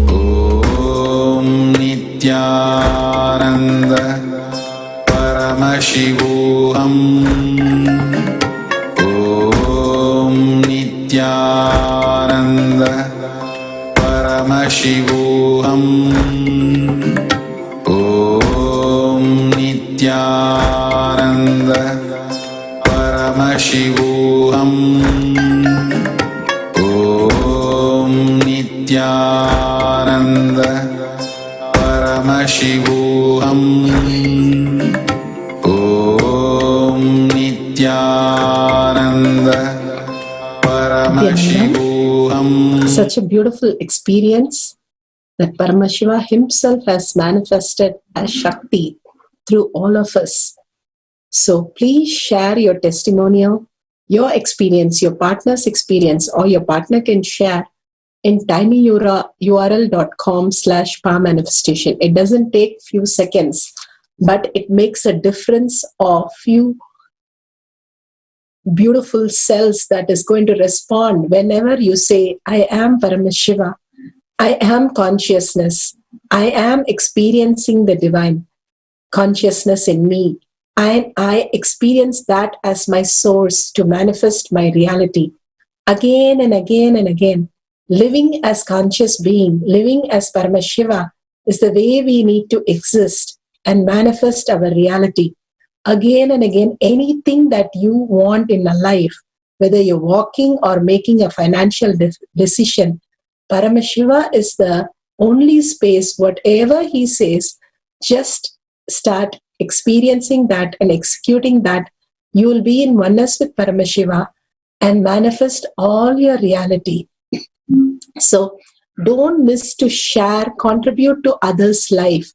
Om Nithyananda Paramashivoham. Om Nithyananda Paramashivoham. Om Nithyananda Paramashivoham. Om Nithyananda Paramashivoham. Om Nithyananda Paramashivoham. Om Nithyananda Paramashivoham. Such a beautiful experience that Paramashiva himself has manifested as Shakti through all of us. So please share your testimonial, your experience, your partner's experience, or your partner can share in tinyurl.com/powermanifestation. It doesn't take few seconds, but it makes a difference of few beautiful cells that is going to respond whenever you say, I am Paramashiva, I am consciousness, I am experiencing the divine consciousness in me, and I experience that as my source to manifest my reality again and again and again. Living as conscious being, living as Paramashiva is the way we need to exist and manifest our reality. Again and again, anything that you want in a life, whether you're walking or making a financial decision, Paramashiva is the only space. Whatever he says, just start experiencing that and executing that. You will be in oneness with Paramashiva and manifest all your reality. So don't miss to share, contribute to others' life.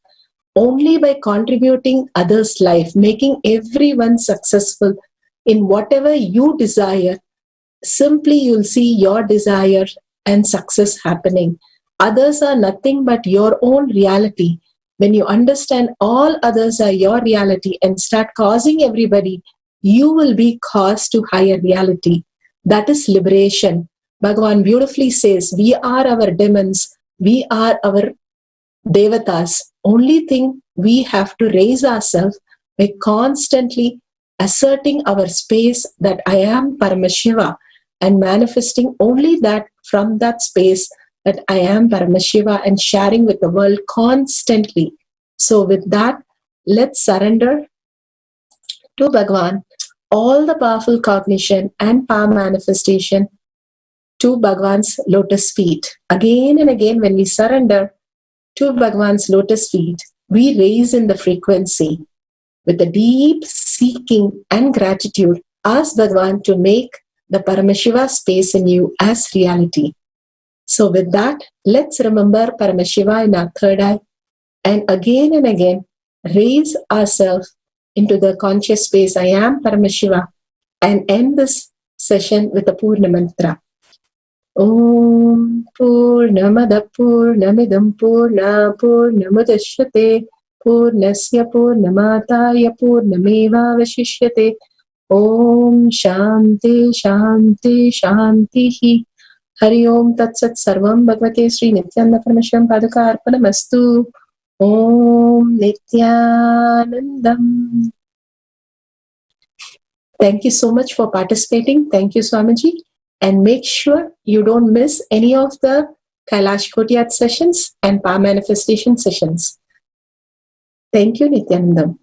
Only by contributing others' life, making everyone successful in whatever you desire, simply you'll see your desire and success happening. Others are nothing but your own reality. When you understand all others are your reality and start causing everybody, you will be caused to higher reality. That is liberation. Bhagavan beautifully says, we are our demons, we are our devatas. Only thing we have to raise ourselves by constantly asserting our space that I am Paramashiva and manifesting only that from that space that I am Paramashiva and sharing with the world constantly. So with that, let's surrender to Bhagavan all the powerful cognition and power manifestation to Bhagavan's lotus feet. Again and again, when we surrender to Bhagavan's lotus feet, we raise in the frequency with a deep seeking and gratitude. Ask Bhagavan to make the Paramashiva space in you as reality. So with that, let's remember Paramashiva in our third eye and again raise ourselves into the conscious space, I am Paramashiva, and end this session with a Purna mantra. Om Purnamada Purnamidam Purna Purnamudashyate Purnasya Purnamataya Purnameva Vashishyate. Om Shanti Shanti Shanti. Hari Om Tat Sat Sarvam Bhagavate Sri Nithyananda Paramashivam Paduka Arpanamastu. Om Nithyanandam. Thank you so much for participating. Thank you, Swamiji. And make sure you don't miss any of the Kailash Kotiyat sessions and Power Manifestation sessions. Thank you, Nithyanandam.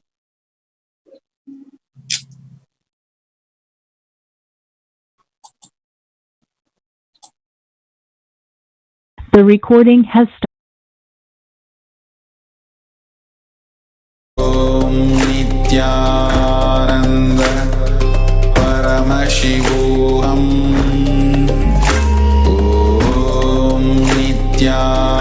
The recording has started. Om Nithyananda Paramashivoham. Om Nithyananda